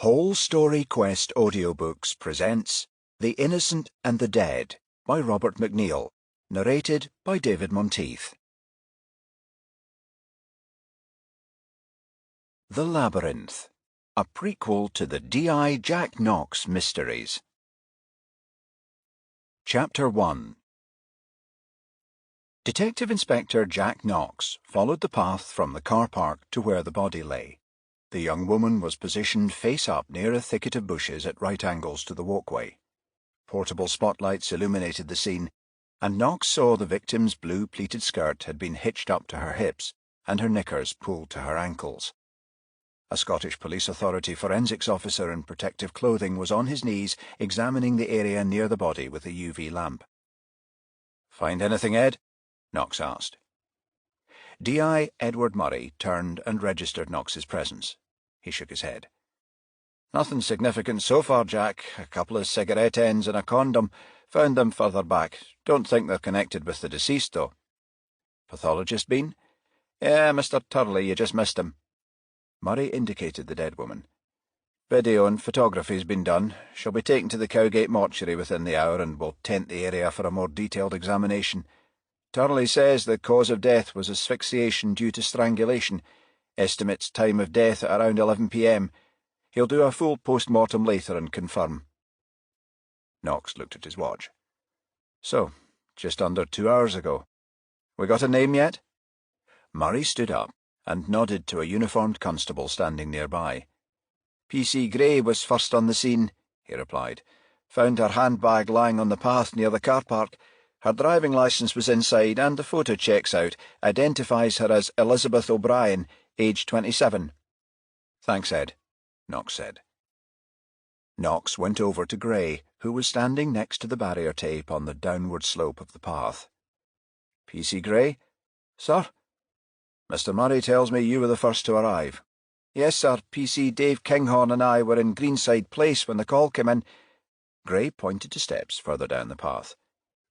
Whole Story Quest Audiobooks presents The Innocent and the Dead by Robert McNeill, narrated by David Monteith. The Labyrinth, a prequel to the D.I. Jack Knox mysteries. Chapter 1. Detective Inspector Jack Knox followed the path from the car park to where the body lay. The young woman was positioned face up near a thicket of bushes at right angles to the walkway. Portable spotlights illuminated the scene, and Knox saw the victim's blue pleated skirt had been hitched up to her hips and her knickers pulled to her ankles. A Scottish Police Authority forensics officer in protective clothing was on his knees examining the area near the body with a UV lamp. "Find anything, Ed?" Knox asked. D.I. Edward Murray turned and registered Knox's presence. He shook his head. "Nothing significant so far, Jack. A couple of cigarette ends and a condom. Found them further back. Don't think they're connected with the deceased, though." "Pathologist been?" "Yeah, Mr. Turley, you just missed him." Murray indicated the dead woman. "Video and photography's been done. She'll be taken to the Cowgate mortuary within the hour, and we'll tent the area for a more detailed examination. Turley says the cause of death was asphyxiation due to strangulation. Estimates time of death at around 11 p.m. He'll do a full post-mortem later and confirm." Knox looked at his watch. "So, just under 2 hours ago. We got a name yet?" Murray stood up and nodded to a uniformed constable standing nearby. "P.C. Gray was first on the scene," he replied. "Found her handbag lying on the path near the car park. Her driving licence was inside, and the photo checks out. Identifies her as Elizabeth O'Brien, age 27. "Thanks, Ed," Knox said. Knox went over to Gray, who was standing next to the barrier tape on the downward slope of the path. "P.C. Gray?" "Sir?" "Mr. Murray tells me you were the first to arrive." "Yes, sir. P.C. Dave Kinghorn and I were in Greenside Place when the call came in." Gray pointed to steps further down the path.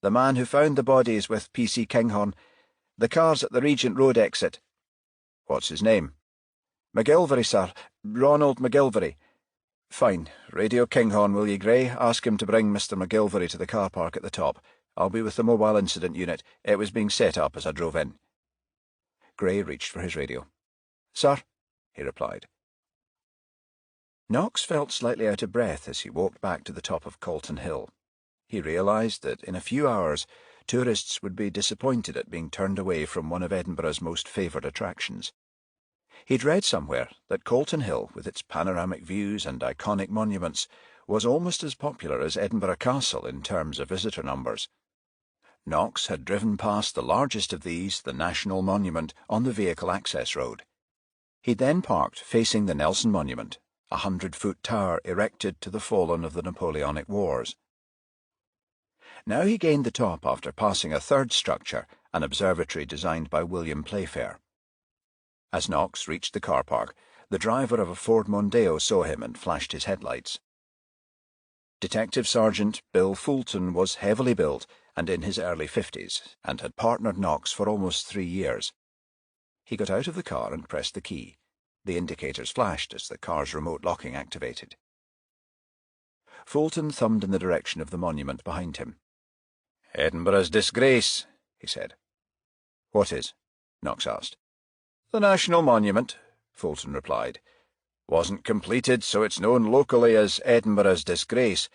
"The man who found the body is with P.C. Kinghorn. The car's at the Regent Road exit." "What's his name?" "McGilvery, sir. Ronald McGilvery." "Fine. Radio Kinghorn, will ye, Gray? Ask him to bring Mr. McGilvery to the car park at the top. I'll be with the mobile incident unit. It was being set up as I drove in." Gray reached for his radio. "Sir," he replied. Knox felt slightly out of breath as he walked back to the top of Calton Hill. He realised that in a few hours tourists would be disappointed at being turned away from one of Edinburgh's most favoured attractions. He'd read somewhere that Calton Hill, with its panoramic views and iconic monuments, was almost as popular as Edinburgh Castle in terms of visitor numbers. Knox had driven past the largest of these, the National Monument, on the vehicle access road. He then parked facing the Nelson Monument, a 100-foot tower erected to the fallen of the Napoleonic Wars. Now he gained the top after passing a third structure, an observatory designed by William Playfair. As Knox reached the car park, the driver of a Ford Mondeo saw him and flashed his headlights. Detective Sergeant Bill Fulton was heavily built and in his early 50s, and had partnered Knox for almost 3 years. He got out of the car and pressed the key. The indicators flashed as the car's remote locking activated. Fulton thumbed in the direction of the monument behind him. "Edinburgh's disgrace," he said. "What is?" Knox asked. "The National Monument," Fulton replied. "Wasn't completed, so it's known locally as Edinburgh's disgrace.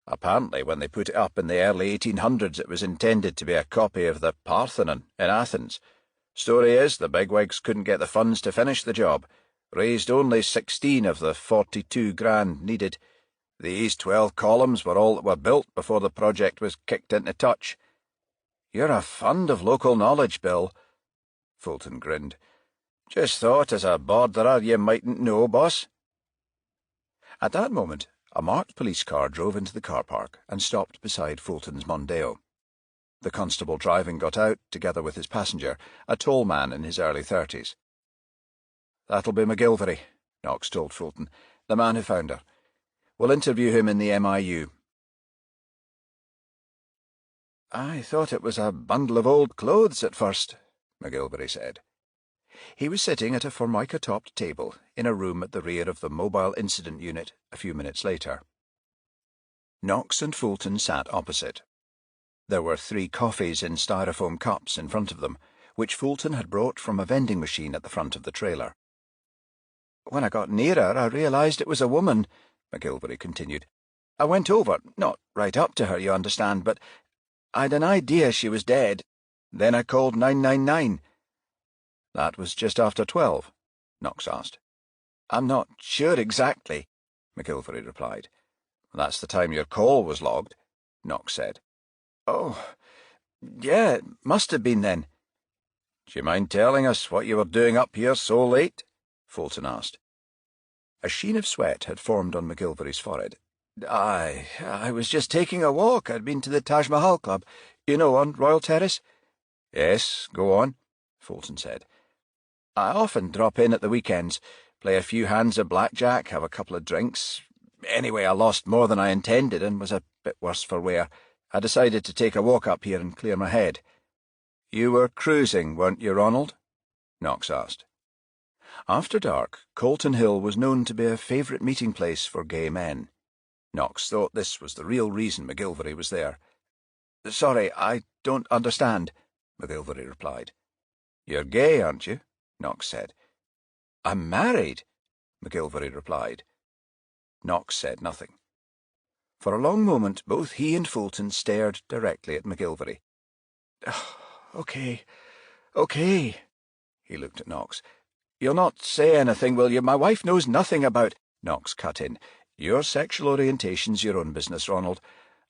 Apparently, when they put it up in the early 1800s, it was intended to be a copy of the Parthenon in Athens. Story is, the bigwigs couldn't get the funds to finish the job. Raised only 16 of the 42 grand needed. These 12 columns were all that were built before the project was kicked into touch." "You're a fund of local knowledge, Bill." Fulton grinned. "Just thought as a borderer you mightn't know, boss." At that moment, a marked police car drove into the car park and stopped beside Fulton's Mondeo. The constable driving got out, together with his passenger, a tall man in his early 30s. "That'll be McGilvery," Knox told Fulton, "the man who found her. We'll interview him in the MIU." "I thought it was a bundle of old clothes at first," McGilvery said. He was sitting at a formica-topped table in a room at the rear of the mobile incident unit a few minutes later. Knox and Fulton sat opposite. There were 3 coffees in styrofoam cups in front of them, which Fulton had brought from a vending machine at the front of the trailer. "When I got nearer, I realised it was a woman," McGilvery continued. "I went over, not right up to her, you understand, but I'd an idea she was dead. Then I called 999. "That was just after 12? Knox asked. "I'm not sure exactly," McGilvery replied. "That's the time your call was logged," Knox said. "Oh, yeah, it must have been then." "Do you mind telling us what you were doing up here so late?" Fulton asked. A sheen of sweat had formed on McGilvery's forehead. I was just taking a walk. I'd been to the Taj Mahal Club, on Royal Terrace." "Yes, go on," Fulton said. "I often drop in at the weekends, play a few hands of blackjack, have a couple of drinks. Anyway, I lost more than I intended and was a bit worse for wear. I decided to take a walk up here and clear my head." "You were cruising, weren't you, Ronald?" Knox asked. After dark, Colton Hill was known to be a favourite meeting place for gay men. Knox thought this was the real reason McGilvery was there. "Sorry, I don't understand," McGilvery replied. "You're gay, aren't you?" Knox said. "I'm married," McGilvery replied. Knox said nothing. For a long moment both he and Fulton stared directly at McGilvery. Okay. He looked at Knox. "You'll not say anything, will you? My wife knows nothing about—" Knox cut in. "Your sexual orientation's your own business, Ronald.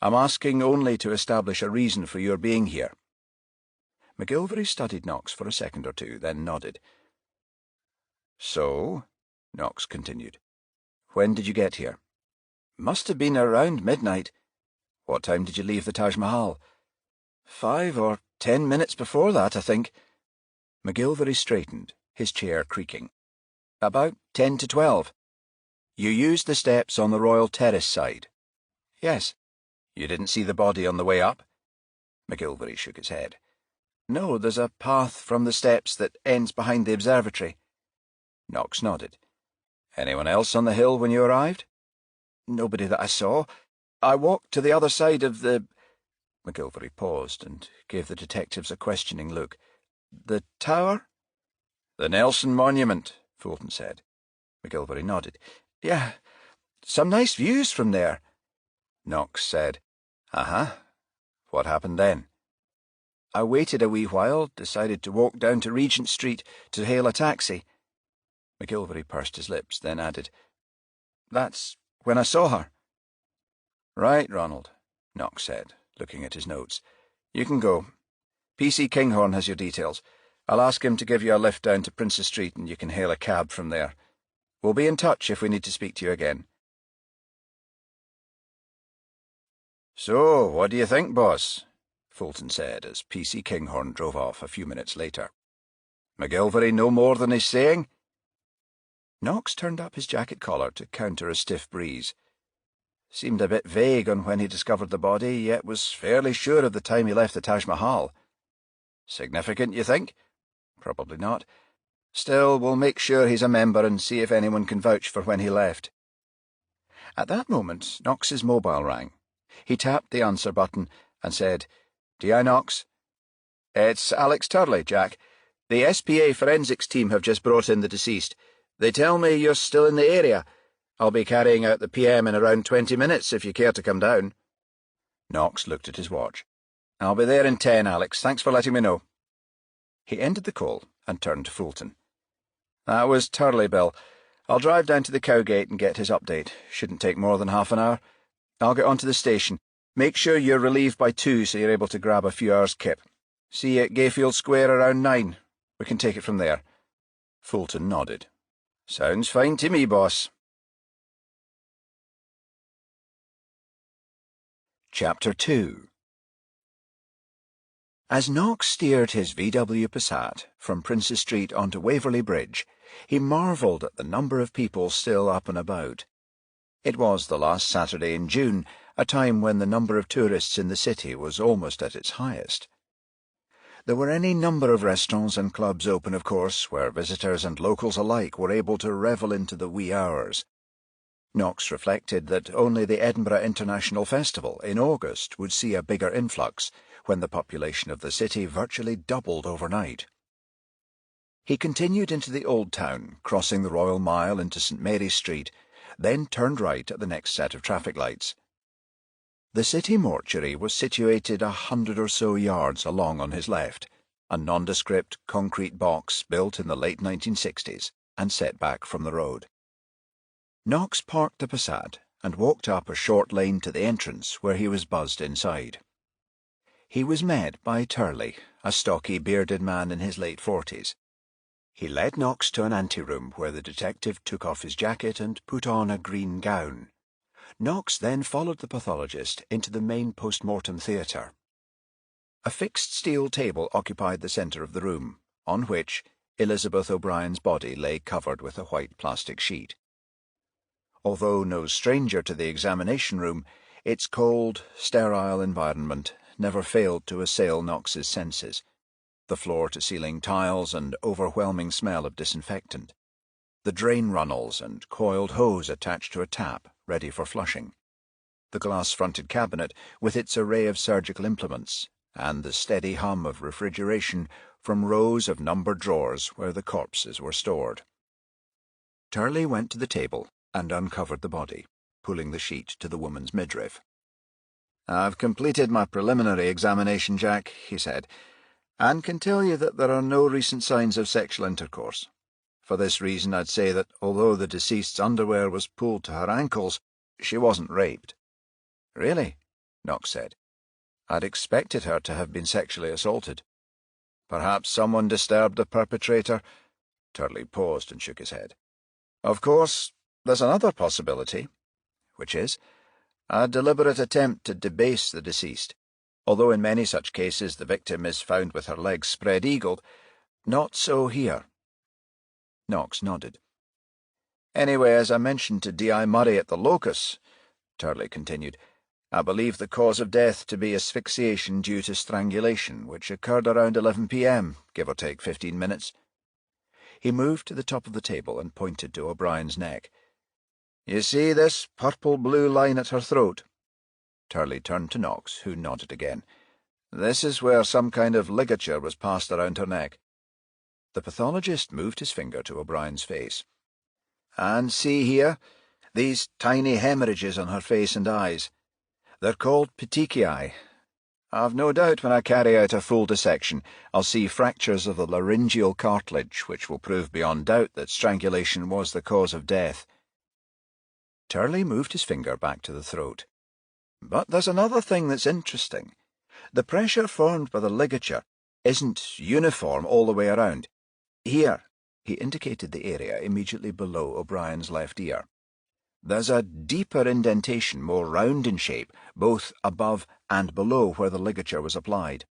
I'm asking only to establish a reason for your being here." McGilvery studied Knox for a second or two, then nodded. "So," Knox continued, "when did you get here?" "Must have been around midnight." "What time did you leave the Taj Mahal?" 5 or 10 minutes before that, I think." McGilvery straightened, his chair creaking. "About 10 to 12. You used the steps on the Royal Terrace side?" "Yes." "You didn't see the body on the way up?" McGilvery shook his head. "No, there's a path from the steps that ends behind the observatory." Knox nodded. "Anyone else on the hill when you arrived?" "Nobody that I saw. I walked to the other side of the—" McGilvery paused and gave the detectives a questioning look. "The tower?" "The Nelson Monument," Fulton said. McGilvery nodded. "Yeah, some nice views from there." Knox said, "Uh-huh. What happened then?" "I waited a wee while, decided to walk down to Regent Street to hail a taxi." McGilvery pursed his lips, then added, "That's when I saw her." "Right, Ronald," Knox said, looking at his notes. "You can go. PC Kinghorn has your details. I'll ask him to give you a lift down to Princess Street and you can hail a cab from there. We'll be in touch if we need to speak to you again." "So, what do you think, boss?" Fulton said as PC Kinghorn drove off a few minutes later. "McGilvery no more than he's saying?" Knox turned up his jacket collar to counter a stiff breeze. Seemed a bit vague on when he discovered the body, yet was fairly sure of the time he left the Taj Mahal. "Significant, you think?" "Probably not. Still, we'll make sure he's a member and see if anyone can vouch for when he left." At that moment, Knox's mobile rang. He tapped the answer button and said, "DI Knox?" "It's Alex Turley, Jack. The SPA forensics team have just brought in the deceased. They tell me you're still in the area. I'll be carrying out the PM in around 20 minutes if you care to come down." Knox looked at his watch. "I'll be there in 10, Alex. Thanks for letting me know." He ended the call and turned to Fulton. "That was Turley, Bill. I'll drive down to the Cowgate and get his update. Shouldn't take more than half an hour. I'll get on to the station. Make sure you're relieved by 2 so you're able to grab a few hours' kip. See you at Gayfield Square around 9. We can take it from there." Fulton nodded. "Sounds fine to me, boss." Chapter 2. As Knox steered his VW Passat from Princess Street onto Waverley Bridge, he marvelled at the number of people still up and about. It was the last Saturday in June, a time when the number of tourists in the city was almost at its highest. There were any number of restaurants and clubs open, of course, where visitors and locals alike were able to revel into the wee hours. Knox reflected that only the Edinburgh International Festival in August would see a bigger influx, when the population of the city virtually doubled overnight. He continued into the Old Town, crossing the Royal Mile into St Mary's Street, then turned right at the next set of traffic lights. The city mortuary was situated 100 or so yards along on his left, a nondescript concrete box built in the late 1960s and set back from the road. Knox parked the Passat and walked up a short lane to the entrance, where he was buzzed inside. He was met by Turley, a stocky, bearded man in his late 40s. He led Knox to an anteroom where the detective took off his jacket and put on a green gown. Knox then followed the pathologist into the main post-mortem theatre. A fixed steel table occupied the centre of the room, on which Elizabeth O'Brien's body lay covered with a white plastic sheet. Although no stranger to the examination room, its cold, sterile environment never failed to assail Knox's senses. The floor-to-ceiling tiles and overwhelming smell of disinfectant, the drain runnels and coiled hose attached to a tap, ready for flushing, the glass-fronted cabinet with its array of surgical implements, and the steady hum of refrigeration from rows of numbered drawers where the corpses were stored. Turley went to the table and uncovered the body, pulling the sheet to the woman's midriff. "I've completed my preliminary examination, Jack," he said, "and can tell you that there are no recent signs of sexual intercourse. For this reason, I'd say that although the deceased's underwear was pulled to her ankles, she wasn't raped." "Really?" Knox said. "I'd expected her to have been sexually assaulted." "Perhaps someone disturbed the perpetrator?" Turley paused and shook his head. "Of course, there's another possibility." "Which is?" "A deliberate attempt to debase the deceased. Although in many such cases the victim is found with her legs spread-eagled, not so here." Knox nodded. "Anyway, as I mentioned to D.I. Murray at the locus," Turley continued, "I believe the cause of death to be asphyxiation due to strangulation, which occurred around 11 p.m., give or take 15 minutes. He moved to the top of the table and pointed to O'Brien's neck. "You see this purple-blue line at her throat?" Turley turned to Knox, who nodded again. "This is where some kind of ligature was passed around her neck." The pathologist moved his finger to O'Brien's face. "And see here, these tiny hemorrhages on her face and eyes. They're called petechiae. I've no doubt when I carry out a full dissection I'll see fractures of the laryngeal cartilage, which will prove beyond doubt that strangulation was the cause of death." Turley moved his finger back to the throat. "But there's another thing that's interesting. The pressure formed by the ligature isn't uniform all the way around. Here," he indicated the area immediately below O'Brien's left ear. "There's a deeper indentation, more round in shape, both above and below where the ligature was applied."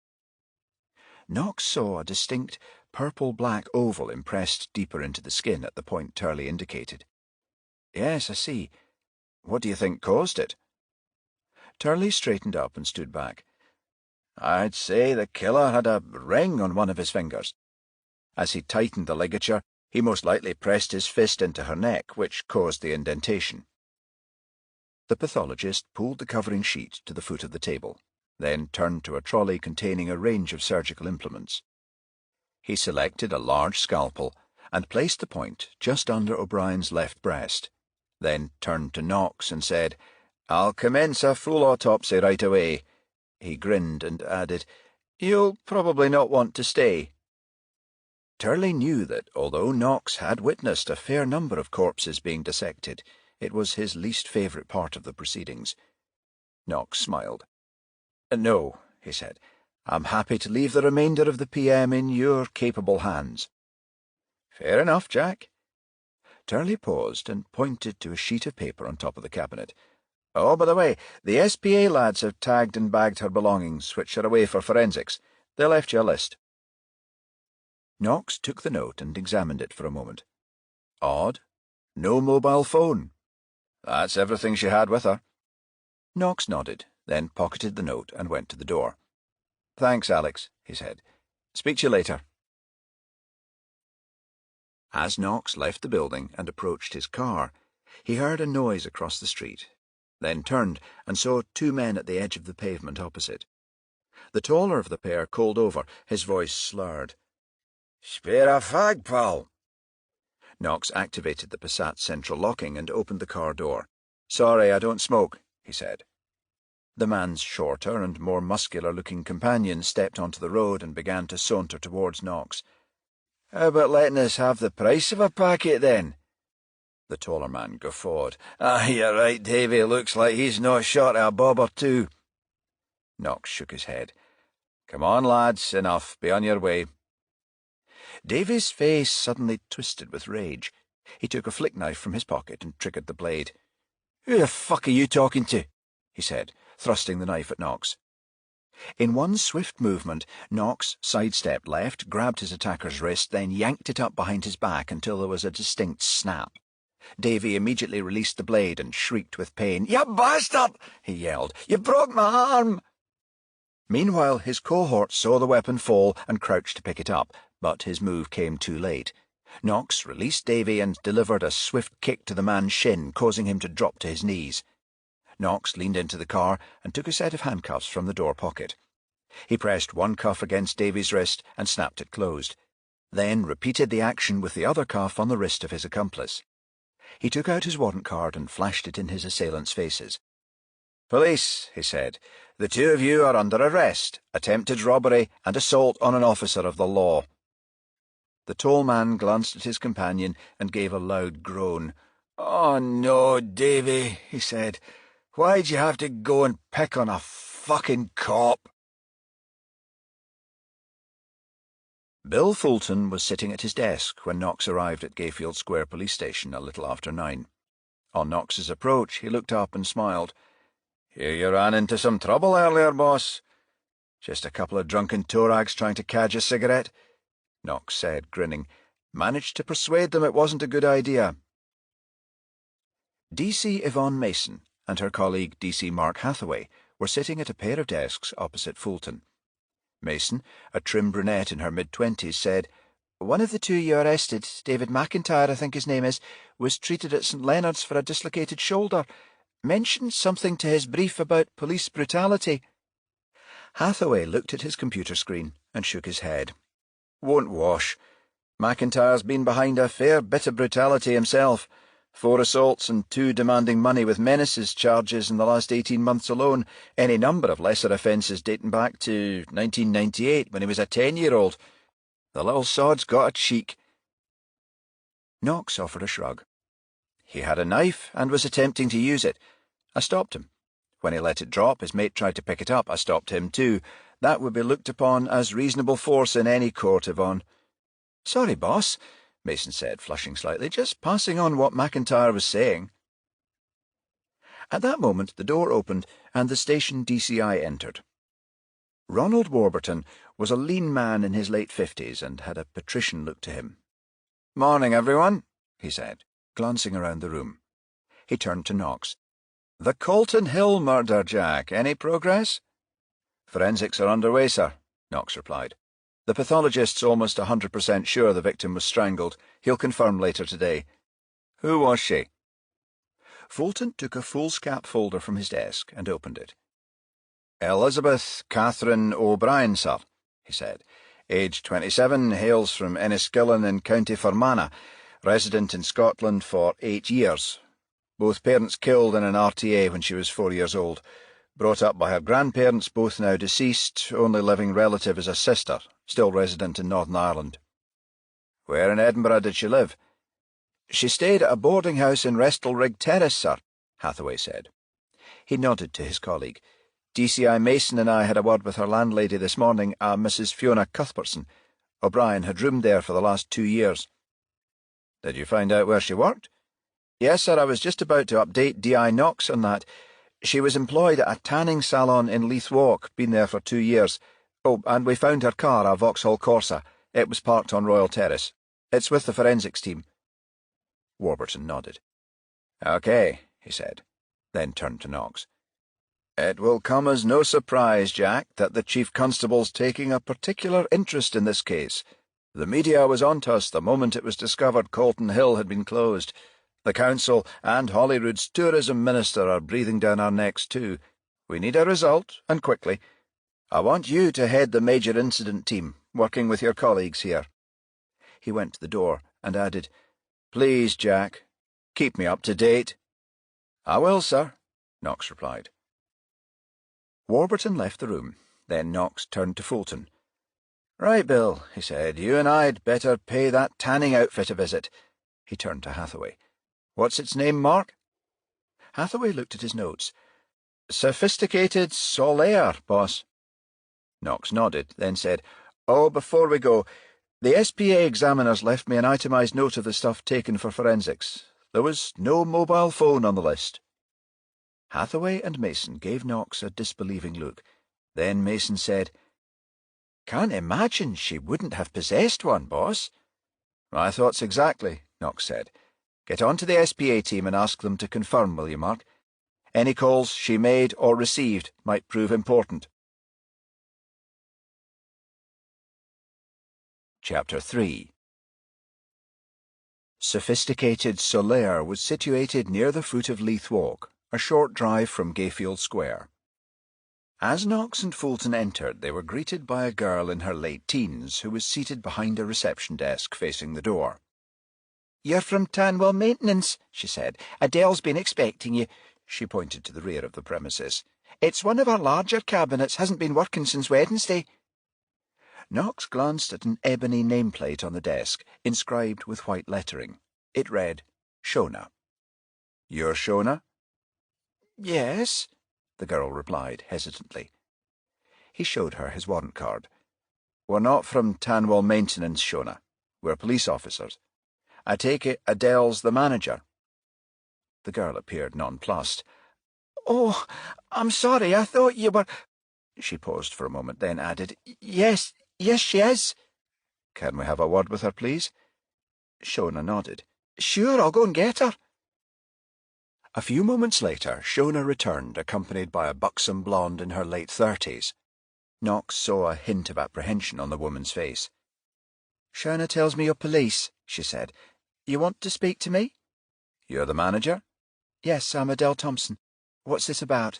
Knox saw a distinct purple-black oval impressed deeper into the skin at the point Turley indicated. "Yes, I see. What do you think caused it?" Turley straightened up and stood back. "I'd say the killer had a ring on one of his fingers. As he tightened the ligature, he most likely pressed his fist into her neck, which caused the indentation." The pathologist pulled the covering sheet to the foot of the table, then turned to a trolley containing a range of surgical implements. He selected a large scalpel and placed the point just under O'Brien's left breast, then turned to Knox and said, "I'll commence a full autopsy right away." He grinned and added, "You'll probably not want to stay." Turley knew that, although Knox had witnessed a fair number of corpses being dissected, it was his least favourite part of the proceedings. Knox smiled. "No," he said, "I'm happy to leave the remainder of the PM in your capable hands." "Fair enough, Jack." Turley paused and pointed to a sheet of paper on top of the cabinet. "Oh, by the way, the SPA lads have tagged and bagged her belongings, which are away for forensics. They left you a list." Knox took the note and examined it for a moment. "Odd. No mobile phone." "That's everything she had with her." Knox nodded, then pocketed the note and went to the door. "Thanks, Alex," he said. Speak to you later. As Knox left the building and approached his car, he heard a noise across the street, then turned and saw two men at the edge of the pavement opposite. The taller of the pair called over, his voice slurred. "Spare a fag, pal." Knox activated the Passat's central locking and opened the car door. "Sorry, I don't smoke," he said. The man's shorter and more muscular-looking companion stepped onto the road and began to saunter towards Knox. "How about letting us have the price of a packet, then?" The taller man guffawed. You're right, Davy. Looks like he's not short of a bob or two." Knox shook his head. "Come on, lads, enough. Be on your way." Davy's face suddenly twisted with rage. He took a flick knife from his pocket and triggered the blade. "Who the fuck are you talking to?" he said, thrusting the knife at Knox. In one swift movement, Knox sidestepped left, grabbed his attacker's wrist, then yanked it up behind his back until there was a distinct snap. Davy immediately released the blade and shrieked with pain. "You bastard!" he yelled. "You broke my arm!" Meanwhile, his cohort saw the weapon fall and crouched to pick it up, but his move came too late. Knox released Davy and delivered a swift kick to the man's shin, causing him to drop to his knees. Knox leaned into the car and took a set of handcuffs from the door pocket. He pressed one cuff against Davy's wrist and snapped it closed, then repeated the action with the other cuff on the wrist of his accomplice. He took out his warrant card and flashed it in his assailants' faces. "Police," he said, "the two of you are under arrest, attempted robbery and assault on an officer of the law." The tall man glanced at his companion and gave a loud groan. "Oh, no, Davy," he said. "Why'd you have to go and pick on a fucking cop?" Bill Fulton was sitting at his desk when Knox arrived at Gayfield Square Police Station a little after 9. On Knox's approach, he looked up and smiled. "Hear you ran into some trouble earlier, boss." "Just a couple of drunken torags trying to cadge a cigarette," Knox said, grinning. "Managed to persuade them it wasn't a good idea." DC Yvonne Mason and her colleague DC Mark Hathaway were sitting at a pair of desks opposite Fulton. Mason, a trim brunette in her mid-20s, said, "One of the two you arrested, David McIntyre, I think his name is, was treated at St. Leonard's for a dislocated shoulder. Mentioned something to his brief about police brutality." Hathaway looked at his computer screen and shook his head. "Won't wash. McIntyre's been behind a fair bit of brutality himself. 4 assaults and 2 demanding money with menaces charges in the last 18 months alone, any number of lesser offences dating back to 1998 when he was a 10-year-old. The little sod's got a cheek." Knox offered a shrug. "He had a knife and was attempting to use it. I stopped him. When he let it drop, his mate tried to pick it up. I stopped him too. That would be looked upon as reasonable force in any court, Yvonne." "Sorry, boss," Mason said, flushing slightly, "just passing on what McIntyre was saying." At that moment the door opened and the station DCI entered. Ronald Warburton was a lean man in his late 50s and had a patrician look to him. "Morning, everyone," he said, glancing around the room. He turned to Knox. "The Colton Hill murder, Jack. Any progress?" "Forensics are underway, sir," Knox replied. "The pathologist's almost 100% sure the victim was strangled. He'll confirm later today." "Who was she?" Fulton took a foolscap folder from his desk and opened it. "Elizabeth Catherine O'Brien, sir," he said. "Age 27, hails from Enniskillen in County Fermanagh, resident in Scotland for 8 years. Both parents killed in an RTA when she was 4 years old. Brought up by her grandparents, both now deceased. Only living relative is a sister, still resident in Northern Ireland." "Where in Edinburgh did she live?" "She stayed at a boarding house in Restalrig Terrace, sir," Hathaway said. He nodded to his colleague. "DCI Mason and I had a word with her landlady this morning, Mrs. Fiona Cuthbertson. O'Brien had roomed there for the last 2 years." "Did you find out where she worked?" "Yes, sir, I was just about to update DI Knox on that. She was employed at a tanning salon in Leith Walk, been there for 2 years. Oh, and we found her car, a Vauxhall Corsa. It was parked on Royal Terrace. It's with the forensics team." Warburton nodded. "OK," he said, then turned to Knox. It will come as no surprise, Jack, that the Chief Constable's taking a particular interest in this case. The media was on to us the moment it was discovered Colton Hill had been closed. The Council and Holyrood's tourism minister are breathing down our necks too. We need a result, and quickly. I want you to head the major incident team, working with your colleagues here. He went to the door and added, Please, Jack, keep me up to date. I will, sir, Knox replied. Warburton left the room. Then Knox turned to Fulton. Right, Bill, he said, you and I'd better pay that tanning outfit a visit. He turned to Hathaway. What's its name, Mark? Hathaway looked at his notes. Sophisticated Solaire, boss. Knox nodded, then said, Oh, before we go, the SPA examiners left me an itemised note of the stuff taken for forensics. There was no mobile phone on the list. Hathaway and Mason gave Knox a disbelieving look. Then Mason said, Can't imagine she wouldn't have possessed one, boss. My thoughts exactly, Knox said. Get on to the SPA team and ask them to confirm, will you, Mark? Any calls she made or received might prove important. Chapter 3. Sophisticated Solaire was situated near the foot of Leith Walk, a short drive from Gayfield Square. As Knox and Fulton entered, they were greeted by a girl in her late teens who was seated behind a reception desk facing the door. "You're from Tanwell Maintenance," she said. "Adele's been expecting you." She pointed to the rear of the premises. "It's one of our larger cabinets, hasn't been working since Wednesday." Knox glanced at an ebony nameplate on the desk, inscribed with white lettering. It read, Shona. "You're Shona?" "Yes," the girl replied hesitantly. He showed her his warrant card. "We're not from Tanwell Maintenance, Shona. We're police officers. I take it Adele's the manager." The girl appeared nonplussed. "Oh, I'm sorry, I thought you were—" She paused for a moment, then added, Yes, she is." "Can we have a word with her, please?" Shona nodded. "Sure, I'll go and get her." A few moments later, Shona returned, accompanied by a buxom blonde in her late 30s. Knox saw a hint of apprehension on the woman's face. "Shona tells me you're police," she said. "You want to speak to me?" "You're the manager?" "Yes, I'm Adele Thompson. What's this about?"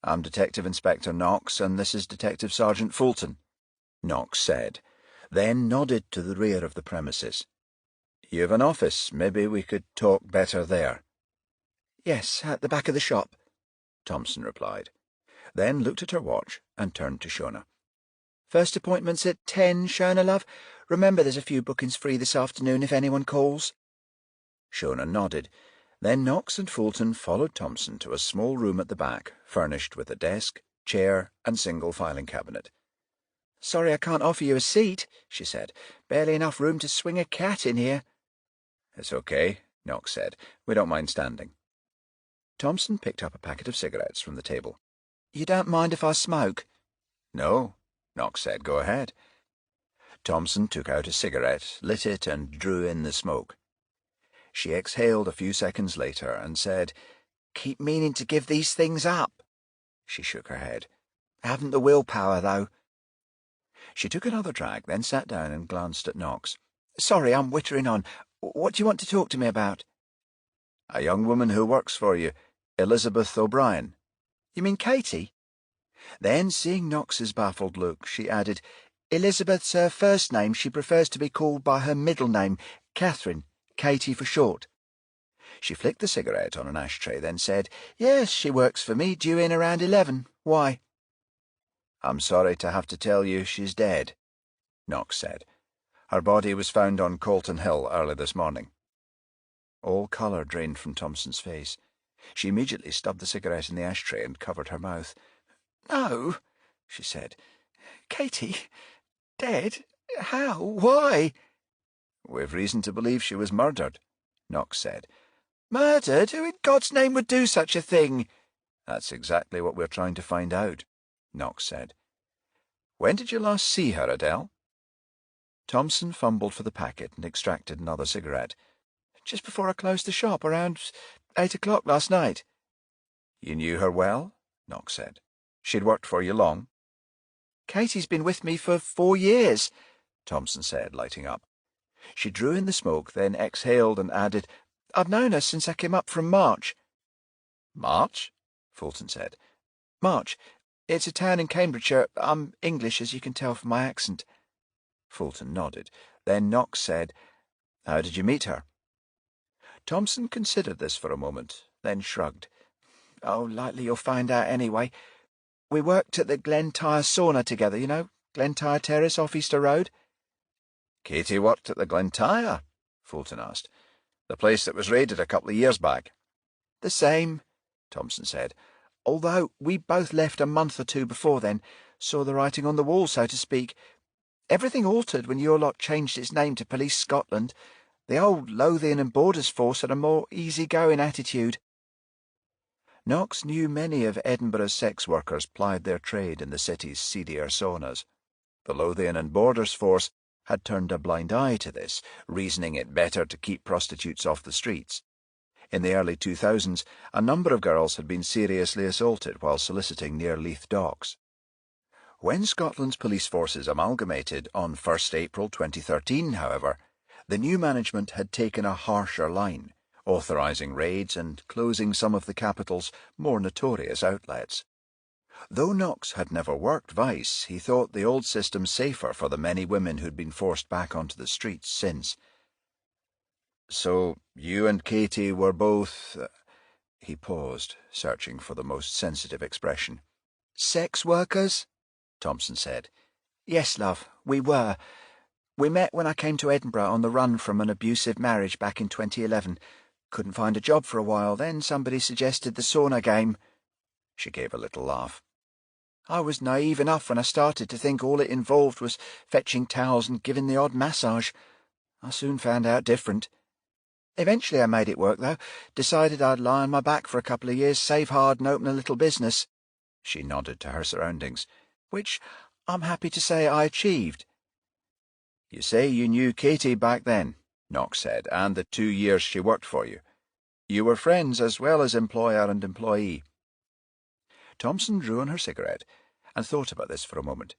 "I'm Detective Inspector Knox, and this is Detective Sergeant Fulton," Knox said, then nodded to the rear of the premises. "You have an office. Maybe we could talk better there." "Yes, at the back of the shop," Thompson replied, then looked at her watch and turned to Shona. "First appointment's at 10, Shona, love. Remember there's a few bookings free this afternoon if anyone calls." Shona nodded. Then Knox and Fulton followed Thompson to a small room at the back, furnished with a desk, chair, and single filing cabinet. "Sorry I can't offer you a seat," she said. "Barely enough room to swing a cat in here." "It's okay," Knox said. "We don't mind standing." Thompson picked up a packet of cigarettes from the table. "You don't mind if I smoke?" "No," Knox said. "Go ahead." Thompson took out a cigarette, lit it, and drew in the smoke. She exhaled a few seconds later and said, "Keep meaning to give these things up." She shook her head. "Haven't the willpower, though." She took another drag, then sat down and glanced at Knox. "Sorry, I'm wittering on. What do you want to talk to me about?" "A young woman who works for you, Elizabeth O'Brien." "You mean Katie?" Then, seeing Knox's baffled look, she added, "Elizabeth's her first name. She prefers to be called by her middle name, Catherine, Katie for short." She flicked the cigarette on an ashtray, then said, "Yes, she works for me, due in around 11. Why?" "I'm sorry to have to tell you she's dead," Knox said. "Her body was found on Colton Hill early this morning." All colour drained from Thompson's face. She immediately stubbed the cigarette in the ashtray and covered her mouth. "No," she said. "Katie? Dead? How? Why?" "We've reason to believe she was murdered," Knox said. "Murdered? Who in God's name would do such a thing?" "That's exactly what we're trying to find out," Knox said. "When did you last see her, Adele?" Thompson fumbled for the packet and extracted another cigarette. "Just before I closed the shop, around 8 o'clock last night." "You knew her well?" Knox said. She'd worked for you long? Katie's been with me for 4 years, Thompson said, lighting up. She drew in the smoke, then exhaled and added, I've known her since I came up from March. March? Fulton said. March. It's a town in Cambridgeshire. I'm English, as you can tell from my accent. Fulton nodded. Then Knox said, How did you meet her? Thompson considered this for a moment, then shrugged. Oh, likely you'll find out anyway. We worked at the Glentyre sauna together, you know, Glentyre Terrace off Easter Road. Katie worked at the Glentyre? Fulton asked. The place that was raided a couple of years back. The same, Thompson said, although we both left a month or 2 before then, saw the writing on the wall, so to speak. Everything altered when your lot changed its name to Police Scotland. The old Lothian and Borders Force had a more easy-going attitude. Knox knew many of Edinburgh's sex workers plied their trade in the city's seedier saunas. The Lothian and Borders Force had turned a blind eye to this, reasoning it better to keep prostitutes off the streets. In the early 2000s, a number of girls had been seriously assaulted while soliciting near Leith docks. When Scotland's police forces amalgamated on 1st April 2013, however, the new management had taken a harsher line, authorising raids and closing some of the capital's more notorious outlets. Though Knox had never worked vice, he thought the old system safer for the many women who'd been forced back onto the streets since. So you and Katie were both... He paused, searching for the most sensitive expression. Sex workers? Thompson said. Yes, love, we were. We met when I came to Edinburgh on the run from an abusive marriage back in 2011. Couldn't find a job for a while, then somebody suggested the sauna game. She gave a little laugh. I was naive enough when I started to think all it involved was fetching towels and giving the odd massage. I soon found out different. Eventually I made it work, though. Decided I'd lie on my back for a couple of years, save hard and open a little business. She nodded to her surroundings. Which I'm happy to say I achieved. You say you knew Katie back then, Knox said, and the 2 years she worked for you. You were friends as well as employer and employee. Thompson drew on her cigarette and thought about this for a moment.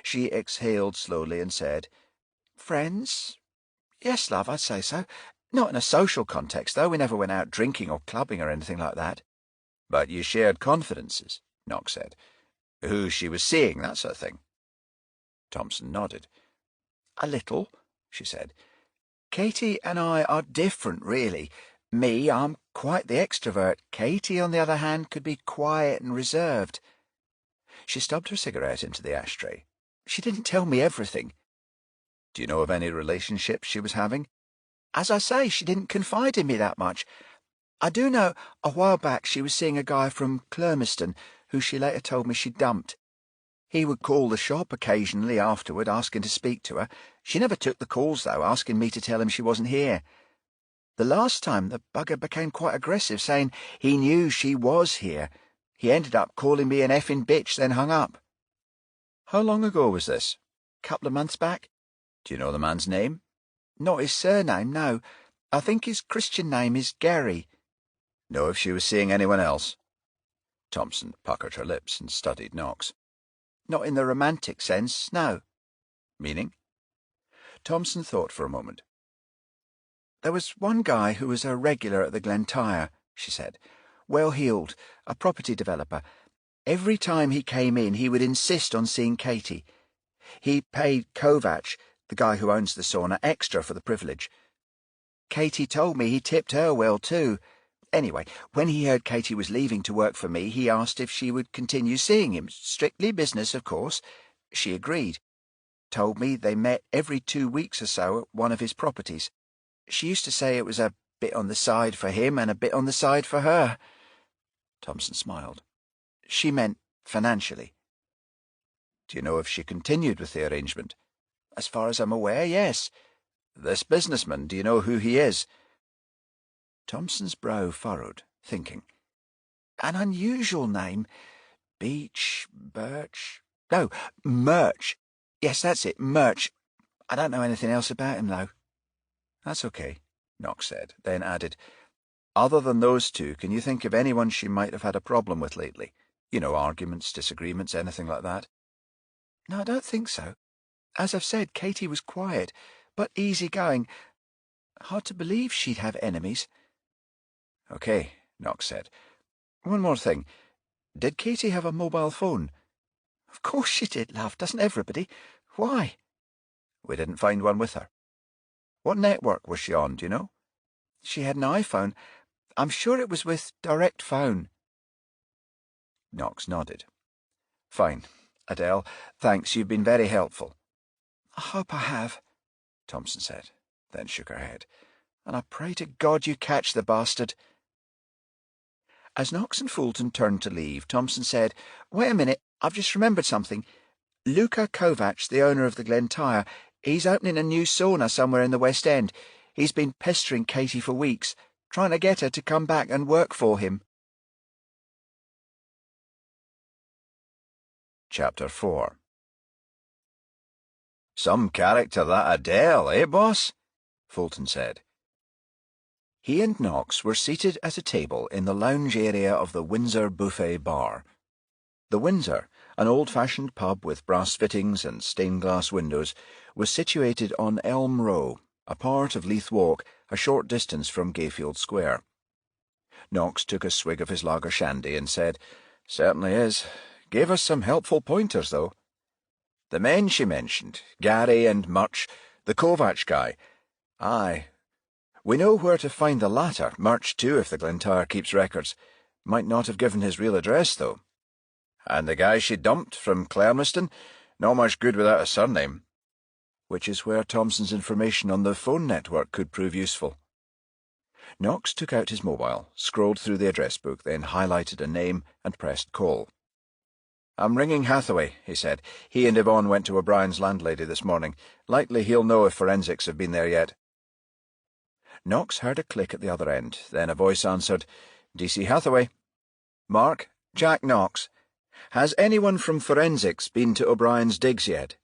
She exhaled slowly and said, Friends? Yes, love, I'd say so. Not in a social context, though. We never went out drinking or clubbing or anything like that. But you shared confidences, Knox said. Who she was seeing, that sort of thing. Thompson nodded. A little, she said. Katie and I are different, really. Me, I'm quite the extrovert. Katie, on the other hand, could be quiet and reserved. She stubbed her cigarette into the ashtray. She didn't tell me everything. Do you know of any relationships she was having? As I say, she didn't confide in me that much. I do know a while back she was seeing a guy from Clermiston, who she later told me she'd dumped. He would call the shop occasionally afterward, asking to speak to her. She never took the calls, though, asking me to tell him she wasn't here. The last time, the bugger became quite aggressive, saying he knew she was here. He ended up calling me an effing bitch, then hung up. How long ago was this? Couple of months back. Do you know the man's name? Not his surname, no. I think his Christian name is Gary. Know if she was seeing anyone else? Thompson puckered her lips and studied Knox. Not in the romantic sense, no. Meaning? Thompson thought for a moment. There was one guy who was a regular at the Glentyre, she said. Well-heeled, a property developer. Every time he came in, he would insist on seeing Katie. He paid Kovac, the guy who owns the sauna, extra for the privilege. Katie told me he tipped her well, too. Anyway, when he heard Katie was leaving to work for me, he asked if she would continue seeing him. Strictly business, of course. She agreed. Told me they met every 2 weeks or so at one of his properties. She used to say it was a bit on the side for him and a bit on the side for her. Thompson smiled. She meant financially. Do you know if she continued with the arrangement? As far as I'm aware, yes. This businessman, do you know who he is? Thompson's brow furrowed, thinking. An unusual name. Beach, Birch... No, Murch. Yes, that's it, Murch. I don't know anything else about him, though. That's okay, Knox said, then added, Other than those two, can you think of anyone she might have had a problem with lately? You know, arguments, disagreements, anything like that? No, I don't think so. As I've said, Katie was quiet, but easygoing. Hard to believe she'd have enemies. OK, Knox said. One more thing. Did Katie have a mobile phone? Of course she did, love. Doesn't everybody? Why? We didn't find one with her. What network was she on, do you know? She had an iPhone. I'm sure it was with direct phone. Knox nodded. Fine, Adele. Thanks, you've been very helpful. I hope I have, Thompson said, then shook her head. And I pray to God you catch the bastard. As Knox and Fulton turned to leave, Thompson said, Wait a minute, I've just remembered something. Luka Kovac, the owner of the Glentyre, he's opening a new sauna somewhere in the West End. He's been pestering Katie for weeks, trying to get her to come back and work for him. Chapter 4. Some character that Adele, eh, boss? Fulton said. He and Knox were seated at a table in the lounge area of the Windsor Buffet Bar. The Windsor, an old-fashioned pub with brass fittings and stained-glass windows, was situated on Elm Row, a part of Leith Walk, a short distance from Gayfield Square. Knox took a swig of his lager shandy and said, Certainly is. Gave us some helpful pointers, though. The men she mentioned, Gary and Murch, the Kovac guy. Aye. We know where to find the latter, Murch too, if the Glentyre keeps records. Might not have given his real address, though. And the guy she dumped from Clarmiston? Not much good without a surname. Which is where Thompson's information on the phone network could prove useful. Knox took out his mobile, scrolled through the address book, then highlighted a name and pressed call. I'm ringing Hathaway, he said. He and Yvonne went to O'Brien's landlady this morning. Likely he'll know if forensics have been there yet. Knox heard a click at the other end, then a voice answered, DC Hathaway. Mark, Jack Knox. Has anyone from forensics been to O'Brien's digs yet?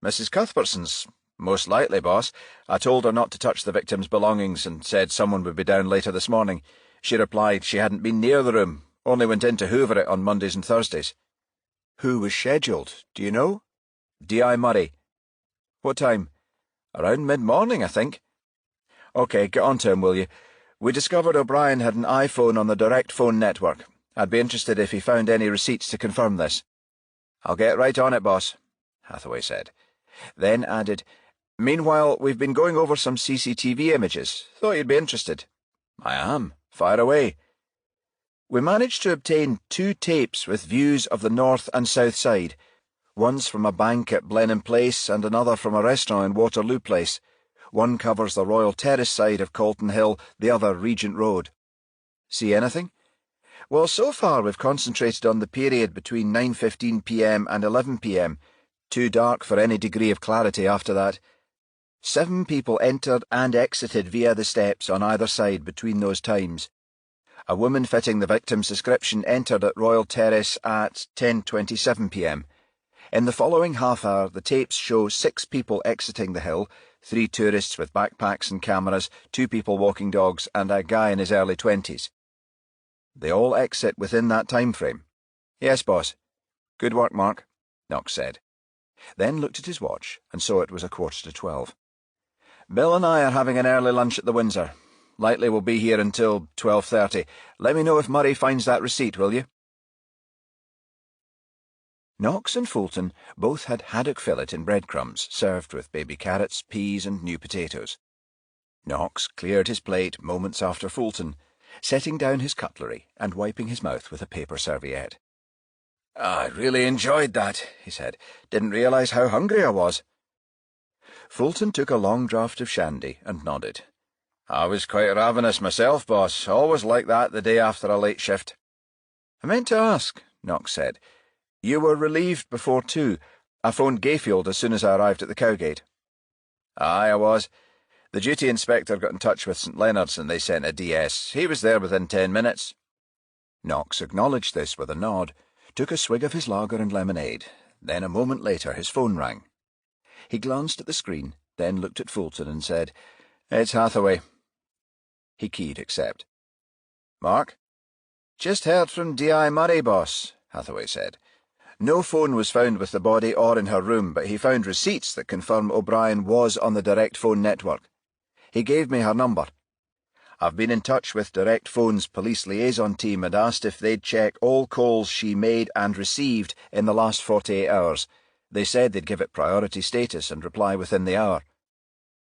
Mrs. Cuthbertson's. Most likely, boss. I told her not to touch the victim's belongings and said someone would be down later this morning. She replied she hadn't been near the room, only went in to hoover it on Mondays and Thursdays. Who was scheduled, do you know? D.I. Murray. What time? Around mid-morning, I think. OK, get on to him, will you? We discovered O'Brien had an iPhone on the direct phone network. I'd be interested if he found any receipts to confirm this. I'll get right on it, boss, Hathaway said. Then added, Meanwhile, we've been going over some CCTV images. Thought you'd be interested. I am. Fire away. We managed to obtain 2 tapes with views of the north and south side. One's from a bank at Blenheim Place and another from a restaurant in Waterloo Place. One covers the Royal Terrace side of Calton Hill, the other Regent Road. See anything? Well, so far we've concentrated on the period between 9:15 p.m. and 11 p.m. Too dark for any degree of clarity after that. 7 people entered and exited via the steps on either side between those times. A woman fitting the victim's description entered at Royal Terrace at 10:27 p.m. In the following half hour, the tapes show 6 people exiting the hill, 3 tourists with backpacks and cameras, 2 people walking dogs, and a guy in his early 20s. They all exit within that time frame. Yes, boss. Good work, Mark, Knox said. Then looked at his watch and saw it was 11:45. Bill and I are having an early lunch at the Windsor. Likely we'll be here until 12:30. Let me know if Murray finds that receipt, will you? Knox and Fulton both had haddock fillet in breadcrumbs, served with baby carrots, peas, and new potatoes. Knox cleared his plate moments after Fulton, setting down his cutlery and wiping his mouth with a paper serviette. I really enjoyed that, he said. Didn't realise how hungry I was. Fulton took a long draught of shandy and nodded. I was quite ravenous myself, boss. Always like that the day after a late shift. I meant to ask, Knox said. You were relieved before 2. I phoned Gayfield as soon as I arrived at the Cowgate. Aye, I was. The duty inspector got in touch with St. Leonard's and they sent a DS. He was there within 10 minutes. Knox acknowledged this with a nod, took a swig of his lager and lemonade. Then a moment later his phone rang. He glanced at the screen, then looked at Fulton and said, It's Hathaway. He keyed accept. Mark? Just heard from D.I. Murray, boss. Hathaway said. No phone was found with the body or in her room, but he found receipts that confirm O'Brien was on the direct phone network. He gave me her number. I've been in touch with Direct Phone's police liaison team and asked if they'd check all calls she made and received in the last 48 hours. They said they'd give it priority status and reply within the hour.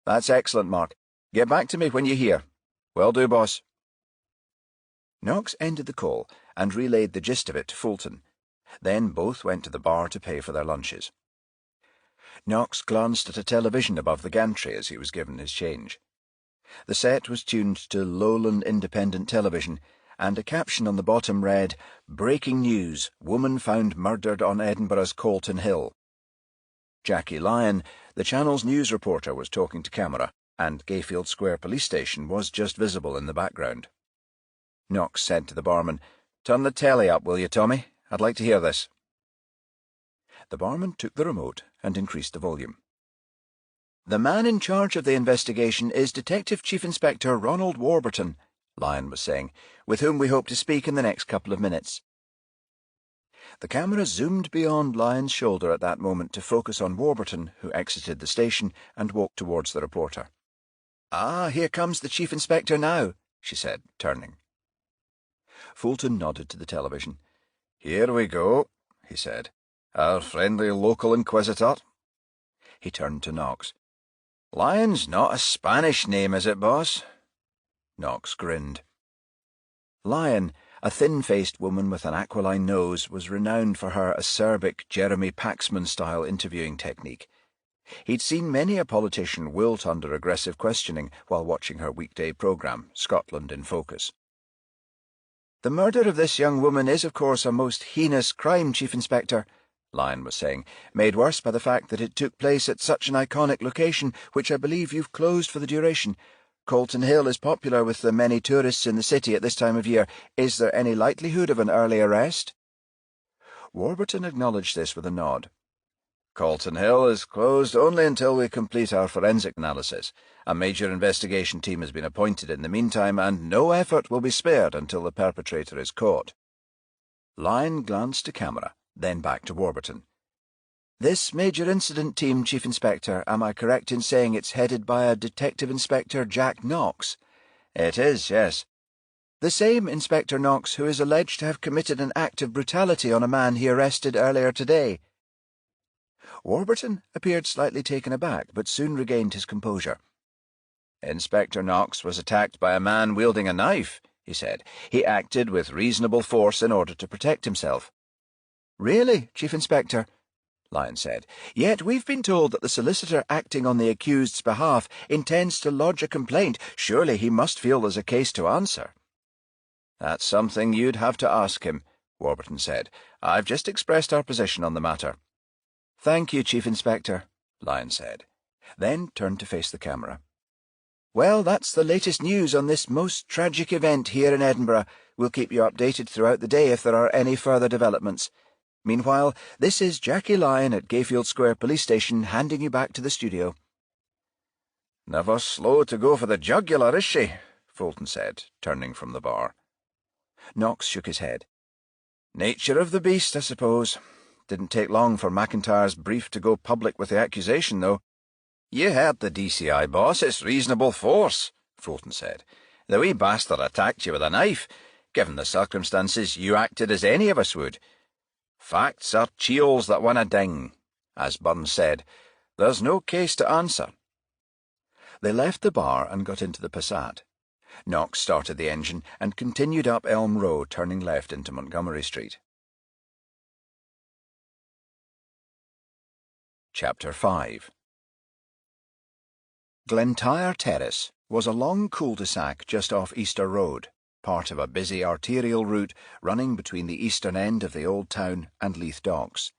That's excellent, Mark. Get back to me when you hear. Will do, boss. Knox ended the call and relayed the gist of it to Fulton. Then both went to the bar to pay for their lunches. Knox glanced at a television above the gantry as he was given his change. The set was tuned to Lowland Independent Television, and a caption on the bottom read, "Breaking news, woman found murdered on Edinburgh's Colton Hill." Jackie Lyon, the channel's news reporter, was talking to camera, and Gayfield Square Police Station was just visible in the background. Knox said to the barman, "Turn the telly up, will you, Tommy? I'd like to hear this." The barman took the remote and increased the volume. "The man in charge of the investigation is Detective Chief Inspector Ronald Warburton," Lyon was saying, "with whom we hope to speak in the next couple of minutes." The camera zoomed beyond Lyon's shoulder at that moment to focus on Warburton, who exited the station and walked towards the reporter. "Ah, here comes the Chief Inspector now," she said, turning. Fulton nodded to the television. "Here we go," he said. "Our friendly local inquisitor." He turned to Knox. "Lyon's not a Spanish name, is it, boss?" Knox grinned. Lyon, a thin-faced woman with an aquiline nose, was renowned for her acerbic Jeremy Paxman-style interviewing technique. He'd seen many a politician wilt under aggressive questioning while watching her weekday programme, Scotland in Focus. "The murder of this young woman is, of course, a most heinous crime, Chief Inspector," Lyon was saying, "made worse by the fact that it took place at such an iconic location, which I believe you've closed for the duration. Colton Hill is popular with the many tourists in the city at this time of year. Is there any likelihood of an early arrest?" Warburton acknowledged this with a nod. "Colton Hill is closed only until we complete our forensic analysis. A major investigation team has been appointed in the meantime, and no effort will be spared until the perpetrator is caught." Lyon glanced to camera, then back to Warburton. "This major incident team, Chief Inspector, am I correct in saying it's headed by a Detective Inspector Jack Knox?" "It is, yes." "The same Inspector Knox who is alleged to have committed an act of brutality on a man he arrested earlier today?" Warburton appeared slightly taken aback, but soon regained his composure. "Inspector Knox was attacked by a man wielding a knife," he said. "He acted with reasonable force in order to protect himself." "Really, Chief Inspector?" Lyon said. "Yet we've been told that the solicitor acting on the accused's behalf intends to lodge a complaint. Surely he must feel there's a case to answer." "That's something you'd have to ask him," Warburton said. "I've just expressed our position on the matter." "Thank you, Chief Inspector," Lyon said, then turned to face the camera. "Well, that's the latest news on this most tragic event here in Edinburgh. We'll keep you updated throughout the day if there are any further developments. Meanwhile, this is Jackie Lyon at Gayfield Square Police Station handing you back to the studio." "Never slow to go for the jugular, is she?" Fulton said, turning from the bar. Knox shook his head. "Nature of the beast, I suppose. Didn't take long for McIntyre's brief to go public with the accusation, though." "You heard the DCI, boss. It's reasonable force," Fulton said. "The wee bastard attacked you with a knife. Given the circumstances, you acted as any of us would. Facts are cheels that winna ding, as Burns said. There's no case to answer." They left the bar and got into the Passat. Knox started the engine and continued up Elm Road, turning left into Montgomery Street. Chapter 5. Glentyre Terrace was a long cul-de-sac just off Easter Road, part of a busy arterial route running between the eastern end of the Old Town and Leith Docks.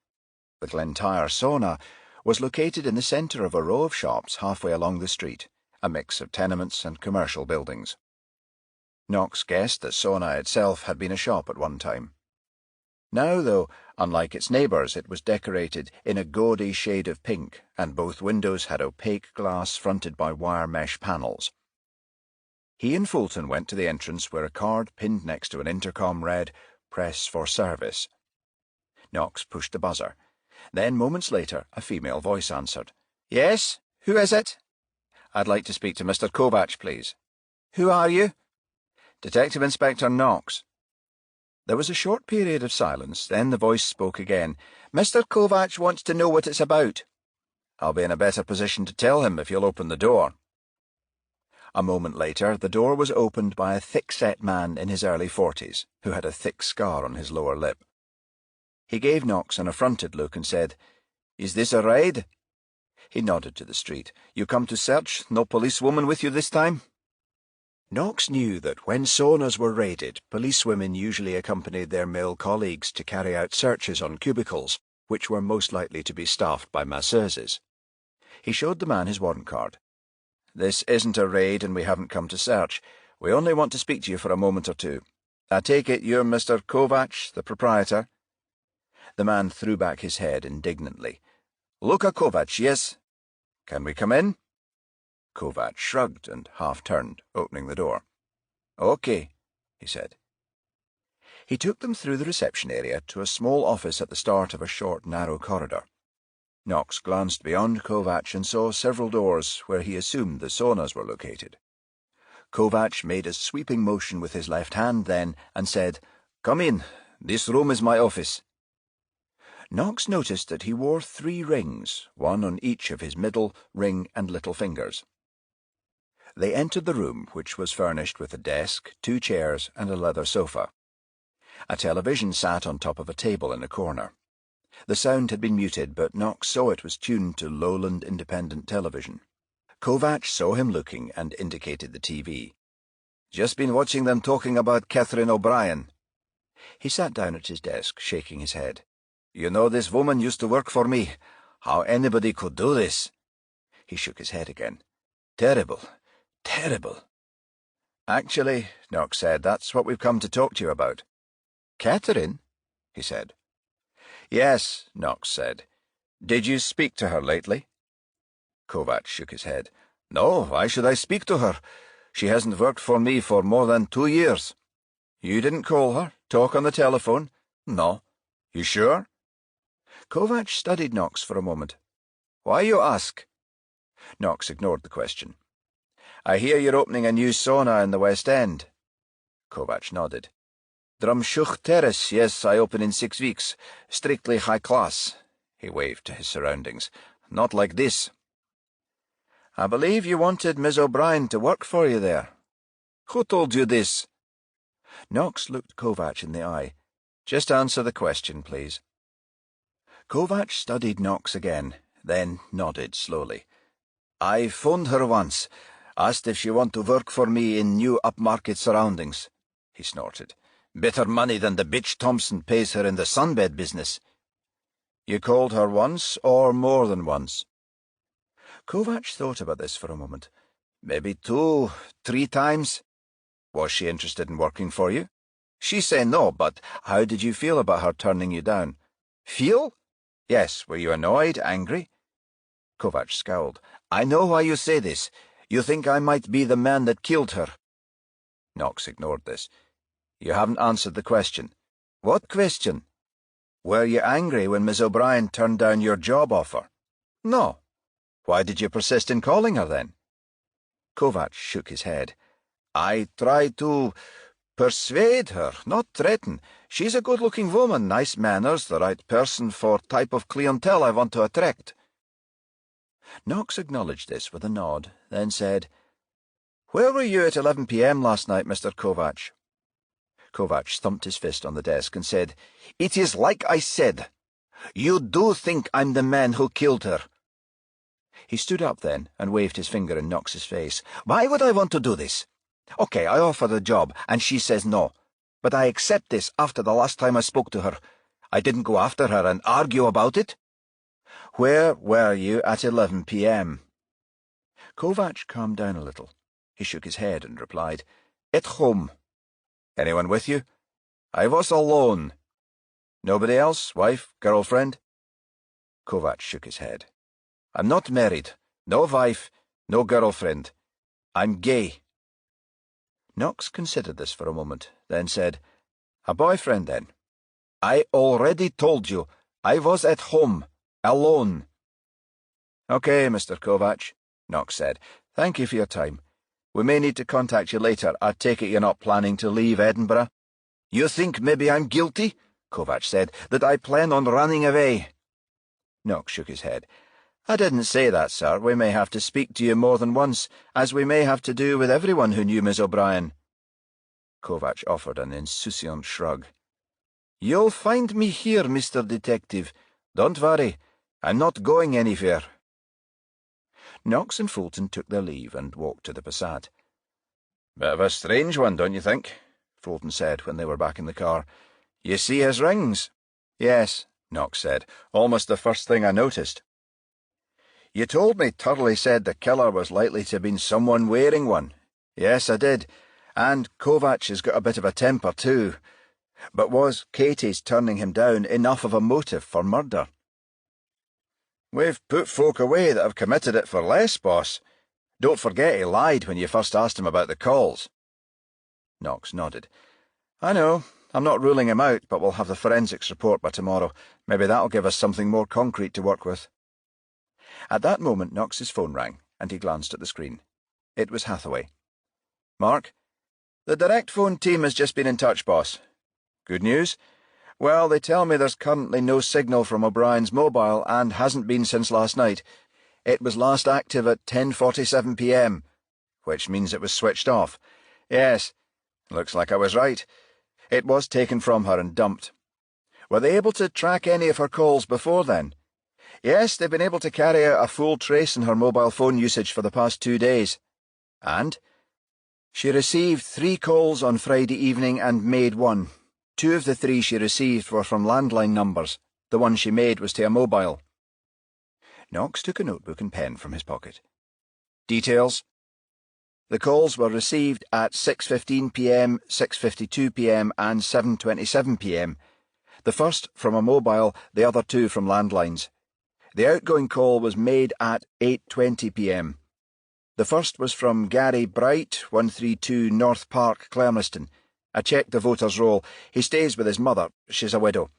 The Glentyre Sauna was located in the centre of a row of shops halfway along the street, a mix of tenements and commercial buildings. Knox guessed that Sauna itself had been a shop at one time. Now, though, unlike its neighbours, it was decorated in a gaudy shade of pink, and both windows had opaque glass fronted by wire mesh panels. He and Fulton went to the entrance where a card pinned next to an intercom read, "Press for Service." Knox pushed the buzzer. Then, moments later, a female voice answered. "Yes? Who is it?" "I'd like to speak to Mr. Kovacs, please." "Who are you?" "Detective Inspector Knox." There was a short period of silence, then the voice spoke again. "Mr. Kovacs wants to know what it's about." "I'll be in a better position to tell him if you'll open the door." A moment later, the door was opened by a thick-set man in his early 40s, who had a thick scar on his lower lip. He gave Knox an affronted look and said, "Is this a raid?" He nodded to the street. "You come to search? No policewoman with you this time?" Knox knew that when saunas were raided, policewomen usually accompanied their male colleagues to carry out searches on cubicles, which were most likely to be staffed by masseuses. He showed the man his warrant card. "This isn't a raid and we haven't come to search. We only want to speak to you for a moment or two. I take it you're Mr. Kovacs, the proprietor?" The man threw back his head indignantly. "Luka Kovacs, yes. Can we come in?" Kovacs shrugged and half-turned, opening the door. "Okay," he said. He took them through the reception area to a small office at the start of a short, narrow corridor. Knox glanced beyond Kovacs and saw several doors where he assumed the saunas were located. Kovacs made a sweeping motion with his left hand then and said, "Come in. This room is my office." Knox noticed that he wore 3 rings, one on each of his middle, ring, and little fingers. They entered the room, which was furnished with a desk, 2 chairs, and a leather sofa. A television sat on top of a table in a corner. The sound had been muted, but Knox saw it was tuned to Lowland Independent Television. Kovacs saw him looking and indicated the TV. "Just been watching them talking about Catherine O'Brien." He sat down at his desk, shaking his head. "You know, this woman used to work for me. How anybody could do this?" He shook his head again. "Terrible. Terrible." "Actually," Knox said, "that's what we've come to talk to you about." "Catherine?" he said. "Yes," Knox said. "Did you speak to her lately?" Kovacs shook his head. "No, why should I speak to her? She hasn't worked for me for more than 2 years. You didn't call her? Talk on the telephone?" "No." "You sure?" Kovacs studied Knox for a moment. "Why you ask?" Knox ignored the question. "I hear you're opening a new sauna in the West End." Kovacs nodded. "Drumshuch Terrace, yes, I open in 6 weeks. Strictly high class." He waved to his surroundings. "Not like this." "I believe you wanted Miss O'Brien to work for you there." "Who told you this?" Knox looked Kovacs in the eye. "Just answer the question, please." Kovacs studied Knox again, then nodded slowly. "I phoned her once, asked if she want to work for me in new upmarket surroundings," he snorted. "Better money than the bitch Thompson pays her in the sunbed business." "You called her once, or more than once?" Kovacs thought about this for a moment. "Maybe 2, 3 times." "Was she interested in working for you?" "She say no, but how did you feel about her turning you down?" "Feel?" "Yes, were you annoyed, angry?" Kovacs scowled. "I know why you say this. You think I might be the man that killed her." Knox ignored this. "You haven't answered the question." "What question?" "Were you angry when Miss O'Brien turned down your job offer?" "No." "Why did you persist in calling her, then?" Kovacs shook his head. "I tried to persuade her, not threaten. She's a good-looking woman, nice manners, the right person for type of clientele I want to attract." Knox acknowledged this with a nod, then said, "Where were you at 11 p.m. last night, Mr. Kovacs?" Kovacs thumped his fist on the desk and said, "It is like I said. You do think I'm the man who killed her." He stood up then and waved his finger in Knox's face. "Why would I want to do this? Okay, I offer the job, and she says no. But I accept this after the last time I spoke to her. I didn't go after her and argue about it." "Where were you at 11 p.m.? Kovacs calmed down a little. He shook his head and replied, "At home." "Anyone with you?" "I was alone." "Nobody else? Wife? Girlfriend?" Kovacs shook his head. "I'm not married. No wife, no girlfriend. I'm gay." Knox considered this for a moment, then said, "A boyfriend, then?" I already told you. I was at home, alone. Okay, Mr. Kovac, Knox said. Thank you for your time. We may need to contact you later. I take it you're not planning to leave Edinburgh? You think maybe I'm guilty? Kovac said, that I plan on running away. Knox shook his head. I didn't say that, sir. We may have to speak to you more than once, as we may have to do with everyone who knew Miss O'Brien. Kovac offered an insouciant shrug. You'll find me here, Mr. Detective. Don't worry. I'm not going anywhere. Knox and Fulton took their leave and walked to the Passat. Bit of a strange one, don't you think? Fulton said when they were back in the car. You see his rings? Yes, Knox said. Almost the first thing I noticed. You told me Turley said the killer was likely to have been someone wearing one. Yes, I did. And Kovac has got a bit of a temper, too. But was Katie's turning him down enough of a motive for murder? We've put folk away that have committed it for less, boss. Don't forget he lied when you first asked him about the calls. Knox nodded. I know. I'm not ruling him out, but we'll have the forensics report by tomorrow. Maybe that'll give us something more concrete to work with. At that moment, Knox's phone rang, and he glanced at the screen. It was Hathaway. Mark? The direct phone team has just been in touch, boss. Good news? Well, they tell me there's currently no signal from O'Brien's mobile and hasn't been since last night. It was last active at 10:47 p.m., which means it was switched off. Yes, looks like I was right. It was taken from her and dumped. Were they able to track any of her calls before then? Yes, they've been able to carry out a full trace in her mobile phone usage for the past 2 days. And? She received 3 calls on Friday evening and made 1. 2 of the 3 she received were from landline numbers. The one she made was to a mobile. Knox took a notebook and pen from his pocket. Details? The calls were received at 6:15 p.m., 6:52 p.m. and 7:27 p.m. The first from a mobile, the other 2 from landlines. The outgoing call was made at 8:20 p.m. The first was from Gary Bright, 132 North Park, Clermiston. I checked the voter's roll. He stays with his mother. She's a widow.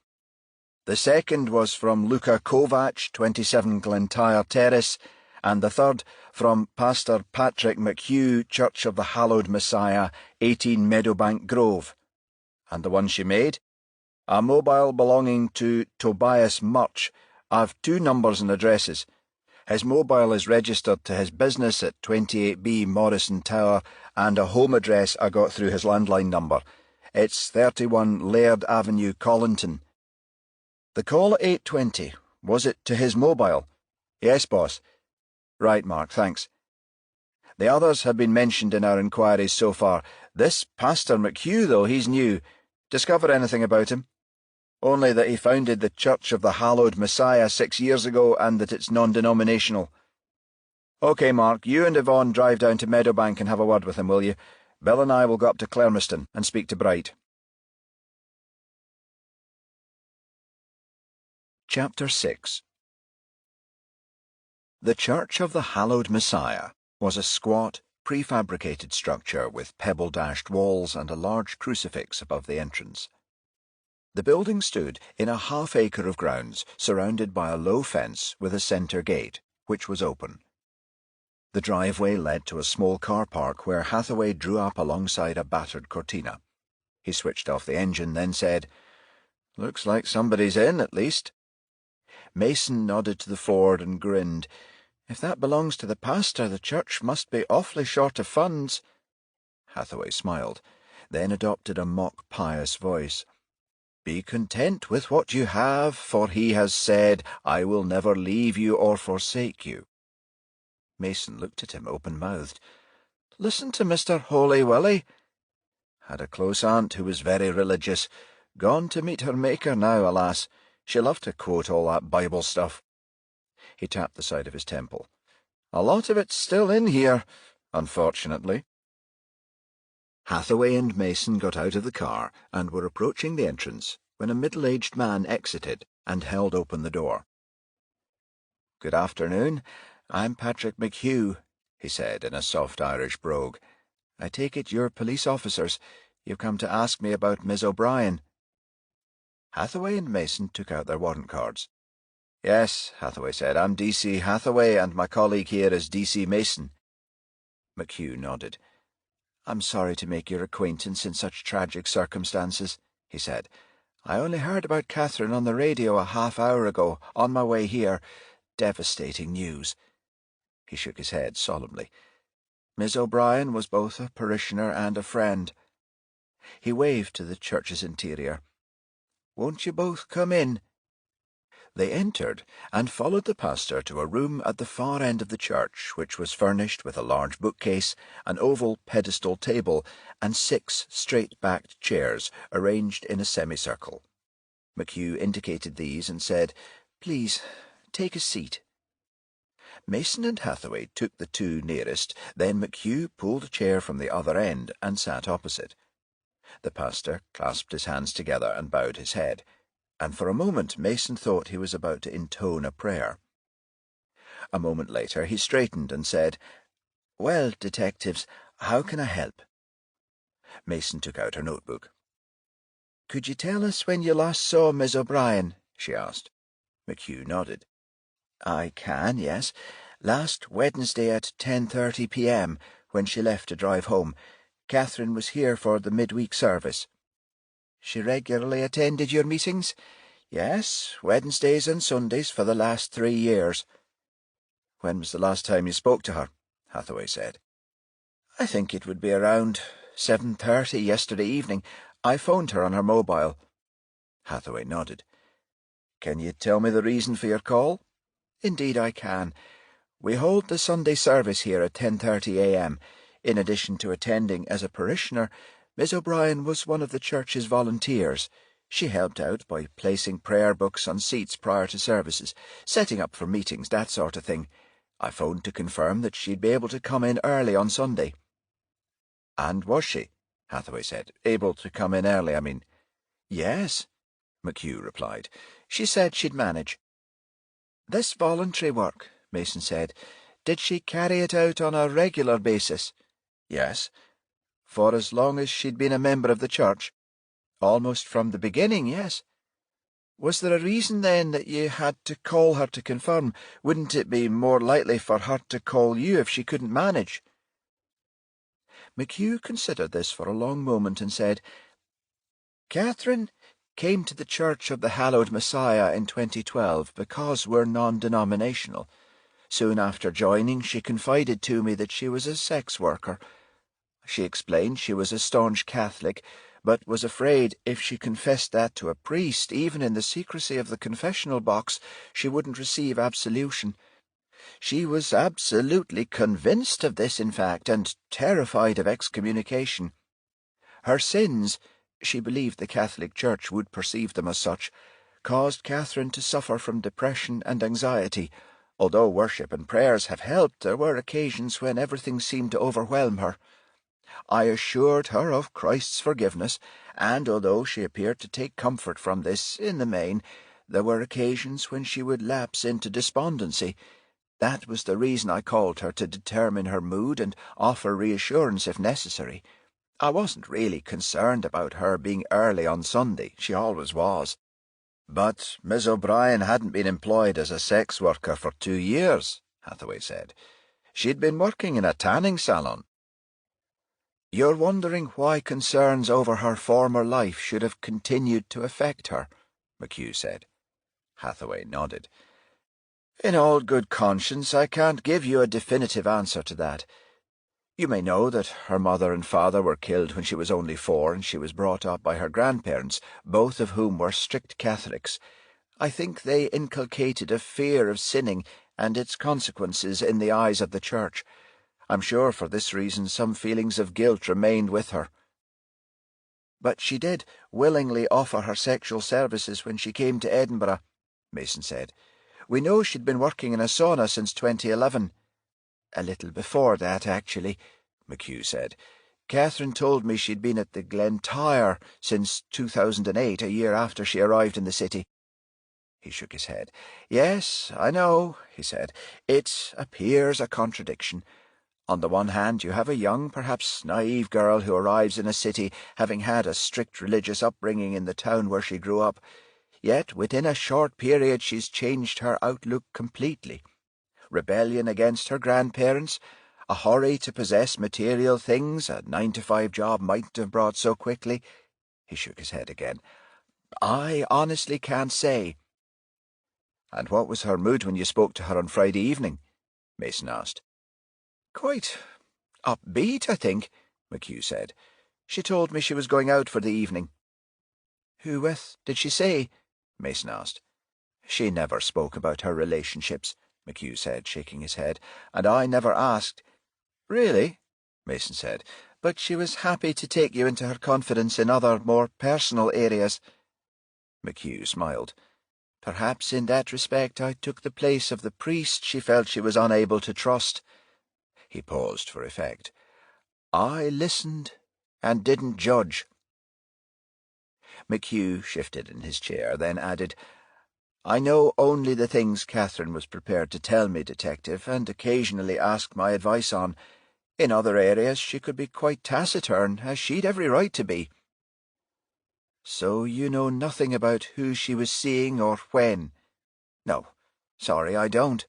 The second was from Luca Kovac, 27 Glentyre Terrace, and the third from Pastor Patrick McHugh, Church of the Hallowed Messiah, 18 Meadowbank Grove. And the one she made? A mobile belonging to Tobias Murch. I've 2 numbers and addresses. His mobile is registered to his business at 28B Morrison Tower, and a home address I got through his landline number. It's 31 Laird Avenue, Collinton. The call at 8:20, was it to his mobile? Yes, boss. Right, Mark, thanks. The others have been mentioned in our inquiries so far. This Pastor McHugh, though, he's new. Discover anything about him? Only that he founded the Church of the Hallowed Messiah 6 years ago and that it's non-denominational. OK, Mark, you and Yvonne drive down to Meadowbank and have a word with him, will you? Bill and I will go up to Clermiston and speak to Bright. Chapter 6. The Church of the Hallowed Messiah was a squat, prefabricated structure with pebble-dashed walls and a large crucifix above the entrance. The building stood in a half-acre of grounds, surrounded by a low fence with a centre gate, which was open. The driveway led to a small car park where Hathaway drew up alongside a battered Cortina. He switched off the engine, then said, "Looks like somebody's in, at least." Mason nodded to the Ford and grinned. "If that belongs to the pastor, the church must be awfully short of funds." Hathaway smiled, then adopted a mock-pious voice. "Be content with what you have, for he has said, 'I will never leave you or forsake you.'" Mason looked at him open-mouthed. "Listen to Mr. Holy Willie. Had a close aunt who was very religious. Gone to meet her Maker now, alas. She loved to quote all that Bible stuff." He tapped the side of his temple. "A lot of it's still in here, unfortunately." Hathaway and Mason got out of the car and were approaching the entrance when a middle-aged man exited and held open the door. "Good afternoon. I'm Patrick McHugh," he said in a soft Irish brogue. "I take it you're police officers. You've come to ask me about Miss O'Brien." Hathaway and Mason took out their warrant cards. "Yes," Hathaway said, "I'm D.C. Hathaway, and my colleague here is D.C. Mason." McHugh nodded. "I'm sorry to make your acquaintance in such tragic circumstances," he said. "I only heard about Catherine on the radio a half-hour ago, on my way here. Devastating news." He shook his head solemnly. "Miss O'Brien was both a parishioner and a friend." He waved to the church's interior. "Won't you both come in?" They entered and followed the pastor to a room at the far end of the church, which was furnished with a large bookcase, an oval pedestal table, and 6 straight-backed chairs arranged in a semicircle. McHugh indicated these and said, "Please, take a seat." Mason and Hathaway took the 2 nearest, then McHugh pulled a chair from the other end and sat opposite. The pastor clasped his hands together and bowed his head, and for a moment Mason thought he was about to intone a prayer. A moment later he straightened and said, "Well, detectives, how can I help?" Mason took out her notebook. "Could you tell us when you last saw Miss O'Brien?" she asked. McHugh nodded. "I can, yes. Last Wednesday at 10:30 p.m., when she left to drive home. Catherine was here for the midweek service." "She regularly attended your meetings?" "Yes, Wednesdays and Sundays for the last 3 years." "When was the last time you spoke to her?" Hathaway said. "I think it would be around 7:30 yesterday evening. I phoned her on her mobile." Hathaway nodded. "Can you tell me the reason for your call?" "Indeed I can. We hold the Sunday service here at 10:30 a.m. In addition to attending as a parishioner, Miss O'Brien was one of the church's volunteers. She helped out by placing prayer books on seats prior to services, setting up for meetings, that sort of thing. I phoned to confirm that she'd be able to come in early on Sunday." "And was she?" Hathaway said. "Able to come in early, I mean." "Yes," McHugh replied. "She said she'd manage." "This voluntary work," Mason said, "did she carry it out on a regular basis?" "Yes." "For as long as she'd been a member of the church?" "Almost from the beginning, yes." "Was there a reason, then, that you had to call her to confirm? Wouldn't it be more likely for her to call you if she couldn't manage?" McHugh considered this for a long moment and said, "Catherine came to the Church of the Hallowed Messiah in 2012 because we're non-denominational. Soon after joining, she confided to me that she was a sex worker. She explained she was a staunch Catholic, but was afraid if she confessed that to a priest, even in the secrecy of the confessional box, she wouldn't receive absolution. She was absolutely convinced of this, in fact, and terrified of excommunication. Her sins, she believed the Catholic Church would perceive them as such, caused Catherine to suffer from depression and anxiety. Although worship and prayers have helped, there were occasions when everything seemed to overwhelm her. I assured her of Christ's forgiveness, and although she appeared to take comfort from this in the main, there were occasions when she would lapse into despondency. That was the reason I called her, to determine her mood and offer reassurance if necessary. I wasn't really concerned about her being early on Sunday. She always was." "But Miss O'Brien hadn't been employed as a sex worker for 2 years," Hathaway said. "She'd been working in a tanning salon." "You're wondering why concerns over her former life should have continued to affect her?" McHugh said. Hathaway nodded. "In all good conscience, I can't give you a definitive answer to that. You may know that her mother and father were killed when she was only 4, and she was brought up by her grandparents, both of whom were strict Catholics. I think they inculcated a fear of sinning and its consequences in the eyes of the Church. I'm sure for this reason some feelings of guilt remained with her." "But she did willingly offer her sexual services when she came to Edinburgh," Mason said. "We know she'd been working in a sauna since 2011. "A little before that, actually," McHugh said. "Catherine told me she'd been at the Glentyre since 2008, a year after she arrived in the city." He shook his head. "Yes, I know," he said. "It appears a contradiction. On the one hand, you have a young, perhaps naive girl who arrives in a city having had a strict religious upbringing in the town where she grew up. yet within a short period she's changed her outlook completely. Rebellion against her grandparents, a hurry to possess material things a 9-to-5 job mightn't have brought so quickly. He shook his head again. I honestly can't say. And what was her mood when you spoke to her on Friday evening? Mason asked. Quite upbeat, I think, McHugh said. She told me she was going out for the evening. Who with, did she say? Mason asked. She never spoke about her relationships, McHugh said, shaking his head, and I never asked. Really? Mason said, but she was happy to take you into her confidence in other, more personal areas. McHugh smiled. Perhaps in that respect I took the place of the priest she felt she was unable to trust. He paused for effect. I listened and didn't judge. McHugh shifted in his chair, then added, I know only the things Catherine was prepared to tell me, Detective, and occasionally asked my advice on. In other areas she could be quite taciturn, as she'd every right to be. So you know nothing about who she was seeing or when? No, sorry, I don't.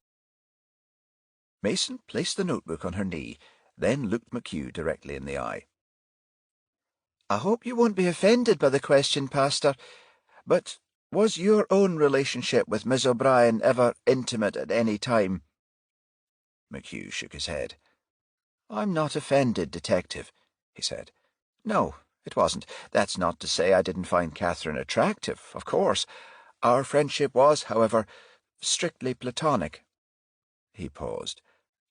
Mason placed the notebook on her knee, then looked McHugh directly in the eye. I hope you won't be offended by the question, Pastor, but was your own relationship with Miss O'Brien ever intimate at any time? McHugh shook his head. I'm not offended, Detective, he said. No, it wasn't. That's not to say I didn't find Catherine attractive, of course. Our friendship was, however, strictly platonic. He paused.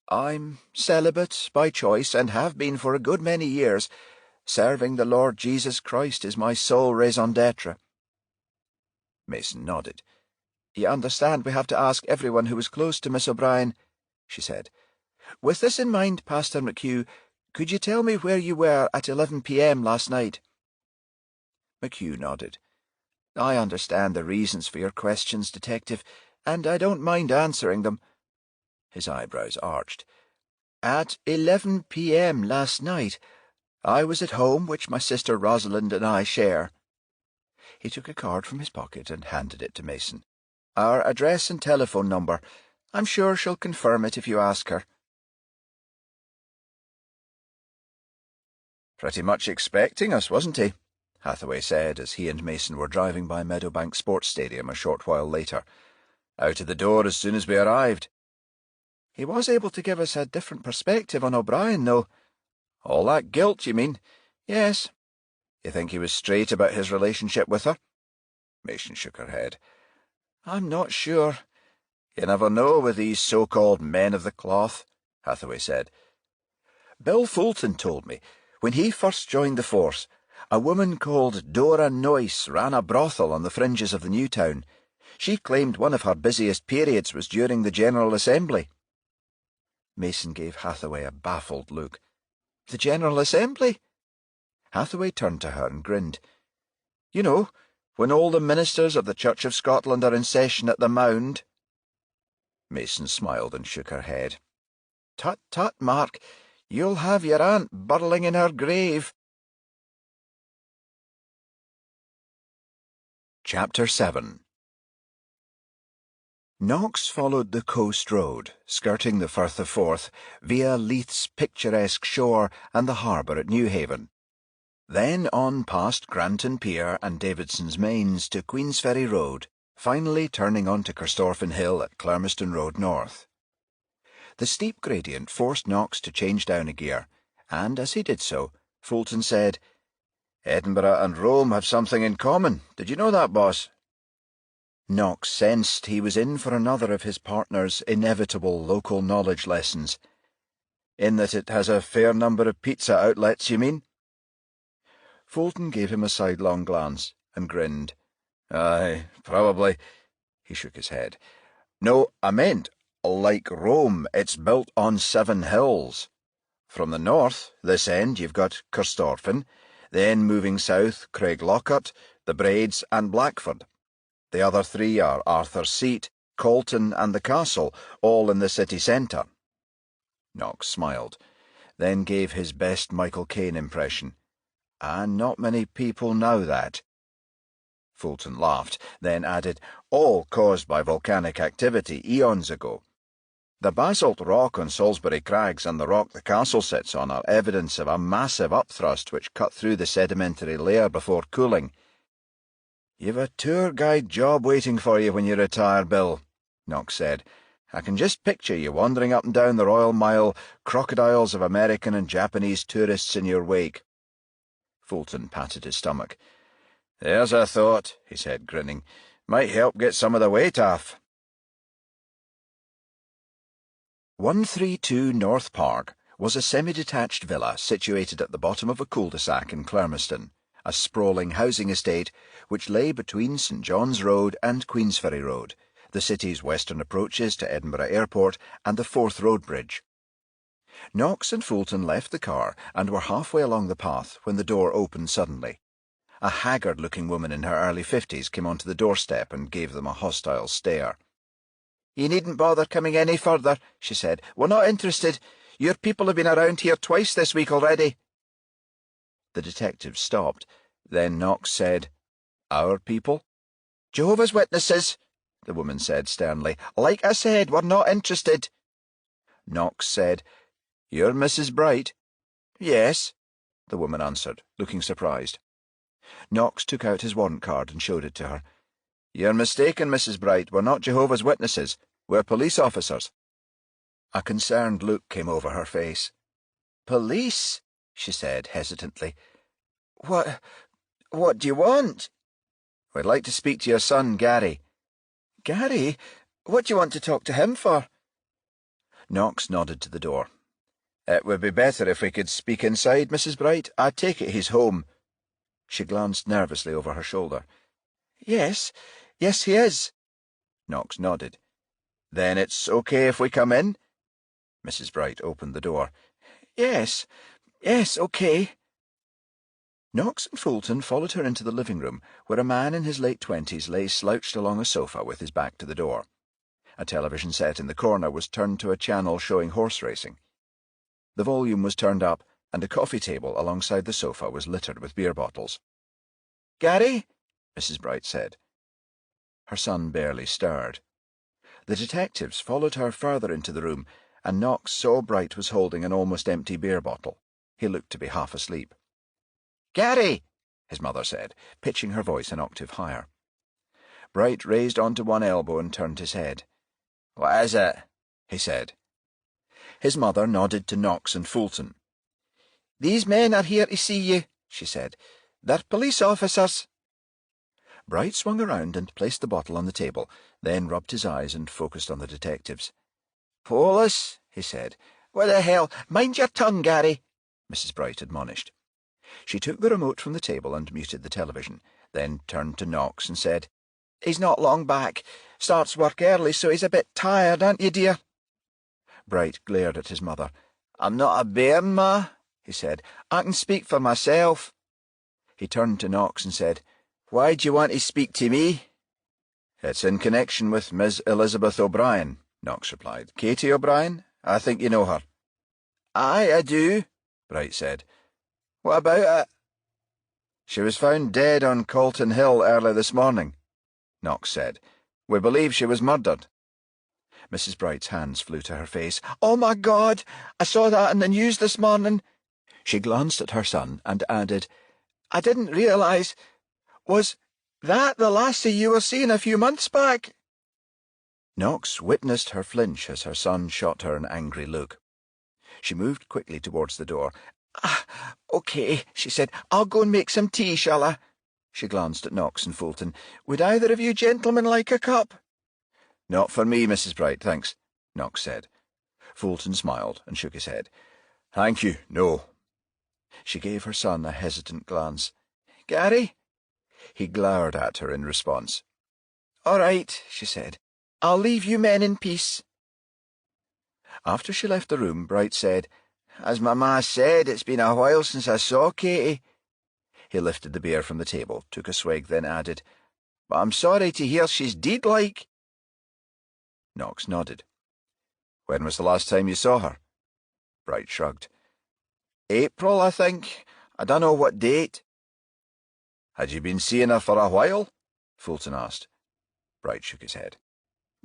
I'm celibate by choice and have been for a good many years. Serving the Lord Jesus Christ is my sole raison d'etre. Mason nodded. You understand we have to ask everyone who was close to Miss O'Brien, she said. With this in mind, Pastor McHugh, could you tell me where you were at 11 p.m. last night? McHugh nodded. I understand the reasons for your questions, Detective, and I don't mind answering them. His eyebrows arched. At 11 p.m. last night, I was at home, which my sister Rosalind and I share. He took a card from his pocket and handed it to Mason. Our address and telephone number. I'm sure she'll confirm it if you ask her. Pretty much expecting us, wasn't he? Hathaway said as he and Mason were driving by Meadowbank Sports Stadium a short while later. Out of the door as soon as we arrived. He was able to give us a different perspective on O'Brien, though. All that guilt, you mean? Yes. You think he was straight about his relationship with her? Mason shook her head. I'm not sure. You never know with these so-called men of the cloth, Hathaway said. Bill Fulton told me, when he first joined the force, a woman called Dora Noyce ran a brothel on the fringes of the new town. She claimed one of her busiest periods was during the General Assembly. Mason gave Hathaway a baffled look. The General Assembly? Hathaway turned to her and grinned. You know, when all the ministers of the Church of Scotland are in session at the Mound. Mason smiled and shook her head. Tut, tut, Mark. You'll have your aunt burling in her grave. Chapter 7. Knox followed the coast road, skirting the Firth of Forth, via Leith's picturesque shore and the harbour at Newhaven. Then on past Granton Pier and Davidson's Mains to Queensferry Road, finally turning on to Corstorphine Hill at Clermiston Road North. The steep gradient forced Knox to change down a gear, and as he did so, Fulton said, Edinburgh and Rome have something in common. Did you know that, boss? Knox sensed he was in for another of his partner's inevitable local knowledge lessons. In that it has a fair number of pizza outlets, you mean? Fulton gave him a sidelong glance and grinned. Aye, probably. He shook his head. No, I meant, like Rome, it's built on 7 hills. From the north, this end, you've got Corstorphine, then moving south, Craiglockhart, the Braids and Blackford. The other 3 are Arthur's Seat, Colton and the Castle, all in the city centre. Knox smiled, then gave his best Michael Caine impression. And not many people know that. Fulton laughed, then added, "All caused by volcanic activity eons ago. The basalt rock on Salisbury Crags and the rock the castle sits on are evidence of a massive upthrust which cut through the sedimentary layer before cooling." "You've a tour guide job waiting for you when you retire, Bill," Knox said. "I can just picture you wandering up and down the Royal Mile, crocodiles of American and Japanese tourists in your wake." Fulton patted his stomach. "There's a thought," he said, grinning. "Might help get some of the weight off." 132 North Park was a semi-detached villa situated at the bottom of a cul-de-sac in Clermiston, a sprawling housing estate which lay between St John's Road and Queensferry Road, the city's western approaches to Edinburgh Airport and the Forth Road Bridge. Knox and Fulton left the car and were halfway along the path when the door opened suddenly. A haggard-looking woman in her early 50s came onto the doorstep and gave them a hostile stare. "You needn't bother coming any further," she said. "We're not interested. Your people have been around here twice this week already." The detective stopped. Then Knox said, "Our people?" "Jehovah's Witnesses," the woman said sternly. "Like I said, we're not interested." Knox said, "You're Mrs. Bright?" "Yes," the woman answered, looking surprised. Knox took out his warrant card and showed it to her. "You're mistaken, Mrs. Bright. We're not Jehovah's Witnesses. We're police officers." A concerned look came over her face. "Police?" she said hesitantly. What do you want?" "We'd like to speak to your son, Gary." "Gary? What do you want to talk to him for?" Knox nodded to the door. "It would be better if we could speak inside, Mrs. Bright. I take it he's home." She glanced nervously over her shoulder. Yes, he is." Knox nodded. "Then it's okay if we come in?" Mrs. Bright opened the door. Yes, okay." Knox and Fulton followed her into the living room, where a man in his late 20s lay slouched along a sofa with his back to the door. A television set in the corner was turned to a channel showing horse racing. The volume was turned up, and a coffee table alongside the sofa was littered with beer bottles. "Gary?" Mrs. Bright said. Her son barely stirred. The detectives followed her further into the room, and Knox saw Bright was holding an almost empty beer bottle. He looked to be half asleep. "Gary!" his mother said, pitching her voice an octave higher. Bright raised onto one elbow and turned his head. "What is it?" he said. His mother nodded to Knox and Fulton. "These men are here to see you," she said. "They're police officers." Bright swung around and placed the bottle on the table, then rubbed his eyes and focused on the detectives. "Police?" he said. "What the hell? Mind your tongue, Gary," Mrs. Bright admonished. She took the remote from the table and muted the television, then turned to Knox and said, "He's not long back. Starts work early, so he's a bit tired, aren't you, dear?" Bright glared at his mother. "I'm not a bairn, Ma," he said. "I can speak for myself." He turned to Knox and said, "Why do you want to speak to me?" "It's in connection with Miss Elizabeth O'Brien," Knox replied. "Katie O'Brien? I think you know her." "Aye, I do," Bright said. "What about it?" "She was found dead on Calton Hill early this morning," Knox said. "We believe she was murdered." Mrs. Bright's hands flew to her face. "Oh, my God! I saw that in the news this morning." She glanced at her son and added, "I didn't realise. Was that the lassie you were seeing a few months back?" Knox witnessed her flinch as her son shot her an angry look. She moved quickly towards the door. "Okay," she said. "I'll go and make some tea, shall I?" She glanced at Knox and Fulton. "Would either of you gentlemen like a cup?" "Not for me, Mrs. Bright, thanks," Knox said. Fulton smiled and shook his head. "Thank you, no." She gave her son a hesitant glance. "Gary?" He glowered at her in response. "All right," she said. "I'll leave you men in peace." After she left the room, Bright said, "As my ma said, it's been a while since I saw Katie." He lifted the beer from the table, took a swig, then added, "But I'm sorry to hear she's deed like." Knox nodded. "When was the last time you saw her?" Bright shrugged. "April, I think. I don't know what date." "Had you been seeing her for a while?" Fulton asked. Bright shook his head.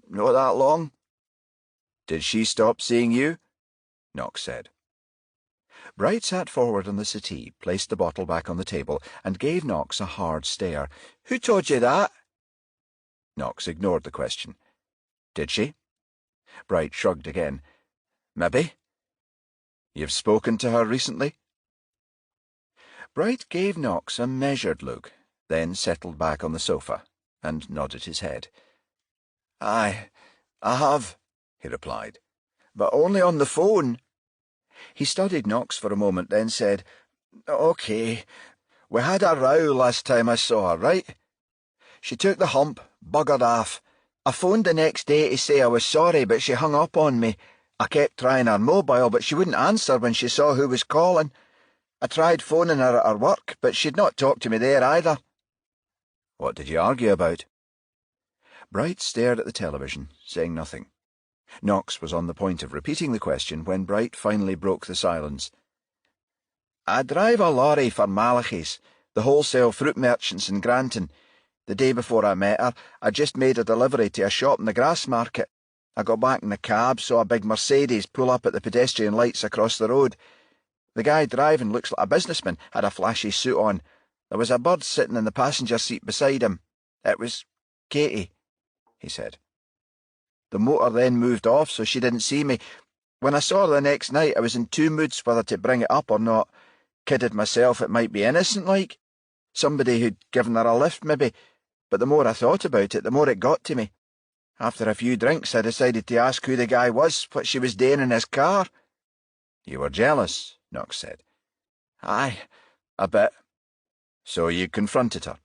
Not that long. Did she stop seeing you? Knox said. Bright sat forward on the settee, placed the bottle back on the table, and gave Knox a hard stare. Who told you that? Knox ignored the question. Did she? Bright shrugged again. Maybe. You've spoken to her recently? Bright gave Knox a measured look, then settled back on the sofa, and nodded his head. Aye, I have, he replied, but only on the phone. He studied Knox for a moment, then said, OK, we had a row last time I saw her, right? She took the hump, buggered off. I phoned the next day to say I was sorry, but she hung up on me. I kept trying her mobile, but she wouldn't answer when she saw who was calling. I tried phoning her at her work, but she'd not talk to me there either. What did you argue about? Bright stared at the television, saying nothing. Knox was on the point of repeating the question when Bright finally broke the silence. I drive a lorry for Malachy's, the wholesale fruit merchants in Granton. The day before I met her, I just made a delivery to a shop in the grass market. I got back in the cab, saw a big Mercedes pull up at the pedestrian lights across the road. The guy driving looks like a businessman, had a flashy suit on. There was a bird sitting in the passenger seat beside him. It was Katie, he said. The motor then moved off, so she didn't see me. When I saw her the next night, I was in two moods whether to bring it up or not. Kidded myself it might be innocent-like. Somebody who'd given her a lift, maybe. But the more I thought about it, the more it got to me. After a few drinks, I decided to ask who the guy was, what she was doing in his car. You were jealous, Knox said. Aye, a bit. So you confronted her.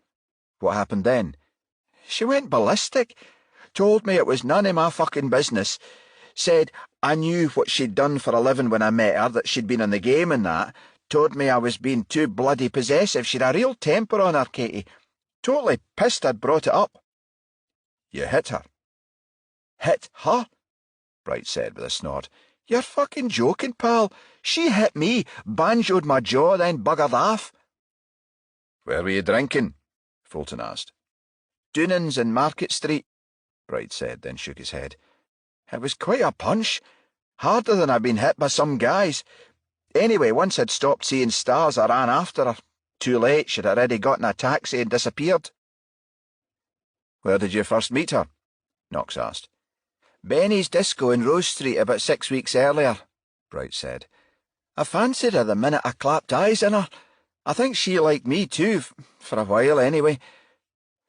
What happened then? She went ballistic. Told me it was none of my fucking business. Said I knew what she'd done for a living when I met her, that she'd been on the game and that. Told me I was being too bloody possessive. She'd a real temper on her, Katie. Totally pissed I'd brought it up. You hit her. Hit her? Bright said with a snort. You're fucking joking, pal. She hit me, banjoed my jaw, then buggered off. Where were you drinking? Fulton asked. Doonan's in Market Street, Bright said, then shook his head. It was quite a punch. Harder than I'd been hit by some guys. Anyway, once I'd stopped seeing stars, I ran after her. Too late, she'd already gotten a taxi and disappeared. Where did you first meet her? Knox asked. Benny's Disco in Rose Street about 6 weeks earlier, Bright said. I fancied her the minute I clapped eyes on her. I think she liked me too, for a while anyway.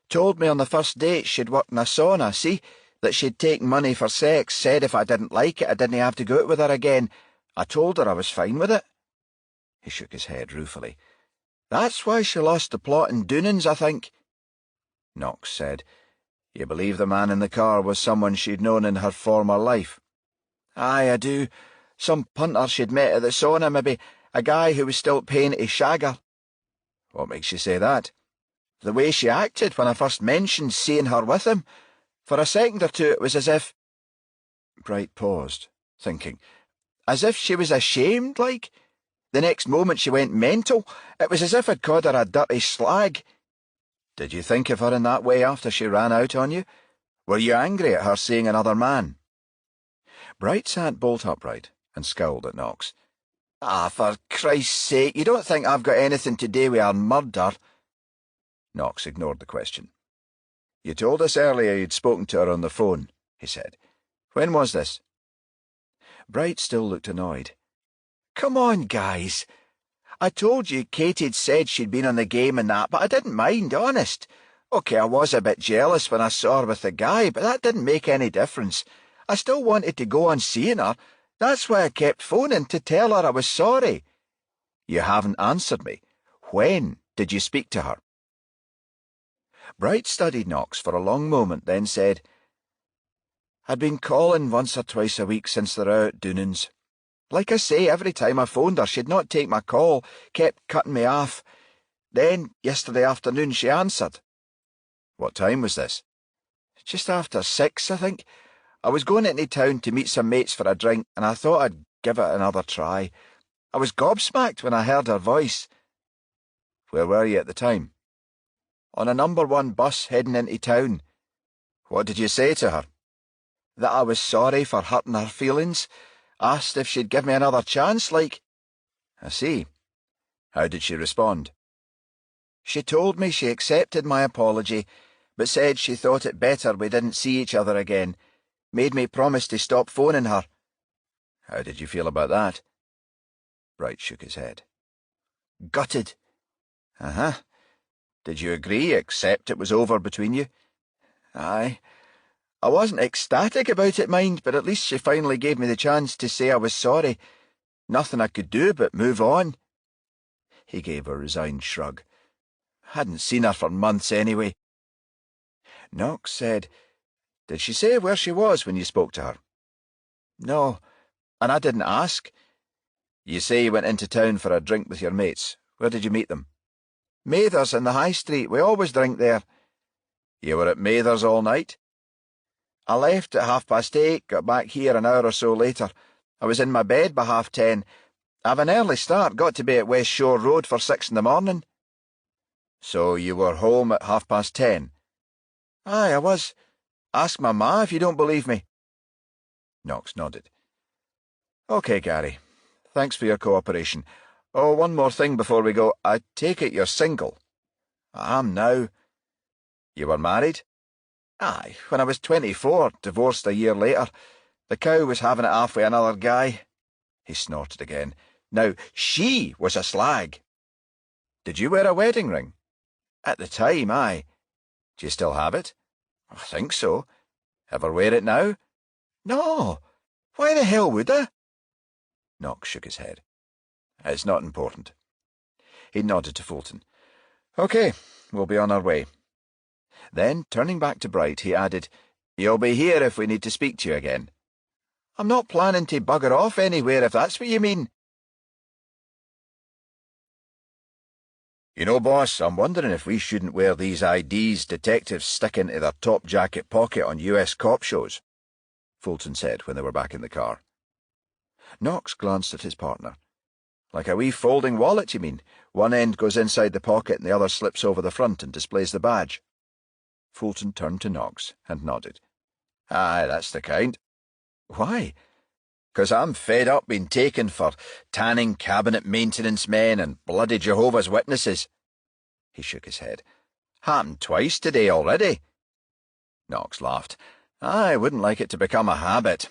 Told me on the first date she'd worked in a sauna, see? That she'd taken money for sex, said if I didn't like it I didn't have to go out with her again. I told her I was fine with it. He shook his head ruefully. That's why she lost the plot in Doonan's, I think. Knox said. You believe the man in the car was someone she'd known in her former life? Aye, I do. Some punter she'd met at the sauna, maybe. A guy who was still paying to shag her. What makes you say that? The way she acted when I first mentioned seeing her with him. For a second or two it was as if— Bright paused, thinking. As if she was ashamed, like. The next moment she went mental. It was as if I'd called her a dirty slag. Did you think of her in that way after she ran out on you? Were you angry at her seeing another man? Bright sat bolt upright and scowled at Knox. Ah, for Christ's sake, you don't think I've got anything to do with her murder? Knox ignored the question. You told us earlier you'd spoken to her on the phone, he said. When was this? Bright still looked annoyed. Come on, guys. I told you Katie'd said she'd been on the game and that, but I didn't mind, honest. OK, I was a bit jealous when I saw her with the guy, but that didn't make any difference. I still wanted to go on seeing her. That's why I kept phoning, to tell her I was sorry. You haven't answered me. When did you speak to her? Bright studied Knox for a long moment, then said, I'd been calling once or twice a week since the row at Doonan's. Like I say, every time I phoned her, she'd not take my call, kept cutting me off. Then, yesterday afternoon, she answered. What time was this? Just after 6, I think. I was going into town to meet some mates for a drink, and I thought I'd give it another try. I was gobsmacked when I heard her voice. Where were you at the time? on a number 1 bus heading into town." "What did you say to her?" "That I was sorry for hurting her feelings. Asked if she'd give me another chance, like." "I see. How did she respond?" "She told me she accepted my apology, but said she thought it better we didn't see each other again. Made me promise to stop phoning her." "How did you feel about that?" Bright shook his head. "Gutted." "Uh-huh. Did you agree, accept it was over between you?" "Aye. I wasn't ecstatic about it, mind, but at least she finally gave me the chance to say I was sorry. Nothing I could do but move on." He gave a resigned shrug. "Hadn't seen her for months anyway." Knox said, "Did she say where she was when you spoke to her?" "No, and I didn't ask." "You say you went into town for a drink with your mates. Where did you meet them?" "Mather's in the High Street. We always drink there." "You were at Mather's all night?" "I left at 8:30, got back here an hour or so later. I was in my bed by 10:30. I've an early start, got to be at West Shore Road for 6 in the morning." "So you were home at 10:30? "Aye, I was. Ask my ma if you don't believe me." Knox nodded. "OK, Gary. Thanks for your cooperation. Oh, one more thing before we go. I take it you're single." "I am now." "You were married?" "Aye, when I was 24, divorced a year later. The cow was having it off with another guy." He snorted again. "Now, she was a slag." "Did you wear a wedding ring?" "At the time, aye." "Do you still have it?" "I think so." "Ever wear it now?" "No. Why the hell would I?" Knox shook his head. "It's not important." He nodded to Fulton. "OK, we'll be on our way." Then, turning back to Bright, he added, "You'll be here if we need to speak to you again." "I'm not planning to bugger off anywhere, if that's what you mean." "You know, boss, I'm wondering if we shouldn't wear these IDs detectives stick into their top jacket pocket on US cop shows," Fulton said when they were back in the car. Knox glanced at his partner. "Like a wee folding wallet, you mean? One end goes inside the pocket and the other slips over the front and displays the badge." Fulton turned to Knox and nodded. "Aye, that's the kind." "Why?" "'Cause I'm fed up being taken for tanning cabinet maintenance men and bloody Jehovah's Witnesses." He shook his head. "Happened twice today already." Knox laughed. "I wouldn't like it to become a habit."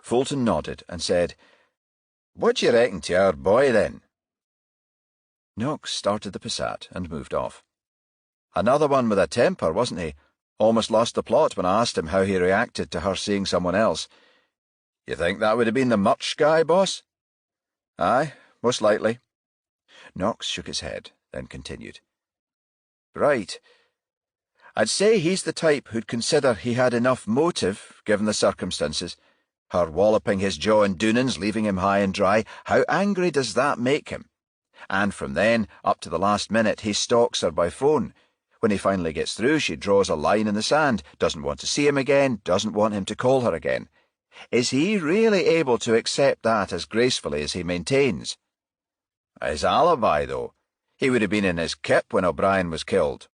Fulton nodded and said, "What do you reckon to our boy, then?" Knox started the Passat and moved off. Another one with a temper, wasn't he? Almost lost the plot when I asked him how he reacted to her seeing someone else. "You think that would have been the Murch guy, boss?" "Aye, most likely." Knox shook his head, then continued. "Right. I'd say he's the type who'd consider he had enough motive, given the circumstances. Her walloping his jaw in Doonan's, leaving him high and dry. How angry does that make him? And from then, up to the last minute, he stalks her by phone. When he finally gets through, she draws a line in the sand, doesn't want to see him again, doesn't want him to call her again. Is he really able to accept that as gracefully as he maintains? His alibi, though. He would have been in his kip when O'Brien was killed."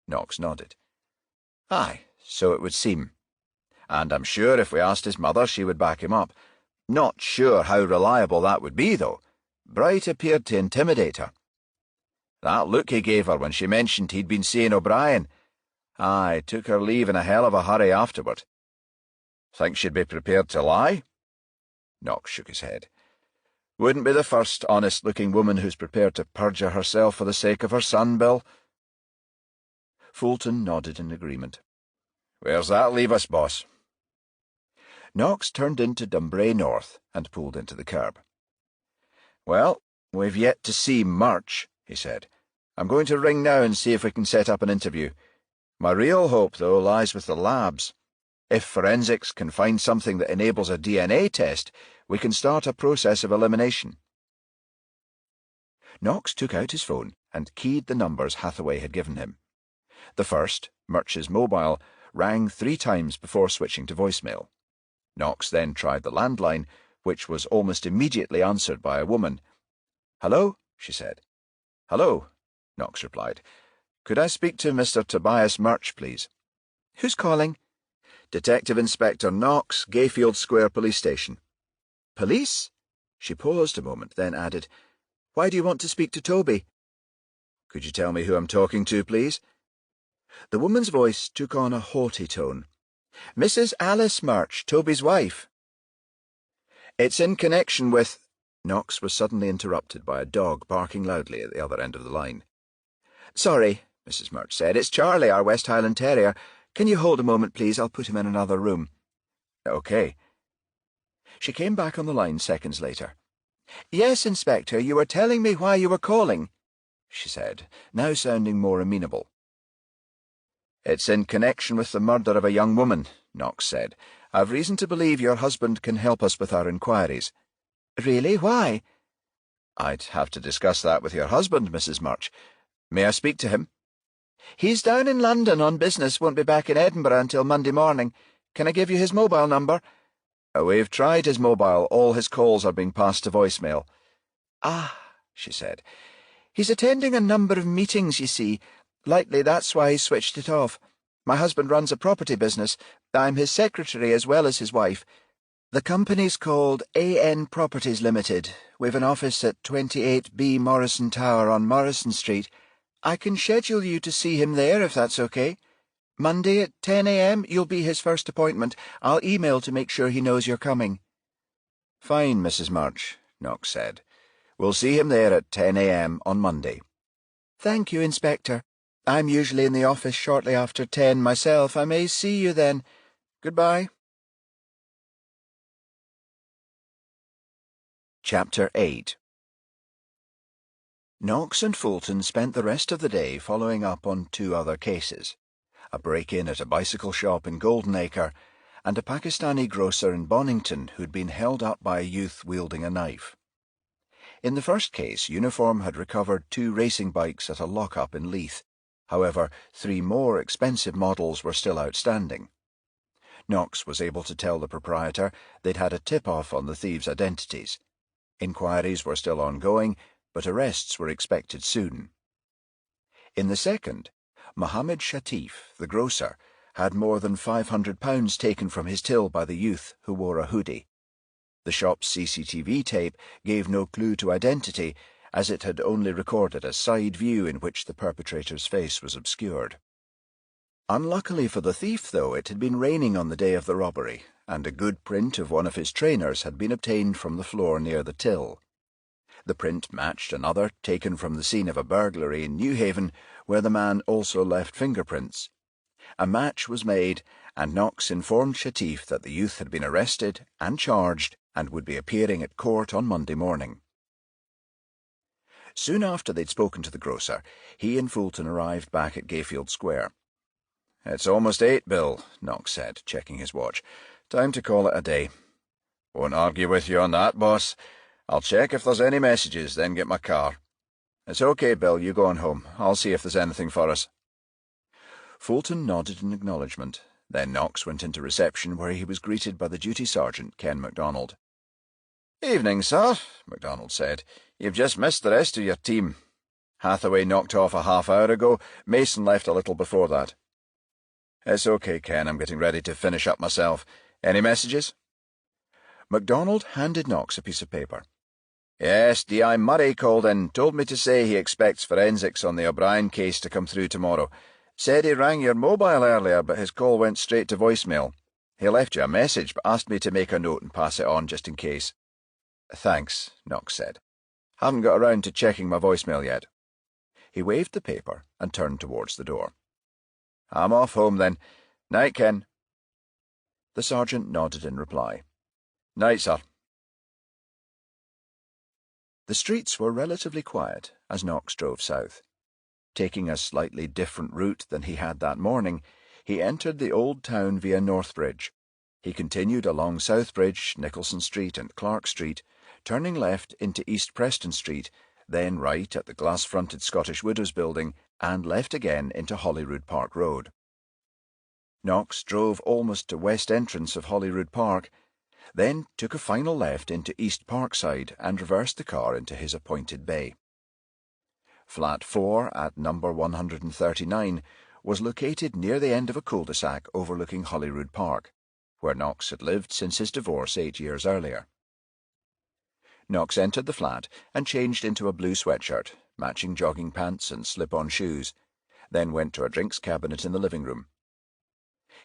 Knox nodded. "Aye, so it would seem. And I'm sure if we asked his mother, she would back him up. Not sure how reliable that would be, though. Bright appeared to intimidate her. That look he gave her when she mentioned he'd been seeing O'Brien. Aye, took her leave in a hell of a hurry afterward." "Think she'd be prepared to lie?" Knox shook his head. "Wouldn't be the first honest-looking woman who's prepared to perjure herself for the sake of her son, Bill." Fulton nodded in agreement. "Where's that leave us, boss?" Knox turned into Dumbray North and pulled into the curb. "Well, we've yet to see Murch," he said. "I'm going to ring now and see if we can set up an interview. My real hope, though, lies with the labs. If forensics can find something that enables a DNA test, we can start a process of elimination." Knox took out his phone and keyed the numbers Hathaway had given him. The first, Murch's mobile, rang 3 times before switching to voicemail. Knox then tried the landline, which was almost immediately answered by a woman. "Hello?" she said. "Hello," Knox replied. Could I speak to Mr. Tobias Murch, please? Who's calling? Detective Inspector Knox, Gayfield Square Police Station. Police? She paused a moment, then added, Why do you want to speak to Toby? Could you tell me who I'm talking to, please? The woman's voice took on a haughty tone. Mrs. Alice Murch, Toby's wife. It's in connection with... Knox was suddenly interrupted by a dog barking loudly at the other end of the line. Sorry, Mrs. Murch said. It's Charlie, our West Highland Terrier. Can you hold a moment, please? I'll put him in another room. OK. She came back on the line seconds later. Yes, Inspector, you were telling me why you were calling, she said, now sounding more amenable. It's in connection with the murder of a young woman, Knox said. I've reason to believe your husband can help us with our inquiries. Really? Why? I'd have to discuss that with your husband, Mrs. Murch. May I speak to him? He's down in London on business, won't be back in Edinburgh until Monday morning. Can I give you his mobile number? We've tried his mobile. All his calls are being passed to voicemail. Ah, she said. He's attending a number of meetings, you see. Likely that's why he switched it off. My husband runs a property business. I'm his secretary as well as his wife. The company's called AN Properties Limited. We've an office at 28B Morrison Tower on Morrison Street. I can schedule you to see him there if that's okay. Monday at 10 a.m. you'll be his first appointment. I'll email to make sure he knows you're coming. Fine, Mrs. Murch, Knox said. We'll see him there at 10 a.m. on Monday. Thank you, Inspector. I'm usually in the office shortly after 10 myself. I may see you then. Goodbye. Chapter 8. Knox and Fulton spent the rest of the day following up on two other cases, a break-in at a bicycle shop in Goldenacre and a Pakistani grocer in Bonington who'd been held up by a youth wielding a knife. In the first case, Uniform had recovered 2 racing bikes at a lock-up in Leith. However, 3 more expensive models were still outstanding. Knox was able to tell the proprietor they'd had a tip-off on the thieves' identities. Inquiries were still ongoing, but arrests were expected soon. In the second, Mohammed Shatif, the grocer, had more than £500 taken from his till by the youth who wore a hoodie. The shop's CCTV tape gave no clue to identity, as it had only recorded a side view in which the perpetrator's face was obscured. Unluckily for the thief, though, it had been raining on the day of the robbery, and a good print of one of his trainers had been obtained from the floor near the till. The print matched another taken from the scene of a burglary in Newhaven, where the man also left fingerprints. A match was made, and Knox informed Shatif that the youth had been arrested and charged and would be appearing at court on Monday morning. Soon after they'd spoken to the grocer, he and Fulton arrived back at Gayfield Square. "It's almost 8, Bill," Knox said, checking his watch. "Time to call it a day." "Won't argue with you on that, boss. I'll check if there's any messages, then get my car." "It's okay, Bill. You go on home. I'll see if there's anything for us." Fulton nodded in acknowledgement. Then Knox went into reception, where he was greeted by the duty sergeant, Ken MacDonald. "Evening, sir," MacDonald said. "You've just missed the rest of your team. Hathaway knocked off a half-hour ago. Mason left a little before that." "It's okay, Ken. I'm getting ready to finish up myself. Any messages?" MacDonald handed Knox a piece of paper. "Yes, D.I. Murray called in, told me to say he expects forensics on the O'Brien case to come through tomorrow. Said he rang your mobile earlier, but his call went straight to voicemail. He left you a message, but asked me to make a note and pass it on just in case." "Thanks," Knox said. "Haven't got around to checking my voicemail yet." He waved the paper and turned towards the door. "I'm off home, then. Night, Ken." The sergeant nodded in reply. "Night, sir." The streets were relatively quiet as Knox drove south. Taking a slightly different route than he had that morning, he entered the old town via Northbridge. He continued along Southbridge, Nicholson Street and Clark Street, turning left into East Preston Street, then right at the glass-fronted Scottish Widows' Building, and left again into Holyrood Park Road. Knox drove almost to west entrance of Holyrood Park, then took a final left into East Parkside and reversed the car into his appointed bay. Flat 4 at number 139 was located near the end of a cul-de-sac overlooking Holyrood Park, where Knox had lived since his divorce 8 years earlier. Knox entered the flat and changed into a blue sweatshirt, matching jogging pants and slip-on shoes, then went to a drinks cabinet in the living room.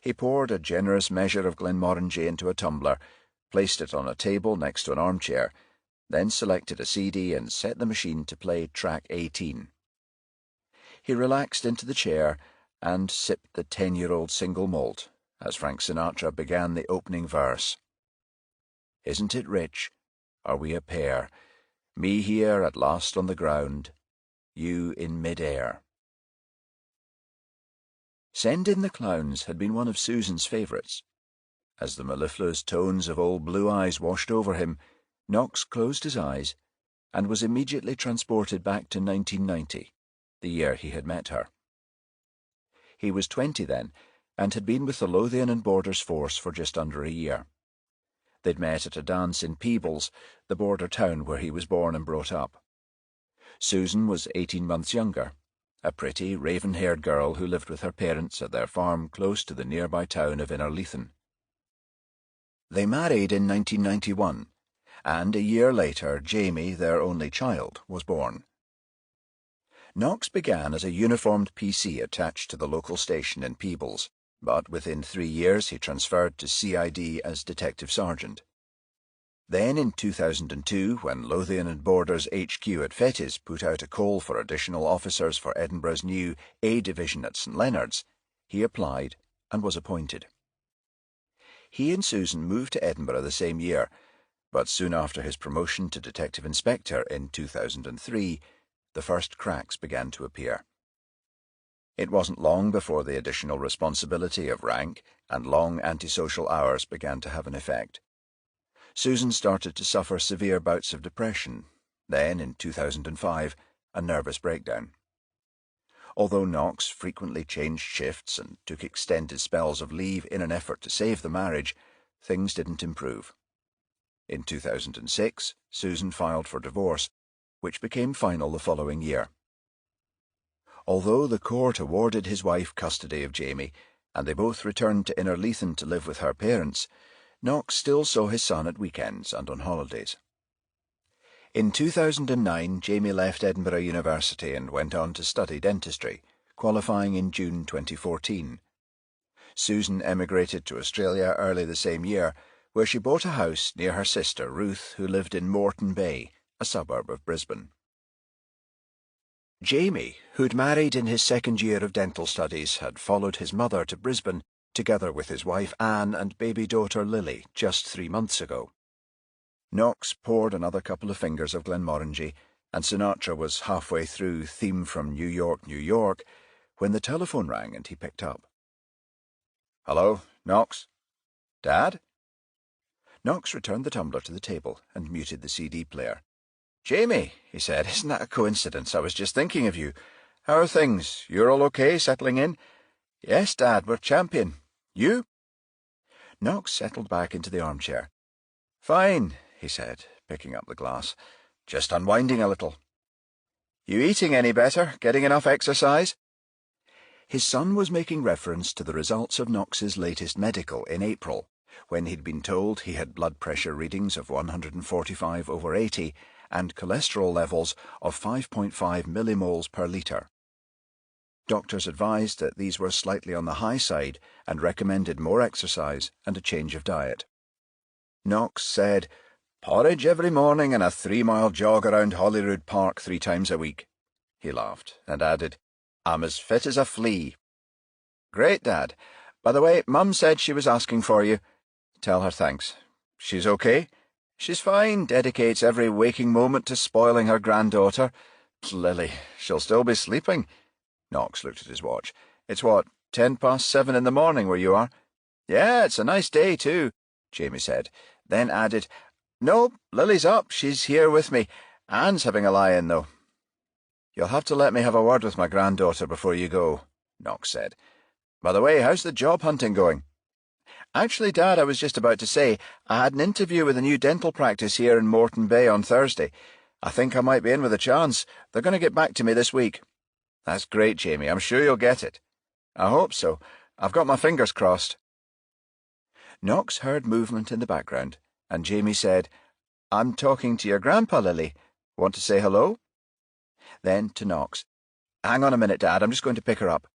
He poured a generous measure of Glenmorangie into a tumbler, placed it on a table next to an armchair, then selected a CD and set the machine to play track 18. He relaxed into the chair and sipped the 10-year-old single malt as Frank Sinatra began the opening verse. Isn't it rich? Are we a pair? Me here at last on the ground, you in mid-air. Send in the Clowns had been one of Susan's favourites. As the mellifluous tones of Old Blue Eyes washed over him, Knox closed his eyes and was immediately transported back to 1990, the year he had met her. He was 20 then, and had been with the Lothian and Borders Force for just under a year. They'd met at a dance in Peebles, the border town where he was born and brought up. Susan was 18 months younger, a pretty, raven-haired girl who lived with her parents at their farm close to the nearby town of Innerleithen. They married in 1991, and a year later Jamie, their only child, was born. Knox began as a uniformed PC attached to the local station in Peebles, but within 3 years he transferred to CID as Detective Sergeant. Then in 2002, when Lothian and Borders HQ at Fettes put out a call for additional officers for Edinburgh's new A Division at St Leonard's, he applied and was appointed. He and Susan moved to Edinburgh the same year, but soon after his promotion to Detective Inspector in 2003, the first cracks began to appear. It wasn't long before the additional responsibility of rank and long antisocial hours began to have an effect. Susan started to suffer severe bouts of depression, then, in 2005, a nervous breakdown. Although Knox frequently changed shifts and took extended spells of leave in an effort to save the marriage, things didn't improve. In 2006, Susan filed for divorce, which became final the following year. Although the court awarded his wife custody of Jamie, and they both returned to Innerleithen to live with her parents, Knox still saw his son at weekends and on holidays. In 2009, Jamie left Edinburgh University and went on to study dentistry, qualifying in June 2014. Susan emigrated to Australia early the same year, where she bought a house near her sister Ruth, who lived in Moreton Bay, a suburb of Brisbane. Jamie, who'd married in his second year of dental studies, had followed his mother to Brisbane, together with his wife Anne and baby daughter Lily, just 3 months ago. Knox poured another couple of fingers of Glenmorangie, and Sinatra was halfway through Theme from New York, New York, when the telephone rang and he picked up. "Hello, Knox? Dad?" Knox returned the tumbler to the table and muted the CD player. "Jamie," he said, "isn't that a coincidence? I was just thinking of you. How are things? You're all okay, settling in?" "Yes, Dad, we're champion. You?" Knox settled back into the armchair. "Fine," he said, picking up the glass. "Just unwinding a little." "You eating any better? Getting enough exercise?" His son was making reference to the results of Knox's latest medical in April, when he'd been told he had blood pressure readings of 145/80 and cholesterol levels of 5.5 millimoles per litre. Doctors advised that these were slightly on the high side and recommended more exercise and a change of diet. Knox said, "Porridge every morning and a 3-mile jog around Holyrood Park 3 times a week." He laughed and added, "I'm as fit as a flea." "Great, Dad. By the way, Mum said she was asking for you. Tell her thanks. She's okay?" "She's fine, dedicates every waking moment to spoiling her granddaughter. Lily, she'll still be sleeping." Knox looked at his watch. "It's what, 7:10 in the morning where you are?" "Yeah, it's a nice day too," Jamie said, then added, "No, Lily's up. She's here with me. Anne's having a lie-in, though." "You'll have to let me have a word with my granddaughter before you go," Knox said. "By the way, how's the job hunting going?" "Actually, Dad, I was just about to say, I had an interview with a new dental practice here in Moreton Bay on Thursday. I think I might be in with a chance. They're going to get back to me this week. That's great, Jamie. I'm sure you'll get it. I hope so. I've got my fingers crossed. Knox heard movement in the background, and Jamie said, I'm talking to your grandpa, Lily. Want to say hello? Then to Knox, Hang on a minute, Dad. I'm just going to pick her up.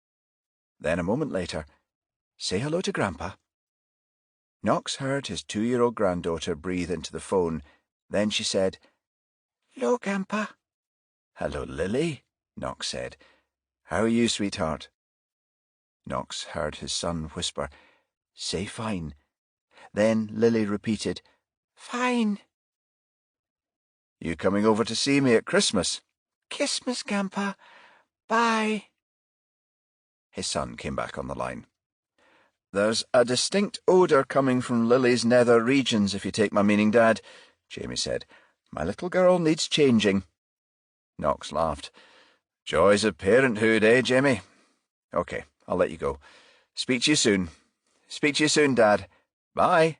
Then a moment later, Say hello to Grandpa. Knox heard his 2-year-old granddaughter breathe into the phone. Then she said, Hello, Grandpa. Hello, Lily, Knox said. How are you, sweetheart? Knox heard his son whisper, Say fine. Then Lily repeated, Fine. You coming over to see me at Christmas? Christmas, Grandpa. Bye. His son came back on the line. There's a distinct odour coming from Lily's nether regions, if you take my meaning, Dad, Jamie said. My little girl needs changing. Knox laughed. Joys of parenthood, eh, Jamie? OK, I'll let you go. Speak to you soon. Speak to you soon, Dad. Bye.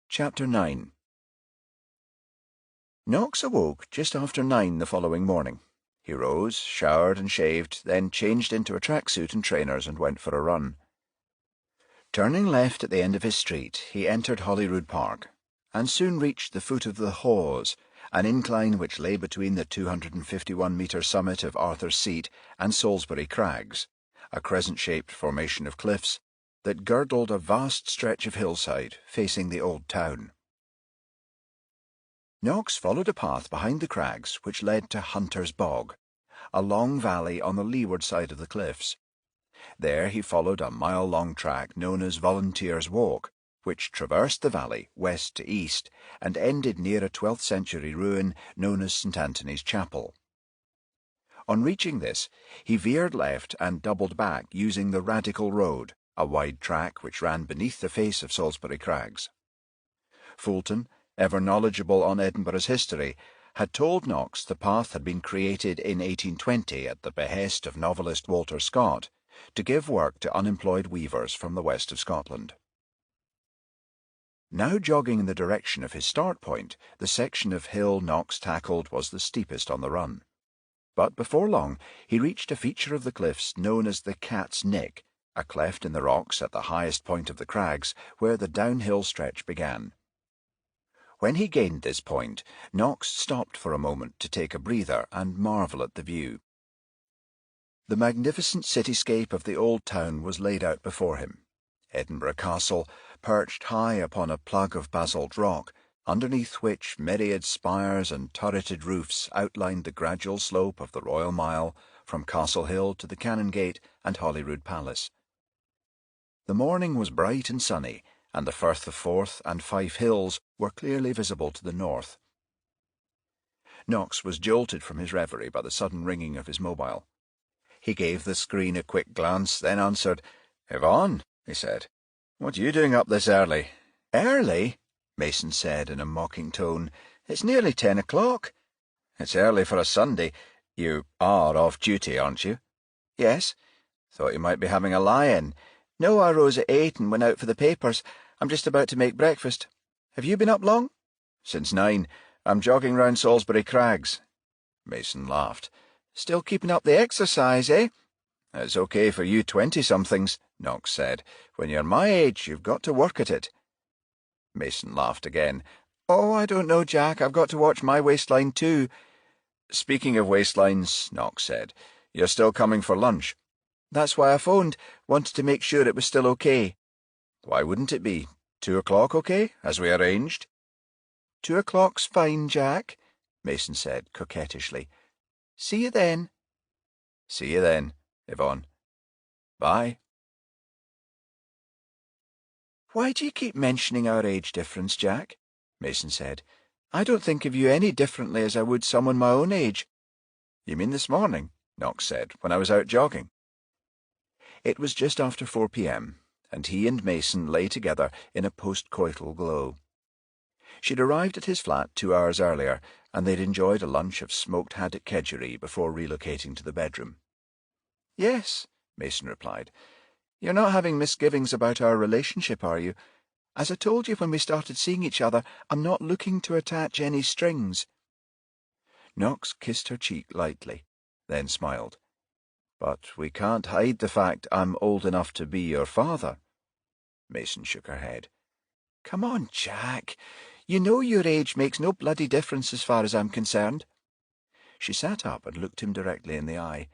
Chapter 9. Knox awoke just after 9 the following morning. He rose, showered and shaved, then changed into a tracksuit and trainers and went for a run. Turning left at the end of his street, he entered Holyrood Park, and soon reached the foot of the Hawes, an incline which lay between the 251-metre summit of Arthur's Seat and Salisbury Crags, a crescent-shaped formation of cliffs that girdled a vast stretch of hillside facing the old town. Knox followed a path behind the crags which led to Hunter's Bog, a long valley on the leeward side of the cliffs. There he followed a mile-long track known as Volunteer's Walk, which traversed the valley west to east and ended near a 12th-century ruin known as St. Anthony's Chapel. On reaching this, he veered left and doubled back using the Radical Road, a wide track which ran beneath the face of Salisbury Crags. Fulton, ever knowledgeable on Edinburgh's history, had told Knox the path had been created in 1820 at the behest of novelist Walter Scott to give work to unemployed weavers from the west of Scotland. Now jogging in the direction of his start point, the section of hill Knox tackled was the steepest on the run. But before long he reached a feature of the cliffs known as the Cat's Nick, a cleft in the rocks at the highest point of the crags where the downhill stretch began. When he gained this point, Knox stopped for a moment to take a breather and marvel at the view. The magnificent cityscape of the old town was laid out before him. Edinburgh Castle, perched high upon a plug of basalt rock, underneath which myriad spires and turreted roofs outlined the gradual slope of the Royal Mile from Castle Hill to the Canongate and Holyrood Palace. The morning was bright and sunny, and the Firth of Forth and Fife Hills were clearly visible to the north. Knox was jolted from his reverie by the sudden ringing of his mobile. He gave the screen a quick glance, then answered. "Yvonne," he said, "what are you doing up this early?" "Early?" Mason said in a mocking tone. "It's nearly 10 o'clock. "It's early for a Sunday. You are off duty, aren't you?" "Yes." "Thought you might be having a lie-in." "No, I rose at 8 and went out for the papers. I'm just about to make breakfast. Have you been up long?" "Since 9. I'm jogging round Salisbury Crags." Mason laughed. "Still keeping up the exercise, eh?" "It's okay for you 20-somethings, Knox said. "When you're my age, you've got to work at it." Mason laughed again. "Oh, I don't know, Jack. I've got to watch my waistline too." "Speaking of waistlines," Knox said, "you're still coming for lunch." "That's why I phoned. Wanted to make sure it was still okay." "Why wouldn't it be? 2 o'clock okay, as we arranged?" 2 o'clock's fine, Jack," Mason said coquettishly. "See you then." "See you then, Yvonne. Bye." "Why do you keep mentioning our age difference, Jack?" Mason said. "I don't think of you any differently as I would someone my own age." "You mean this morning?" Knox said, "when I was out jogging." It was just after 4 p.m., and he and Mason lay together in a post-coital glow. She'd arrived at his flat 2 hours earlier, and they'd enjoyed a lunch of smoked haddock kedgeree before relocating to the bedroom. "Yes," Mason replied. "You're not having misgivings about our relationship, are you? As I told you when we started seeing each other, I'm not looking to attach any strings." Knox kissed her cheek lightly, then smiled. "But we can't hide the fact I'm old enough to be your father." Mason shook her head. "Come on, Jack. You know your age makes no bloody difference as far as I'm concerned." She sat up and looked him directly in the eye.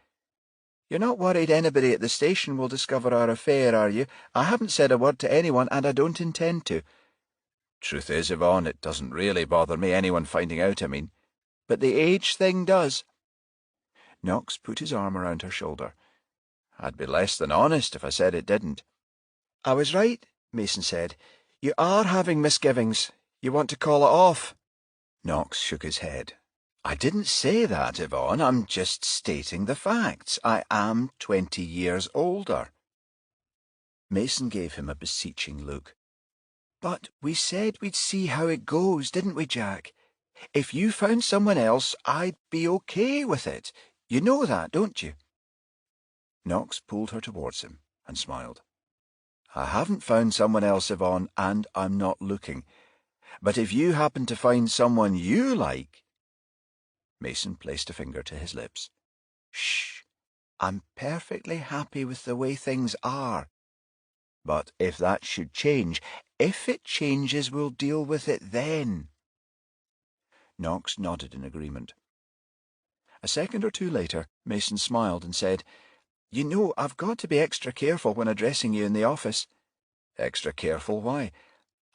"You're not worried anybody at the station will discover our affair, are you? I haven't said a word to anyone, and I don't intend to." "Truth is, Yvonne, it doesn't really bother me, anyone finding out, I mean." "But the age thing does." Knox put his arm around her shoulder. "I'd be less than honest if I said it didn't." "I was right," Mason said. "You are having misgivings. You want to call it off." Knox shook his head. "I didn't say that, Yvonne. I'm just stating the facts. I am 20 years older." Mason gave him a beseeching look. "But we said we'd see how it goes, didn't we, Jack? If you found someone else, I'd be okay with it. You know that, don't you?" Knox pulled her towards him and smiled. "I haven't found someone else, Yvonne, and I'm not looking. But if you happen to find someone you like—" Mason placed a finger to his lips. "Shh. I'm perfectly happy with the way things are. But if that should change—" "If it changes, we'll deal with it then." Knox nodded in agreement. A second or two later, Mason smiled and said, "You know, I've got to be extra careful when addressing you in the office." "Extra careful? Why?"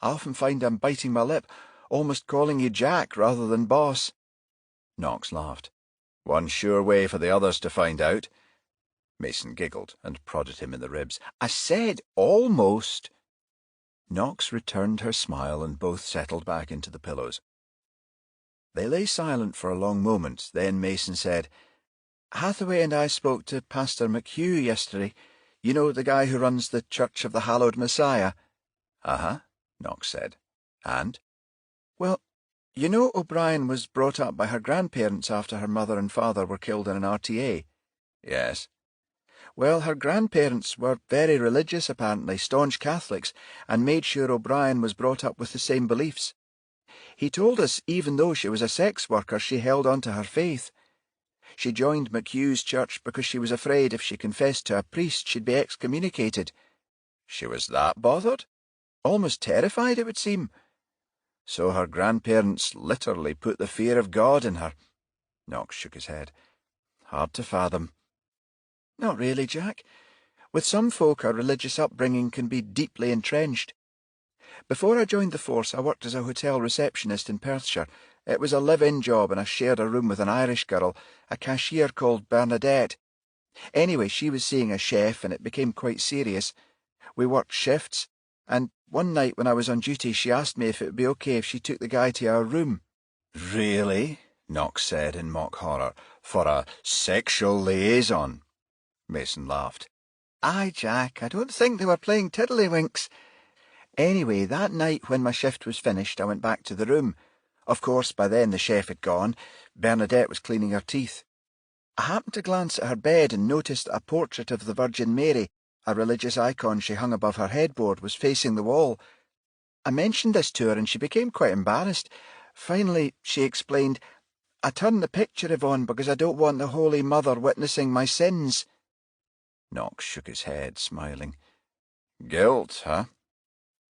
"I often find I'm biting my lip, almost calling you Jack rather than boss." Knox laughed. "One sure way for the others to find out." Mason giggled and prodded him in the ribs. "I said almost." Knox returned her smile and both settled back into the pillows. They lay silent for a long moment. Then Mason said, "Hathaway and I spoke to Pastor McHugh yesterday. You know, the guy who runs the Church of the Hallowed Messiah." "Uh-huh," Knox said. "And?" "Well, you know O'Brien was brought up by her grandparents after her mother and father were killed in an RTA." "Yes." "Well, her grandparents were very religious, apparently, staunch Catholics, and made sure O'Brien was brought up with the same beliefs. He told us even though she was a sex worker, she held on to her faith. She joined McHugh's church because she was afraid if she confessed to a priest she'd be excommunicated." "She was that bothered?" "Almost terrified, it would seem." "So her grandparents literally put the fear of God in her." Knox shook his head. "Hard to fathom." "Not really, Jack. With some folk, our religious upbringing can be deeply entrenched. Before I joined the force, I worked as a hotel receptionist in Perthshire. It was a live-in job, and I shared a room with an Irish girl, a cashier called Bernadette. Anyway, she was seeing a chef, and it became quite serious. We worked shifts, and one night when I was on duty, she asked me if it would be okay if she took the guy to our room." "Really?" Knox said in mock horror. "For a sexual liaison?" Mason laughed. "Aye, Jack, I don't think they were playing tiddlywinks. Anyway, that night when my shift was finished, I went back to the room. Of course, by then the chef had gone. Bernadette was cleaning her teeth. I happened to glance at her bed and noticed that a portrait of the Virgin Mary, a religious icon she hung above her headboard, was facing the wall. I mentioned this to her and she became quite embarrassed. Finally, she explained, 'I turned the picture, Yvonne, because I don't want the Holy Mother witnessing my sins.'" Knox shook his head, smiling. "Guilt, huh?"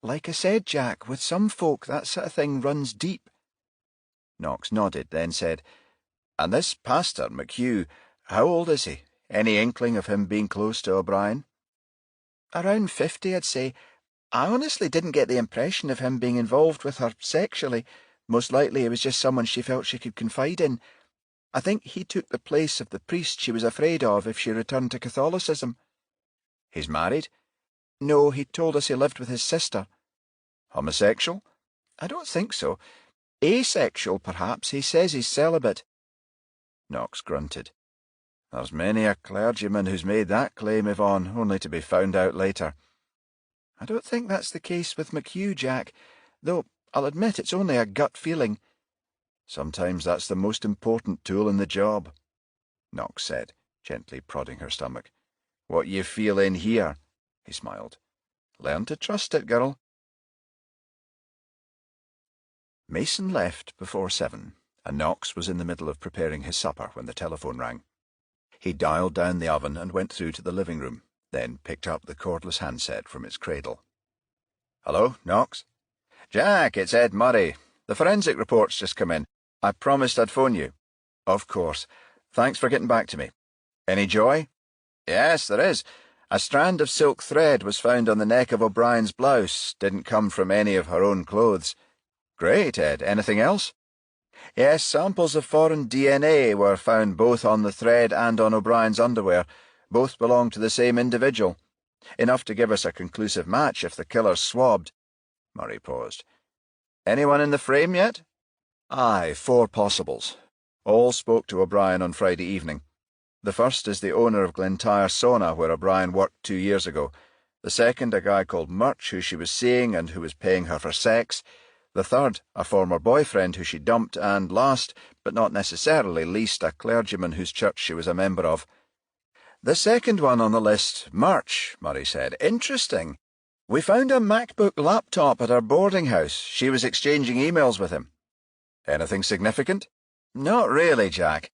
"Like I said, Jack, with some folk that sort of thing runs deep." Knox nodded, then said, "And this Pastor McHugh, how old is he? Any inkling of him being close to O'Brien?" "Around 50, I'd say. I honestly didn't get the impression of him being involved with her sexually. Most likely it was just someone she felt she could confide in. I think he took the place of the priest she was afraid of if she returned to Catholicism." "He's married?" "No, he told us he lived with his sister." "Homosexual?" "I don't think so. Asexual, perhaps. He says he's celibate." Knox grunted. "There's many a clergyman who's made that claim, Yvonne, only to be found out later." "I don't think that's the case with McHugh, Jack, though I'll admit it's only a gut feeling." "Sometimes that's the most important tool in the job," Knox said, gently prodding her stomach. "What you feel in here," he smiled. "Learn to trust it, girl." Mason left before 7, and Knox was in the middle of preparing his supper when the telephone rang. He dialed down the oven and went through to the living room, then picked up the cordless handset from its cradle. "Hello, Knox?" "Jack, it's Ed Murray. The forensic report's just come in. I promised I'd phone you." "Of course. Thanks for getting back to me. Any joy?" "Yes, there is. A strand of silk thread was found on the neck of O'Brien's blouse. Didn't come from any of her own clothes." "Great, Ed. Anything else?" "Yes, samples of foreign DNA were found both on the thread and on O'Brien's underwear. Both belong to the same individual. Enough to give us a conclusive match if the killer's swabbed." Murray paused. "Anyone in the frame yet?" "Aye, 4 possibles. All spoke to O'Brien on Friday evening. The first is the owner of Glentyre Sauna, where O'Brien worked 2 years ago. The second, a guy called Murch, who she was seeing and who was paying her for sex. The third, a former boyfriend who she dumped, and last, but not necessarily least, a clergyman whose church she was a member of." "The second one on the list, Murch," Murray said. "Interesting. We found a MacBook laptop at her boarding house. She was exchanging emails with him." "Anything significant?" "Not really, Jack.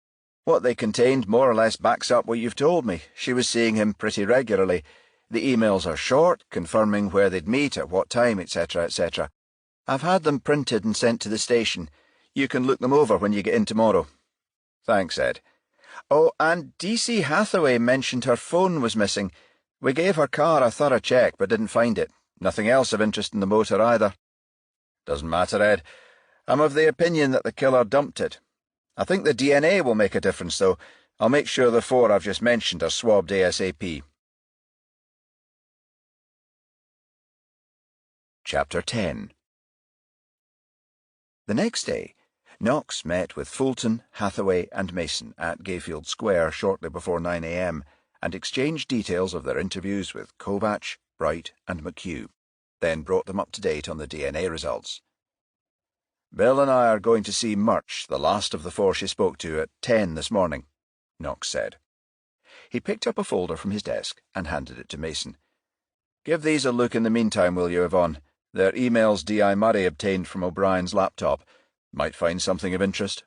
What they contained more or less backs up what you've told me. She was seeing him pretty regularly. The emails are short, confirming where they'd meet, at what time, etc., etc. I've had them printed and sent to the station. You can look them over when you get in tomorrow." "Thanks, Ed." "Oh, and D.C. Hathaway mentioned her phone was missing. We gave her car a thorough check, but didn't find it. Nothing else of interest in the motor either." "Doesn't matter, Ed. I'm of the opinion that the killer dumped it. I think the DNA will make a difference, though. I'll make sure the 4 I've just mentioned are swabbed ASAP. Chapter 10. The next day, Knox met with Fulton, Hathaway and Mason at Gayfield Square shortly before 9 a.m. and exchanged details of their interviews with Kovach, Bright and McHugh, then brought them up to date on the DNA results. "Bill and I are going to see Murch, the last of the 4 she spoke to, at 10 this morning," Knox said. He picked up a folder from his desk and handed it to Mason. "Give these a look in the meantime, will you, Yvonne? They're emails D.I. Murray obtained from O'Brien's laptop. Might find something of interest."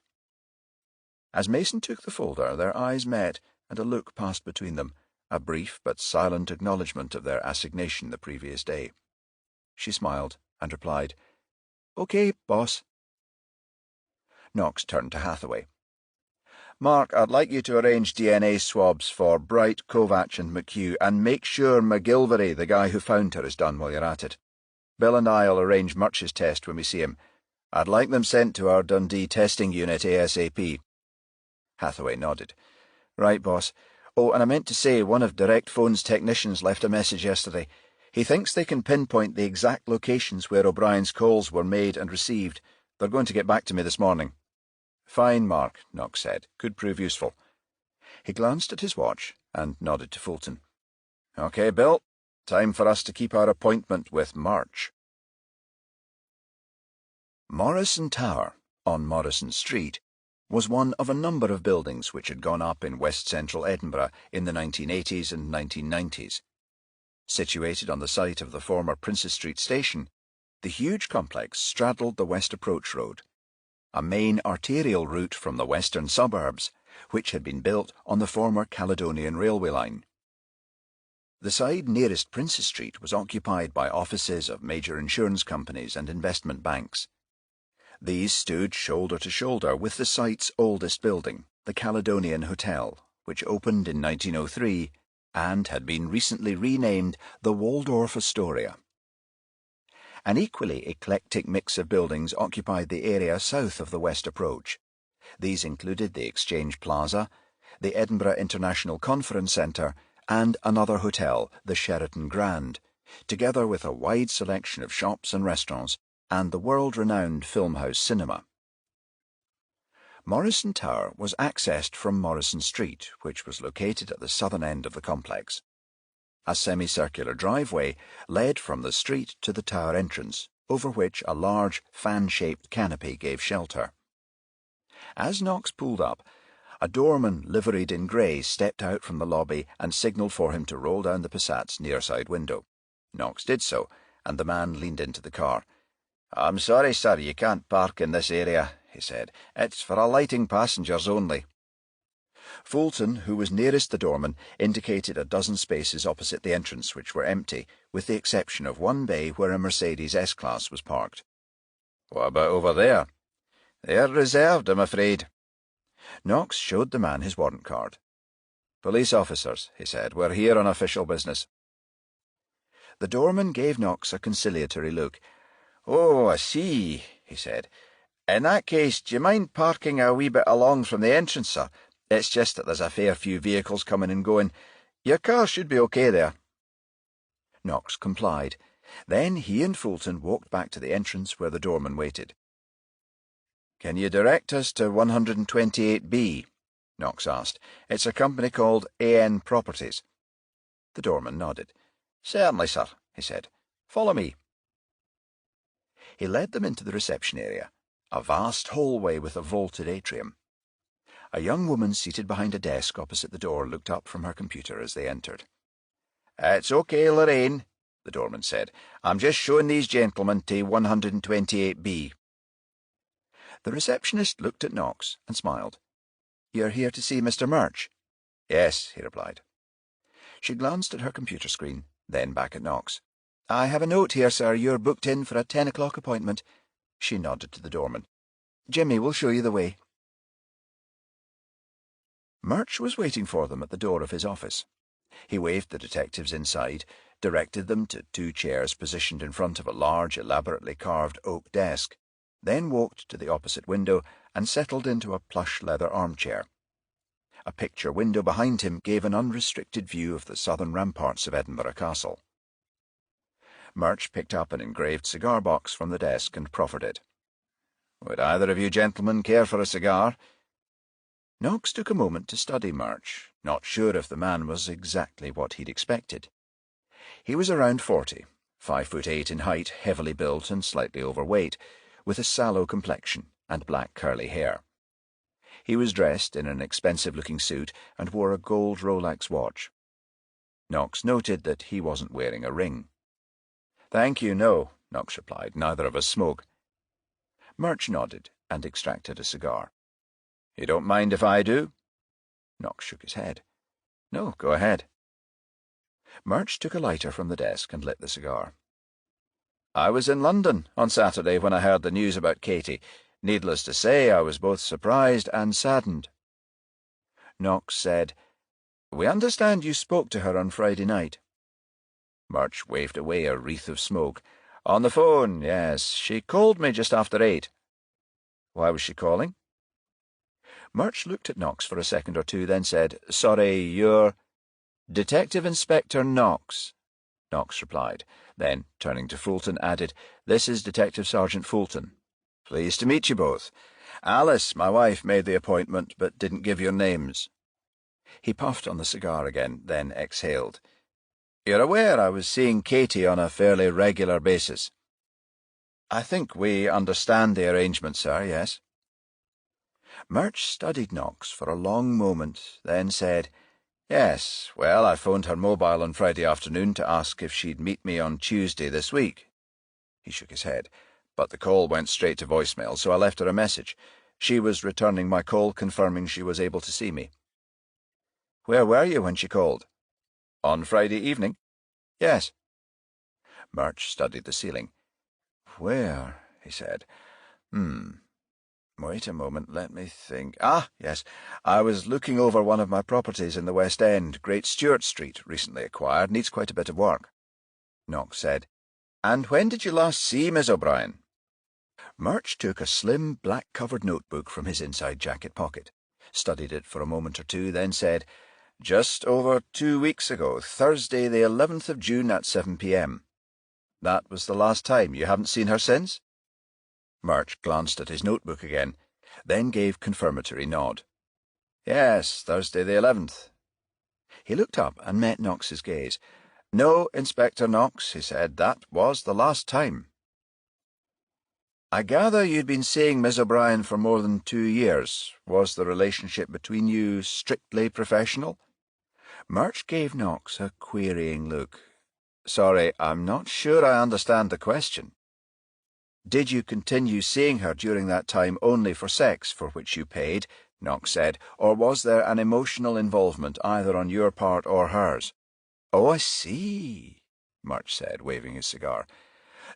As Mason took the folder, their eyes met, and a look passed between them, a brief but silent acknowledgement of their assignation the previous day. She smiled and replied, "Okay, boss." Knox turned to Hathaway. "Mark, I'd like you to arrange DNA swabs for Bright, Kovach and McHugh, and make sure McGilvery, the guy who found her, is done while you're at it. Bill and I'll arrange Murch's test when we see him. I'd like them sent to our Dundee testing unit ASAP." Hathaway nodded. "Right, boss. Oh, and I meant to say, one of Direct Phone's technicians left a message yesterday. He thinks they can pinpoint the exact locations where O'Brien's calls were made and received. They're going to get back to me this morning." "Fine, Mark," Knox said. "Could prove useful." He glanced at his watch and nodded to Fulton. "Okay, Bill. Time for us to keep our appointment with Murch." Morrison Tower, on Morrison Street, was one of a number of buildings which had gone up in west-central Edinburgh in the 1980s and 1990s. Situated on the site of the former Princes Street station, the huge complex straddled the West Approach Road, a main arterial route from the western suburbs, which had been built on the former Caledonian Railway line. The side nearest Princes Street was occupied by offices of major insurance companies and investment banks. These stood shoulder to shoulder with the site's oldest building, the Caledonian Hotel, which opened in 1903 and had been recently renamed the Waldorf Astoria. An equally eclectic mix of buildings occupied the area south of the West Approach. These included the Exchange Plaza, the Edinburgh International Conference Centre, and another hotel, the Sheraton Grand, together with a wide selection of shops and restaurants, and the world-renowned Filmhouse Cinema. Morrison Tower was accessed from Morrison Street, which was located at the southern end of the complex. A semicircular driveway led from the street to the tower entrance, over which a large fan-shaped canopy gave shelter. As Knox pulled up, a doorman liveried in grey stepped out from the lobby and signalled for him to roll down the Passat's near side window. Knox did so, and the man leaned into the car. "I'm sorry, sir, you can't park in this area," he said. "It's for alighting passengers only." Fulton, who was nearest the doorman, indicated a dozen spaces opposite the entrance which were empty, with the exception of one bay where a Mercedes S-Class was parked. "What about over there?" "They're reserved, I'm afraid." Knox showed the man his warrant card. "Police officers," he said. "We're here on official business." The doorman gave Knox a conciliatory look. "Oh, I see," he said. "In that case, do you mind parking a wee bit along from the entrance, sir? It's just that there's a fair few vehicles coming and going. Your car should be okay there." Knox complied. Then he and Fulton walked back to the entrance where the doorman waited. "Can you direct us to 128B? Knox asked. "It's a company called AN Properties." The doorman nodded. "Certainly, sir," he said. "Follow me." He led them into the reception area, a vast hallway with a vaulted atrium. A young woman seated behind a desk opposite the door looked up from her computer as they entered. "It's okay, Lorraine," the doorman said. "I'm just showing these gentlemen to 128B. The receptionist looked at Knox and smiled. "You're here to see Mr. Murch?" "Yes," he replied. She glanced at her computer screen, then back at Knox. "I have a note here, sir. You're booked in for a 10 o'clock appointment." She nodded to the doorman. "Jimmy will show you the way." Murch was waiting for them at the door of his office. He waved the detectives inside, directed them to 2 chairs positioned in front of a large, elaborately carved oak desk, then walked to the opposite window and settled into a plush leather armchair. A picture window behind him gave an unrestricted view of the southern ramparts of Edinburgh Castle. Murch picked up an engraved cigar box from the desk and proffered it. "Would either of you gentlemen care for a cigar?" Knox took a moment to study Murch, not sure if the man was exactly what he'd expected. He was around 40, 5'8" in height, heavily built and slightly overweight, with a sallow complexion and black curly hair. He was dressed in an expensive-looking suit and wore a gold Rolex watch. Knox noted that he wasn't wearing a ring. "Thank you, no," Knox replied. "Neither of us smoke." Murch nodded and extracted a cigar. "You don't mind if I do?" Knox shook his head. "No, go ahead." Murch took a lighter from the desk and lit the cigar. "I was in London on Saturday when I heard the news about Katie. Needless to say, I was both surprised and saddened." Knox said, "We understand you spoke to her on Friday night." Murch waved away a wreath of smoke. "On the phone, yes. She called me just after 8. "Why was she calling?" Murch looked at Knox for a second or two, then said, "Sorry, you're—" "Detective Inspector Knox," Knox replied. Then, turning to Fulton, added, "This is Detective Sergeant Fulton. Pleased to meet you both. Alice, my wife, made the appointment, but didn't give your names." He puffed on the cigar again, then exhaled. "You're aware I was seeing Katie on a fairly regular basis?" "I think we understand the arrangement, sir, yes." Murch studied Knox for a long moment, then said, "Yes, well, I phoned her mobile on Friday afternoon to ask if she'd meet me on Tuesday this week." He shook his head, "but the call went straight to voicemail, so I left her a message. She was returning my call, confirming she was able to see me." "Where were you when she called?" "On Friday evening?" "Yes." Murch studied the ceiling. "Where?" he said. Wait a moment, let me think. Yes, I was looking over one of my properties in the West End, Great Stewart Street, recently acquired, needs quite a bit of work." Knox said, "And when did you last see Miss O'Brien?" Murch took a slim, black-covered notebook from his inside jacket pocket, studied it for a moment or two, then said, "Just over 2 weeks ago, Thursday the 11th of June at 7 p.m. That was the last time. You haven't seen her since?" Murch glanced at his notebook again, then gave confirmatory nod. "Yes, Thursday the 11th. He looked up and met Knox's gaze. "No, Inspector Knox," he said, "that was the last time." "I gather you'd been seeing Miss O'Brien for more than 2 years. Was the relationship between you strictly professional?" Murch gave Knox a querying look. "Sorry, I'm not sure I understand the question." Did you continue seeing her during that time only for sex, for which you paid? Knox said, or was there an emotional involvement either on your part or hers? Oh, I see, Murch said, waving his cigar.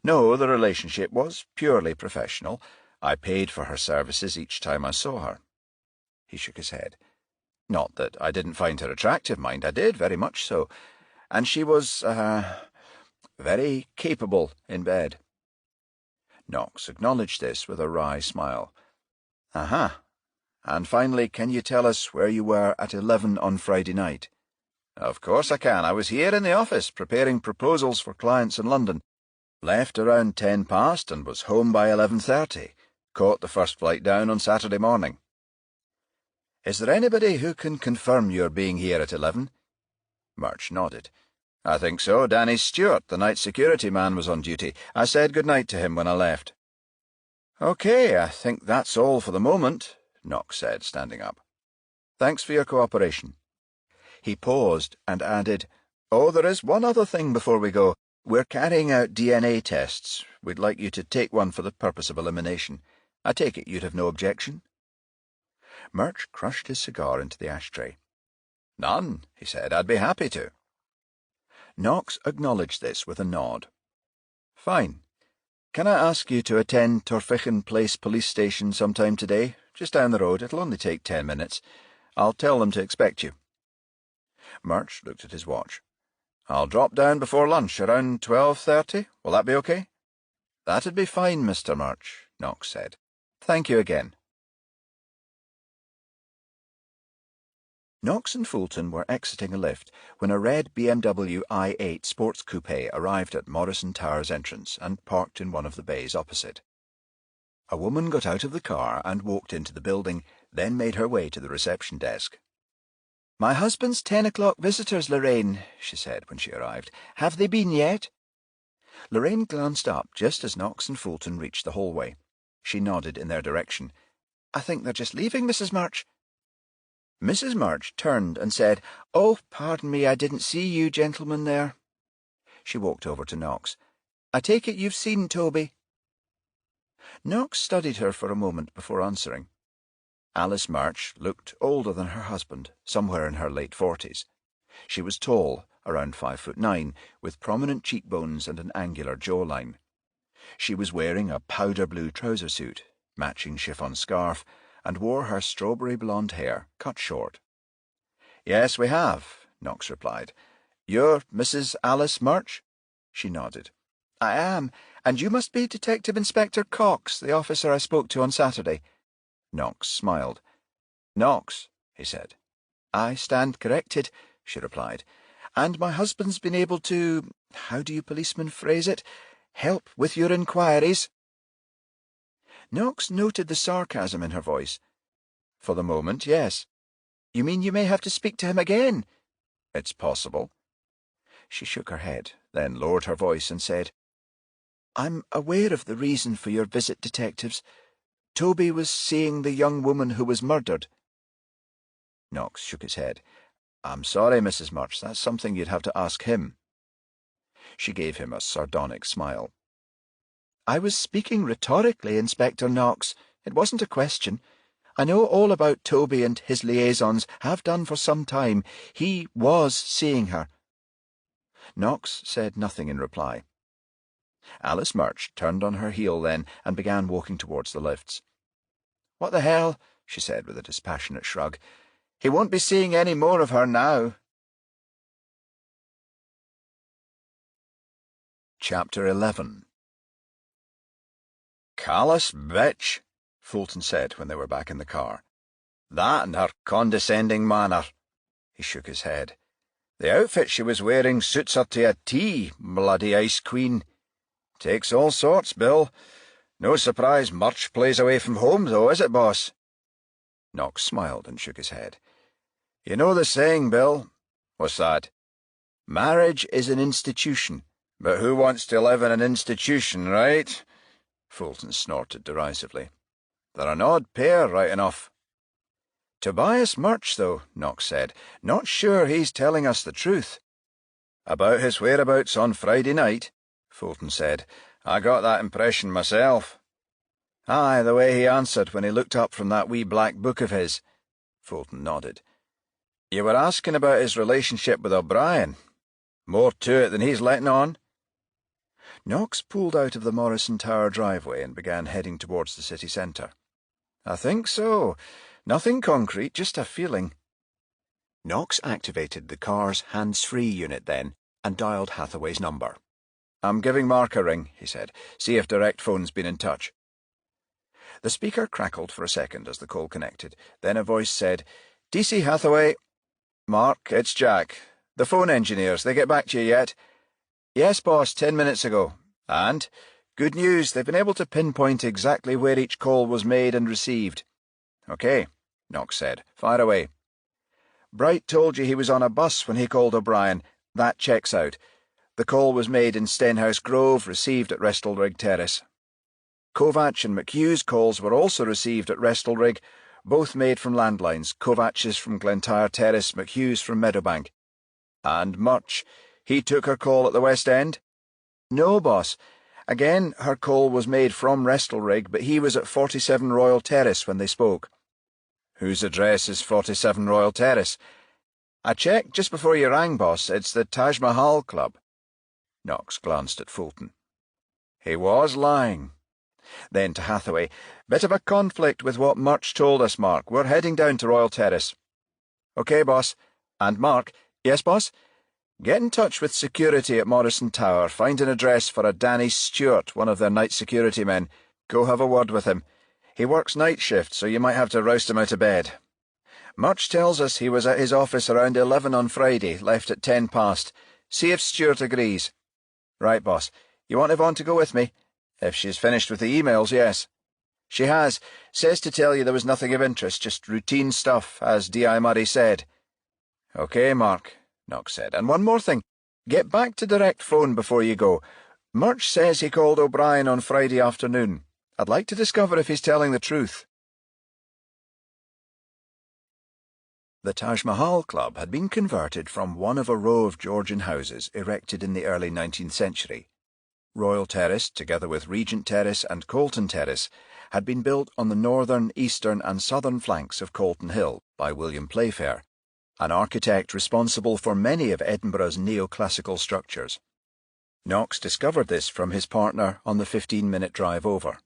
No, the relationship was purely professional. I paid for her services each time I saw her. He shook his head. Not that I didn't find her attractive, mind, I did, very much so. And she was, very capable in bed. Knox acknowledged this with a wry smile. Aha. And finally, can you tell us where you were at 11 on Friday night? Of course I can. I was here in the office, preparing proposals for clients in London. Left around 10 past and was home by 11:30. Caught the first flight down on Saturday morning. Is there anybody who can confirm your being here at 11? Murch nodded. I think so. Danny Stewart, the night security man, was on duty. I said good night to him when I left. Okay, I think that's all for the moment, Knox said, standing up. Thanks for your cooperation. He paused and added, Oh, there is one other thing before we go. We're carrying out DNA tests. We'd like you to take one for the purpose of elimination. I take it you'd have no objection? Murch crushed his cigar into the ashtray. None, he said. I'd be happy to. Knox acknowledged this with a nod. Fine. Can I ask you to attend Torfichan Place police station sometime today? Just down the road. It'll only take 10 minutes. I'll tell them to expect you. Murch looked at his watch. I'll drop down before lunch, around 12:30. Will that be okay? That'd be fine, Mr. Murch, Knox said. Thank you again. Knox and Fulton were exiting a lift when a red BMW i8 sports coupe arrived at Morrison Towers entrance and parked in one of the bays opposite. A woman got out of the car and walked into the building, then made her way to the reception desk. My husband's 10 o'clock visitors, Lorraine, she said when she arrived. Have they been yet? Lorraine glanced up just as Knox and Fulton reached the hallway. She nodded in their direction. I think they're just leaving, Mrs. Murch. Mrs. Murch turned and said, Oh, pardon me, I didn't see you gentlemen there. She walked over to Knox. I take it you've seen Toby? Knox studied her for a moment before answering. Alice Murch looked older than her husband, somewhere in her late 40s. She was tall, around 5'9", with prominent cheekbones and an angular jawline. She was wearing a powder-blue trouser suit, matching chiffon scarf, and wore her strawberry blonde hair cut short. Yes, we have, Knox replied. You're Mrs. Alice Murch? She nodded. I am, and you must be Detective Inspector Cox, the officer I spoke to on Saturday. Knox smiled. Knox, he said. I stand corrected, she replied. And my husband's been able to, how do you policemen phrase it, help with your inquiries. Knox noted the sarcasm in her voice. For the moment, yes. You mean you may have to speak to him again? It's possible. She shook her head, then lowered her voice and said, I'm aware of the reason for your visit, detectives. Toby was seeing the young woman who was murdered. Knox shook his head. I'm sorry, Mrs. Murch, that's something you'd have to ask him. She gave him a sardonic smile. I was speaking rhetorically, Inspector Knox. It wasn't a question. I know all about Toby and his liaisons, have done for some time. He was seeing her. Knox said nothing in reply. Alice Murch turned on her heel then and began walking towards the lifts. What the hell, she said with a dispassionate shrug. He won't be seeing any more of her now. Chapter 11. Callous bitch, Fulton said when they were back in the car. That and her condescending manner. He shook his head. The outfit she was wearing suits her to a T, bloody ice queen. Takes all sorts, Bill. No surprise Murch plays away from home, though, is it, boss? Knox smiled and shook his head. You know the saying, Bill. What's that? Marriage is an institution, but who wants to live in an institution, right? Fulton snorted derisively. They're an odd pair, right enough. Tobias Murch, though, Knox said. Not sure he's telling us the truth. About his whereabouts on Friday night, Fulton said. I got that impression myself. Aye, the way he answered when he looked up from that wee black book of his. Fulton nodded. You were asking about his relationship with O'Brien. More to it than he's letting on? Knox pulled out of the Morrison Tower driveway and began heading towards the city centre. I think so. Nothing concrete, just a feeling. Knox activated the car's hands-free unit then and dialed Hathaway's number. I'm giving Mark a ring, he said. See if direct phone's been in touch. The speaker crackled for a second as the call connected. Then a voice said, DC Hathaway. Mark, it's Jack. The phone engineers, they get back to you yet? Yes, boss, 10 minutes ago. And? Good news, they've been able to pinpoint exactly where each call was made and received. Okay, Knox said. Fire away. Bright told you he was on a bus when he called O'Brien. That checks out. The call was made in Stenhouse Grove, received at Restalrig Terrace. Kovach and McHugh's calls were also received at Restalrig, both made from landlines, Kovach's from Glentyre Terrace, McHugh's from Meadowbank. And Murch, he took her call at the West End? No, boss. Again, her call was made from Restalrig, but he was at 47 Royal Terrace when they spoke. Whose address is 47 Royal Terrace? I checked just before you rang, boss. It's the Taj Mahal Club. Knox glanced at Fulton. He was lying. Then to Hathaway, bit of a conflict with what Murch told us, Mark. We're heading down to Royal Terrace. Okay, boss. And Mark, yes, boss? Get in touch with security at Morrison Tower. Find an address for a Danny Stewart, one of their night security men. Go have a word with him. He works night shift, so you might have to roust him out of bed. Murch tells us he was at his office around 11 on Friday, left at 10 past. See if Stewart agrees. Right, boss. You want Yvonne to go with me? If she's finished with the emails, yes. She has. Says to tell you there was nothing of interest, just routine stuff, as D.I. Murray said. Okay, Mark, Knox said. And one more thing. Get back to direct phone before you go. Murch says he called O'Brien on Friday afternoon. I'd like to discover if he's telling the truth. The Taj Mahal Club had been converted from one of a row of Georgian houses erected in the early 19th century. Royal Terrace, together with Regent Terrace and Colton Terrace, had been built on the northern, eastern and southern flanks of Colton Hill by William Playfair, an architect responsible for many of Edinburgh's neoclassical structures. Knox discovered this from his partner on the 15-minute drive over.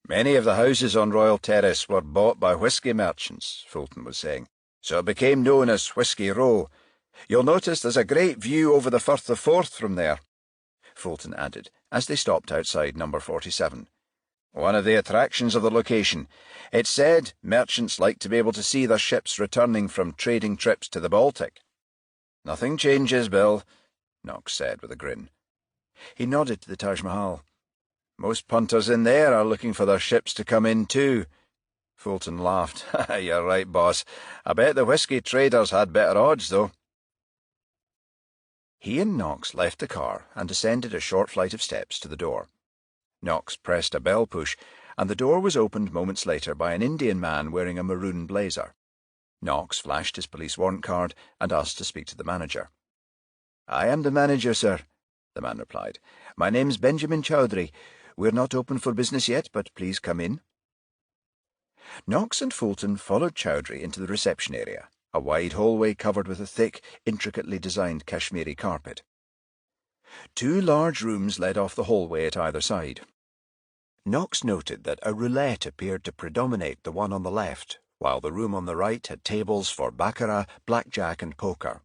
Many of the houses on Royal Terrace were bought by whisky merchants, Fulton was saying, so it became known as Whisky Row. You'll notice there's a great view over the Firth of Forth from there, Fulton added, as they stopped outside number 47. One of the attractions of the location. It's said merchants like to be able to see their ships returning from trading trips to the Baltic. Nothing changes, Bill, Knox said with a grin. He nodded to the Taj Mahal. Most punters in there are looking for their ships to come in too. Fulton laughed. You're right, boss. I bet the whisky traders had better odds, though. He and Knox left the car and descended a short flight of steps to the door. Knox pressed a bell push, and the door was opened moments later by an Indian man wearing a maroon blazer. Knox flashed his police warrant card and asked to speak to the manager. I am the manager, sir, the man replied. My name's Benjamin Chowdhury. We're not open for business yet, but please come in. Knox and Fulton followed Chowdhury into the reception area, a wide hallway covered with a thick, intricately designed Kashmiri carpet. 2 large rooms led off the hallway at either side. Knox noted that a roulette appeared to predominate the one on the left, while the room on the right had tables for baccarat, blackjack and poker.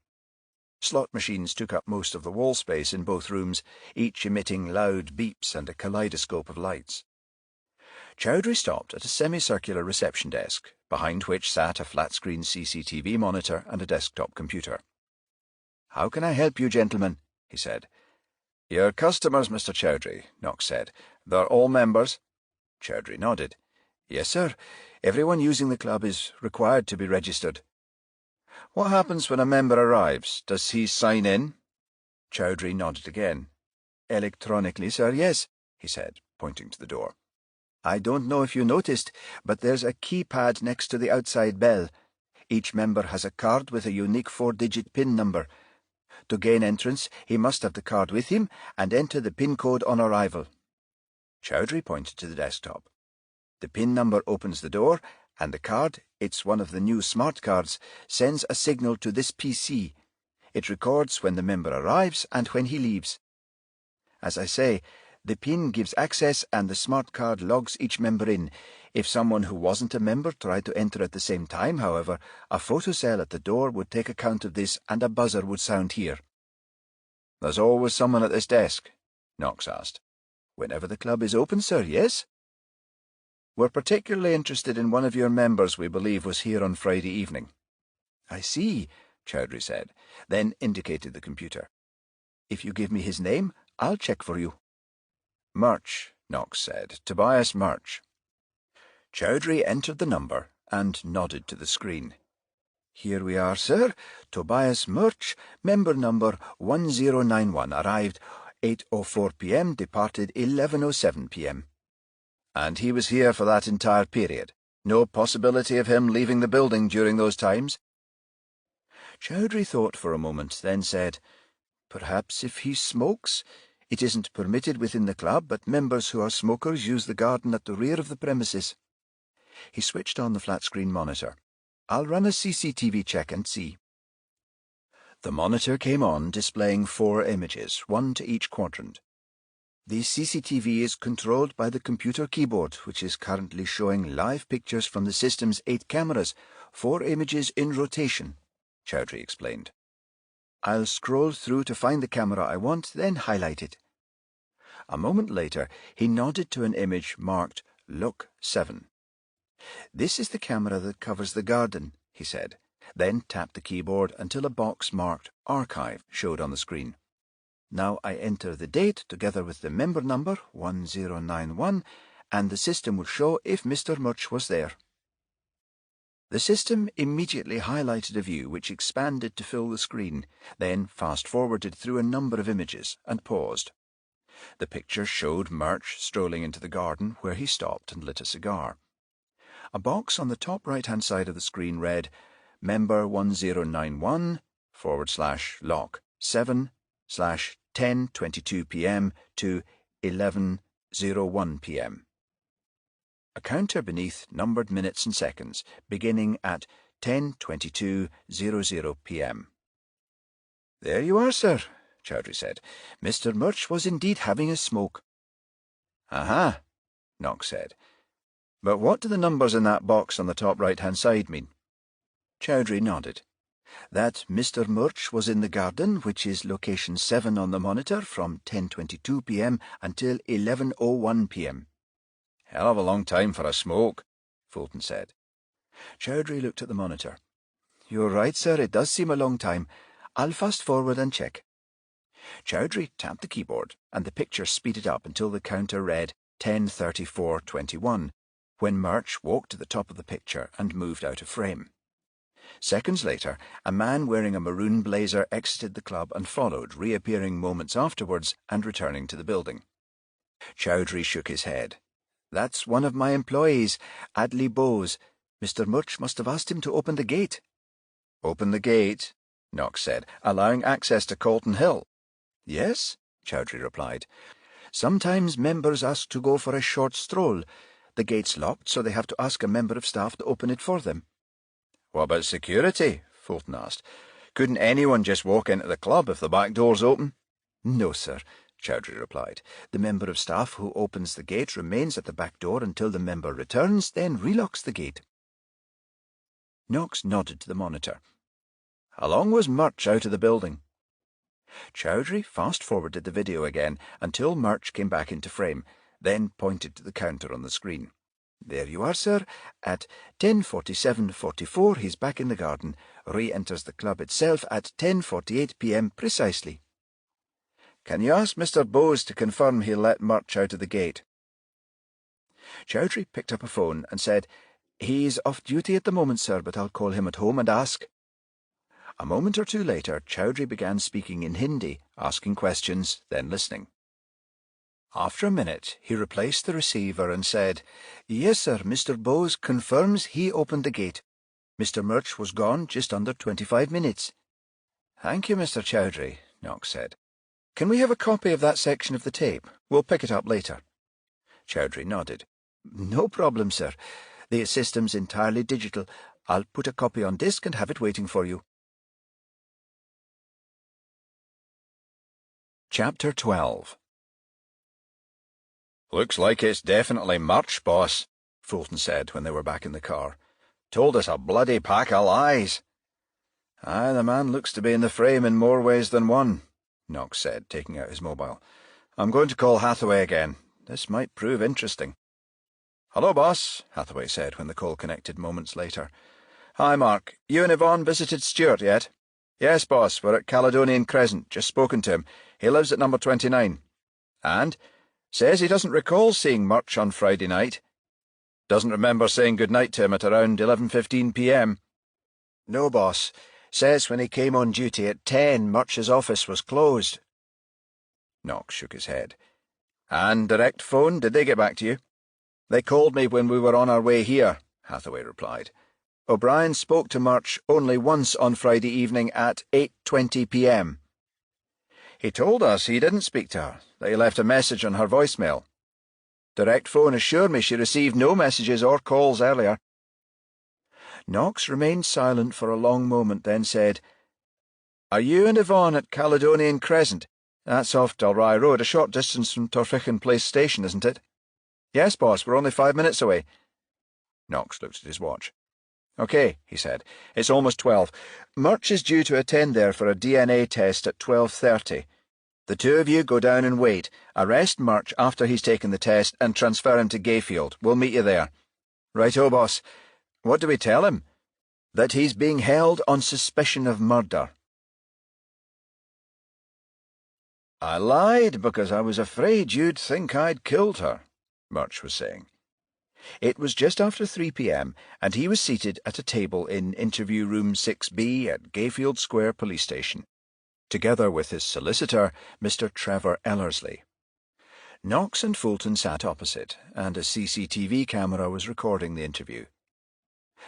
Slot machines took up most of the wall space in both rooms, each emitting loud beeps and a kaleidoscope of lights. Chowdhury stopped at a semicircular reception desk, behind which sat a flat-screen CCTV monitor and a desktop computer. "How can I help you, gentlemen?" he said. "Your customers, Mr. Chowdhury," Knox said. "They're all members?" Chowdhury nodded. "Yes, sir. Everyone using the club is required to be registered." "What happens when a member arrives? Does he sign in?" Chowdhury nodded again. "Electronically, sir, yes," he said, pointing to the door. "I don't know if you noticed, but there's a keypad next to the outside bell. Each member has a card with a unique 4-digit PIN number. To gain entrance, he must have the card with him and enter the PIN code on arrival. Chowdhury pointed to the desktop. The PIN number opens the door, and the card, it's one of the new smart cards, sends a signal to this PC. It records when the member arrives and when he leaves. As I say, the PIN gives access and the smart card logs each member in. If someone who wasn't a member tried to enter at the same time, however, a photocell at the door would take account of this and a buzzer would sound here. There's always someone at this desk? Knox asked. Whenever the club is open, sir, yes. We're particularly interested in one of your members we believe was here on Friday evening. I see, Chowdhury said, then indicated the computer. If you give me his name, I'll check for you. Murch, Knox said. Tobias Murch. Chowdhury entered the number and nodded to the screen. Here we are, sir. Tobias Murch, member number 1091, arrived 8:04 p.m., departed 11:07 p.m. And he was here for that entire period? No possibility of him leaving the building during those times? Chowdhury thought for a moment, then said, Perhaps if he smokes. It isn't permitted within the club, but members who are smokers use the garden at the rear of the premises. He switched on the flat-screen monitor. I'll run a CCTV check and see. The monitor came on, displaying 4 images, 1 to each quadrant. The CCTV is controlled by the computer keyboard, which is currently showing live pictures from the system's 8 cameras, 4 images in rotation, Chowdhury explained. I'll scroll through to find the camera I want, then highlight it. A moment later, he nodded to an image marked Look 7. This is the camera that covers the garden, he said, then tapped the keyboard until a box marked Archive showed on the screen. Now I enter the date together with the member number 1091, and the system will show if Mr. Murch was there. The system immediately highlighted a view which expanded to fill the screen, then fast-forwarded through a number of images and paused. The picture showed Murch strolling into the garden, where he stopped and lit a cigar. A box on the top right-hand side of the screen read, Member 1091/lock 7/10:22 p.m. to 11:01 p.m. A counter beneath numbered minutes and seconds, beginning at 10:22:00 p.m. There you are, sir, Chowdhury said. Mr. Murch was indeed having a smoke. Aha, Knox said. But what do the numbers in that box on the top right-hand side mean? Chowdhury nodded. That Mr. Murch was in the garden, which is location 7 on the monitor, from 10:22 p.m. until 11:01 p.m. Hell of a long time for a smoke, Fulton said. Chowdhury looked at the monitor. You're right, sir, it does seem a long time. I'll fast-forward and check. Chowdhury tapped the keyboard, and the picture speeded up until the counter read 10:34:21, when Murch walked to the top of the picture and moved out of frame. Seconds later, a man wearing a maroon blazer exited the club and followed, reappearing moments afterwards and returning to the building. Chowdhury shook his head. That's one of my employees, Adley Bowes. Mr. Murch must have asked him to open the gate. Open the gate, Knox said, allowing access to Colton Hill. Yes, Chowdhury replied. Sometimes members ask to go for a short stroll. The gate's locked, so they have to ask a member of staff to open it for them. What about security? Fulton asked. Couldn't anyone just walk into the club if the back door's open? No, sir, Chowdhury replied. The member of staff who opens the gate remains at the back door until the member returns, then relocks the gate. Knox nodded to the monitor. How long was Murch out of the building? Chowdhury fast-forwarded the video again until Murch came back into frame, then pointed to the counter on the screen. There you are, sir. At 10:47:44 he's back in the garden, re-enters the club itself at 10:48 p.m. precisely. Can you ask Mr. Bowes to confirm he'll let Murch out of the gate? Chowdhury picked up a phone and said, He's off duty at the moment, sir, but I'll call him at home and ask. A moment or two later, Chowdhury began speaking in Hindi, asking questions, then listening. After a minute, he replaced the receiver and said, Yes, sir, Mr. Bowes confirms he opened the gate. Mr. Murch was gone just under 25 minutes. Thank you, Mr. Chowdhury, Knox said. Can we have a copy of that section of the tape? We'll pick it up later. Chowdhury nodded. No problem, sir. The system's entirely digital. I'll put a copy on disk and have it waiting for you. Chapter 12. "Looks like it's definitely Murch, boss," Fulton said when they were back in the car. "Told us a bloody pack of lies." "Aye, the man looks to be in the frame in more ways than one," Knox said, taking out his mobile. "I'm going to call Hathaway again. This might prove interesting." "Hello, boss," Hathaway said when the call connected moments later. "Hi, Mark. You and Yvonne visited Stuart yet?" "Yes, boss. We're at Caledonian Crescent. Just spoken to him. He lives at number 29. And? Says he doesn't recall seeing Murch on Friday night. Doesn't remember saying good night to him at around 11:15 p.m. No, boss. Says when he came on duty at 10, Murch's office was closed." Knox shook his head. "And direct phone, did they get back to you?" "They called me when we were on our way here," Hathaway replied. "O'Brien spoke to Murch only once on Friday evening at 8:20 p.m. "He told us he didn't speak to her, that he left a message on her voicemail." "Direct phone assured me she received no messages or calls earlier." Knox remained silent for a long moment, then said, "Are you and Yvonne at Caledonian Crescent? That's off Dalry Road, a short distance from Torfichan Place Station, isn't it?" "Yes, boss, we're only 5 minutes away." Knox looked at his watch. "OK," he said. "It's almost 12. Murch is due to attend there for a DNA test at 12:30. The two of you go down and wait. Arrest Murch after he's taken the test and transfer him to Gayfield. We'll meet you there." "Right-o, boss. What do we tell him?" "That he's being held on suspicion of murder." "I lied because I was afraid you'd think I'd killed her," Murch was saying. It was just after 3 p.m, and he was seated at a table in interview room 6B at Gayfield Square Police Station, together with his solicitor, Mr. Trevor Ellerslie. Knox and Fulton sat opposite, and a CCTV camera was recording the interview.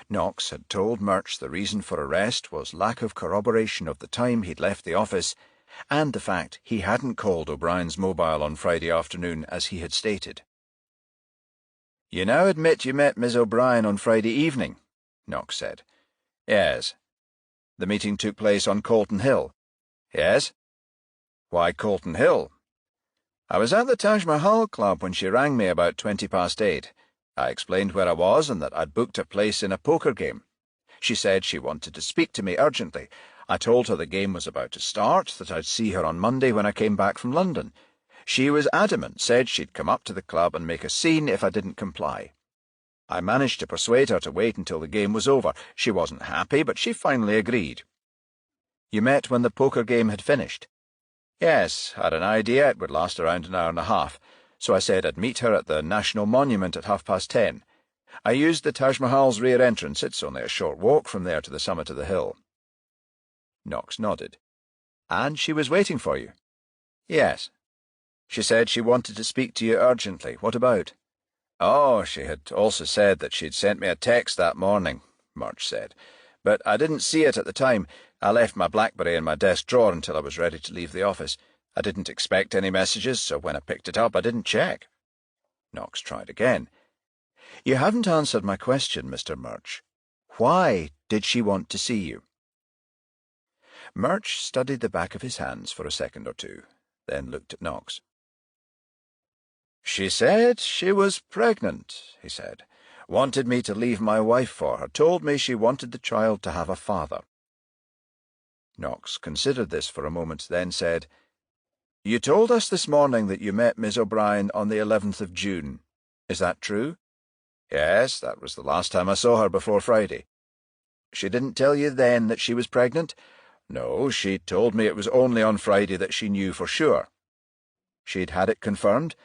Knox had told Murch the reason for arrest was lack of corroboration of the time he'd left the office, and the fact he hadn't called O'Brien's mobile on Friday afternoon as he had stated. "You now admit you met Miss O'Brien on Friday evening," Knox said. "Yes." "The meeting took place on Colton Hill." "Yes." "Why Colton Hill?" "I was at the Taj Mahal Club when she rang me about 8:20. I explained where I was and that I'd booked a place in a poker game. She said she wanted to speak to me urgently. I told her the game was about to start, that I'd see her on Monday when I came back from London. She was adamant, said she'd come up to the club and make a scene if I didn't comply. I managed to persuade her to wait until the game was over. She wasn't happy, but she finally agreed." "You met when the poker game had finished?" "Yes, had an idea it would last around an hour and a half, so I said I'd meet her at the National Monument at 10:30. I used the Taj Mahal's rear entrance. It's only a short walk from there to the summit of the hill." Knox nodded. "And she was waiting for you?" "Yes." "She said she wanted to speak to you urgently. What about?" "Oh, she had also said that she'd sent me a text that morning," Murch said. "But I didn't see it at the time. I left my BlackBerry in my desk drawer until I was ready to leave the office. I didn't expect any messages, so when I picked it up, I didn't check." Knox tried again. "You haven't answered my question, Mr. Murch. Why did she want to see you?" Murch studied the back of his hands for a second or two, then looked at Knox. "She said she was pregnant," he said. "Wanted me to leave my wife for her. Told me she wanted the child to have a father." Knox considered this for a moment, then said, "You told us this morning that you met Miss O'Brien on the 11th of June. Is that true?" "Yes, that was the last time I saw her before Friday." "She didn't tell you then that she was pregnant?" "No, she told me it was only on Friday that she knew for sure." "She'd had it confirmed?"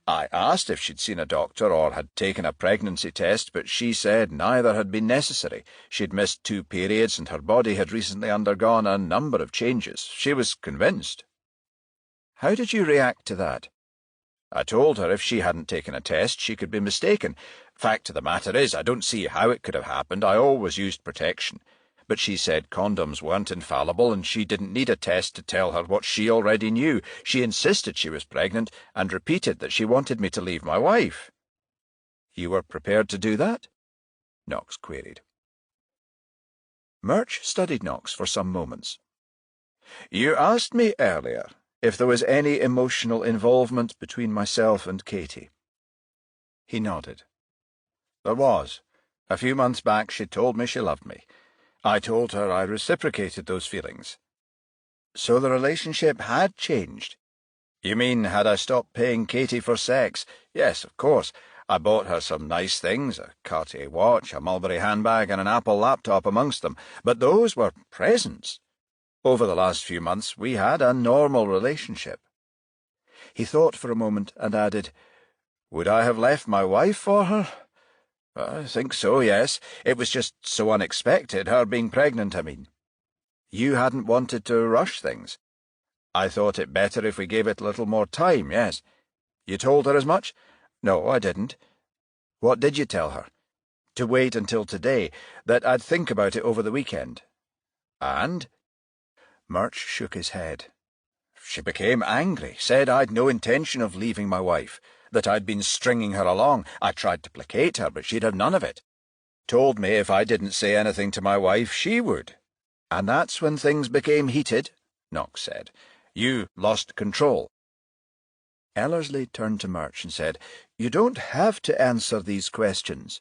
"I asked if she'd seen a doctor or had taken a pregnancy test, but she said neither had been necessary. She'd missed 2 periods and her body had recently undergone a number of changes. She was convinced." "How did you react to that?" "I told her if she hadn't taken a test, she could be mistaken. Fact of the matter is, I don't see how it could have happened. I always used protection. But she said condoms weren't infallible and she didn't need a test to tell her what she already knew. She insisted she was pregnant and repeated that she wanted me to leave my wife. You were prepared to do that? Knox queried. Murch studied Knox for some moments. You asked me earlier if there was any emotional involvement between myself and Katie. He nodded. There was. A few months back she told me she loved me. I told her I reciprocated those feelings. So the relationship had changed. You mean, had I stopped paying Katie for sex? Yes, of course. I bought her some nice things, a Cartier watch, a Mulberry handbag, and an Apple laptop amongst them, but those were presents. Over the last few months we had a normal relationship. He thought for a moment and added, Would I have left my wife for her? I think so, yes. It was just so unexpected, her being pregnant, I mean. You hadn't wanted to rush things. I thought it better if we gave it a little more time, yes. You told her as much? No, I didn't. What did you tell her? To wait until today, that I'd think about it over the weekend. And? Murch shook his head. She became angry, said I'd no intention of leaving my wife, that I'd been stringing her along. I tried to placate her, but she'd have none of it. Told me if I didn't say anything to my wife, she would. And that's when things became heated, Knox said. You lost control. Ellerslie turned to Murch and said, You don't have to answer these questions.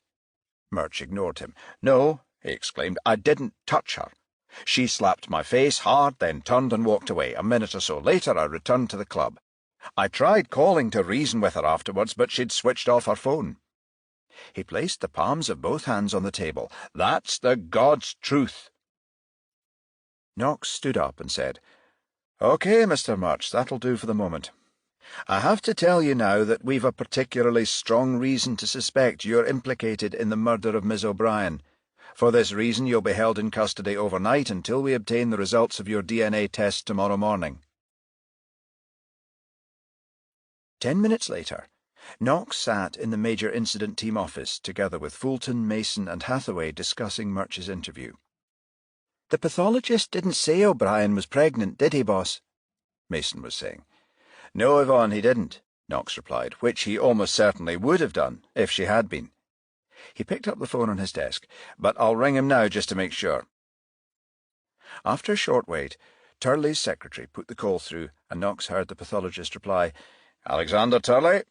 Murch ignored him. No, he exclaimed, I didn't touch her. She slapped my face hard, then turned and walked away. A minute or so later I returned to the club. I tried calling to reason with her afterwards, but she'd switched off her phone. He placed the palms of both hands on the table. That's the God's truth. Knox stood up and said, OK, Mr. Murch, that'll do for the moment. I have to tell you now that we've a particularly strong reason to suspect you're implicated in the murder of Miss O'Brien. For this reason you'll be held in custody overnight until we obtain the results of your DNA test tomorrow morning. 10 minutes later, Knox sat in the Major Incident Team office together with Fulton, Mason and Hathaway discussing Murch's interview. The pathologist didn't say O'Brien was pregnant, did he, boss? Mason was saying. No, Yvonne, he didn't, Knox replied, which he almost certainly would have done if she had been. He picked up the phone on his desk, but I'll ring him now just to make sure. After a short wait, Turley's secretary put the call through, and Knox heard the pathologist reply, Alexander Turley?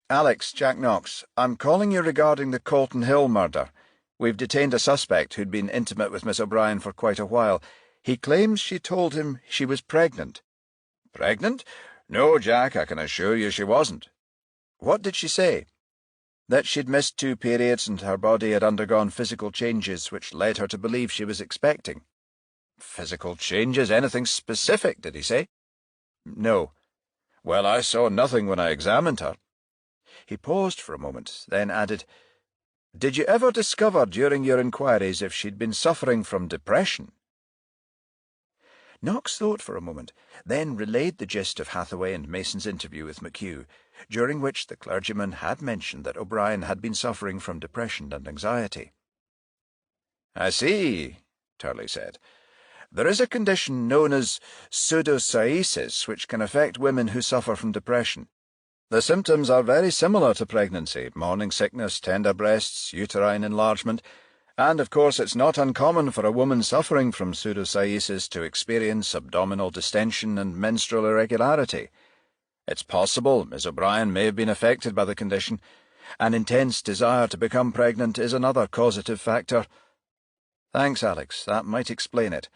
Alex, Jack Knox. I'm calling you regarding the Colton Hill murder. We've detained a suspect who'd been intimate with Miss O'Brien for quite a while. He claims she told him she was pregnant. Pregnant? No, Jack, I can assure you she wasn't. What did she say? That she'd missed 2 periods and her body had undergone physical changes which led her to believe she was expecting. Physical changes? Anything specific, did he say? No. Well, I saw nothing when I examined her. He paused for a moment, then added, Did you ever discover during your inquiries if she'd been suffering from depression? Knox thought for a moment, then relayed the gist of Hathaway and Mason's interview with McHugh, during which the clergyman had mentioned that O'Brien had been suffering from depression and anxiety. I see, Turley said. There is a condition known as pseudosciasis which can affect women who suffer from depression. The symptoms are very similar to pregnancy, morning sickness, tender breasts, uterine enlargement, and of course it's not uncommon for a woman suffering from pseudosciasis to experience abdominal distension and menstrual irregularity. It's possible Miss O'Brien may have been affected by the condition. An intense desire to become pregnant is another causative factor. Thanks, Alex. That might explain it.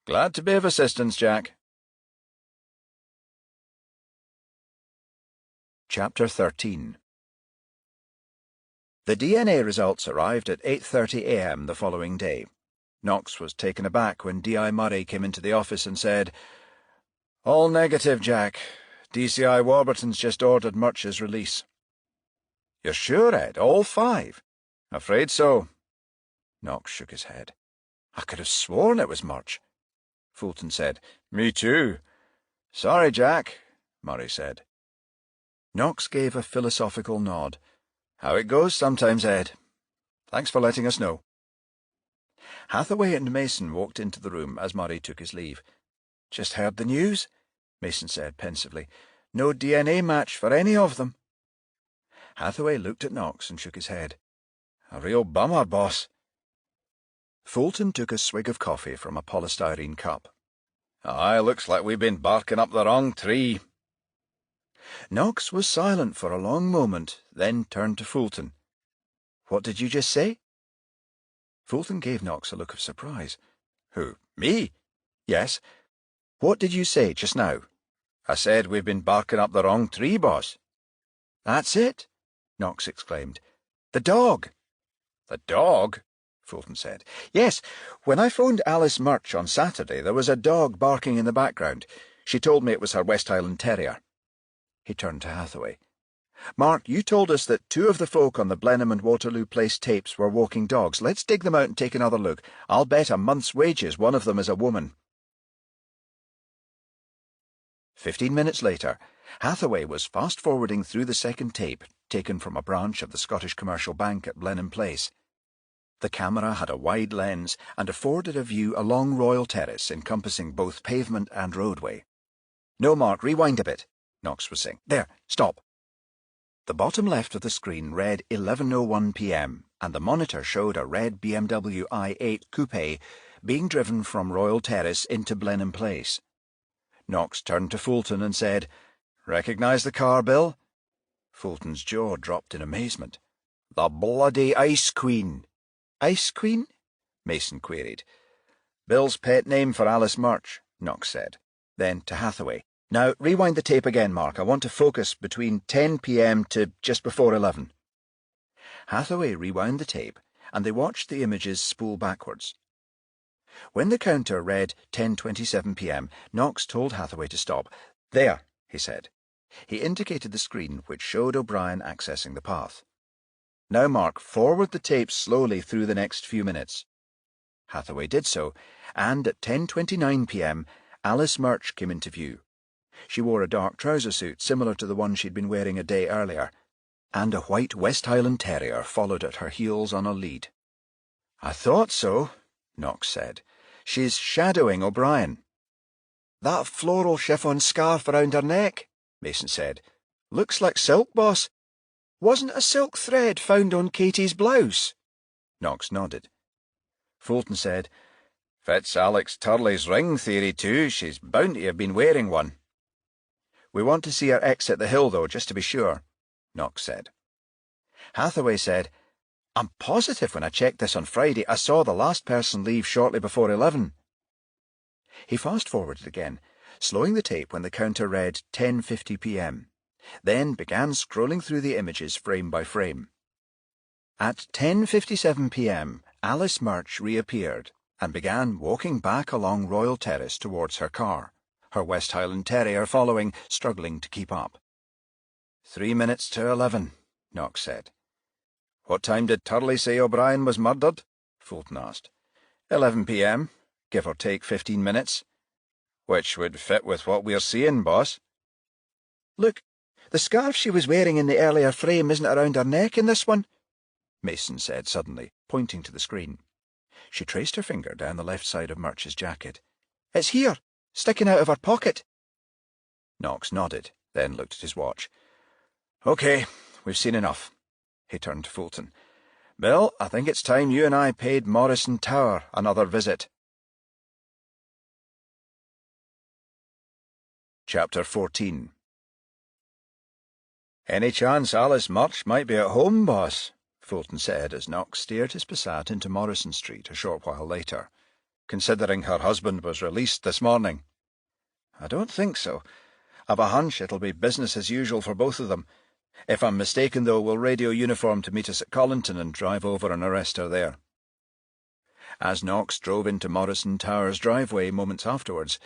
Glad to be of assistance, Jack. Chapter 13. The DNA results arrived at 8:30 a.m. the following day. Knox was taken aback when D.I. Murray came into the office and said, All negative, Jack. DCI Warburton's just ordered Murch's release. You're sure, Ed? All 5? Afraid so. Knox shook his head. I could have sworn it was Murch. Fulton said, Me too. Sorry, Jack, Murray said. Knox gave a philosophical nod. How it goes sometimes, Ed. Thanks for letting us know. Hathaway and Mason walked into the room as Murray took his leave. "Just heard the news?" Mason said pensively. "No DNA match for any of them." Hathaway looked at Knox and shook his head. "A real bummer, boss." Fulton took a swig of coffee from a polystyrene cup. "Aye, looks like we've been barking up the wrong tree." Knox was silent for a long moment, then turned to Fulton. "What did you just say?" Fulton gave Knox a look of surprise. "Who, me?" "Yes. What did you say just now?" "I said we've been barking up the wrong tree, boss." "That's it," Knox exclaimed. "The dog." "The dog?" Fulton said. "Yes, when I phoned Alice Murch on Saturday, there was a dog barking in the background. She told me it was her West Highland Terrier." He turned to Hathaway. "Mark, you told us that 2 of the folk on the Blenheim and Waterloo Place tapes were walking dogs. Let's dig them out and take another look. I'll bet a month's wages one of them is a woman." 15 minutes later, Hathaway was fast-forwarding through the second tape, taken from a branch of the Scottish Commercial Bank at Blenheim Place. The camera had a wide lens and afforded a view along Royal Terrace, encompassing both pavement and roadway. "No, Mark, rewind a bit," Knox was saying. "There, stop." The bottom left of the screen read 11:01 p.m, and the monitor showed a red BMW i8 coupe being driven from Royal Terrace into Blenheim Place. Knox turned to Fulton and said, "Recognise the car, Bill?" Fulton's jaw dropped in amazement. "The bloody Ice Queen." "Ice Queen?" Mason queried. "Bill's pet name for Alice Murch," Knox said. Then to Hathaway, "Now rewind the tape again, Mark. I want to focus between 10 p.m. to just before 11. Hathaway rewound the tape, and they watched the images spool backwards. When the counter read 10:27 p.m, Knox told Hathaway to stop. "There," he said. He indicated the screen, which showed O'Brien accessing the path. "Now, Mark, forward the tape slowly through the next few minutes." Hathaway did so, and at 10:29 p.m, Alice Murch came into view. She wore a dark trouser suit similar to the one she'd been wearing a day earlier, and a white West Highland Terrier followed at her heels on a lead. "I thought so," Knox said. "She's shadowing O'Brien." "That floral chiffon scarf around her neck," Mason said. "Looks like silk, boss. Wasn't a silk thread found on Katie's blouse?" Knox nodded. Fulton said, "Fits Alex Turley's ring theory too. She's bound to have been wearing one." "We want to see her exit the hill, though, just to be sure," Knox said. Hathaway said, "I'm positive when I checked this on Friday I saw the last person leave shortly before 11. He fast-forwarded again, slowing the tape when the counter read 10:50 p.m, then began scrolling through the images frame by frame. At 10:57 p.m, Alice Murch reappeared and began walking back along Royal Terrace towards her car, her West Highland Terrier following, struggling to keep up. 3 minutes to 11, Knox said. "What time did Turley say O'Brien was murdered?" Fulton asked. 11 p.m, give or take 15 minutes. "Which would fit with what we're seeing, boss." "Look, the scarf she was wearing in the earlier frame isn't around her neck in this one," Mason said suddenly, pointing to the screen. She traced her finger down the left side of Murch's jacket. "It's here, sticking out of her pocket." Knox nodded, then looked at his watch. "OK, we've seen enough." He turned to Fulton. "Bill, I think it's time you and I paid Morrison Tower another visit." Chapter 14. "Any chance Alice Murch might be at home, boss?" Fulton said as Knox steered his Passat into Morrison Street a short while later. "Considering her husband was released this morning." "I don't think so. I've a hunch it'll be business as usual for both of them. If I'm mistaken, though, we'll radio uniform to meet us at Collington and drive over and arrest her there." As Knox drove into Morrison Tower's driveway moments afterwards,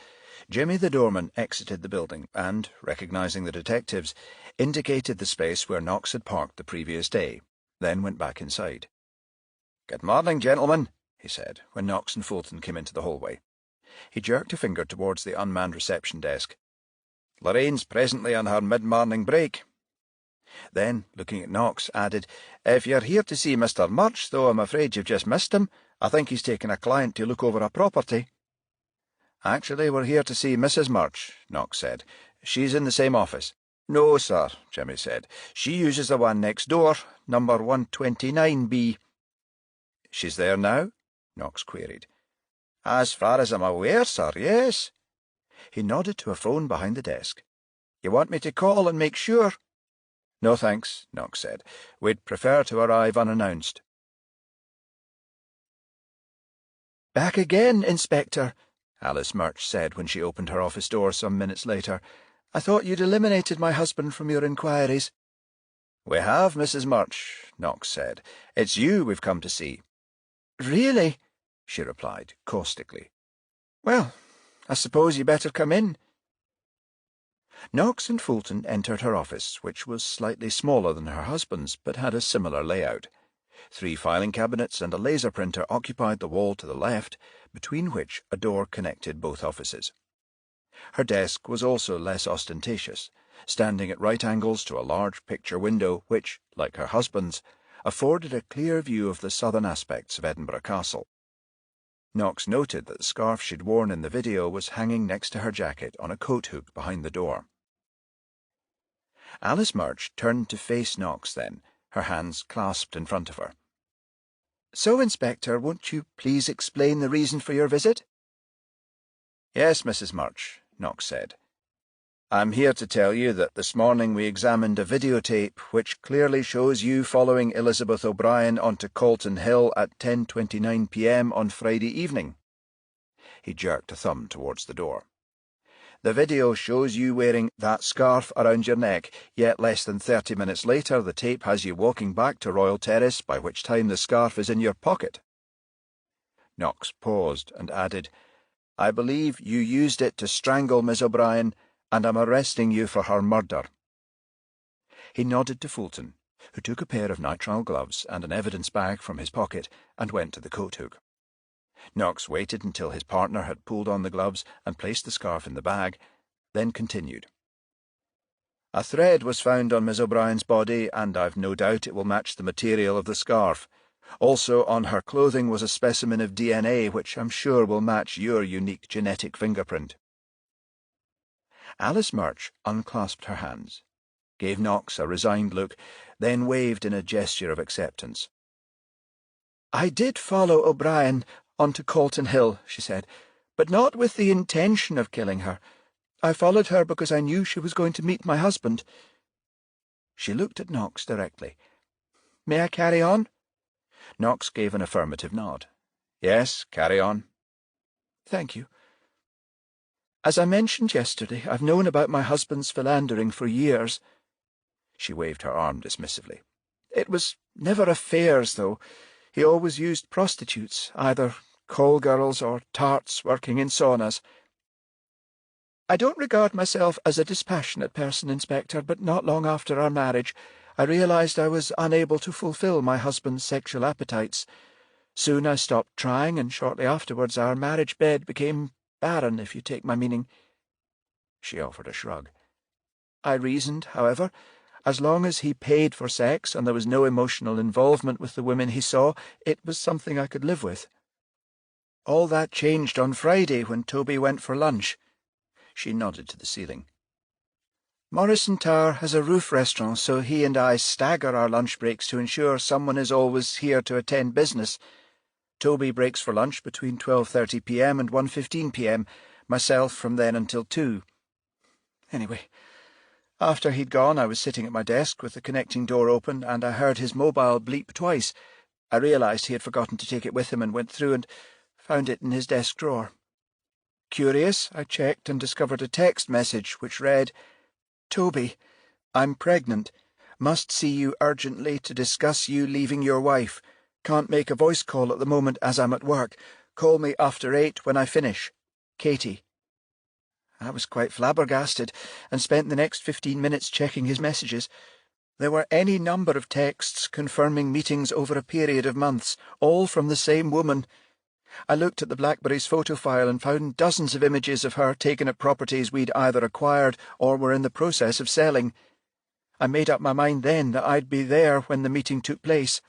Jimmy the doorman exited the building and, recognising the detectives, indicated the space where Knox had parked the previous day, then went back inside. "Good morning, gentlemen," he said, when Knox and Fulton came into the hallway. He jerked a finger towards the unmanned reception desk. "Lorraine's presently on her mid-morning break." Then, looking at Knox, added, "If you're here to see Mr. Murch, though, I'm afraid you've just missed him. I think he's taken a client to look over a property." "Actually, we're here to see Mrs. Murch," Knox said. "She's in the same office." "No, sir," Jimmy said. "She uses the one next door, number 129B. "She's there now?" Knox queried. "As far as I'm aware, sir, yes." He nodded to a phone behind the desk. "You want me to call and make sure?" "No, thanks," Knox said. "We'd prefer to arrive unannounced." "Back again, Inspector," Alice Murch said when she opened her office door some minutes later. "I thought you'd eliminated my husband from your inquiries." "We have, Mrs. Murch," Knox said. "It's you we've come to see." "Really?" she replied, caustically. "Well, I suppose you better come in." Knox and Fulton entered her office, which was slightly smaller than her husband's, but had a similar layout. 3 filing cabinets and a laser printer occupied the wall to the left, between which a door connected both offices. Her desk was also less ostentatious, standing at right angles to a large picture window which, like her husband's, afforded a clear view of the southern aspects of Edinburgh Castle. Knox noted that the scarf she'd worn in the video was hanging next to her jacket on a coat hook behind the door. Alice Murch turned to face Knox then, her hands clasped in front of her. "So, Inspector, won't you please explain the reason for your visit?" "Yes, Mrs. Murch," Knox said. "I'm here to tell you that this morning we examined a videotape which clearly shows you following Elizabeth O'Brien onto Calton Hill at 10:29 p.m. on Friday evening." He jerked a thumb towards the door. "The video shows you wearing that scarf around your neck, yet less than 30 minutes later the tape has you walking back to Royal Terrace, by which time the scarf is in your pocket." Knox paused and added, "I believe you used it to strangle Miss O'Brien, and I'm arresting you for her murder." He nodded to Fulton, who took a pair of nitrile gloves and an evidence bag from his pocket and went to the coat hook. Knox waited until his partner had pulled on the gloves and placed the scarf in the bag, then continued. "A thread was found on Miss O'Brien's body, and I've no doubt it will match the material of the scarf. Also on her clothing was a specimen of DNA, which I'm sure will match your unique genetic fingerprint." Alice Murch unclasped her hands, gave Knox a resigned look, then waved in a gesture of acceptance. "I did follow O'Brien onto Calton Hill," she said, "but not with the intention of killing her. I followed her because I knew she was going to meet my husband." She looked at Knox directly. "May I carry on?" Knox gave an affirmative nod. "Yes, carry on." "Thank you. As I mentioned yesterday, I've known about my husband's philandering for years." She waved her arm dismissively. "It was never affairs, though. He always used prostitutes, either call girls or tarts working in saunas. I don't regard myself as a dispassionate person, Inspector, but not long after our marriage, I realized I was unable to fulfill my husband's sexual appetites. Soon I stopped trying, and shortly afterwards our marriage bed became barren, if you take my meaning." She offered a shrug. "I reasoned, however, as long as he paid for sex and there was no emotional involvement with the women he saw, it was something I could live with. All that changed on Friday when Toby went for lunch." She nodded to the ceiling. "Morrison Tower has a roof restaurant, so he and I stagger our lunch breaks to ensure someone is always here to attend business. Toby breaks for lunch between 12:30 p.m. and 1:15 p.m., myself from then until 2. Anyway, after he'd gone, I was sitting at my desk with the connecting door open, and I heard his mobile bleep twice. I realized he had forgotten to take it with him and went through and found it in his desk drawer. Curious, I checked and discovered a text message which read, "Toby, I'm pregnant. Must see you urgently to discuss you leaving your wife. Can't make a voice call at the moment as I'm at work. Call me after 8 when I finish. Katie." I was quite flabbergasted and spent the next 15 minutes checking his messages. There were any number of texts confirming meetings over a period of months, all from the same woman. I looked at the Blackberry's photo file and found dozens of images of her taken at properties we'd either acquired or were in the process of selling. I made up my mind then that I'd be there when the meeting took place.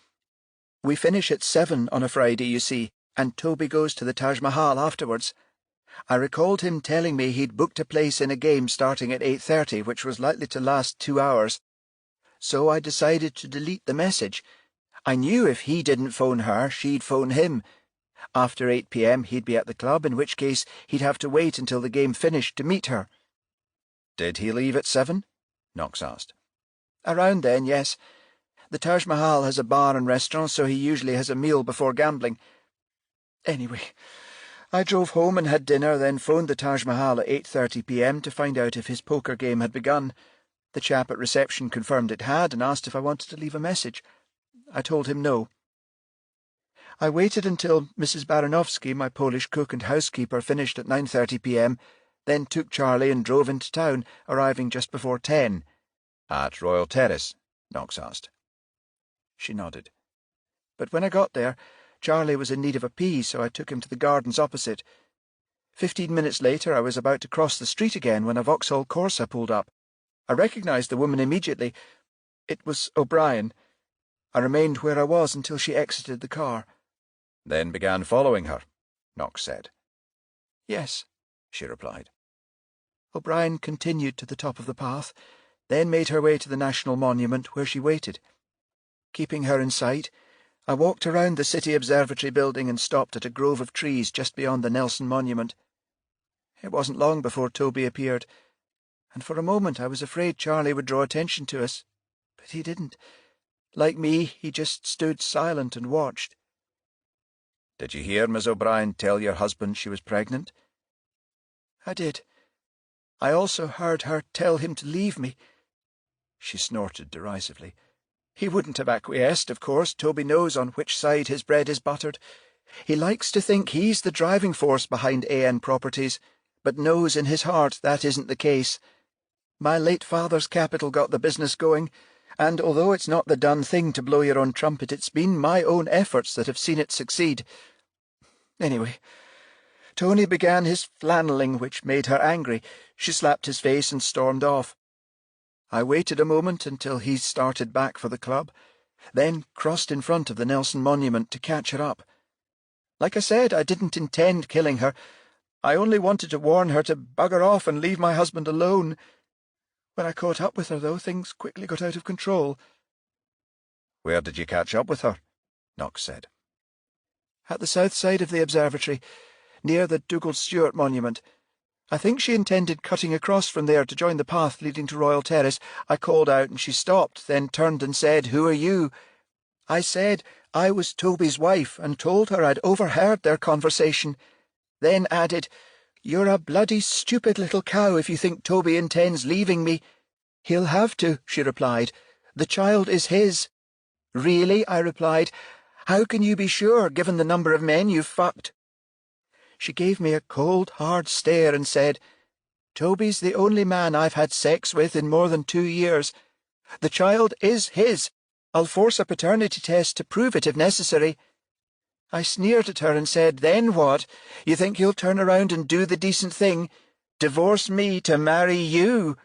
We finish at 7 on a Friday, you see, and Toby goes to the Taj Mahal afterwards. I recalled him telling me he'd booked a place in a game starting at 8:30, which was likely to last 2 hours. So I decided to delete the message. I knew if he didn't phone her, she'd phone him. After 8 p.m. he'd be at the club, in which case he'd have to wait until the game finished to meet her. Did he leave at 7? Knox asked. Around then, yes. The Taj Mahal has a bar and restaurant, so he usually has a meal before gambling. Anyway, I drove home and had dinner, then phoned the Taj Mahal at 8:30 p.m. to find out if his poker game had begun. The chap at reception confirmed it had and asked if I wanted to leave a message. I told him no. I waited until Mrs. Baranowski, my Polish cook and housekeeper, finished at 9:30 p.m., then took Charlie and drove into town, arriving just before 10. At Royal Terrace? Knox asked. She nodded. But when I got there, Charlie was in need of a pee, so I took him to the gardens opposite. 15 minutes later, I was about to cross the street again when a Vauxhall Corsa pulled up. I recognised the woman immediately. It was O'Brien. I remained where I was until she exited the car. Then began following her, Knox said. Yes, she replied. O'Brien continued to the top of the path, then made her way to the National Monument, where she waited. Keeping her in sight, I walked around the City Observatory building and stopped at a grove of trees just beyond the Nelson Monument. It wasn't long before Toby appeared, and for a moment I was afraid Charlie would draw attention to us, but he didn't. Like me, he just stood silent and watched. Did you hear Miss O'Brien tell your husband she was pregnant? I did. I also heard her tell him to leave me. She snorted derisively. He wouldn't have acquiesced, of course. Toby knows on which side his bread is buttered. He likes to think he's the driving force behind AN Properties, but knows in his heart that isn't the case. My late father's capital got the business going, and although it's not the done thing to blow your own trumpet, it's been my own efforts that have seen it succeed. Anyway, Tony began his flannelling, which made her angry. She slapped his face and stormed off. I waited a moment until he started back for the club, then crossed in front of the Nelson Monument to catch her up. Like I said, I didn't intend killing her. I only wanted to warn her to bugger off and leave my husband alone. When I caught up with her, though, things quickly got out of control. Where did you catch up with her? Knox said. At the south side of the observatory, near the Dougal Stewart Monument. I think she intended cutting across from there to join the path leading to Royal Terrace. I called out and she stopped, then turned and said, "Who are you?" I said I was Toby's wife and told her I'd overheard their conversation. Then added, "You're a bloody stupid little cow if you think Toby intends leaving me." "He'll have to," she replied. "The child is his." "Really?" I replied. "How can you be sure, given the number of men you've fucked?" She gave me a cold, hard stare and said, "Toby's the only man I've had sex with in more than 2 years. The child is his. I'll force a paternity test to prove it if necessary." I sneered at her and said, "Then what? You think he'll turn around and do the decent thing? Divorce me to marry you?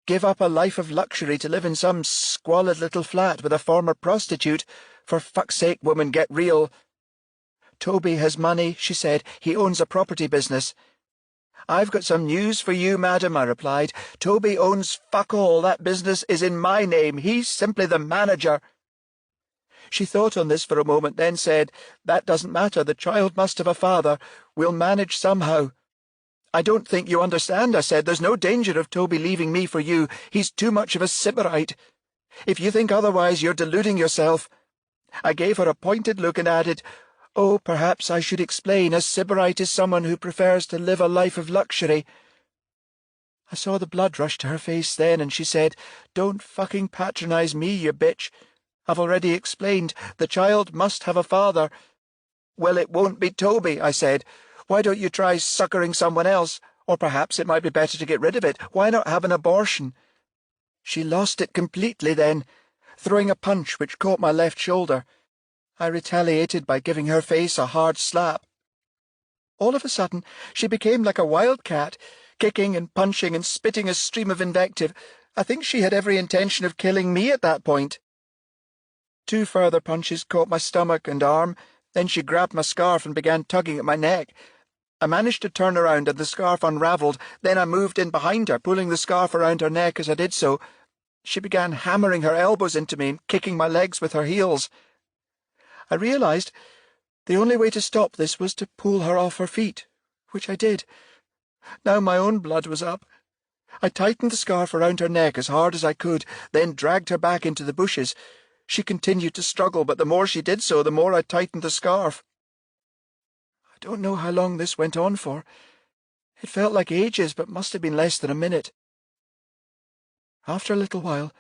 Give up a life of luxury to live in some squalid little flat with a former prostitute? For fuck's sake, woman, get real." "Toby has money," she said. "He owns a property business." "I've got some news for you, madam," I replied. "Toby owns fuck all. That business is in my name. He's simply the manager." She thought on this for a moment, then said, "That doesn't matter. The child must have a father. We'll manage somehow." "I don't think you understand," I said. "There's no danger of Toby leaving me for you. He's too much of a sybarite. If you think otherwise, you're deluding yourself." I gave her a pointed look and added, "Oh, perhaps I should explain. A sybarite is someone who prefers to live a life of luxury." I saw the blood rush to her face then, and she said, "Don't fucking patronize me, you bitch. I've already explained. The child must have a father." "Well, it won't be Toby," I said. "Why don't you try suckering someone else? Or perhaps it might be better to get rid of it. Why not have an abortion?" She lost it completely then, throwing a punch which caught my left shoulder. I retaliated by giving her face a hard slap. All of a sudden, she became like a wild cat, kicking and punching and spitting a stream of invective. I think she had every intention of killing me at that point. 2 further punches caught my stomach and arm, Then she grabbed my scarf and began tugging at my neck. I managed to turn around and the scarf unravelled. Then I moved in behind her, pulling the scarf around her neck as I did so. She began hammering her elbows into me and kicking my legs with her heels. I realised the only way to stop this was to pull her off her feet, which I did. Now my own blood was up. I tightened the scarf around her neck as hard as I could, then dragged her back into the bushes. She continued to struggle, but the more she did so, the more I tightened the scarf. I don't know how long this went on for. It felt like ages, but must have been less than a minute. After a little while,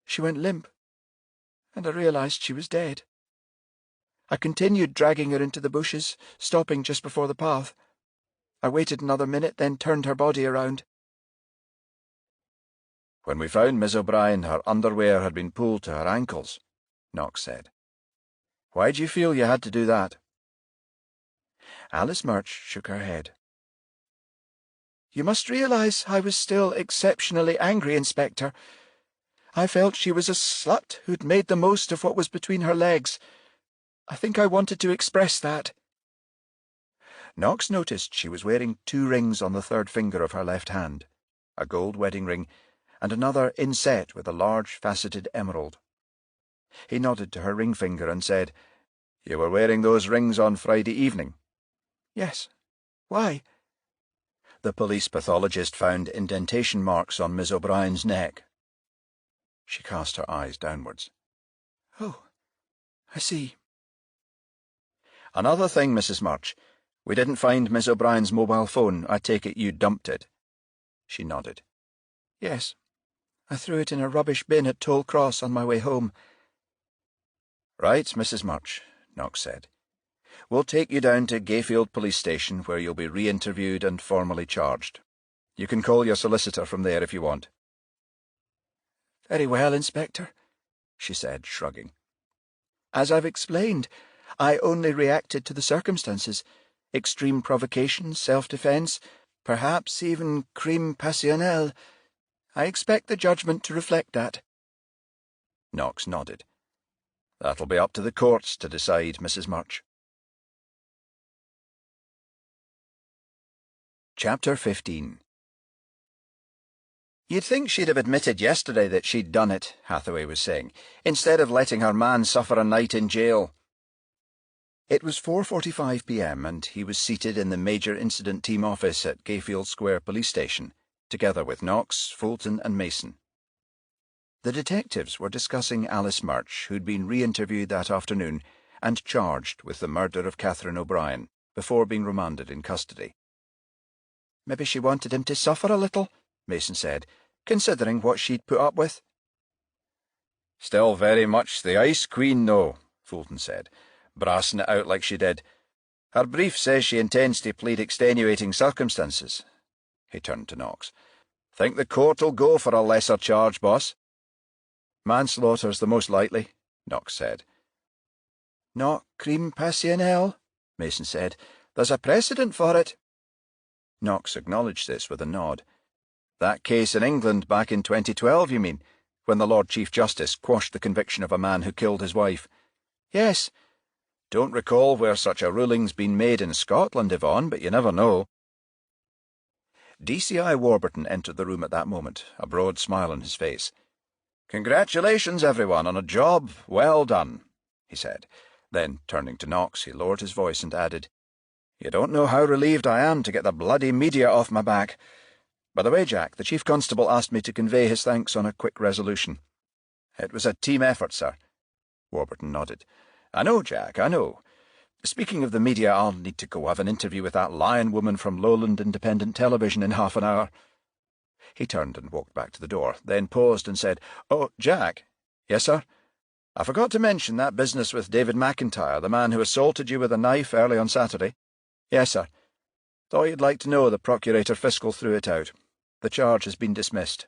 she went limp, and I realised she was dead. I continued dragging her into the bushes, stopping just before the path. I waited another minute, then turned her body around. When we found Miss O'Brien, her underwear had been pulled to her ankles, Knox said. Why do you feel you had to do that? Alice Murch shook her head. You must realise I was still exceptionally angry, Inspector. I felt she was a slut who'd made the most of what was between her legs. I think I wanted to express that. Knox noticed she was wearing 2 rings on the 3rd finger of her left hand, a gold wedding ring, and another inset with a large faceted emerald. He nodded to her ring finger and said, You were wearing those rings on Friday evening? Yes. Why? The police pathologist found indentation marks on Miss O'Brien's neck. She cast her eyes downwards. Oh, I see. Another thing, Mrs. Murch. We didn't find Miss O'Brien's mobile phone. I take it you dumped it. She nodded. Yes. I threw it in a rubbish bin at Toll Cross on my way home. Right, Mrs. Murch, Knox said. We'll take you down to Gayfield Police Station, where you'll be re-interviewed and formally charged. You can call your solicitor from there if you want. Very well, Inspector, she said, shrugging. As I've explained, I only reacted to the circumstances. Extreme provocation, self-defence, perhaps even crime passionnel. I expect the judgment to reflect that. Knox nodded. That'll be up to the courts to decide, Mrs. Murch. Chapter 15. You'd think she'd have admitted yesterday that she'd done it, Hathaway was saying, instead of letting her man suffer a night in jail. It was 4:45 p.m. and he was seated in the Major Incident Team office at Gayfield Square Police Station, together with Knox, Fulton and Mason. The detectives were discussing Alice Murch, who'd been re-interviewed that afternoon and charged with the murder of Catherine O'Brien, before being remanded in custody. Maybe she wanted him to suffer a little, Mason said, considering what she'd put up with. Still very much the Ice Queen, though, Fulton said, brassing it out like she did. Her brief says she intends to plead extenuating circumstances. He turned to Knox. Think the court'll go for a lesser charge, boss? Manslaughter's the most likely, Knox said. Not crime passionnel, Mason said. There's a precedent for it. Knox acknowledged this with a nod. That case in England back in 2012, you mean, when the Lord Chief Justice quashed the conviction of a man who killed his wife? Yes. Don't recall where such a ruling's been made in Scotland, Yvonne, but you never know. DCI Warburton entered the room at that moment, a broad smile on his face. Congratulations, everyone, on a job well done, he said. Then, turning to Knox, he lowered his voice and added, You don't know how relieved I am to get the bloody media off my back. By the way, Jack, the Chief Constable asked me to convey his thanks on a quick resolution. It was a team effort, sir. Warburton nodded. I know, Jack, I know. Speaking of the media, I'll need to go have an interview with that lion woman from Lowland Independent Television in half an hour. He turned and walked back to the door, then paused and said, Oh, Jack. Yes, sir? I forgot to mention that business with David McIntyre, the man who assaulted you with a knife early on Saturday. Yes, sir. Thought you'd like to know the Procurator Fiscal threw it out. The charge has been dismissed.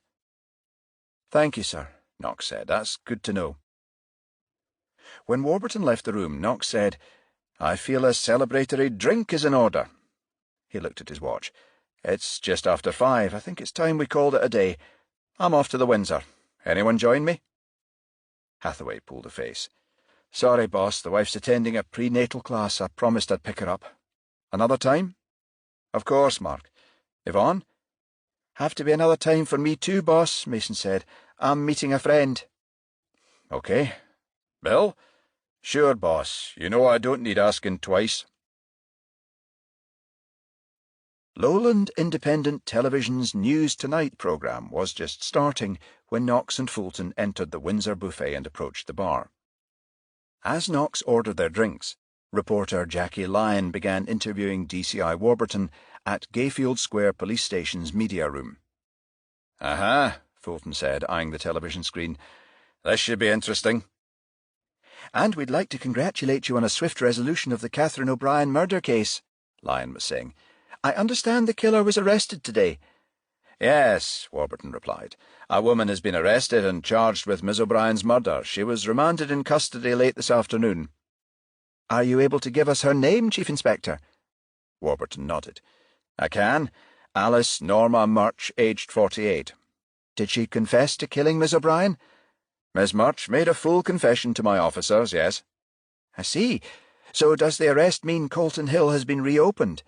Thank you, sir, Knox said. That's good to know. When Warburton left the room, Knox said, I feel a celebratory drink is in order. He looked at his watch. It's just after 5. I think it's time we called it a day. I'm off to the Windsor. Anyone join me? Hathaway pulled a face. Sorry, boss, the wife's attending a prenatal class. I promised I'd pick her up. Another time? Of course, Mark. Yvonne? Have to be another time for me too, boss, Mason said. I'm meeting a friend. OK. Bill? Sure, boss. You know I don't need asking twice. Lowland Independent Television's News Tonight programme was just starting when Knox and Fulton entered the Windsor buffet and approached the bar. As Knox ordered their drinks, reporter Jackie Lyon began interviewing DCI Warburton at Gayfield Square Police Station's media room. "Aha," Fulton said, eyeing the television screen. "This should be interesting." "And we'd like to congratulate you on a swift resolution of the Catherine O'Brien murder case," Lyon was saying. "I understand the killer was arrested today." "Yes," Warburton replied. "A woman has been arrested and charged with Miss O'Brien's murder. She was remanded in custody late this afternoon." "Are you able to give us her name, Chief Inspector?" Warburton nodded. "I can. Alice Norma Murch, aged 48. Did she confess to killing Miss O'Brien?" "Miss Murch made a full confession to my officers, yes." "I see. So does the arrest mean Colton Hill has been reopened?"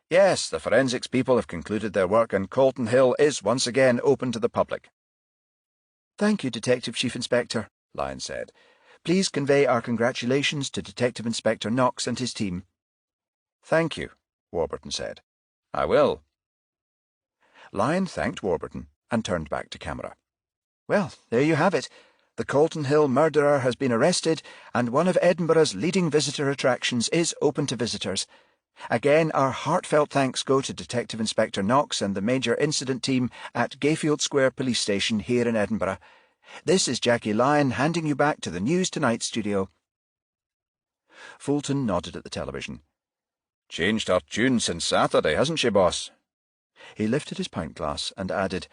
"Yes, the forensics people have concluded their work and Colton Hill is once again open to the public." "Thank you, Detective Chief Inspector," Lyon said. "Please convey our congratulations to Detective Inspector Knox and his team." "Thank you," Warburton said. "I will." Lyon thanked Warburton and turned back to camera. "Well, there you have it. The Colton Hill murderer has been arrested, and one of Edinburgh's leading visitor attractions is open to visitors. Again, our heartfelt thanks go to Detective Inspector Knox and the major incident team at Gayfield Square Police Station here in Edinburgh. This is Jackie Lyon handing you back to the News Tonight studio." Fulton nodded at the television. "Changed her tune since Saturday, hasn't she, boss?" He lifted his pint glass and added,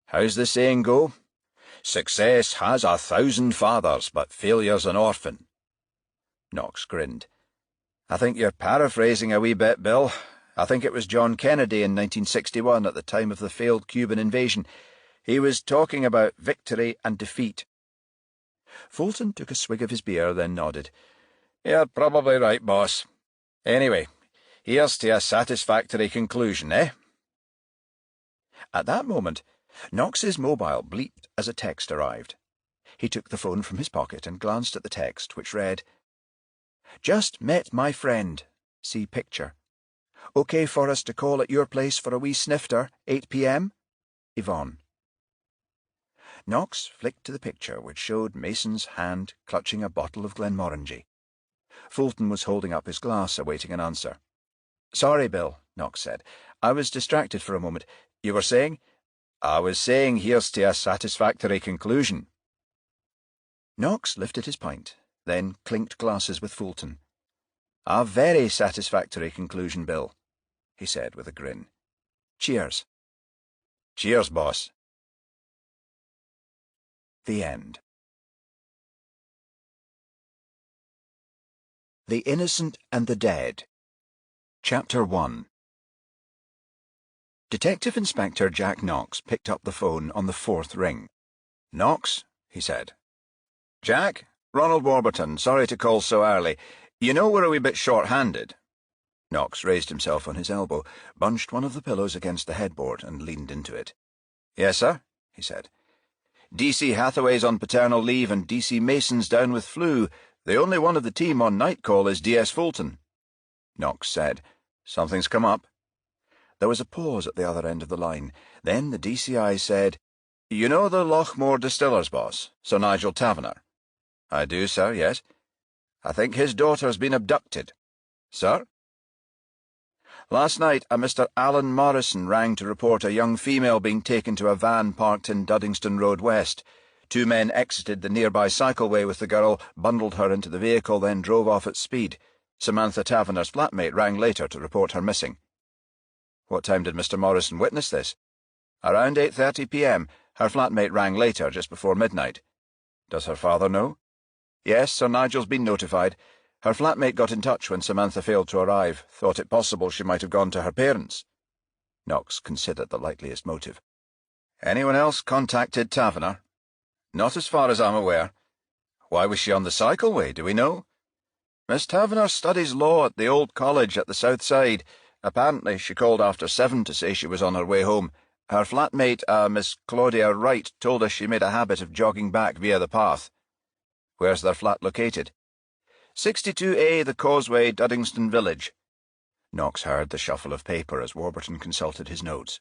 "How's the saying go? Success has 1,000 fathers, but failure's an orphan." Knox grinned. "I think you're paraphrasing a wee bit, Bill. I think it was John Kennedy in 1961 at the time of the failed Cuban invasion. He was talking about victory and defeat." Fulton took a swig of his beer, then nodded. "You're probably right, boss. Anyway, here's to a satisfactory conclusion, eh?" At that moment, Knox's mobile bleeped as a text arrived. He took the phone from his pocket and glanced at the text, which read, "Just met my friend. See picture. OK for us to call at your place for a wee snifter, 8 p.m? Yvonne." Knox flicked to the picture, which showed Mason's hand clutching a bottle of Glenmorangie. Fulton was holding up his glass, awaiting an answer. "Sorry, Bill," Knox said. "I was distracted for a moment. You were saying?" "I was saying here's to a satisfactory conclusion." Knox lifted his pint, then clinked glasses with Fulton. "A very satisfactory conclusion, Bill," he said with a grin. "Cheers." "Cheers, boss." The end. The Innocent and the Dead. Chapter 1. Detective Inspector Jack Knox picked up the phone on the 4th ring. "Knox," he said. "Jack, Ronald Warburton, sorry to call so early. You know we're a wee bit short-handed." Knox raised himself on his elbow, bunched one of the pillows against the headboard, and leaned into it. "Yes, sir," he said. "D.C. Hathaway's on paternal leave and D.C. Mason's down with flu. The only one of the team on night call is D.S. Fulton." Knox said, "Something's come up." There was a pause at the other end of the line. Then the DCI said, "You know the Lochmore distillers boss, Sir Nigel Taverner?" "I do, sir, yes." "I think his daughter's been abducted." "Sir?" "Last night a Mr. Alan Morrison rang to report a young female being taken to a van parked in Duddingston Road West. 2 men exited the nearby cycleway with the girl, bundled her into the vehicle, then drove off at speed. Samantha Taverner's flatmate rang later to report her missing." "What time did Mr. Morrison witness this?" "Around 8:30 p.m. Her flatmate rang later, just before midnight." "Does her father know?" "Yes, Sir Nigel's been notified. Her flatmate got in touch when Samantha failed to arrive, thought it possible she might have gone to her parents." Knox considered the likeliest motive. "Anyone else contacted Taverner?" "Not as far as I'm aware." Why was she on the cycleway, do we know? Miss Taverner studies law at the old college at the south side. Apparently she called after 7 to say she was on her way home. Her flatmate, Miss Claudia Wright, told us she made a habit of jogging back via the path. Where's their flat located? 62A The Causeway, Duddingston Village. Knox heard the shuffle of paper as Warburton consulted his notes.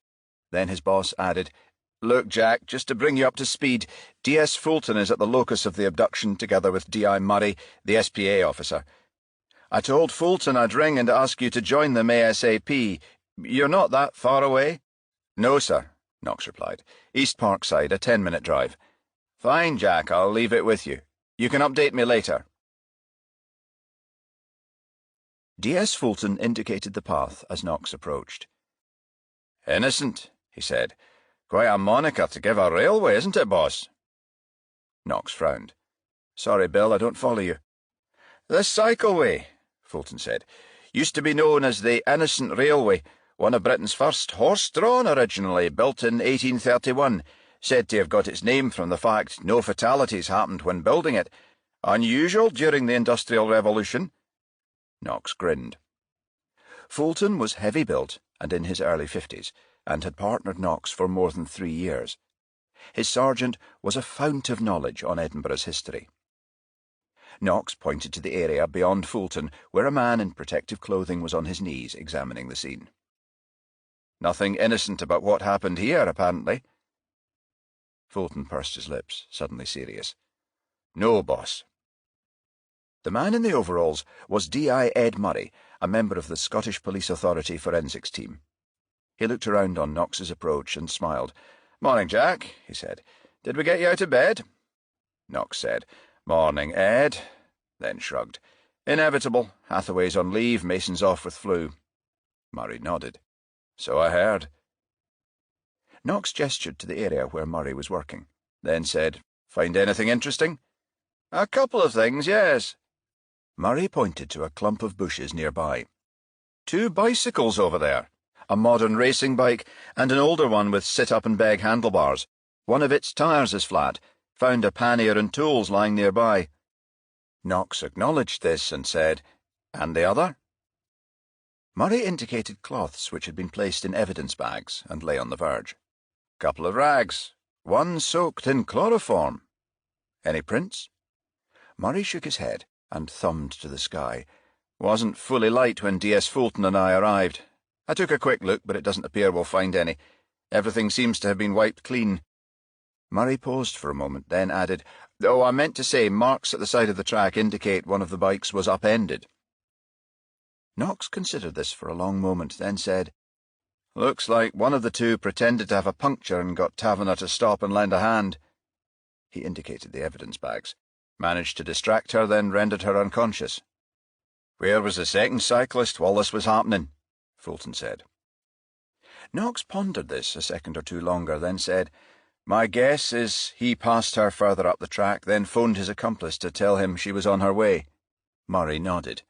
Then his boss added, Look, Jack, just to bring you up to speed, D.S. Fulton is at the locus of the abduction together with D.I. Murray, the SPA officer. I told Fulton I'd ring and ask you to join them ASAP. You're not that far away? No, sir, Knox replied. East Parkside, a 10-minute drive. Fine, Jack, I'll leave it with you. You can update me later. D.S. Fulton indicated the path as Knox approached. Innocent, he said. Quite a moniker to give a railway, isn't it, boss? Knox frowned. Sorry, Bill, I don't follow you. The cycleway, Fulton said, used to be known as the Innocent Railway, one of Britain's first horse-drawn originally, built in 1831, said to have got its name from the fact no fatalities happened when building it. Unusual during the Industrial Revolution. Knox grinned. Fulton was heavy-built and in his early 50s, and had partnered Knox for more than 3 years. His sergeant was a fount of knowledge on Edinburgh's history. Knox pointed to the area beyond Fulton, where a man in protective clothing was on his knees examining the scene. Nothing innocent about what happened here, apparently. Fulton pursed his lips, suddenly serious. No, boss. The man in the overalls was D.I. Ed Murray, a member of the Scottish Police Authority Forensics Team. He looked around on Knox's approach and smiled. Morning, Jack, he said. Did we get you out of bed? Knox said, Morning, Ed, then shrugged. Inevitable. Hathaway's on leave, Mason's off with flu. Murray nodded. So I heard. Knox gestured to the area where Murray was working, then said, Find anything interesting? A couple of things, yes. Murray pointed to a clump of bushes nearby. 2 bicycles over there. A modern racing bike and an older one with sit-up-and-beg handlebars. One of its tyres is flat. Found a pannier and tools lying nearby. Knox acknowledged this and said, And the other? Murray indicated cloths which had been placed in evidence bags and lay on the verge. Couple of rags. One soaked in chloroform. Any prints? Murray shook his head and thumbed to the sky. Wasn't fully light when D.S. Fulton and I arrived. I took a quick look, but it doesn't appear we'll find any. Everything seems to have been wiped clean. Murray paused for a moment, then added, Oh, I meant to say marks at the side of the track indicate one of the bikes was upended. Knox considered this for a long moment, then said, Looks like one of the 2 pretended to have a puncture and got Taverner to stop and lend a hand. He indicated the evidence bags. Managed to distract her, then rendered her unconscious. Where was the second cyclist while this was happening? Fulton said. Knox pondered this a second or 2 longer, then said, My guess is he passed her further up the track, then phoned his accomplice to tell him she was on her way. Murray nodded.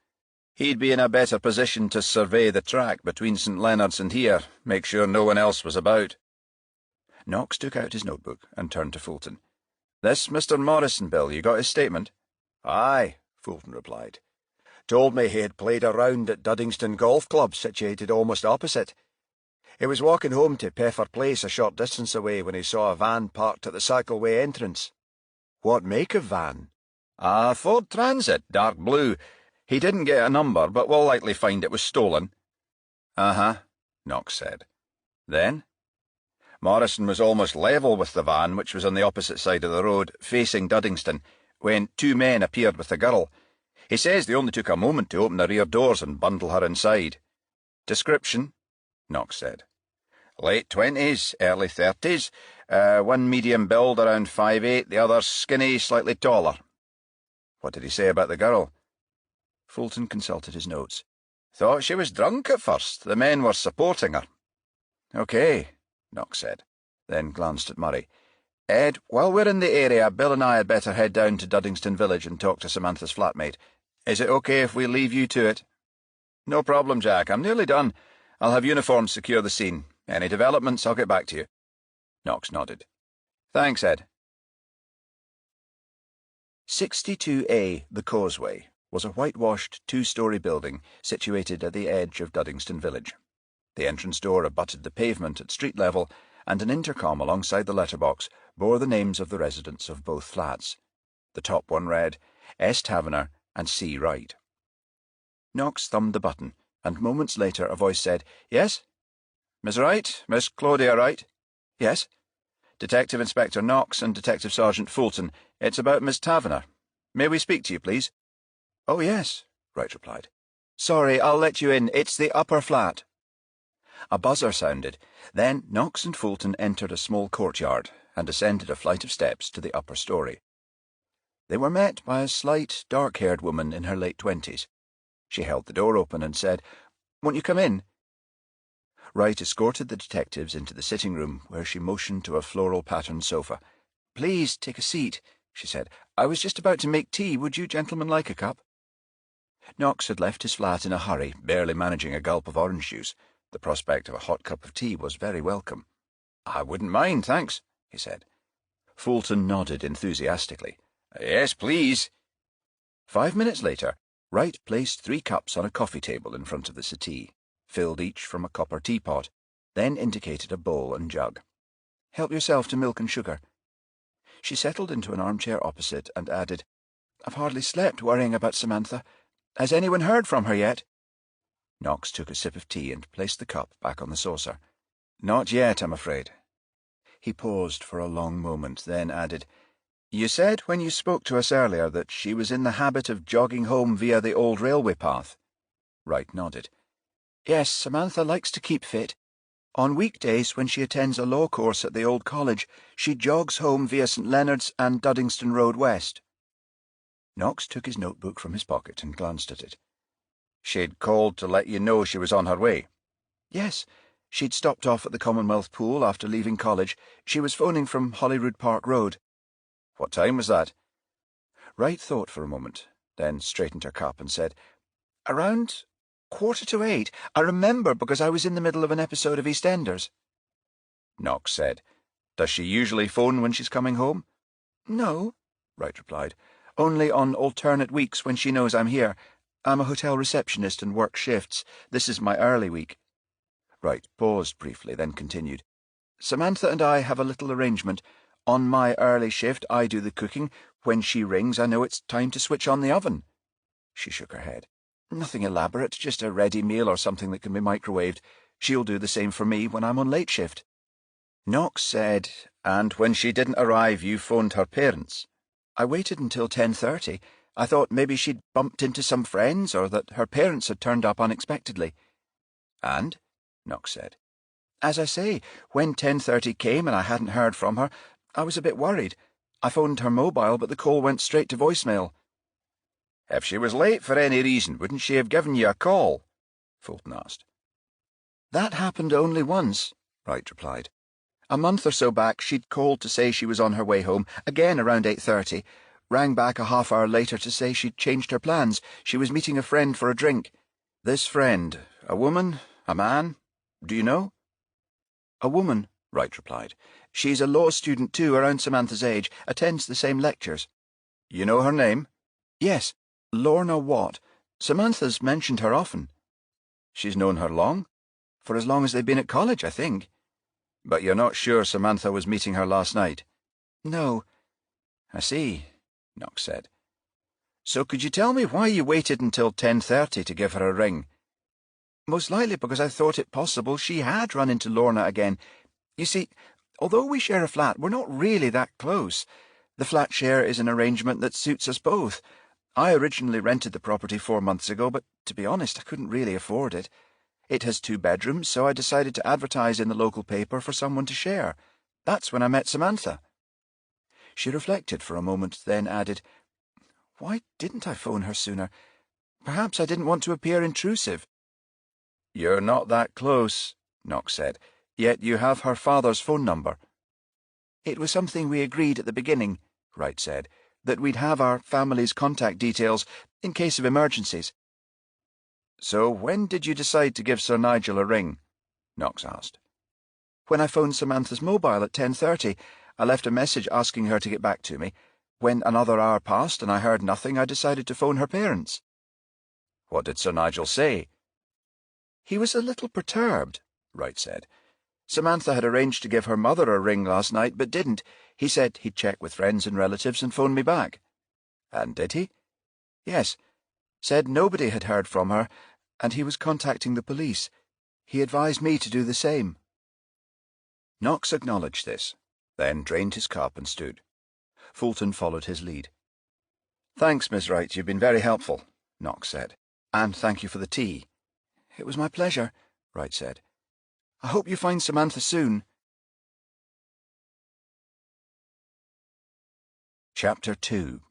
He'd be in a better position to survey the track between St. Leonard's and here, make sure no one else was about. Knox took out his notebook and turned to Fulton. This Mr. Morrison, Bill, you got his statement? Aye, Fulton replied. Told me he had played a round at Duddingston Golf Club, situated almost opposite. He was walking home to Peffer Place a short distance away when he saw a van parked at the cycleway entrance. What make of van? A Ford Transit, dark blue. He didn't get a number, but we'll likely find it was stolen. Uh-huh, Knox said. Then? Morrison was almost level with the van, which was on the opposite side of the road, facing Duddingston, when 2 men appeared with the girl. He says they only took a moment to open the rear doors and bundle her inside. Description? Knox said. Late 20s, early 30s. One medium build, around 5'8", the other skinny, slightly taller. What did he say about the girl? Fulton consulted his notes. Thought she was drunk at first. The men were supporting her. Okay, Knox said, then glanced at Murray. Ed, while we're in the area, Bill and I had better head down to Duddingston Village and talk to Samantha's flatmate. Is it okay if we leave you to it? No problem, Jack. I'm nearly done. I'll have uniforms secure the scene. Any developments, I'll get back to you. Knox nodded. Thanks, Ed. 62A, The Causeway, was a whitewashed two-storey building situated at the edge of Duddingston village. The entrance door abutted the pavement at street level, and an intercom alongside the letterbox bore the names of the residents of both flats. The top one read, S. Taverner and C. Wright. Knox thumbed the button, and moments later a voice said, "Yes? Miss Wright? Miss Claudia Wright?" "Yes?" "Detective Inspector Knox and Detective Sergeant Fulton. It's about Miss Taverner. May we speak to you, please?" "Oh, yes," Wright replied. "Sorry, I'll let you in. It's the upper flat." A buzzer sounded. Then Knox and Fulton entered a small courtyard and ascended a flight of steps to the upper story. They were met by a slight, dark-haired woman in her late 20s. She held the door open and said, "Won't you come in?" Wright escorted the detectives into the sitting room, where she motioned to a floral-patterned sofa. "Please take a seat," she said. "I was just about to make tea. Would you gentlemen like a cup?" Knox had left his flat in a hurry, barely managing a gulp of orange juice. The prospect of a hot cup of tea was very welcome. "I wouldn't mind, thanks," he said. Fulton nodded enthusiastically. "Yes, please." 5 minutes later, Wright placed 3 cups on a coffee table in front of the settee, filled each from a copper teapot, then indicated a bowl and jug. "Help yourself to milk and sugar." She settled into an armchair opposite and added, "I've hardly slept worrying about Samantha. Has anyone heard from her yet?" Knox took a sip of tea and placed the cup back on the saucer. "Not yet, I'm afraid." He paused for a long moment, then added, "You said when you spoke to us earlier that she was in the habit of jogging home via the old railway path." Wright nodded. "Yes, Samantha likes to keep fit. On weekdays, when she attends a law course at the old college, she jogs home via St. Leonard's and Duddingston Road West." Knox took his notebook from his pocket and glanced at it. "She'd called to let you know she was on her way?" "Yes. She'd stopped off at the Commonwealth Pool after leaving college. She was phoning from Holyrood Park Road." "What time was that?" Wright thought for a moment, then straightened her cup and said, "Around 7:45. I remember because I was in the middle of an episode of EastEnders." Knox said, "Does she usually phone when she's coming home?" "No," Wright replied. "Only on alternate weeks when she knows I'm here. I'm a hotel receptionist and work shifts. This is my early week." Wright paused briefly, then continued. "Samantha and I have a little arrangement. On my early shift, I do the cooking. When she rings, I know it's time to switch on the oven." She shook her head. "Nothing elaborate, just a ready meal or something that can be microwaved. She'll do the same for me when I'm on late shift." Knox said, "And when she didn't arrive, you phoned her parents?" "I waited until 10:30. I thought maybe she'd bumped into some friends or that her parents had turned up unexpectedly." "And?" Knox said. "As I say, when 10:30 came and I hadn't heard from her, I was a bit worried. I phoned her mobile, but the call went straight to voicemail." "If she was late for any reason, wouldn't she have given you a call?" Fulton asked. "That happened only once," Wright replied. "A month or so back, she'd called to say she was on her way home, again around 8:30, rang back a half hour later to say she'd changed her plans. She was meeting a friend for a drink." "This friend, a woman, a man? Do you know?" "A woman," Wright replied. "She's a law student too, around Samantha's age, attends the same lectures." "You know her name?" "Yes, Lorna Watt. Samantha's mentioned her often." "She's known her long?" "For as long as they've been at college, I think." "But you're not sure Samantha was meeting her last night?" "No." "I see," Knox said. "So could you tell me why you waited until 10:30 to give her a ring?" "Most likely because I thought it possible she had run into Lorna again. You see, although we share a flat, we're not really that close. The flat share is an arrangement that suits us both. I originally rented the property 4 months ago, but to be honest, I couldn't really afford it. It has 2 bedrooms, so I decided to advertise in the local paper for someone to share. That's when I met Samantha." She reflected for a moment, then added, "Why didn't I phone her sooner? Perhaps I didn't want to appear intrusive." "You're not that close," Knox said, "yet you have her father's phone number." "It was something we agreed at the beginning," Wright said, "that we'd have our family's contact details in case of emergencies." "So when did you decide to give Sir Nigel a ring?" Knox asked. "When I phoned Samantha's mobile at 10:30, I left a message asking her to get back to me. When another hour passed and I heard nothing, I decided to phone her parents." "What did Sir Nigel say?" "He was a little perturbed," Wright said. "Samantha had arranged to give her mother a ring last night, but didn't. He said he'd check with friends and relatives and phone me back." "And did he?" "Yes. Said nobody had heard from her, and he was contacting the police. He advised me to do the same." Knox acknowledged this, then drained his cup and stood. Fulton followed his lead. "Thanks, Miss Wright, you've been very helpful," Knox said. "And thank you for the tea." "It was my pleasure," Wright said. "I hope you find Samantha soon." Chapter 2.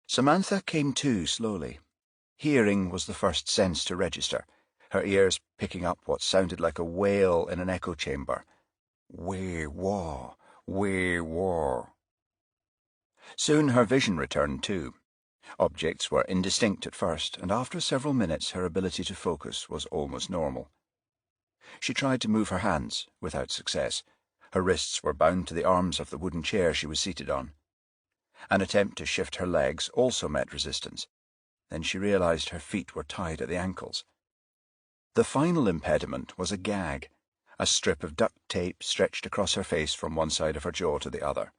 Samantha came to slowly. Hearing was the first sense to register, her ears picking up what sounded like a wail in an echo chamber. Wee-waw, wee-waw. Soon her vision returned too. Objects were indistinct at first, and after several minutes her ability to focus was almost normal. She tried to move her hands, without success. Her wrists were bound to the arms of the wooden chair she was seated on. An attempt to shift her legs also met resistance. Then she realized her feet were tied at the ankles. The final impediment was a gag, a strip of duct tape stretched across her face from one side of her jaw to the other.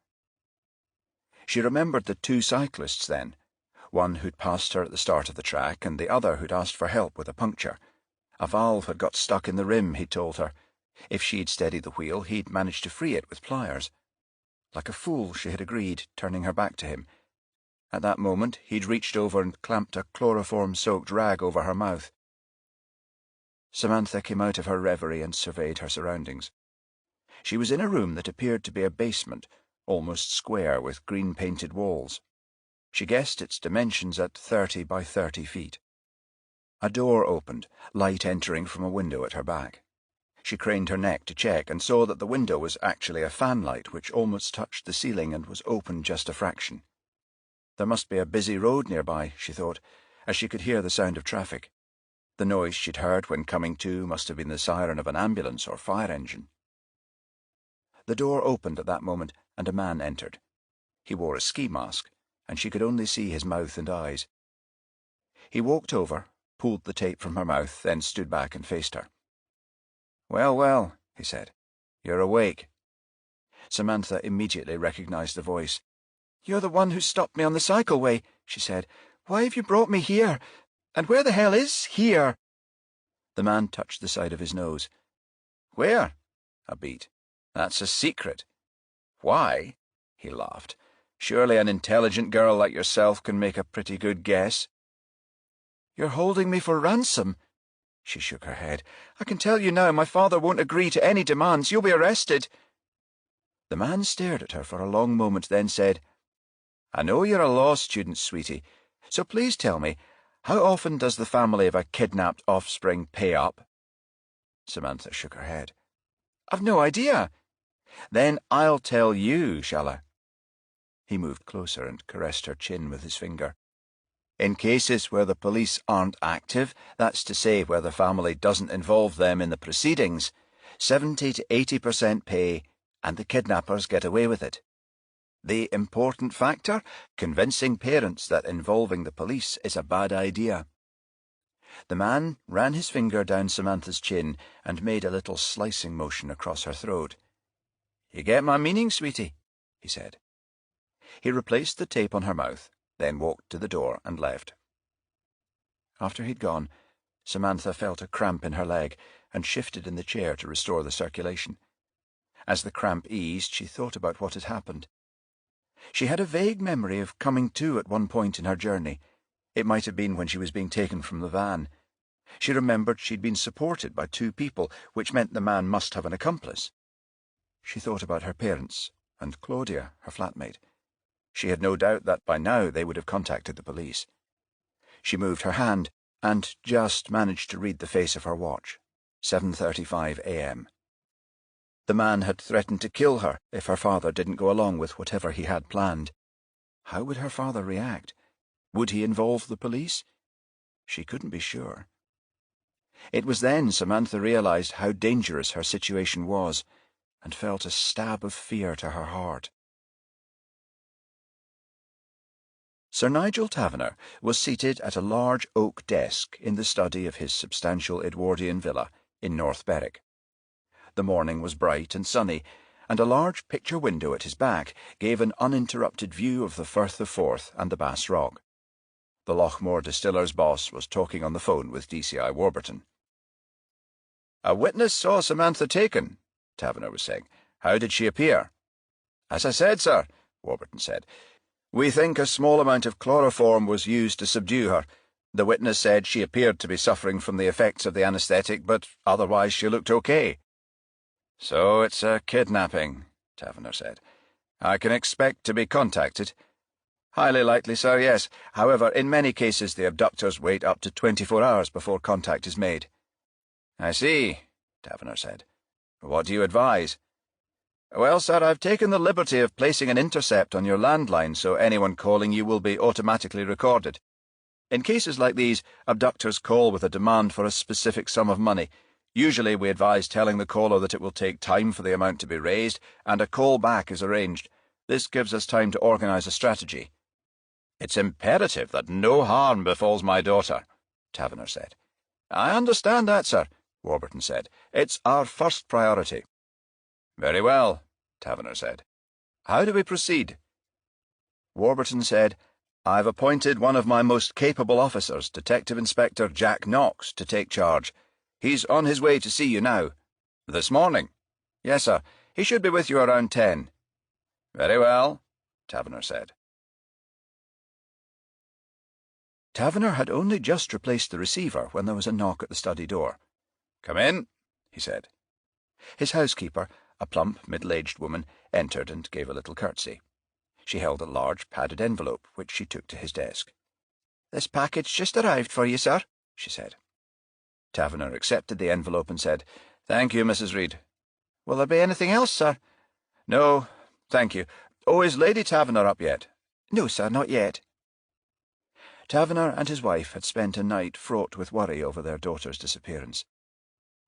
She remembered the two cyclists then, one who'd passed her at the start of the track and the other who'd asked for help with a puncture. A valve had got stuck in the rim, he'd told her. If she'd steadied the wheel, he'd managed to free it with pliers. Like a fool, she had agreed, turning her back to him. At that moment, he'd reached over and clamped a chloroform-soaked rag over her mouth. Samantha came out of her reverie and surveyed her surroundings. She was in a room that appeared to be a basement, almost square with green-painted walls. She guessed its dimensions at 30 by 30 feet. A door opened, light entering from a window at her back. She craned her neck to check and saw that the window was actually a fanlight which almost touched the ceiling and was open just a fraction. There must be a busy road nearby, she thought, as she could hear the sound of traffic. The noise she'd heard when coming to must have been the siren of an ambulance or fire engine. The door opened at that moment, and a man entered. He wore a ski mask, and she could only see his mouth and eyes. He walked over, pulled the tape from her mouth, then stood back and faced her. "Well, well," he said. "You're awake." Samantha immediately recognized the voice. "You're the one who stopped me on the cycleway," she said. "Why have you brought me here? And where the hell is here?" The man touched the side of his nose. "Where?" A beat. "That's a secret." "Why?" He laughed. "Surely an intelligent girl like yourself can make a pretty good guess." "You're holding me for ransom." She shook her head. "I can tell you now, my father won't agree to any demands. You'll be arrested." The man stared at her for a long moment, then said, "I know you're a law student, sweetie, so please tell me, how often does the family of a kidnapped offspring pay up?" Samantha shook her head. "I've no idea." "Then I'll tell you, shall I?" He moved closer and caressed her chin with his finger. "In cases where the police aren't active, that's to say where the family doesn't involve them in the proceedings, 70 to 80% pay, and the kidnappers get away with it. The important factor? Convincing parents that involving the police is a bad idea." The man ran his finger down Samantha's chin and made a little slicing motion across her throat. "You get my meaning, sweetie," he said. He replaced the tape on her mouth, then walked to the door and left. After he'd gone, Samantha felt a cramp in her leg and shifted in the chair to restore the circulation. As the cramp eased, she thought about what had happened. She had a vague memory of coming to at one point in her journey. It might have been when she was being taken from the van. She remembered she'd been supported by two people, which meant the man must have an accomplice. She thought about her parents and Claudia, her flatmate. She had no doubt that by now they would have contacted the police. She moved her hand and just managed to read the face of her watch. 7:35 a.m. The man had threatened to kill her if her father didn't go along with whatever he had planned. How would her father react? Would he involve the police? She couldn't be sure. It was then Samantha realized how dangerous her situation was, and felt a stab of fear to her heart. Sir Nigel Taverner was seated at a large oak desk in the study of his substantial Edwardian villa in North Berwick. The morning was bright and sunny, and a large picture window at his back gave an uninterrupted view of the Firth of Forth and the Bass Rock. The Lochmore distiller's boss was talking on the phone with DCI Warburton. "A witness saw Samantha taken," Taverner was saying. "How did she appear?" "As I said, sir," Warburton said, "we think a small amount of chloroform was used to subdue her. The witness said she appeared to be suffering from the effects of the anaesthetic, but otherwise she looked okay." "So it's a kidnapping," Taverner said. "I can expect to be contacted." "Highly likely, sir, yes. However, in many cases the abductors wait up to 24 hours before contact is made." "I see," Taverner said. "What do you advise?" "Well, sir, I've taken the liberty of placing an intercept on your landline so anyone calling you will be automatically recorded. In cases like these, abductors call with a demand for a specific sum of money. Usually we advise telling the caller that it will take time for the amount to be raised, and a call back is arranged. This gives us time to organise a strategy." "It's imperative that no harm befalls my daughter," Taverner said. "I understand that, sir," Warburton said. "It's our first priority." "Very well," Taverner said. "How do we proceed?" Warburton said, "I've appointed one of my most capable officers, Detective Inspector Jack Knox, to take charge. He's on his way to see you now." "This morning?" "Yes, sir. He should be with you around 10. "Very well," Taverner said. Taverner had only just replaced the receiver when there was a knock at the study door. "Come in," he said. His housekeeper, a plump, middle-aged woman, entered and gave a little curtsy. She held a large padded envelope, which she took to his desk. "This package just arrived for you, sir," she said. Taverner accepted the envelope and said, "Thank you, Mrs. Reed." "Will there be anything else, sir?" "No, thank you. Oh, is Lady Taverner up yet?" "No, sir, not yet." Taverner and his wife had spent a night fraught with worry over their daughter's disappearance.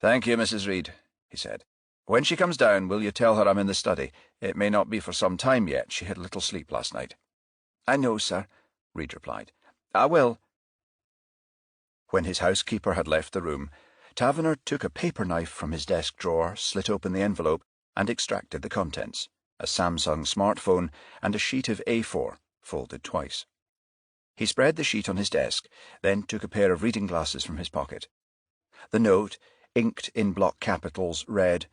"Thank you, Mrs. Reed," he said. "When she comes down, will you tell her I'm in the study? It may not be for some time yet. She had little sleep last night." "I know, sir," Reed replied. "I will." When his housekeeper had left the room, Taverner took a paper knife from his desk drawer, slit open the envelope, and extracted the contents, a Samsung smartphone and a sheet of A4, folded twice. He spread the sheet on his desk, then took a pair of reading glasses from his pocket. The note, inked in block capitals, read,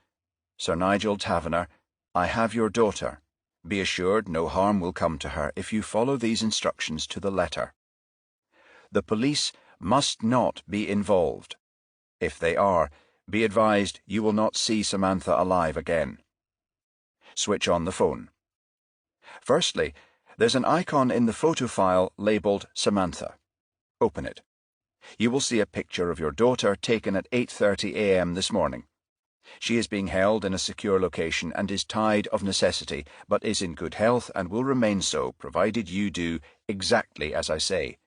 "Sir Nigel Taverner, I have your daughter. Be assured no harm will come to her if you follow these instructions to the letter. The police must not be involved. If they are, be advised you will not see Samantha alive again. Switch on the phone. Firstly, there's an icon in the photo file labelled Samantha. Open it. You will see a picture of your daughter taken at 8:30 a.m. this morning. She is being held in a secure location and is tied of necessity, but is in good health and will remain so, provided you do exactly as I say.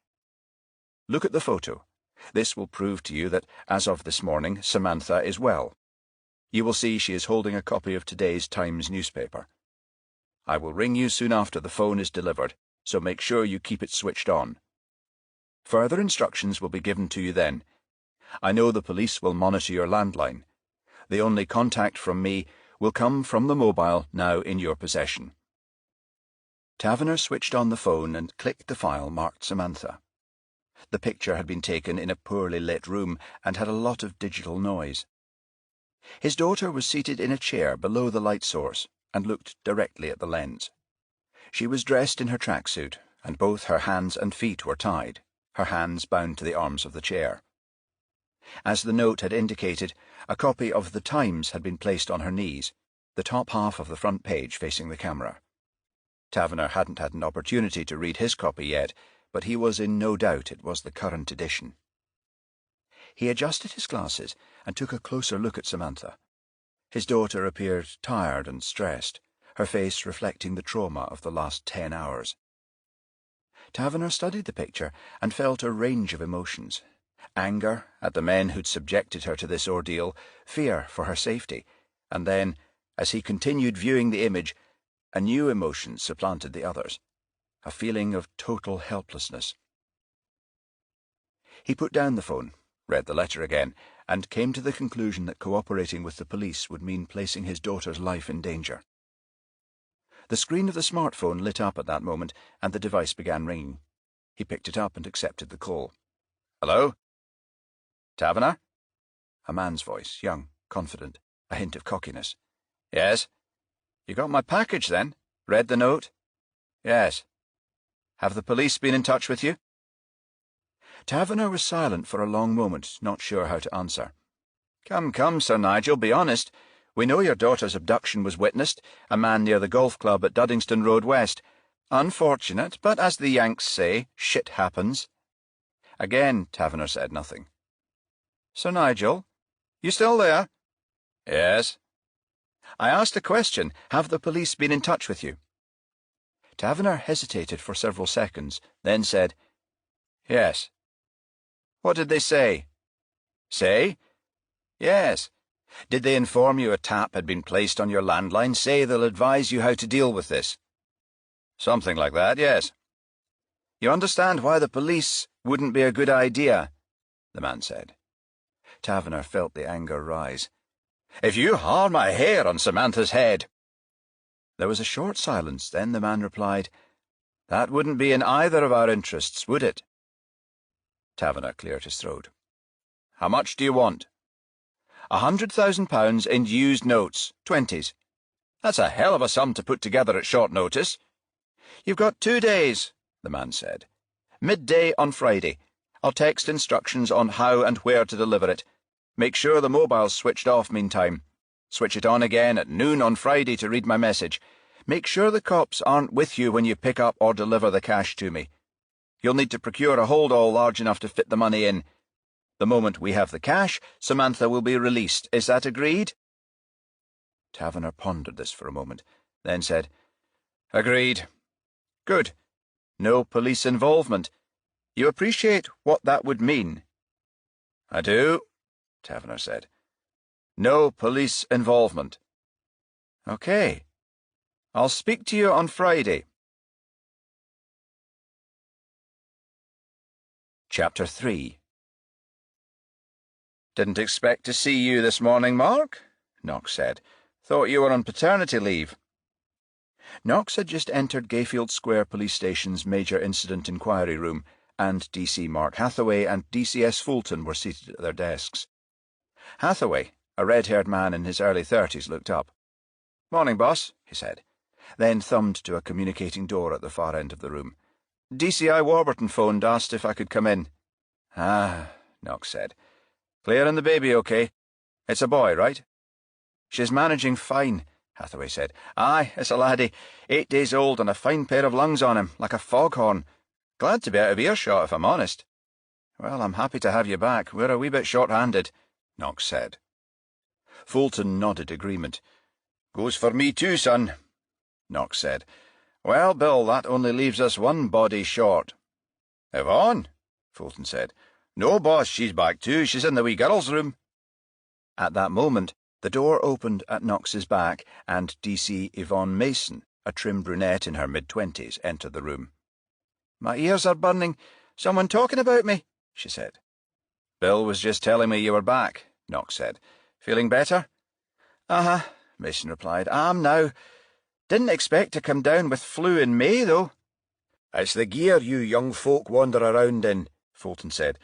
Look at the photo. This will prove to you that, as of this morning, Samantha is well. You will see she is holding a copy of today's Times newspaper. I will ring you soon after the phone is delivered, so make sure you keep it switched on. Further instructions will be given to you then. I know the police will monitor your landline. The only contact from me will come from the mobile now in your possession." Taverner switched on the phone and clicked the file marked Samantha. The picture had been taken in a poorly lit room and had a lot of digital noise. His daughter was seated in a chair below the light source and looked directly at the lens. She was dressed in her tracksuit, and both her hands and feet were tied, her hands bound to the arms of the chair. As the note had indicated, a copy of The Times had been placed on her knees, the top half of the front page facing the camera. Taverner hadn't had an opportunity to read his copy yet, but he was in no doubt it was the current edition. He adjusted his glasses and took a closer look at Samantha. His daughter appeared tired and stressed, her face reflecting the trauma of the last 10 hours. Taverner studied the picture and felt a range of emotions. Anger at the men who'd subjected her to this ordeal, fear for her safety, and then, as he continued viewing the image, a new emotion supplanted the others. a feeling of total helplessness. He put down the phone, read the letter again, and came to the conclusion that cooperating with the police would mean placing his daughter's life in danger. The screen of the smartphone lit up at that moment, and the device began ringing. He picked it up and accepted the call. "Hello? Taverner?" A man's voice, young, confident, a hint of cockiness. "Yes. You got my package, then? Read the note?" "Yes. Have the police been in touch with you?" Taverner was silent for a long moment, not sure how to answer. Come, Sir Nigel, be honest. We know your daughter's abduction was witnessed, a man near the golf club at Duddingston Road West. Unfortunate, but as the Yanks say, shit happens." Again Taverner said nothing. "Sir Nigel, you still there?" "Yes." "I asked a question. Have the police been in touch with you?" Taverner hesitated for several seconds, then said, "Yes." "What did they say?" "Say?" "Yes. Did they inform you a tap had been placed on your landline? Say they'll advise you how to deal with this?" "Something like that, yes." "You understand why the police wouldn't be a good idea?" the man said. Taverner felt the anger rise. "If you harm my hair on Samantha's head—" There was a short silence, then the man replied, "That wouldn't be in either of our interests, would it?" Taverner cleared his throat. "How much do you want?" £100,000 in used notes, 20s. "That's a hell of a sum to put together at short notice." "You've got 2 days," the man said. "Midday on Friday. I'll text instructions on how and where to deliver it. Make sure the mobile's switched off meantime. Switch it on again at noon on Friday to read my message. Make sure the cops aren't with you when you pick up or deliver the cash to me. You'll need to procure a hold-all large enough to fit the money in. The moment we have the cash, Samantha will be released. Is that agreed?" Taverner pondered this for a moment, then said, "Agreed." "Good. No police involvement. You appreciate what that would mean?" "I do," Taverner said. "No police involvement." "Okay. I'll speak to you on Friday." Chapter 3. "Didn't expect to see you this morning, Mark," Knox said. "Thought you were on paternity leave." Knox had just entered Gayfield Square Police Station's Major Incident Inquiry Room, and DC Mark Hathaway and DCS Fulton were seated at their desks. Hathaway, a red-haired man in his early 30s, looked up. "Morning, boss," he said, then thumbed to a communicating door at the far end of the room. "DCI Warburton phoned, asked if I could come in." "Ah," Knox said. "Claire and the baby okay? It's a boy, right?" "She's managing fine," Hathaway said. "Aye, it's a laddie, 8 days old and a fine pair of lungs on him, like a foghorn. Glad to be out of earshot, if I'm honest." "Well, I'm happy to have you back. We're a wee bit short-handed," Knox said. Fulton nodded agreement. "Goes for me too, son," Knox said. "Well, Bill, that only leaves us one body short." "Yvonne?" Fulton said. "No, boss, she's back too. She's in the wee girl's room." At that moment, the door opened at Knox's back, and DC Yvonne Mason, a trim brunette in her mid-20s, entered the room. "My ears are burning. Someone talking about me," she said. "Bill was just telling me you were back," Knox said. "Feeling better?" "Uh-huh," Mason replied. "Am now. Didn't expect to come down with flu in May, though." "It's the gear you young folk wander around in," Fulton said.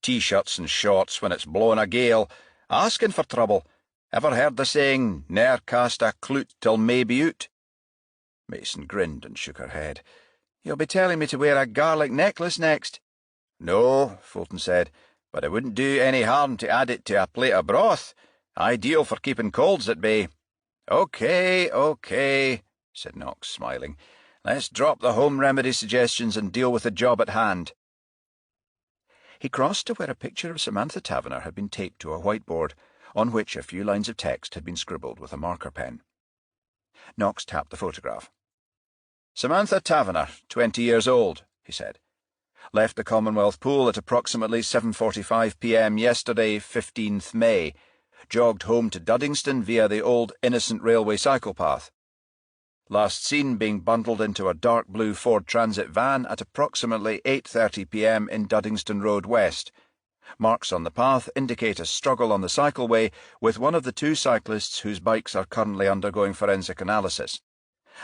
"T-shirts and shorts when it's blowing a gale. Asking for trouble. Ever heard the saying, ne'er cast a cloot till May be out?" Mason grinned and shook her head. "You'll be telling me to wear a garlic necklace next." "No," Fulton said, "but it wouldn't do any harm to add it to a plate of broth. Ideal for keeping colds at bay." Okay, said Knox, smiling. "Let's drop the home remedy suggestions and deal with the job at hand." He crossed to where a picture of Samantha Taverner had been taped to a whiteboard, on which a few lines of text had been scribbled with a marker pen. Knox tapped the photograph. "Samantha Taverner, 20 years old," he said. "Left the Commonwealth Pool at approximately 7:45 p.m. yesterday, 15th May. Jogged home to Duddingston via the old Innocent Railway cycle path." Last seen being bundled into a dark blue Ford Transit van at approximately 8:30 p.m. in Duddingston Road West. Marks on the path indicate a struggle on the cycleway with one of the two cyclists whose bikes are currently undergoing forensic analysis.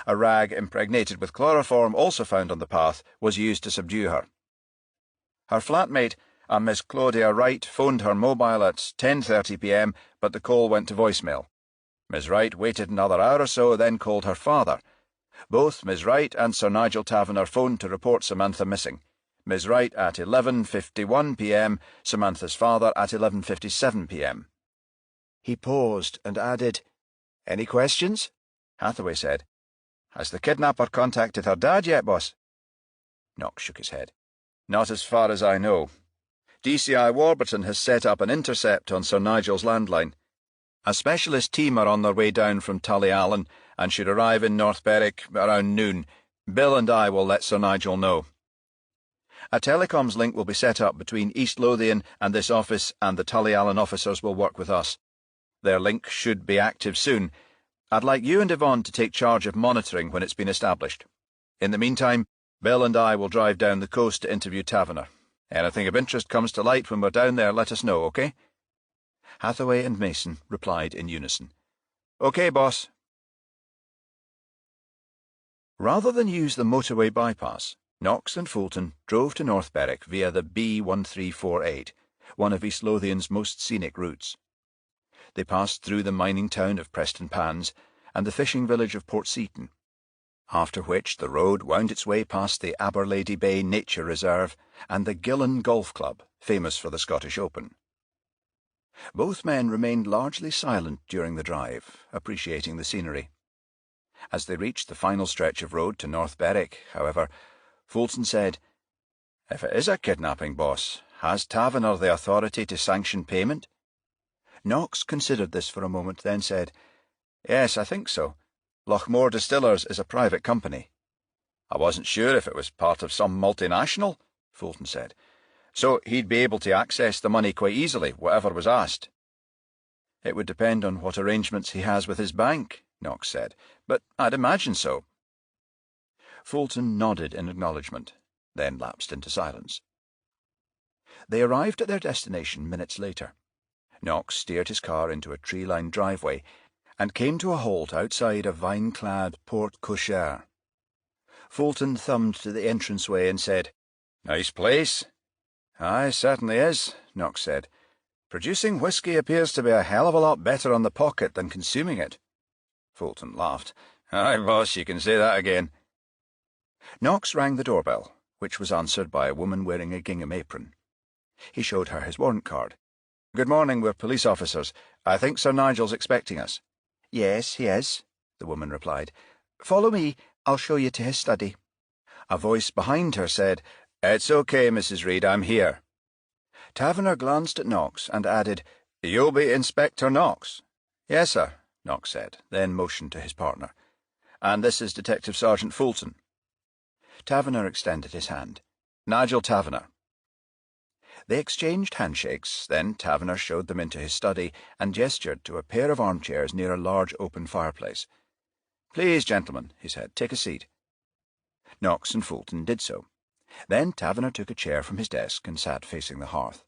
A rag impregnated with chloroform, also found on the path, was used to subdue her. Her flatmate, a Miss Claudia Wright, phoned her mobile at 10:30 p.m, but the call went to voicemail. Miss Wright waited another hour or so, then called her father. Both Miss Wright and Sir Nigel Taverner phoned to report Samantha missing. Miss Wright at 11:51 p.m, Samantha's father at 11:57 p.m. He paused and added, "Any questions?" Hathaway said, "Has the kidnapper contacted her dad yet, boss?" Knox shook his head. "Not as far as I know. DCI Warburton has set up an intercept on Sir Nigel's landline. A specialist team are on their way down from Tullyallen and should arrive in North Berwick around noon. Bill and I will let Sir Nigel know. A telecoms link will be set up between East Lothian and this office, and the Tullyallen officers will work with us. Their link should be active soon. I'd like you and Yvonne to take charge of monitoring when it's been established. In the meantime, Bill and I will drive down the coast to interview Taverner. Anything of interest comes to light when we're down there, let us know, OK?" Hathaway and Mason replied in unison. "OK, boss." Rather than use the motorway bypass, Knox and Fulton drove to North Berwick via the B1348, one of East Lothian's most scenic routes. They passed through the mining town of Preston Pans and the fishing village of Port Seaton, after which the road wound its way past the Aberlady Bay Nature Reserve and the Gillen Golf Club, famous for the Scottish Open. Both men remained largely silent during the drive, appreciating the scenery. As they reached the final stretch of road to North Berwick, however, Fulton said, "If it is a kidnapping, boss, has Taverner the authority to sanction payment?" Knox considered this for a moment, then said, "Yes, I think so. Lochmore Distillers is a private company." "I wasn't sure if it was part of some multinational," Fulton said. "So he'd be able to access the money quite easily, whatever was asked." "It would depend on what arrangements he has with his bank," Knox said, "but I'd imagine so." Fulton nodded in acknowledgement, then lapsed into silence. They arrived at their destination minutes later. Knox steered his car into a tree-lined driveway and came to a halt outside a vine-clad porte cochere. Fulton thumbed to the entranceway and said, "Nice place." "Aye, certainly is," Knox said. "Producing whisky appears to be a hell of a lot better on the pocket than consuming it." Fulton laughed. "Aye, boss, you can say that again." Knox rang the doorbell, which was answered by a woman wearing a gingham apron. He showed her his warrant card. "Good morning, we're police officers. I think Sir Nigel's expecting us." "Yes, he is," the woman replied. "Follow me, I'll show you to his study." A voice behind her said, "It's OK, Mrs. Reed, I'm here." Taverner glanced at Knox and added, "You'll be Inspector Knox?" "Yes, sir," Knox said, then motioned to his partner. "And this is Detective Sergeant Fulton." Taverner extended his hand. "Nigel Taverner." They exchanged handshakes, then Taverner showed them into his study and gestured to a pair of armchairs near a large open fireplace. "Please, gentlemen," he said, "take a seat." Knox and Fulton did so. Then Taverner took a chair from his desk and sat facing the hearth.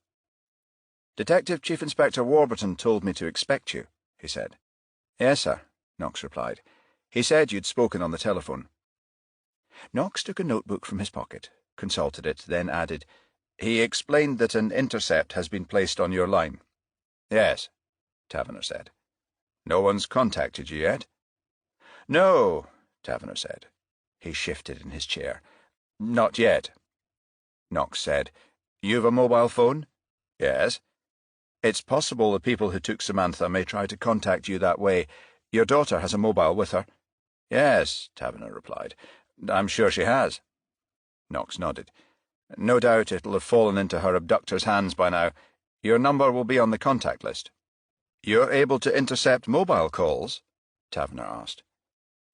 "Detective Chief Inspector Warburton told me to expect you," he said. "Yes, sir," Knox replied. "He said you'd spoken on the telephone." Knox took a notebook from his pocket, consulted it, then added, "He explained that an intercept has been placed on your line." "Yes," Taverner said. "No one's contacted you yet?" "No," Taverner said. He shifted in his chair. "Not yet." Knox said, "You've a mobile phone?" "Yes." "It's possible the people who took Samantha may try to contact you that way. Your daughter has a mobile with her?" "Yes," Taverner replied. "I'm sure she has." Knox nodded. "No doubt it'll have fallen into her abductor's hands by now. Your number will be on the contact list." "You're able to intercept mobile calls?" Taverner asked.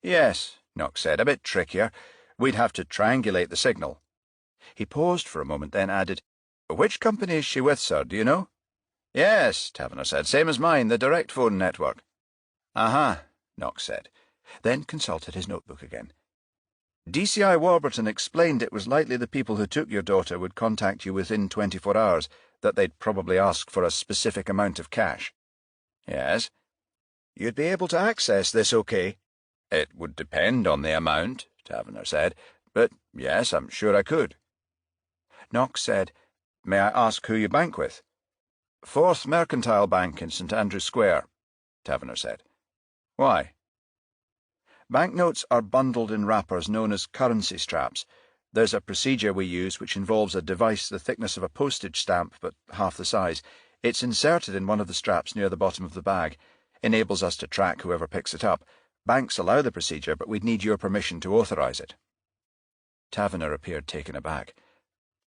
"Yes," Knox said, "a bit trickier. We'd have to triangulate the signal." He paused for a moment, then added, "Which company is she with, sir, do you know?" "Yes," Taverner said, "same as mine, the direct phone network." "Aha," Knox said. then consulted his notebook again. DCI Warburton explained it was likely the people who took your daughter would contact you within 24 hours, that they'd probably ask for a specific amount of cash. Yes. You'd be able to access this okay? It would depend on the amount, Taverner said, but yes, I'm sure I could. Knox said, May I ask who you bank with? Fourth Mercantile Bank in St. Andrew's Square, Taverner said. Why? Banknotes are bundled in wrappers known as currency straps. There's a procedure we use which involves a device the thickness of a postage stamp but half the size. It's inserted in one of the straps near the bottom of the bag. Enables us to track whoever picks it up. Banks allow the procedure, but we'd need your permission to authorize it. Taverner appeared taken aback.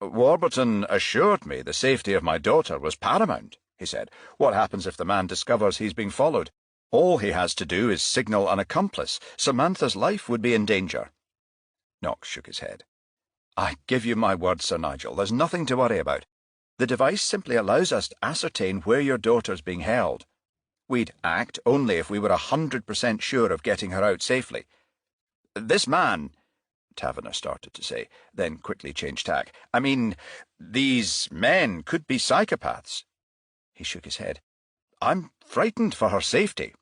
Warburton assured me the safety of my daughter was paramount, he said. What happens if the man discovers he's being followed? All he has to do is signal an accomplice. Samantha's life would be in danger. Knox shook his head. I give you my word, Sir Nigel, there's nothing to worry about. The device simply allows us to ascertain where your daughter's being held. We'd act only if we were 100% sure of getting her out safely. This man, Taverner started to say, then quickly changed tack. I mean, these men could be psychopaths. He shook his head. I'm frightened for her safety.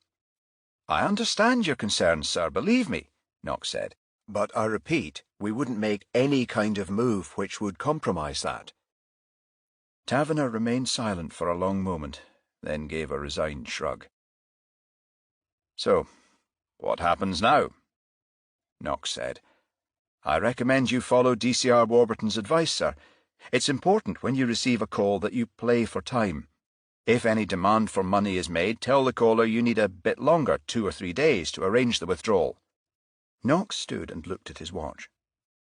I understand your concerns, sir, believe me, Knox said. But I repeat, we wouldn't make any kind of move which would compromise that. Taverner remained silent for a long moment, then gave a resigned shrug. So, what happens now? Knox said. I recommend you follow DCR Warburton's advice, sir. It's important when you receive a call that you play for time. If any demand for money is made, tell the caller you need a bit longer, 2 or 3 days, to arrange the withdrawal. Knox stood and looked at his watch.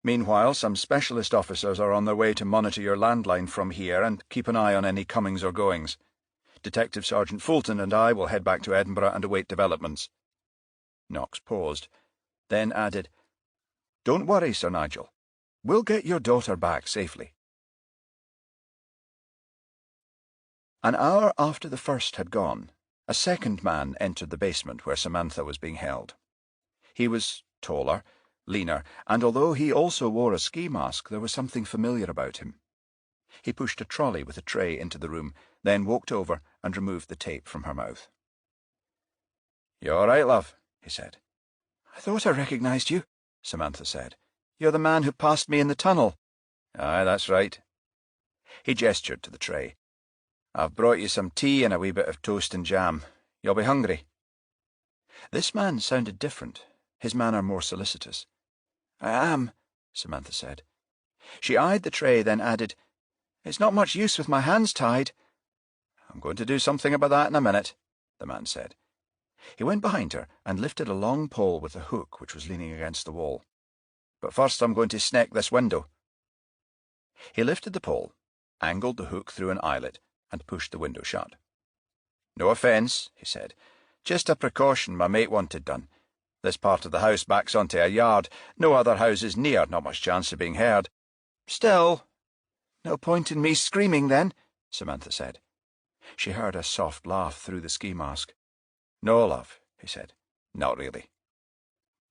Meanwhile, some specialist officers are on their way to monitor your landline from here and keep an eye on any comings or goings. Detective Sergeant Fulton and I will head back to Edinburgh and await developments. Knox paused, then added, Don't worry, Sir Nigel. We'll get your daughter back safely. An hour after the first had gone, a second man entered the basement where Samantha was being held. He was taller, leaner, and although he also wore a ski mask, there was something familiar about him. He pushed a trolley with a tray into the room, then walked over and removed the tape from her mouth. "You all right, love?" he said. "I thought I recognized you," Samantha said. "You're the man who passed me in the tunnel." "Aye, that's right." He gestured to the tray. "I've brought you some tea and a wee bit of toast and jam. You'll be hungry." This man sounded different, his manner more solicitous. "I am," Samantha said. She eyed the tray, then added, "It's not much use with my hands tied." "I'm going to do something about that in a minute," the man said. He went behind her and lifted a long pole with a hook which was leaning against the wall. "But first I'm going to sneck this window." He lifted the pole, angled the hook through an eyelet, and pushed the window shut. "No offence," he said. "Just a precaution my mate wanted done. This part of the house backs onto a yard. No other houses near, not much chance of being heard. Still—" "No point in me screaming, then," Samantha said. She heard a soft laugh through the ski mask. "No, love," he said. "Not really."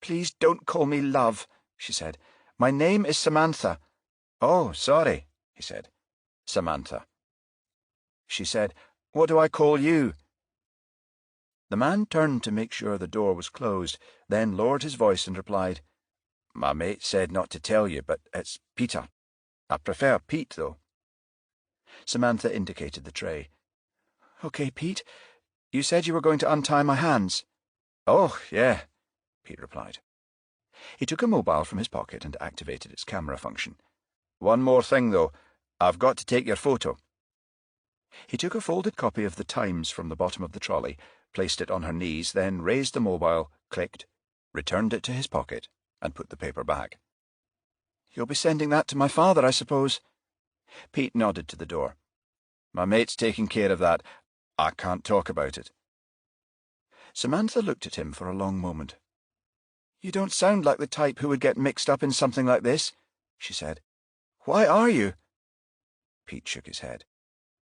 "Please don't call me love," she said. "My name is Samantha." "Oh, sorry," he said. "Samantha." She said, "What do I call you?" The man turned to make sure the door was closed, then lowered his voice and replied, "My mate said not to tell you, but it's Peter. I prefer Pete, though." Samantha indicated the tray. "Okay, Pete. You said you were going to untie my hands." "Oh, yeah," Pete replied. He took a mobile from his pocket and activated its camera function. "One more thing, though. I've got to take your photo." He took a folded copy of the Times from the bottom of the trolley, placed it on her knees, then raised the mobile, clicked, returned it to his pocket, and put the paper back. "You'll be sending that to my father, I suppose?" Pete nodded to the door. "My mate's taking care of that. I can't talk about it." Samantha looked at him for a long moment. "You don't sound like the type who would get mixed up in something like this," she said. "Why are you?" Pete shook his head.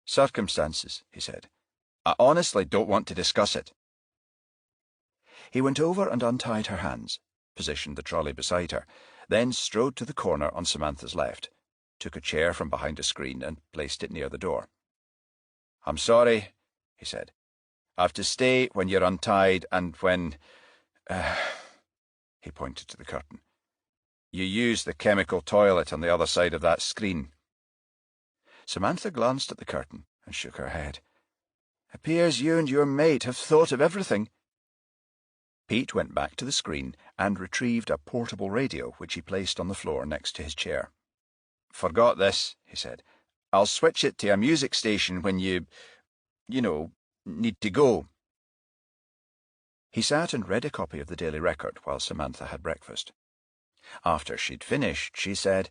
"Circumstances," he said. "I honestly don't want to discuss it." He went over and untied her hands, positioned the trolley beside her, then strode to the corner on Samantha's left, took a chair from behind a screen and placed it near the door. "I'm sorry," he said. "I've to stay when you're untied and when—" he pointed to the curtain. "You use the chemical toilet on the other side of that screen." Samantha glanced at the curtain and shook her head. "Appears you and your mate have thought of everything." Pete went back to the screen and retrieved a portable radio which he placed on the floor next to his chair. "Forgot this," he said. "I'll switch it to a music station when you need to go." He sat and read a copy of the Daily Record while Samantha had breakfast. After she'd finished, she said,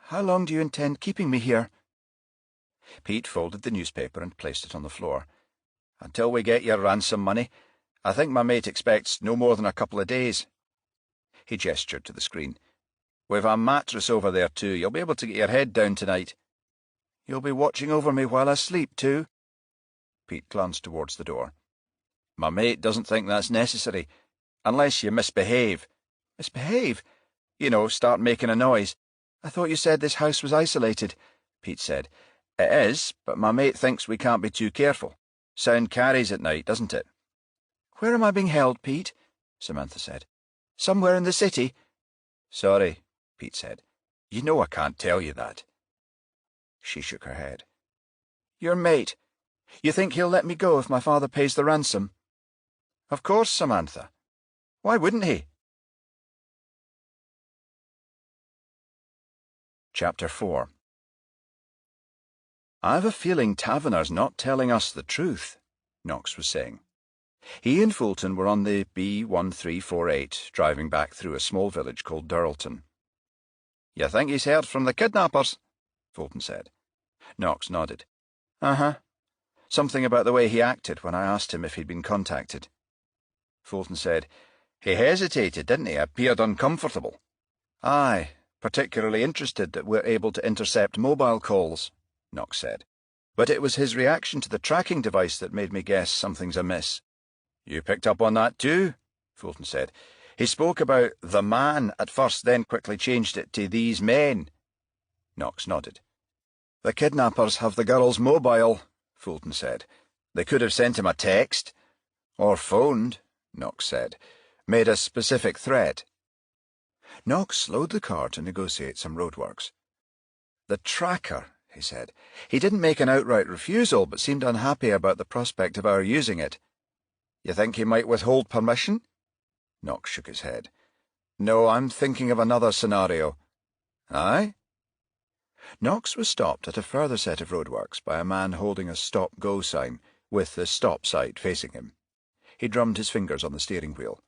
"How long do you intend keeping me here?" Pete folded the newspaper and placed it on the floor. "Until we get your ransom money. I think my mate expects no more than a couple of days." He gestured to the screen. "We've a mattress over there, too. You'll be able to get your head down tonight." "You'll be watching over me while I sleep, too?" Pete glanced towards the door. "My mate doesn't think that's necessary, unless you misbehave." "Misbehave? Start making a noise. I thought you said this house was isolated," Pete said. "It is, but my mate thinks we can't be too careful. Sound carries at night, doesn't it?" "Where am I being held, Pete?" Samantha said. "Somewhere in the city?" "Sorry," Pete said. "You know I can't tell you that." She shook her head. "Your mate. You think he'll let me go if my father pays the ransom?" "Of course, Samantha. Why wouldn't he?" Chapter 4. "I've a feeling Taverner's not telling us the truth," Knox was saying. He and Fulton were on the B1348, driving back through a small village called Durlton. "You think he's heard from the kidnappers?" Fulton said. Knox nodded. "Uh-huh. Something about the way he acted when I asked him if he'd been contacted." Fulton said, "He hesitated, didn't he? Appeared uncomfortable." "Aye, particularly interested that we're able to intercept mobile calls," Knox said. "But it was his reaction to the tracking device that made me guess something's amiss." "You picked up on that too?" Fulton said. "He spoke about the man at first, then quickly changed it to these men." Knox nodded. "The kidnappers have the girl's mobile," Fulton said. "They could have sent him a text." "Or phoned," Knox said. "Made a specific threat." Knox slowed the car to negotiate some roadworks. "The tracker," he said. "He didn't make an outright refusal, but seemed unhappy about the prospect of our using it." "You think he might withhold permission?" Knox shook his head. "No, I'm thinking of another scenario." "Aye?" Knox was stopped at a further set of roadworks by a man holding a stop-go sign, with the stop side facing him. He drummed his fingers on the steering wheel.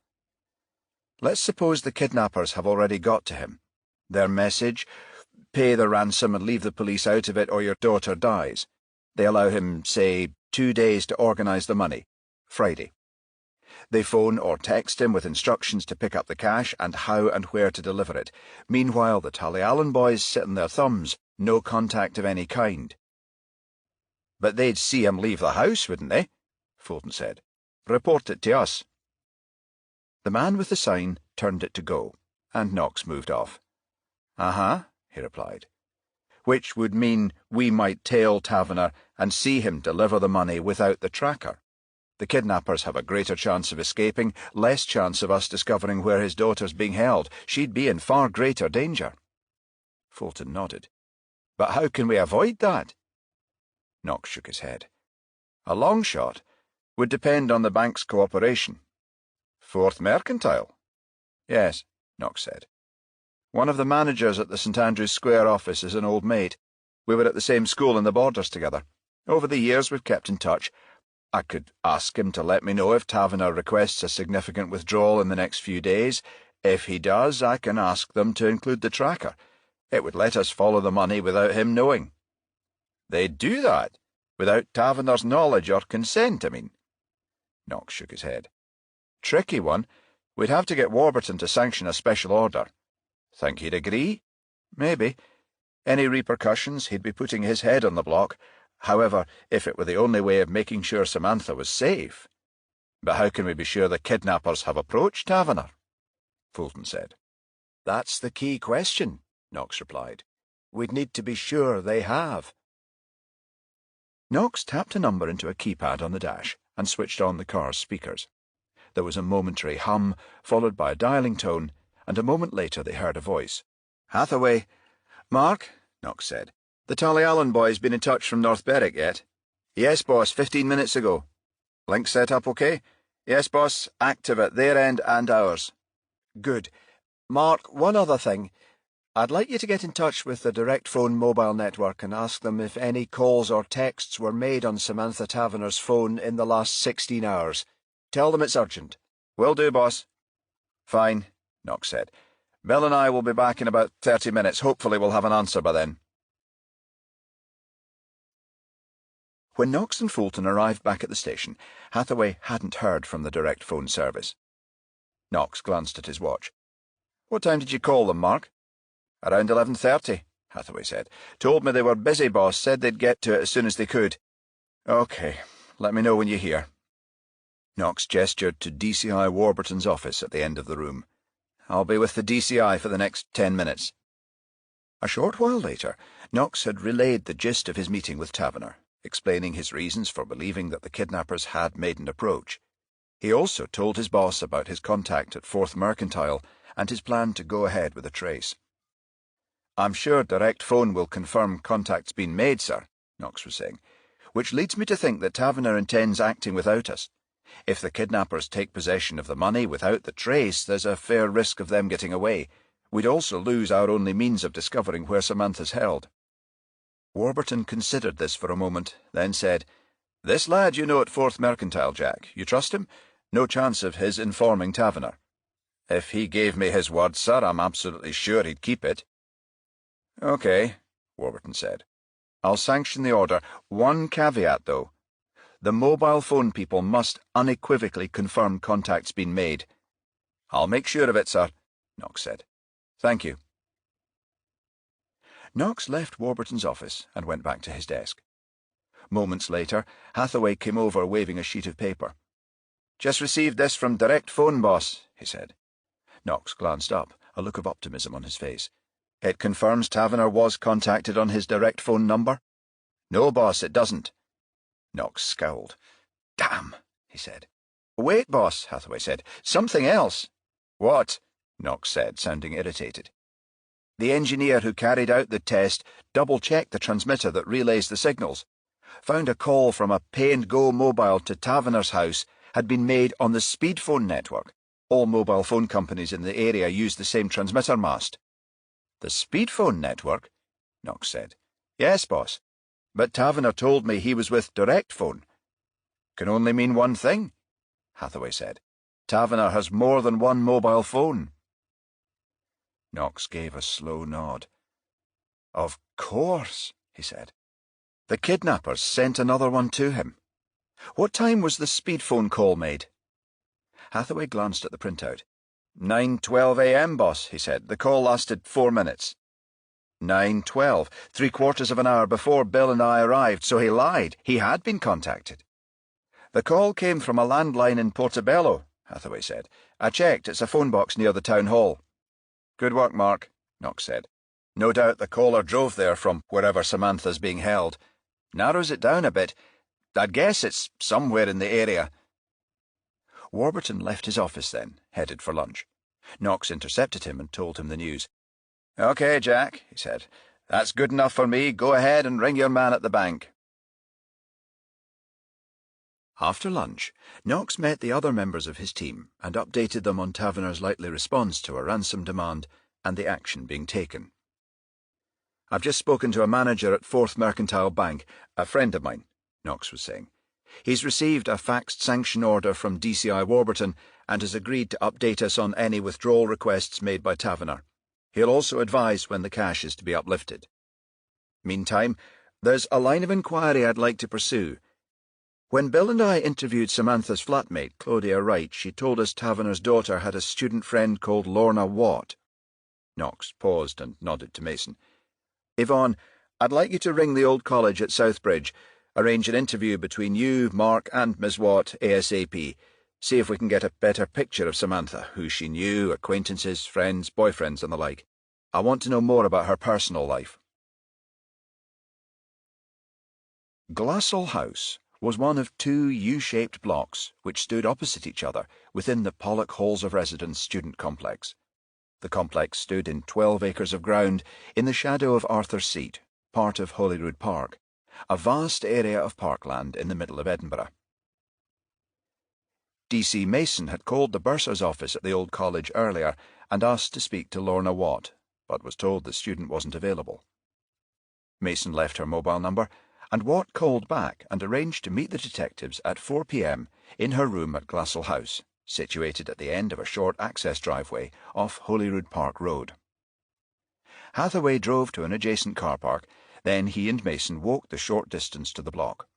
"Let's suppose the kidnappers have already got to him. Their message: pay the ransom and leave the police out of it or your daughter dies. They allow him, say, 2 days to organise the money. Friday. They phone or text him with instructions to pick up the cash and how and where to deliver it. Meanwhile, the Tullyallen boys sit on their thumbs, no contact of any kind." "But they'd see him leave the house, wouldn't they?" Fulton said. "Report it to us." The man with the sign turned it to go, and Knox moved off. "Uh-huh," he replied. "Which would mean we might tail Taverner and see him deliver the money without the tracker. The kidnappers have a greater chance of escaping, less chance of us discovering where his daughter's being held. She'd be in far greater danger." Fulton nodded. "But how can we avoid that?" Knox shook his head. "A long shot would depend on the bank's cooperation." "Fourth Mercantile?" "Yes," Knox said. "One of the managers at the St. Andrew's Square office is an old mate. We were at the same school in the Borders together. Over the years we've kept in touch. I could ask him to let me know if Taverner requests a significant withdrawal in the next few days. If he does, I can ask them to include the tracker. It would let us follow the money without him knowing." "They'd do that? Without Taverner's knowledge or consent, I mean?" Knox shook his head. "Tricky one. We'd have to get Warburton to sanction a special order." "Think he'd agree?" "Maybe. Any repercussions, he'd be putting his head on the block. However, if it were the only way of making sure Samantha was safe—" But how can we be sure the kidnappers have approached Taverner? Fulton said. That's the key question, Knox replied. We'd need to be sure they have. Knox tapped a number into a keypad on the dash and switched on the car's speakers. There was a momentary hum, followed by a dialing tone, and a moment later they heard a voice. Hathaway. Mark, Knox said. The Tullyallen boys been in touch from North Berwick yet? Yes, boss, 15 minutes ago. Link set up okay? Yes, boss, active at their end and ours. Good. Mark, one other thing. I'd like you to get in touch with the direct phone mobile network and ask them if any calls or texts were made on Samantha Taverner's phone in the last 16 hours. Tell them it's urgent. Will do, boss. Fine, Knox said. Bill and I will be back in about 30 minutes. Hopefully we'll have an answer by then. When Knox and Fulton arrived back at the station, Hathaway hadn't heard from the direct phone service. Knox glanced at his watch. What time did you call them, Mark? Around 11:30, Hathaway said. Told me they were busy, boss. Said they'd get to it as soon as they could. OK, let me know when you hear. Knox gestured to DCI Warburton's office at the end of the room. I'll be with the DCI for the next 10 minutes. A short while later, Knox had relayed the gist of his meeting with Taverner, explaining his reasons for believing that the kidnappers had made an approach. He also told his boss about his contact at 4th Mercantile and his plan to go ahead with a trace. I'm sure direct phone will confirm contact's been made, sir, Knox was saying, which leads me to think that Taverner intends acting without us. If the kidnappers take possession of the money without the trace, there's a fair risk of them getting away. We'd also lose our only means of discovering where Samantha's held. Warburton considered this for a moment, then said, This lad you know at 4th Mercantile, Jack. You trust him? No chance of his informing Taverner. If he gave me his word, sir, I'm absolutely sure he'd keep it. OK, Warburton said. I'll sanction the order. One caveat, though. The mobile phone people must unequivocally confirm contact's been made. I'll make sure of it, sir, Knox said. Thank you. Knox left Warburton's office and went back to his desk. Moments later, Hathaway came over waving a sheet of paper. Just received this from direct phone, boss, he said. Knox glanced up, a look of optimism on his face. It confirms Taverner was contacted on his direct phone number? No, boss, it doesn't. Knox scowled. Damn, he said. Wait, boss, Hathaway said. Something else. What? Knox said, sounding irritated. The engineer who carried out the test double-checked the transmitter that relays the signals. Found a call from a pay-and-go mobile to Taverner's house had been made on the speedphone network. All mobile phone companies in the area use the same transmitter mast. The speedphone network? Knox said. Yes, boss. But Taverner told me he was with direct phone. Can only mean one thing, Hathaway said. Taverner has more than one mobile phone. Knox gave a slow nod. Of course, he said. The kidnappers sent another one to him. What time was the speedphone call made? Hathaway glanced at the printout. 9:12 a.m., boss, he said. The call lasted 4 minutes. 9:12, 3/4 of an hour before Bill and I arrived, so he lied. He had been contacted. The call came from a landline in Portobello, Hathaway said. I checked. It's a phone box near the town hall. Good work, Mark, Knox said. No doubt the caller drove there from wherever Samantha's being held. Narrows it down a bit. I'd guess it's somewhere in the area. Warburton left his office then, headed for lunch. Knox intercepted him and told him the news. OK, Jack, he said. That's good enough for me. Go ahead and ring your man at the bank. After lunch, Knox met the other members of his team and updated them on Taverner's likely response to a ransom demand and the action being taken. I've just spoken to a manager at 4th Mercantile Bank, a friend of mine, Knox was saying. He's received a faxed sanction order from DCI Warburton and has agreed to update us on any withdrawal requests made by Taverner. He'll also advise when the cash is to be uplifted. Meantime, there's a line of inquiry I'd like to pursue. When Bill and I interviewed Samantha's flatmate, Claudia Wright, she told us Taverner's daughter had a student friend called Lorna Watt. Knox paused and nodded to Mason. Yvonne, I'd like you to ring the old college at Southbridge. Arrange an interview between you, Mark, and Miss Watt ASAP. See if we can get a better picture of Samantha, who she knew, acquaintances, friends, boyfriends and the like. I want to know more about her personal life. Glassell House was one of two U-shaped blocks which stood opposite each other within the Pollock Halls of Residence student complex. The complex stood in 12 acres of ground in the shadow of Arthur's Seat, part of Holyrood Park, a vast area of parkland in the middle of Edinburgh. D.C. Mason had called the bursar's office at the old college earlier and asked to speak to Lorna Watt, but was told the student wasn't available. Mason left her mobile number, and Watt called back and arranged to meet the detectives at 4 p.m. in her room at Glassell House, situated at the end of a short access driveway off Holyrood Park Road. Hathaway drove to an adjacent car park, then he and Mason walked the short distance to the block.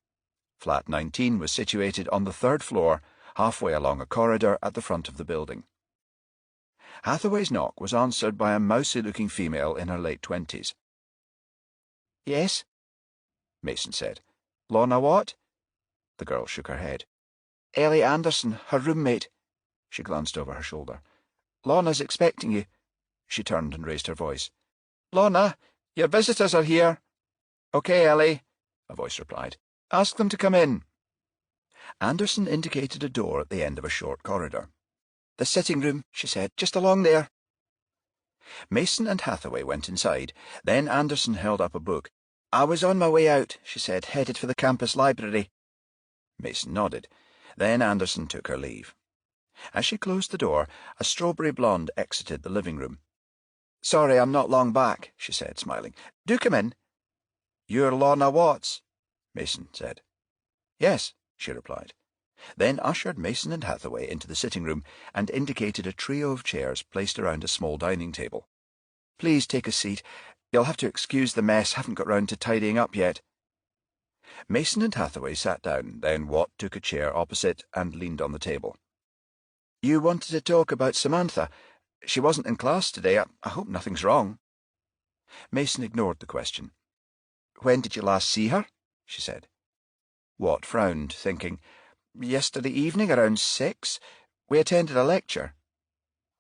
Flat 19 was situated on the third floor, halfway along a corridor at the front of the building. Hathaway's knock was answered by a mousy-looking female in her late 20s. "Yes?" Mason said. "Lorna Watt?" The girl shook her head. "Ellie Anderson, her roommate." She glanced over her shoulder. "Lorna's expecting you." She turned and raised her voice. "Lorna, your visitors are here." "Okay, Ellie," a voice replied. "Ask them to come in." Anderson indicated a door at the end of a short corridor. "The sitting room," she said, "just along there." Mason and Hathaway went inside. Then Anderson held up a book. "I was on my way out," she said, "headed for the campus library." Mason nodded. Then Anderson took her leave. As she closed the door, a strawberry blonde exited the living room. "Sorry, I'm not long back," she said, smiling. "Do come in." "You're Lorna Watts," Mason said. "Yes," she replied. Then ushered Mason and Hathaway into the sitting room and indicated a trio of chairs placed around a small dining table. "Please take a seat. You'll have to excuse the mess. Haven't got round to tidying up yet." Mason and Hathaway sat down, then Watt took a chair opposite and leaned on the table. "You wanted to talk about Samantha. She wasn't in class today. I hope nothing's wrong." Mason ignored the question. "When did you last see her?" she said. Watt frowned, thinking. "Yesterday evening, around 6. We attended a lecture."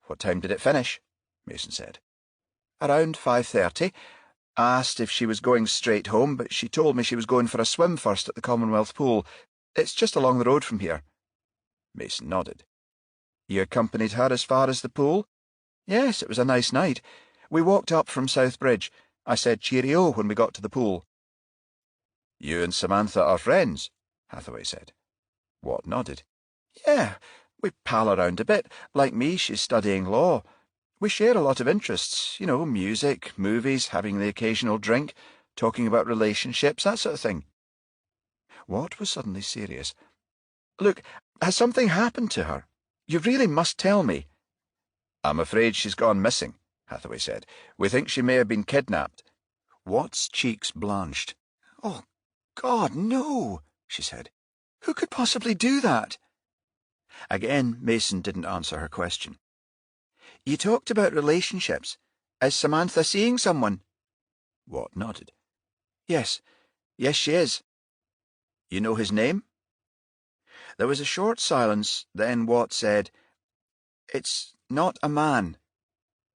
"What time did it finish?" Mason said. "Around 5:30. I asked if she was going straight home, but she told me she was going for a swim first at the Commonwealth Pool. It's just along the road from here." Mason nodded. "You accompanied her as far as the pool?" "Yes, it was a nice night. We walked up from South Bridge. I said cheerio when we got to the pool." "You and Samantha are friends?" Hathaway said. Watt nodded. "Yeah, we pal around a bit. Like me, she's studying law. We share a lot of interests, music, movies, having the occasional drink, talking about relationships, that sort of thing." Watt was suddenly serious. "Look, has something happened to her? You really must tell me." "I'm afraid she's gone missing," Hathaway said. "We think she may have been kidnapped." Watt's cheeks blanched. "Oh, God, no," she said. "Who could possibly do that?" Again, Mason didn't answer her question. "You talked about relationships. Is Samantha seeing someone?" Watt nodded. Yes, she is." "You know his name?" There was a short silence, then Watt said, "It's not a man."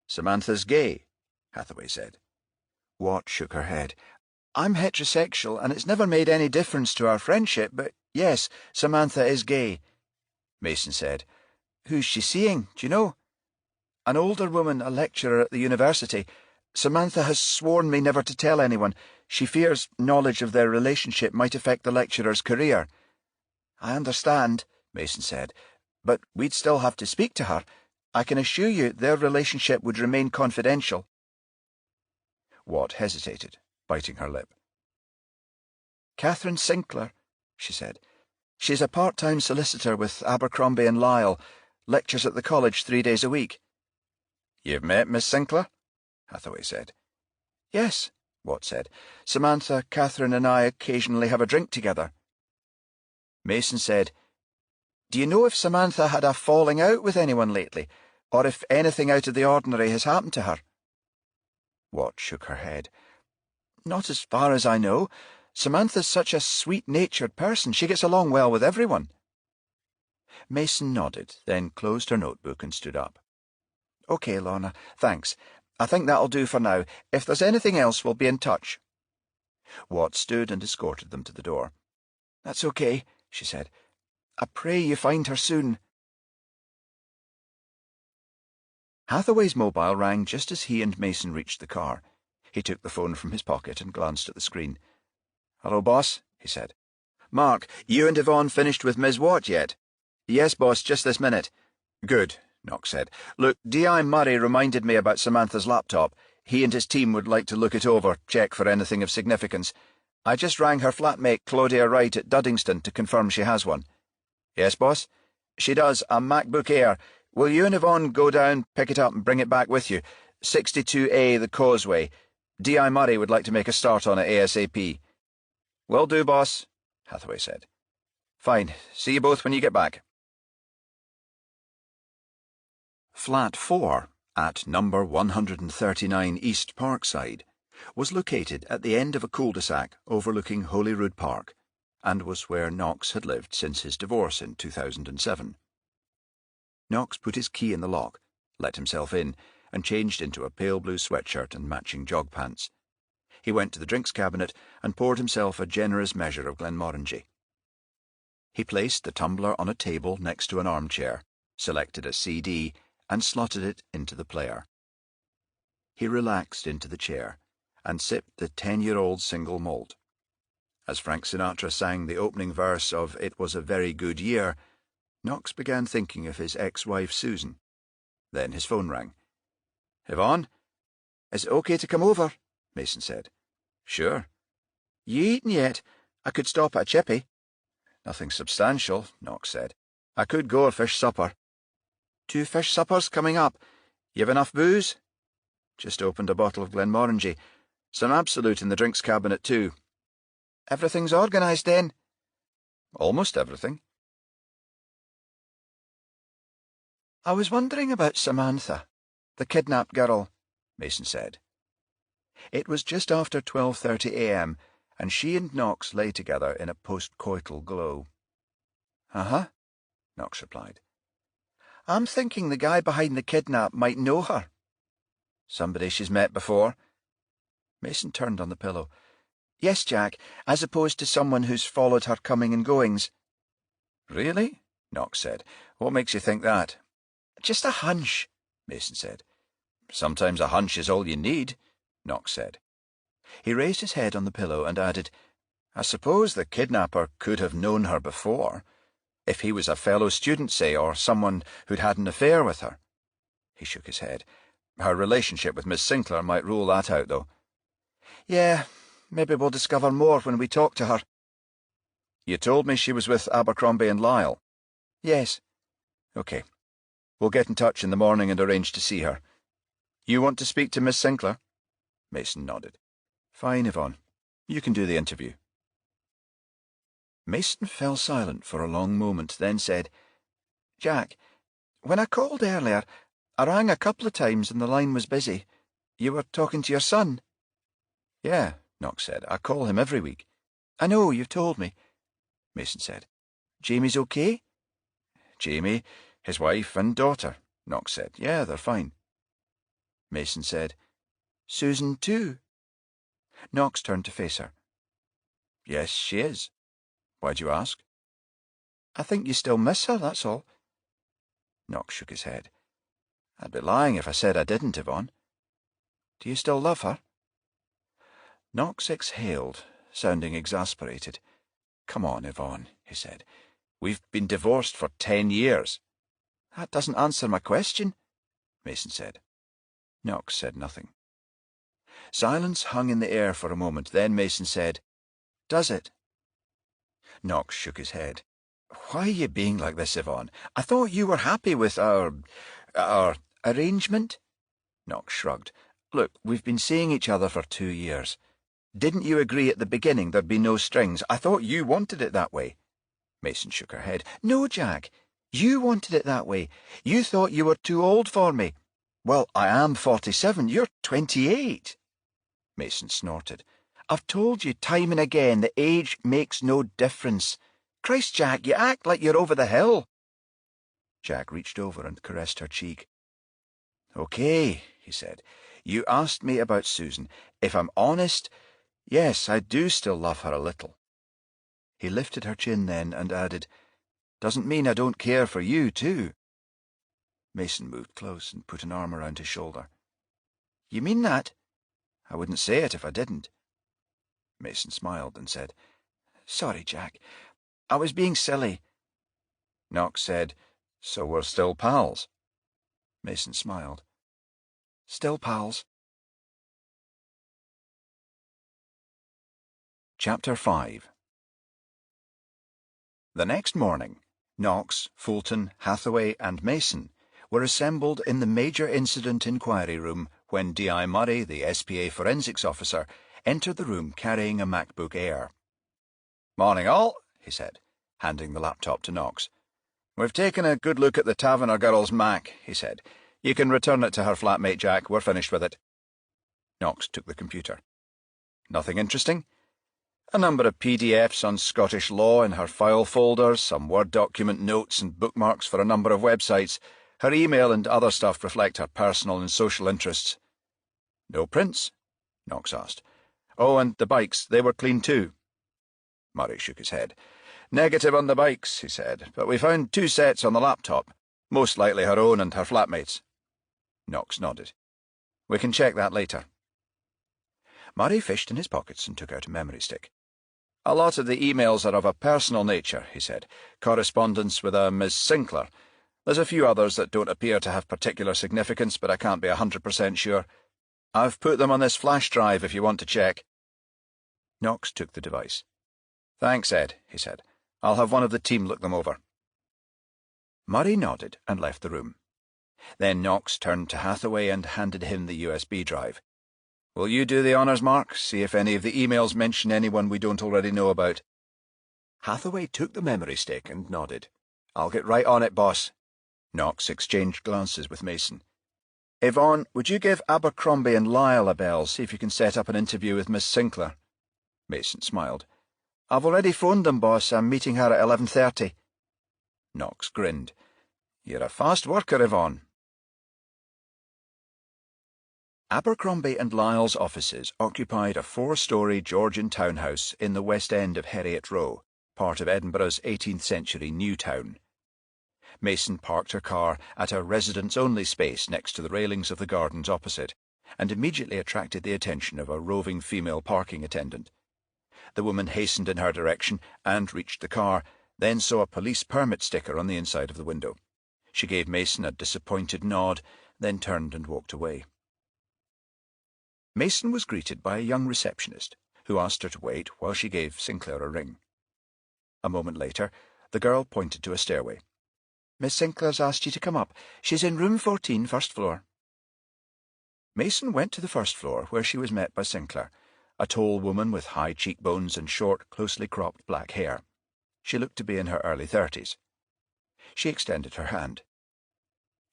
"Samantha's gay," Hathaway said. Watt shook her head. "I'm heterosexual, and it's never made any difference to our friendship, but yes, Samantha is gay." Mason said, "Who's she seeing, do you know?" "An older woman, a lecturer at the university. Samantha has sworn me never to tell anyone. She fears knowledge of their relationship might affect the lecturer's career." "I understand," Mason said, "but we'd still have to speak to her. I can assure you their relationship would remain confidential." Watt hesitated, biting her lip. "Catherine Sinclair," she said. "She's a part-time solicitor with Abercrombie and Lyle, lectures at the college 3 days a week." "You've met Miss Sinclair?" Hathaway said. "Yes," Watt said. "Samantha, Catherine, and I occasionally have a drink together." Mason said, "Do you know if Samantha had a falling out with anyone lately, or if anything out of the ordinary has happened to her?" Watt shook her head. "Not as far as I know. Samantha's such a sweet-natured person. She gets along well with everyone." Mason nodded, then closed her notebook and stood up. "OK, Lorna, thanks. I think that'll do for now. If there's anything else, we'll be in touch." Watt stood and escorted them to the door. "That's OK," she said. "I pray you find her soon." Hathaway's mobile rang just as he and Mason reached the car. He took the phone from his pocket and glanced at the screen. "Hello, boss," he said. "Mark, you and Yvonne finished with Ms. Watt yet?" "Yes, boss, just this minute." "Good," Knox said. "Look, D.I. Murray reminded me about Samantha's laptop. He and his team would like to look it over, check for anything of significance. I just rang her flatmate Claudia Wright at Duddingston to confirm she has one." "Yes, boss?" "She does, a MacBook Air. Will you and Yvonne go down, pick it up and bring it back with you? 62A The Causeway. D.I. Murray would like to make a start on it ASAP." "Will do, boss," Hathaway said. "Fine. See you both when you get back." Flat 4, at number 139 East Parkside, was located at the end of a cul-de-sac overlooking Holyrood Park, and was where Knox had lived since his divorce in 2007. Knox put his key in the lock, let himself in, and changed into a pale blue sweatshirt and matching jog pants. He went to the drinks cabinet and poured himself a generous measure of Glenmorangie. He placed the tumbler on a table next to an armchair, selected a CD, and slotted it into the player. He relaxed into the chair and sipped the 10-year-old single malt. As Frank Sinatra sang the opening verse of It Was a Very Good Year, Knox began thinking of his ex-wife Susan. Then his phone rang. "Yvonne?" "Is it OK to come over?" Mason said. "Sure." "You eaten yet? I could stop at a chippy." "Nothing substantial," Knox said. "I could go a fish supper." "2 fish suppers coming up. You have enough booze?" "Just opened a bottle of Glenmorangie. Some Absolute in the drinks cabinet too." "Everything's organised then?" "Almost everything." "I was wondering about Samantha, the kidnapped girl," Mason said. It was just after 12:30 a.m., and she and Knox lay together in a post-coital glow. "Uh-huh," Knox replied. "I'm thinking the guy behind the kidnap might know her." "Somebody she's met before?" Mason turned on the pillow. "Yes, Jack, as opposed to someone who's followed her coming and goings." "Really?" Knox said. "What makes you think that?" "Just a hunch," Mason said. "Sometimes a hunch is all you need," Knox said. He raised his head on the pillow and added, "I suppose the kidnapper could have known her before, if he was a fellow student, say, or someone who'd had an affair with her." He shook his head. "Her relationship with Miss Sinclair might rule that out, though." "Yeah, maybe we'll discover more when we talk to her." "You told me she was with Abercrombie and Lyle?" "Yes." "OK. We'll get in touch in the morning and arrange to see her. You want to speak to Miss Sinclair?" Mason nodded. "Fine, Yvonne. You can do the interview." Mason fell silent for a long moment, then said, "Jack, when I called earlier, I rang a couple of times and the line was busy. You were talking to your son?" "Yeah," Knox said. "I call him every week." "I know, you've told me," Mason said. "Jamie's OK?" "Jamie, his wife and daughter," Knox said. "Yeah, they're fine." Mason said, "Susan too?" Knox turned to face her. "Yes, she is. Why'd you ask?" "I think you still miss her, that's all." Knox shook his head. "I'd be lying if I said I didn't, Yvonne." "Do you still love her?" Knox exhaled, sounding exasperated. "Come on, Yvonne," he said. "We've been divorced for 10 years. "That doesn't answer my question," Mason said. Knox said nothing. Silence hung in the air for a moment, then Mason said, "Does it?" Knox shook his head. "Why are you being like this, Yvonne? I thought you were happy with our arrangement?" Knox shrugged. "Look, we've been seeing each other for 2 years. Didn't you agree at the beginning there'd be no strings? I thought you wanted it that way." Mason shook her head. "No, Jack. You wanted it that way. You thought you were too old for me." "Well, I am 47. You're 28. Mason snorted. "I've told you time and again that age makes no difference. Christ, Jack, you act like you're over the hill." Jack reached over and caressed her cheek. "Okay," he said. "You asked me about Susan. If I'm honest, yes, I do still love her a little." He lifted her chin then and added, "Doesn't mean I don't care for you, too." Mason moved close and put an arm around his shoulder. "You mean that? I wouldn't say it if I didn't." Mason smiled and said, "Sorry, Jack. I was being silly." Knox said, "So we're still pals?" Mason smiled. "Still pals." Chapter 5. The next morning, Knox, Fulton, Hathaway, and Mason were assembled in the Major Incident Inquiry Room when D.I. Murray, the SPA forensics officer, entered the room carrying a MacBook Air. "Morning, all," he said, handing the laptop to Knox. "We've taken a good look at the Taverner girl's Mac," he said. "You can return it to her flatmate, Jack. We're finished with it." Knox took the computer. "Nothing interesting?" "A number of PDFs on Scottish law in her file folder, some Word document notes and bookmarks for a number of websites. Her email and other stuff reflect her personal and social interests." "No prints?" Knox asked. "Oh, and the bikes, they were clean too." Murray shook his head. "Negative on the bikes," he said, "but we found 2 sets on the laptop, most likely her own and her flatmate's." Knox nodded. "We can check that later." Murray fished in his pockets and took out a memory stick. "A lot of the emails are of a personal nature," he said. "Correspondence with a Miss Sinclair. There's a few others that don't appear to have particular significance, but I can't be 100% sure. I've put them on this flash drive if you want to check." Knox took the device. "Thanks, Ed," he said. "I'll have one of the team look them over." Murray nodded and left the room. Then Knox turned to Hathaway and handed him the USB drive. "Will you do the honours, Mark? See if any of the emails mention anyone we don't already know about." Hathaway took the memory stick and nodded. "I'll get right on it, boss." Knox exchanged glances with Mason. "Yvonne, would you give Abercrombie and Lyle a bell, see if you can set up an interview with Miss Sinclair?" Mason smiled. "I've already phoned them, boss. I'm meeting her at 11:30. Knox grinned. "You're a fast worker, Yvonne." Abercrombie and Lyle's offices occupied a 4-storey Georgian townhouse in the west end of Heriot Row, part of Edinburgh's 18th-century New Town. Mason parked her car at a residents-only space next to the railings of the gardens opposite, and immediately attracted the attention of a roving female parking attendant. The woman hastened in her direction and reached the car, then saw a police permit sticker on the inside of the window. She gave Mason a disappointed nod, then turned and walked away. Mason was greeted by a young receptionist, who asked her to wait while she gave Sinclair a ring. A moment later, the girl pointed to a stairway. "Miss Sinclair's asked you to come up. She's in room 14, first floor." Mason went to the first floor, where she was met by Sinclair, a tall woman with high cheekbones and short, closely cropped black hair. She looked to be in her early 30s. She extended her hand.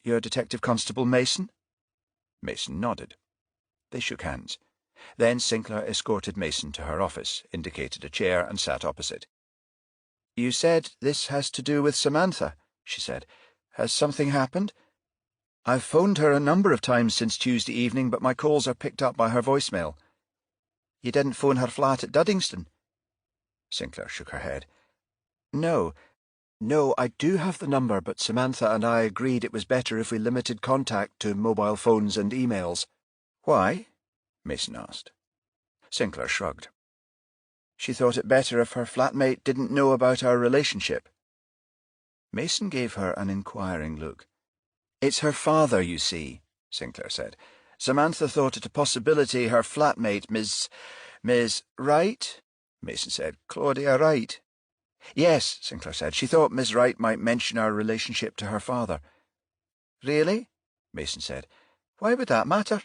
"You're Detective Constable Mason?" Mason nodded. They shook hands. Then Sinclair escorted Mason to her office, indicated a chair, and sat opposite. "You said this has to do with Samantha," she said. "Has something happened? I've phoned her a number of times since Tuesday evening, but my calls are picked up by her voicemail." "You didn't phone her flat at Duddingston?" Sinclair shook her head. No, I do have the number, but Samantha and I agreed it was better if we limited contact to mobile phones and emails." "Why?" Mason asked. Sinclair shrugged. "She thought it better if her flatmate didn't know about our relationship." Mason gave her an inquiring look. "It's her father, you see," Sinclair said. "Samantha thought it a possibility her flatmate, Miss Wright?" Mason said. "Claudia Wright." "Yes," Sinclair said. "She thought Miss Wright might mention our relationship to her father." "Really?" Mason said. "Why would that matter?"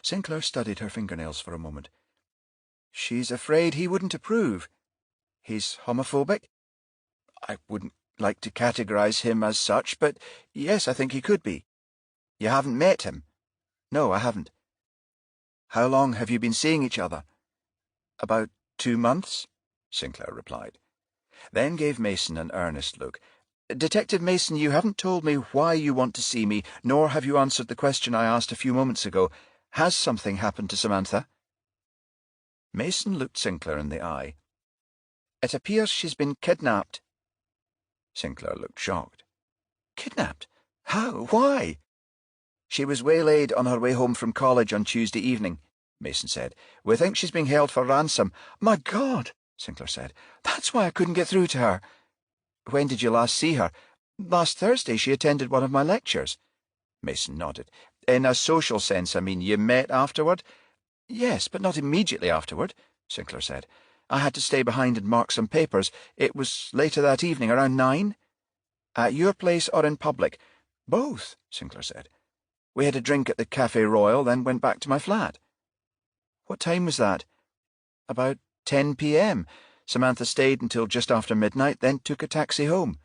Sinclair studied her fingernails for a moment. "She's afraid he wouldn't approve. He's homophobic? I wouldn't like to categorize him as such, but yes, I think he could be." "You haven't met him?" "No, I haven't." "How long have you been seeing each other?" "About 2 months," Sinclair replied. Then gave Mason an earnest look. Detective Mason, you haven't told me why you want to see me, nor have you answered the question I asked a few moments ago. Has something happened to Samantha?" Mason looked Sinclair in the eye. "It appears she's been kidnapped." Sinclair looked shocked. "Kidnapped? How? Why?" "She was waylaid on her way home from college on Tuesday evening," Mason said. "We think she's being held for ransom." "My God," Sinclair said. "That's why I couldn't get through to her." "When did you last see her?" "Last Thursday. She attended one of my lectures." Mason nodded. "In a social sense, I mean. You met afterward?" "Yes, but not immediately afterward," Sinclair said. "I had to stay behind and mark some papers. It was later that evening, around 9. "At your place or in public?" "Both," Sinclair said. "We had a drink at the Café Royal, then went back to my flat." "What time was that?" "About 10 p.m. Samantha stayed until just after midnight, then took a taxi home."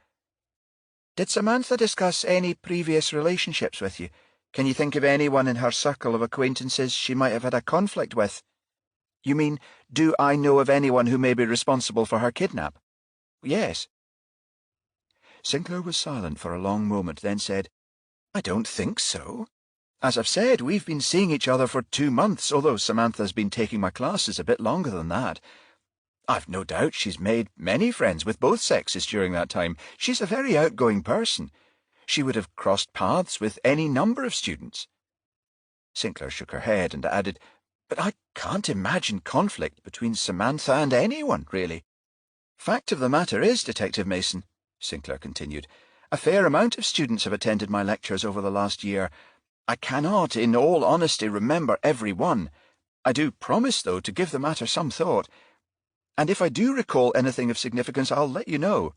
"Did Samantha discuss any previous relationships with you? Can you think of anyone in her circle of acquaintances she might have had a conflict with?" "You mean, do I know of anyone who may be responsible for her kidnap?" "Yes." Sinclair was silent for a long moment, then said, "I don't think so. As I've said, we've been seeing each other for 2 months, although Samantha's been taking my classes a bit longer than that. I've no doubt she's made many friends with both sexes during that time. She's a very outgoing person. She would have crossed paths with any number of students." Sinclair shook her head and added, "But I can't imagine conflict between Samantha and anyone, really. Fact of the matter is, Detective Mason," Sinclair continued, "a fair amount of students have attended my lectures over the last year. I cannot, in all honesty, remember every one. I do promise, though, to give the matter some thought. And if I do recall anything of significance, I'll let you know."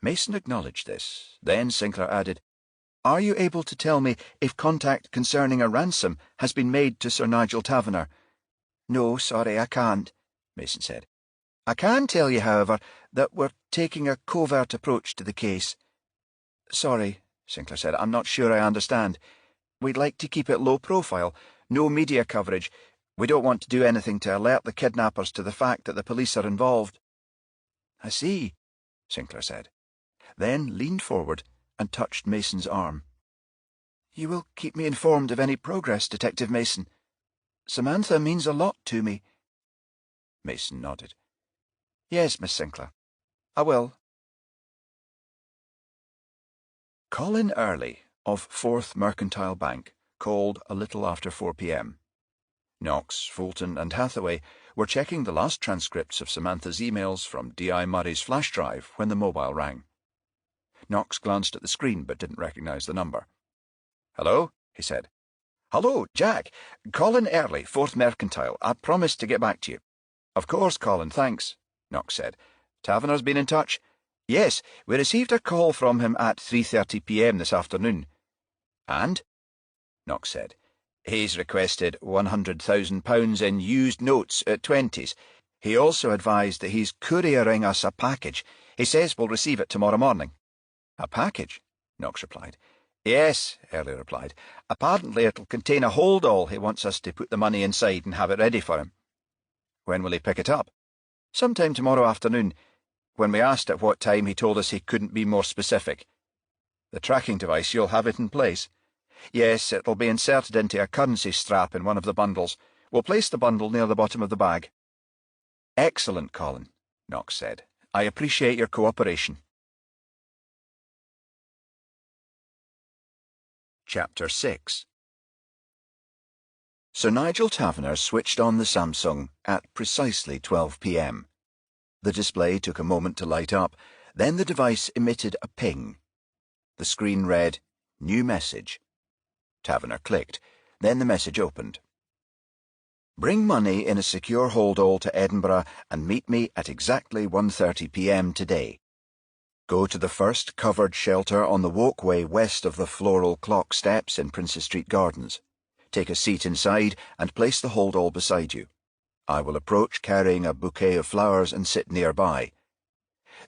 Mason acknowledged this. Then Sinclair added, "Are you able to tell me if contact concerning a ransom has been made to Sir Nigel Taverner?" "No, sorry, I can't," Mason said. "I can tell you, however, that we're taking a covert approach to the case." "Sorry," Sinclair said, "I'm not sure I understand. We'd like to keep it low profile, no media coverage. We don't want to do anything to alert the kidnappers to the fact that the police are involved." "I see," Sinclair said, then leaned forward and touched Mason's arm. "You will keep me informed of any progress, Detective Mason. Samantha means a lot to me." Mason nodded. "Yes, Miss Sinclair, I will." Colin Early, of 4th Mercantile Bank, called a little after 4 p.m. Knox, Fulton, and Hathaway were checking the last transcripts of Samantha's emails from D.I. Murray's flash drive when the mobile rang. Knox glanced at the screen but didn't recognize the number. "Hello?" he said. "Hello, Jack. Colin Early, 4th Mercantile. I promised to get back to you." "Of course, Colin, thanks," Knox said. "Taverner's been in touch?" "Yes, we received a call from him at 3:30 p.m. this afternoon." "And?" Knox said. "He's requested £100,000 in used notes at 20s. He also advised that he's couriering us a package. He says we'll receive it tomorrow morning." "A package?" Knox replied. "Yes," Early replied. "Apparently it'll contain a hold-all. He wants us to put the money inside and have it ready for him." "When will he pick it up?" "Sometime tomorrow afternoon. When we asked at what time, he told us he couldn't be more specific." "The tracking device, you'll have it in place?" "Yes, it'll be inserted into a currency strap in one of the bundles. We'll place the bundle near the bottom of the bag." "Excellent, Colin," Knox said. "I appreciate your cooperation." Chapter 6. Sir Nigel Taverner switched on the Samsung at precisely 12 p.m. The display took a moment to light up, then the device emitted a ping. The screen read, "New message." Taverner clicked, then the message opened. "Bring money in a secure hold-all to Edinburgh and meet me at exactly 1:30 p.m. today. Go to the first covered shelter on the walkway west of the floral clock steps in Princess Street Gardens. Take a seat inside and place the hold-all beside you. I will approach carrying a bouquet of flowers and sit nearby.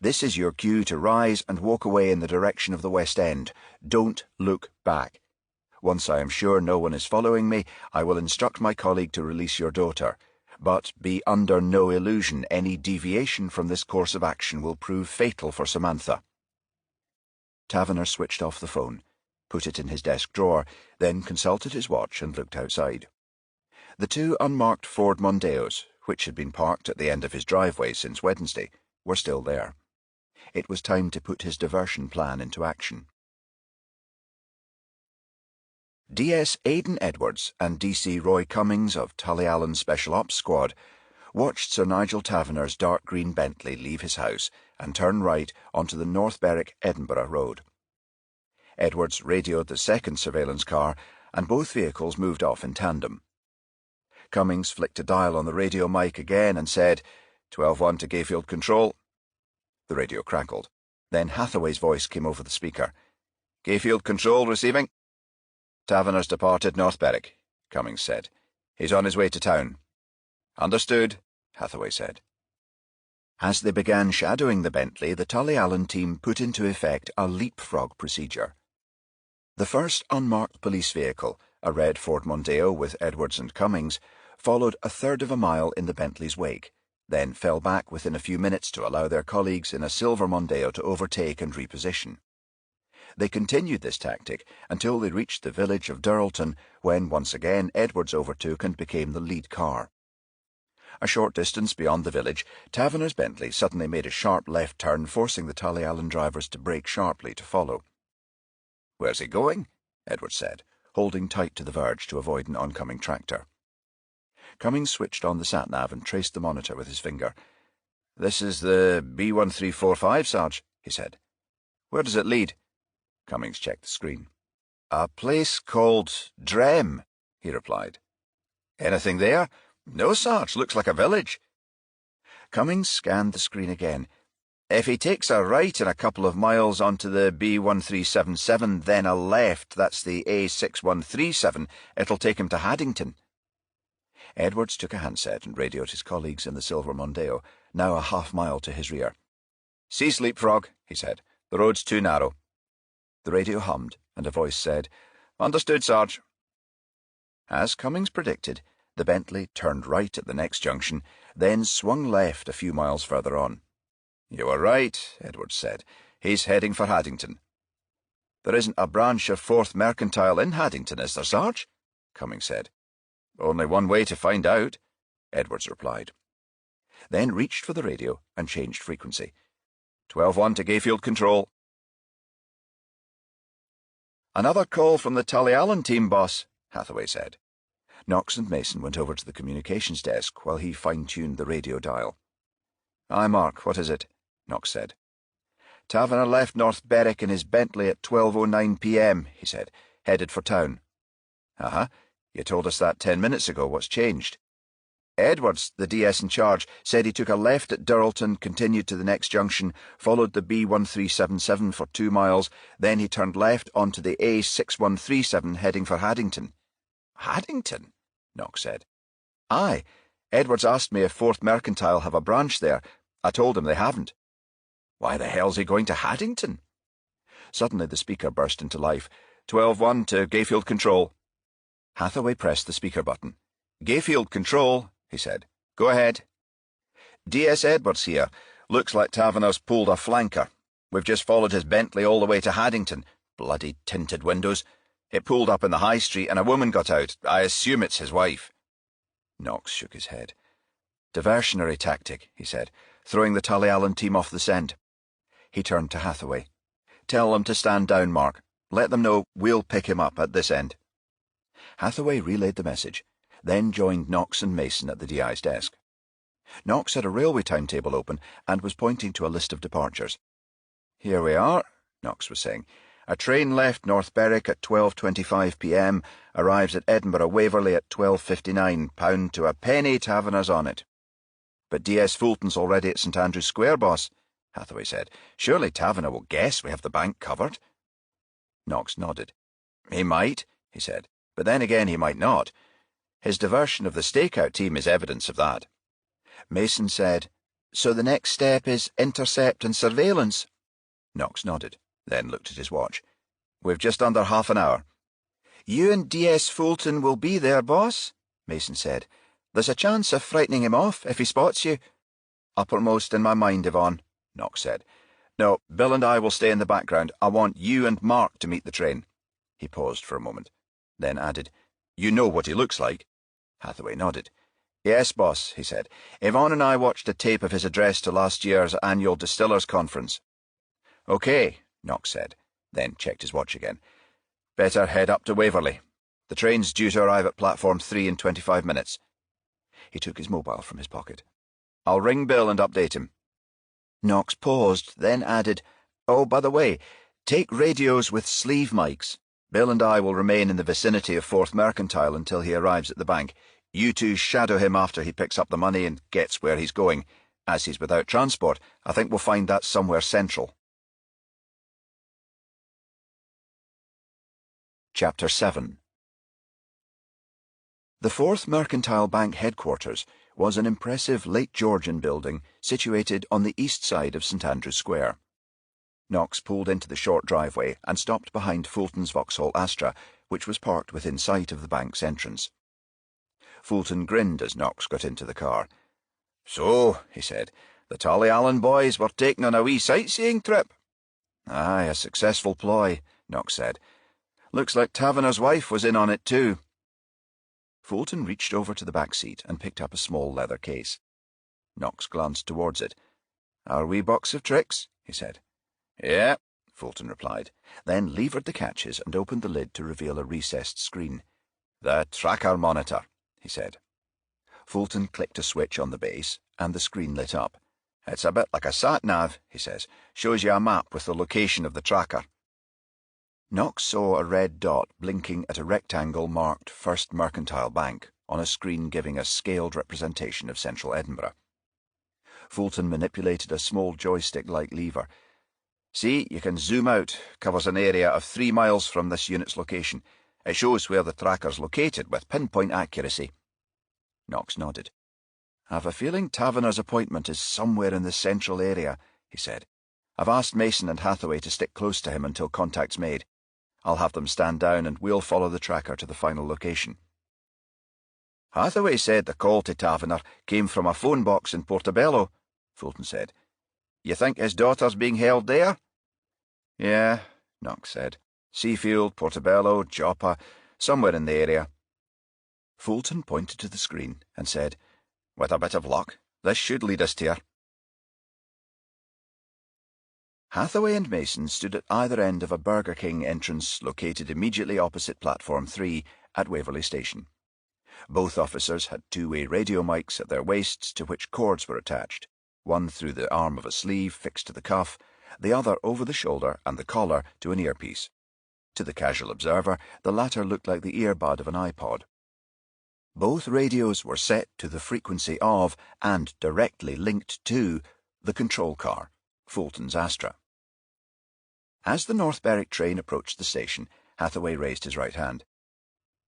This is your cue to rise and walk away in the direction of the West End. Don't look back. Once I am sure no one is following me, I will instruct my colleague to release your daughter. But be under no illusion any deviation from this course of action will prove fatal for Samantha. Taverner switched off the phone, put it in his desk drawer, then consulted his watch and looked outside. The two unmarked Ford Mondeos, which had been parked at the end of his driveway since Wednesday, were still there. It was time to put his diversion plan into action. DS Aidan Edwards and DC Roy Cummings of Tullyallen Special Ops Squad watched Sir Nigel Taverner's dark green Bentley leave his house and turn right onto the North Berwick-Edinburgh road. Edwards radioed the second surveillance car, and both vehicles moved off in tandem. Cummings flicked a dial on the radio mic again and said, 12-1 to Gayfield Control. The radio crackled. Then Hathaway's voice came over the speaker. Gayfield Control receiving. Taverner's departed North Berwick, Cummings said. He's on his way to town. Understood, Hathaway said. As they began shadowing the Bentley, the Tullyallen team put into effect a leapfrog procedure. The first unmarked police vehicle, a red Ford Mondeo with Edwards and Cummings, followed a third of a mile in the Bentley's wake, then fell back within a few minutes to allow their colleagues in a silver Mondeo to overtake and reposition. They continued this tactic until they reached the village of Durlton, when once again Edwards overtook and became the lead car. A short distance beyond the village, Taverner's Bentley suddenly made a sharp left turn, forcing the Tullyallen drivers to brake sharply to follow. "Where's he going?" Edwards said, holding tight to the verge to avoid an oncoming tractor. Cummings switched on the sat-nav and traced the monitor with his finger. "This is the B1345, Sarge," he said. "Where does it lead?" Cummings checked the screen. "A place called Drem," he replied. "Anything there?" "No, Sarge. Looks like a village." Cummings scanned the screen again. "If he takes a right in a couple of miles onto the B1377, then a left, that's the A6137, it'll take him to Haddington." Edwards took a handset and radioed his colleagues in the silver Mondeo, now a half-mile to his rear. "Cease leapfrog," he said. "The road's too narrow." The radio hummed, and a voice said, "Understood, Sarge." As Cummings predicted, the Bentley turned right at the next junction, then swung left a few miles further on. "You were right," Edwards said. "He's heading for Haddington." "There isn't a branch of 4th Mercantile in Haddington, is there, Sarge?" Cummings said. "Only one way to find out," Edwards replied. Then reached for the radio and changed frequency. 12-1 to Gayfield Control. "Another call from the Tullyallen team, boss," Hathaway said. Knox and Mason went over to the communications desk while he fine-tuned the radio dial. "Aye, Mark, what is it?" Knox said. "Taverner left North Berwick in his Bentley at 12:09 p.m., he said, headed for town." "Uh-huh. You told us that 10 minutes ago. What's changed?" "Edwards, the DS in charge, said he took a left at Durlton, continued to the next junction, followed the B1377 for 2 miles, then he turned left onto the A6137 heading for Haddington." "Haddington?" Knox said. "Aye. Edwards asked me if 4th Mercantile have a branch there. I told him they haven't." "Why the hell's he going to Haddington?" Suddenly the speaker burst into life. 12-1 to Gayfield Control. Hathaway pressed the speaker button. "Gayfield Control," he said. "Go ahead." "DS Edwards here. Looks like Taverner's pulled a flanker. We've just followed his Bentley all the way to Haddington. Bloody tinted windows. It pulled up in the high street and a woman got out. I assume it's his wife." Knox shook his head. "Diversionary tactic," he said, throwing the Tullyallen team off the scent. He turned to Hathaway. "Tell them to stand down, Mark. Let them know we'll pick him up at this end." Hathaway relayed the message, then joined Knox and Mason at the DI's desk. Knox had a railway timetable open and was pointing to a list of departures. "Here we are," Knox was saying. "A train left North Berwick at 12:25 p.m, arrives at Edinburgh Waverley at 12:59, pound to a penny, Taverner's on it." "But DS Fulton's already at St Andrew's Square, boss," Hathaway said. "Surely Taverner will guess we have the bank covered." Knox nodded. "He might," he said, "but then again he might not. His diversion of the stakeout team is evidence of that." Mason said, "So the next step is intercept and surveillance?" Knox nodded, then looked at his watch. "We've just under half an hour." "You and DS Fulton will be there, boss," Mason said. "There's a chance of frightening him off if he spots you." "Uppermost in my mind, Yvonne," Knox said. No, Bill and I will stay in the background. I want you and Mark to meet the train. He paused for a moment, then added, You know what he looks like. Hathaway nodded. Yes, boss, he said. Yvonne and I watched a tape of his address to last year's annual Distillers' Conference. Okay, Knox said, then checked his watch again. Better head up to Waverley. The train's due to arrive at platform 3 in 25 minutes. He took his mobile from his pocket. I'll ring Bill and update him. Knox paused, then added, Oh, by the way, take radios with sleeve mics. Bill and I will remain in the vicinity of 4th Mercantile until he arrives at the bank. You two shadow him after he picks up the money and gets where he's going. As he's without transport, I think we'll find that somewhere central. Chapter 7. The 4th Mercantile Bank headquarters was an impressive late Georgian building situated on the east side of St Andrew's Square. Knox pulled into the short driveway and stopped behind Fulton's Vauxhall Astra, which was parked within sight of the bank's entrance. Fulton grinned as Knox got into the car. So, he said, the Tully Allen boys were taken on a wee sightseeing trip. Aye, a successful ploy, Knox said. Looks like Taverner's wife was in on it too. Fulton reached over to the back seat and picked up a small leather case. Knox glanced towards it. Our wee box of tricks, he said. Yeah, Fulton replied, then levered the catches and opened the lid to reveal a recessed screen. The tracker monitor, he said. Fulton clicked a switch on the base, and the screen lit up. It's a bit like a sat-nav, he says. Shows you a map with the location of the tracker. Knox saw a red dot blinking at a rectangle marked First Mercantile Bank on a screen giving a scaled representation of central Edinburgh. Fulton manipulated a small joystick-like lever. See, you can zoom out. Covers an area of 3 miles from this unit's location. It shows where the tracker's located with pinpoint accuracy. Knox nodded. I've a feeling Taverner's appointment is somewhere in the central area, he said. I've asked Mason and Hathaway to stick close to him until contact's made. I'll have them stand down and we'll follow the tracker to the final location. Hathaway said the call to Taverner came from a phone box in Portobello, Fulton said. You think his daughter's being held there? Yeah, Knox said. Seafield, Portobello, Joppa, somewhere in the area. Fulton pointed to the screen and said, With a bit of luck, this should lead us to her. Hathaway and Mason stood at either end of a Burger King entrance located immediately opposite Platform 3 at Waverley Station. Both officers had two-way radio mics at their waists to which cords were attached, one through the arm of a sleeve fixed to the cuff, the other over the shoulder and the collar to an earpiece. To the casual observer, the latter looked like the earbud of an iPod. Both radios were set to the frequency of, and directly linked to, the control car, Fulton's Astra. As the North Berwick train approached the station, Hathaway raised his right hand.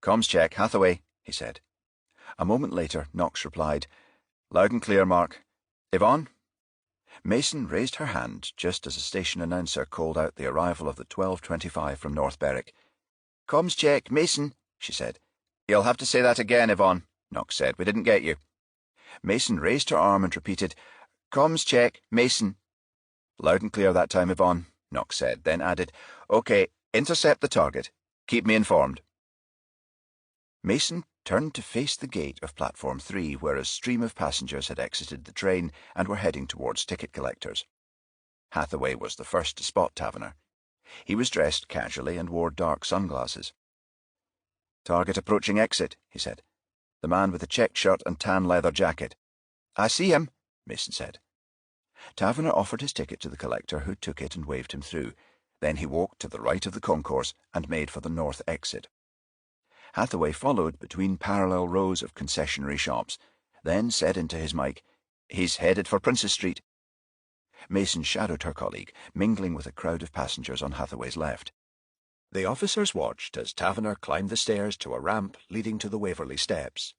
Comms check, Hathaway, he said. A moment later, Knox replied, Loud and clear, Mark. Yvonne? Mason raised her hand just as a station announcer called out the arrival of the 12:25 from North Berwick. Comms check, Mason, she said. You'll have to say that again, Yvonne, Knox said. We didn't get you. Mason raised her arm and repeated, Comms check, Mason. Loud and clear that time, Yvonne, Knox said, then added, OK, intercept the target. Keep me informed. Mason turned to face the gate of Platform 3, where a stream of passengers had exited the train and were heading towards ticket collectors. Hathaway was the first to spot Taverner. He was dressed casually and wore dark sunglasses. Target approaching exit, he said. The man with the checked shirt and tan leather jacket. I see him, Mason said. Taverner offered his ticket to the collector, who took it and waved him through. Then he walked to the right of the concourse and made for the north exit. Hathaway followed between parallel rows of concessionary shops, then said into his mic, He's headed for Princess Street. Mason shadowed her colleague, mingling with a crowd of passengers on Hathaway's left. The officers watched as Taverner climbed the stairs to a ramp leading to the Waverley steps.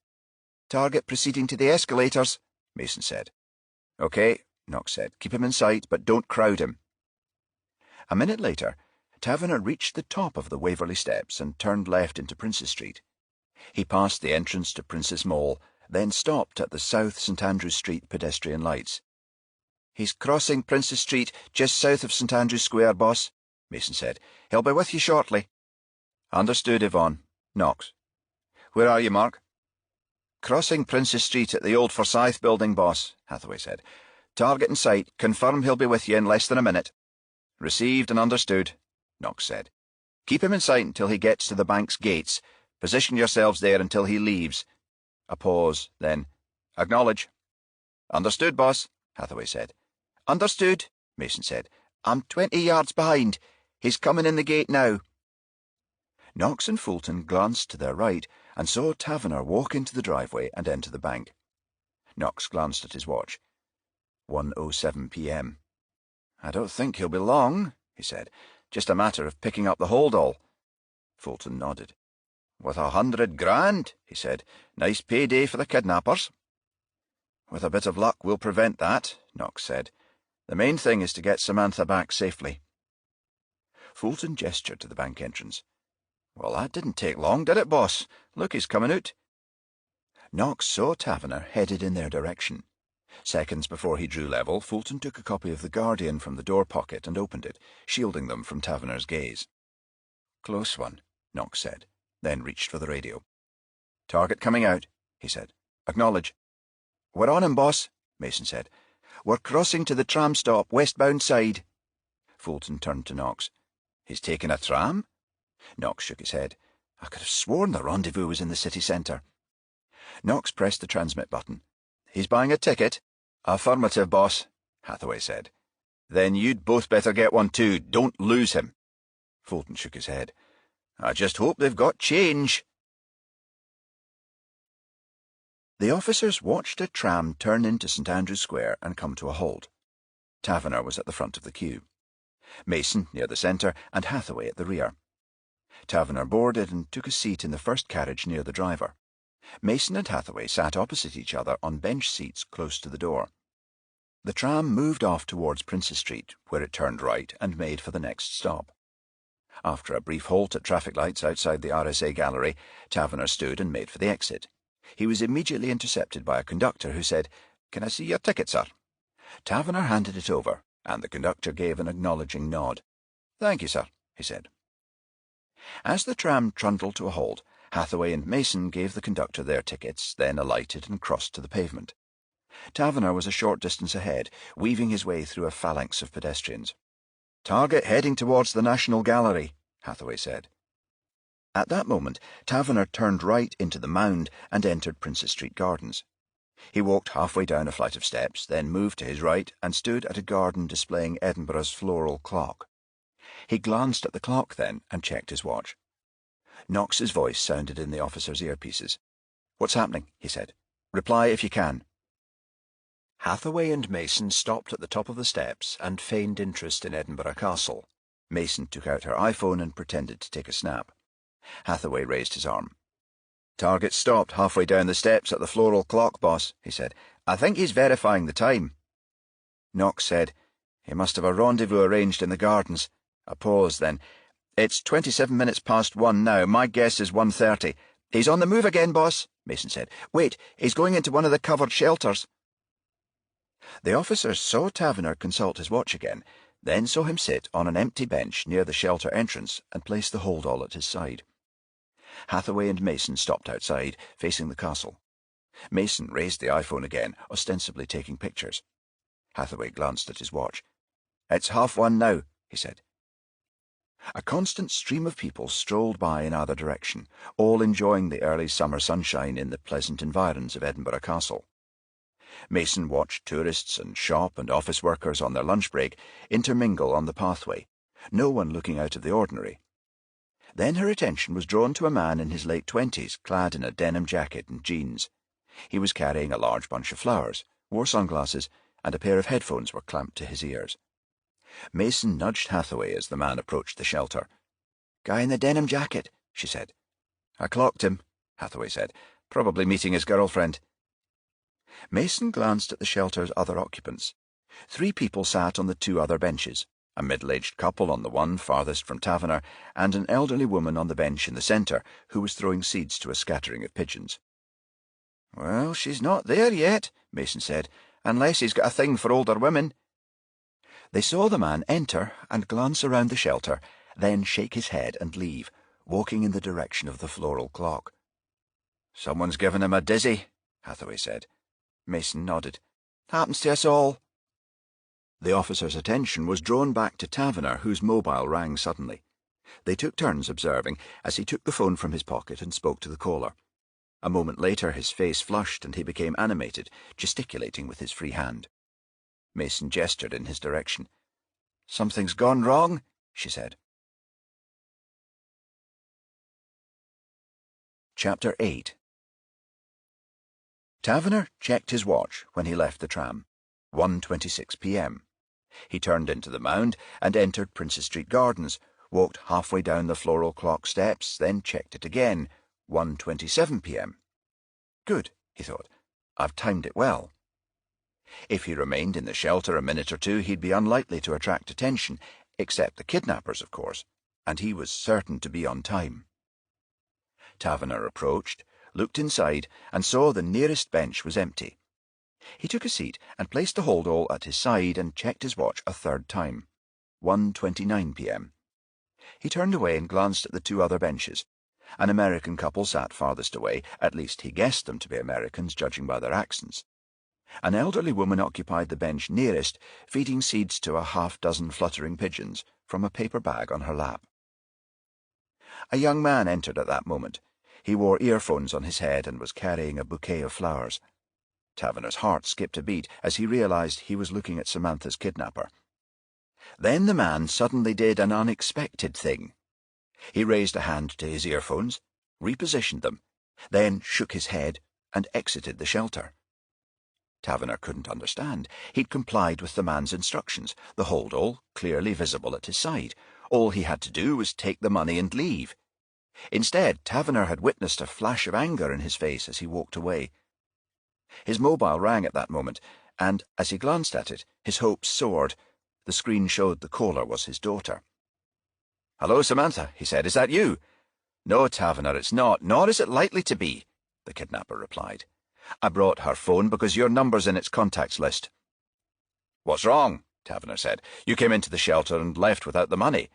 Target proceeding to the escalators, Mason said. OK, Knox said. Keep him in sight, but don't crowd him. A minute later, Taverner reached the top of the Waverley steps and turned left into Princess Street. He passed the entrance to Princess Mall, then stopped at the South St Andrews Street pedestrian lights. He's crossing Princess Street, just south of St. Andrew's Square, boss, Mason said. He'll be with you shortly. Understood, Yvonne. Knox. Where are you, Mark? Crossing Princess Street at the old Forsyth building, boss, Hathaway said. Target in sight. Confirm he'll be with you in less than a minute. Received and understood, Knox said. Keep him in sight until he gets to the bank's gates. Position yourselves there until he leaves. A pause, then. Acknowledge. Understood, boss, Hathaway said. Understood, Mason said. I'm 20 yards behind. He's coming in the gate now. Knox and Fulton glanced to their right and saw Taverner walk into the driveway and enter the bank. Knox glanced at his watch. 1:07 p.m. I don't think he'll be long, he said. Just a matter of picking up the holdall. Fulton nodded. With $100 grand, he said. Nice payday for the kidnappers. With a bit of luck we'll prevent that, Knox said. The main thing is to get Samantha back safely. Fulton gestured to the bank entrance. Well, that didn't take long, did it, boss? Look, he's coming out. Knox saw Taverner headed in their direction. Seconds before he drew level, Fulton took a copy of The Guardian from the door pocket and opened it, shielding them from Taverner's gaze. Close one, Knox said, then reached for the radio. Target coming out, he said. Acknowledge. We're on him, boss, Mason said. We're crossing to the tram stop, westbound side. Fulton turned to Knox. He's taken a tram? Knox shook his head. I could have sworn the rendezvous was in the city centre. Knox pressed the transmit button. He's buying a ticket? Affirmative, boss, Hathaway said. Then you'd both better get one too. Don't lose him. Fulton shook his head. I just hope they've got change. The officers watched a tram turn into St. Andrew's Square and come to a halt. Taverner was at the front of the queue. Mason near the centre and Hathaway at the rear. Taverner boarded and took a seat in the first carriage near the driver. Mason and Hathaway sat opposite each other on bench seats close to the door. The tram moved off towards Princess Street, where it turned right and made for the next stop. After a brief halt at traffic lights outside the RSA gallery, Taverner stood and made for the exit. He was immediately intercepted by a conductor who said, "Can I see your ticket, sir?" Taverner handed it over, and the conductor gave an acknowledging nod. "Thank you, sir," he said. As the tram trundled to a halt, Hathaway and Mason gave the conductor their tickets, then alighted and crossed to the pavement. Taverner was a short distance ahead, weaving his way through a phalanx of pedestrians. "Target heading towards the National Gallery," Hathaway said. At that moment, Taverner turned right into the Mound and entered Princess Street Gardens. He walked halfway down a flight of steps, then moved to his right and stood at a garden displaying Edinburgh's floral clock. He glanced at the clock then and checked his watch. Knox's voice sounded in the officer's earpieces. "What's happening?" he said. "Reply if you can." Hathaway and Mason stopped at the top of the steps and feigned interest in Edinburgh Castle. Mason took out her iPhone and pretended to take a snap. Hathaway raised his arm. "Target stopped halfway down the steps at the floral clock, boss," he said. "I think he's verifying the time." Knox said, "He must have a rendezvous arranged in the gardens." A pause, then. "It's 27 minutes past 1 now. My guess is 1:30. "He's on the move again, boss," Mason said. "Wait, he's going into one of the covered shelters." The officers saw Taverner consult his watch again, then saw him sit on an empty bench near the shelter entrance and place the holdall at his side. Hathaway and Mason stopped outside, facing the castle. Mason raised the iPhone again, ostensibly taking pictures. Hathaway glanced at his watch. "It's 1:30 now," he said. A constant stream of people strolled by in either direction, all enjoying the early summer sunshine in the pleasant environs of Edinburgh Castle. Mason watched tourists and shop and office workers on their lunch break intermingle on the pathway, no one looking out of the ordinary. Then her attention was drawn to a man in his late 20s, clad in a denim jacket and jeans. He was carrying a large bunch of flowers, wore sunglasses, and a pair of headphones were clamped to his ears. Mason nudged Hathaway as the man approached the shelter. "Guy in the denim jacket," she said. "I clocked him," Hathaway said. "Probably meeting his girlfriend." Mason glanced at the shelter's other occupants. 3 people sat on the 2 other benches, a middle-aged couple on the one farthest from Taverner, and an elderly woman on the bench in the centre, who was throwing seeds to a scattering of pigeons. "Well, she's not there yet," Mason said, "unless he's got a thing for older women. They saw the man enter and glance around the shelter, then shake his head and leave, walking in the direction of the floral clock. "Someone's given him a dizzy," Hathaway said. Mason nodded. "Happens to us all." The officer's attention was drawn back to Taverner, whose mobile rang suddenly. They took turns observing as he took the phone from his pocket and spoke to the caller. A moment later his face flushed and he became animated, gesticulating with his free hand. Mason gestured in his direction. "Something's gone wrong," she said. Chapter 8. Taverner checked his watch when he left the tram. 1:26 p.m. He turned into the Mound and entered Princess Street Gardens, walked halfway down the floral clock steps, then checked it again. 1:27 p.m. Good, he thought. I've timed it well. If he remained in the shelter a minute or two, he'd be unlikely to attract attention, except the kidnappers, of course, and he was certain to be on time. Taverner approached, looked inside, and saw the nearest bench was empty. He took a seat and placed the holdall at his side and checked his watch a third time. 1:29 p.m. He turned away and glanced at the two other benches. An American couple sat farthest away, at least he guessed them to be Americans, judging by their accents. An elderly woman occupied the bench nearest, feeding seeds to a half-dozen fluttering pigeons from a paper bag on her lap. A young man entered at that moment. He wore earphones on his head and was carrying a bouquet of flowers. Taverner's heart skipped a beat as he realized he was looking at Samantha's kidnapper. Then the man suddenly did an unexpected thing. He raised a hand to his earphones, repositioned them, then shook his head and exited the shelter. Taverner couldn't understand. He'd complied with the man's instructions, the holdall clearly visible at his side. All he had to do was take the money and leave. Instead, Taverner had witnessed a flash of anger in his face as he walked away. His mobile rang at that moment, and as he glanced at it, his hopes soared. The screen showed the caller was his daughter. "Hello, Samantha," he said. "Is that you?" "No, Taverner, it's not, nor is it likely to be," the kidnapper replied. "I brought her phone because your number's in its contacts list." "What's wrong?" Taverner said. "You came into the shelter and left without the money."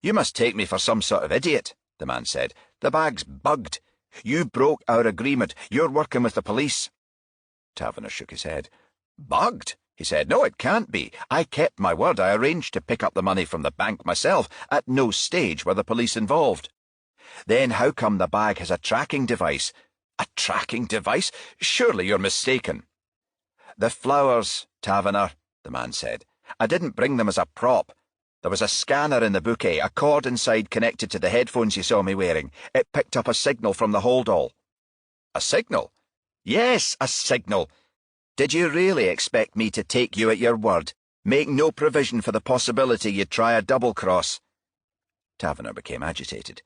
"You must take me for some sort of idiot," the man said. "The bag's bugged. You broke our agreement. You're working with the police." Taverner shook his head. "Bugged?" he said. "No, it can't be. I kept my word. I arranged to pick up the money from the bank myself. At no stage were the police involved." "Then how come the bag has a tracking device?" "A tracking device? Surely you're mistaken." "The flowers, Taverner," the man said. "I didn't bring them as a prop. There was a scanner in the bouquet, a cord inside connected to the headphones you saw me wearing. It picked up a signal from the holdall." "A signal?" "Yes, a signal. Did you really expect me to take you at your word? Make no provision for the possibility you'd try a double-cross?" Taverner became agitated.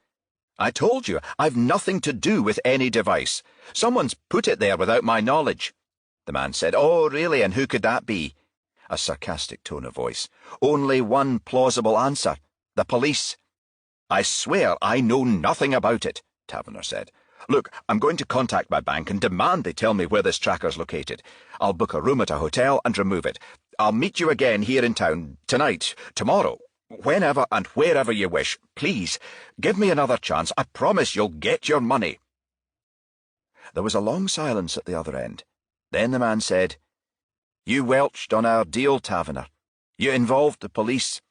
"I told you, I've nothing to do with any device. Someone's put it there without my knowledge." The man said. "Oh, really, and who could that be?" A sarcastic tone of voice. "Only one plausible answer. The police." "I swear I know nothing about it," Taverner said. "Look, I'm going to contact my bank and demand they tell me where this tracker's located. I'll book a room at a hotel and remove it. I'll meet you again here in town, tonight, tomorrow, whenever and wherever you wish. Please, give me another chance. I promise you'll get your money." There was a long silence at the other end. Then the man said, "You welched on our deal, Taverner. You involved the police."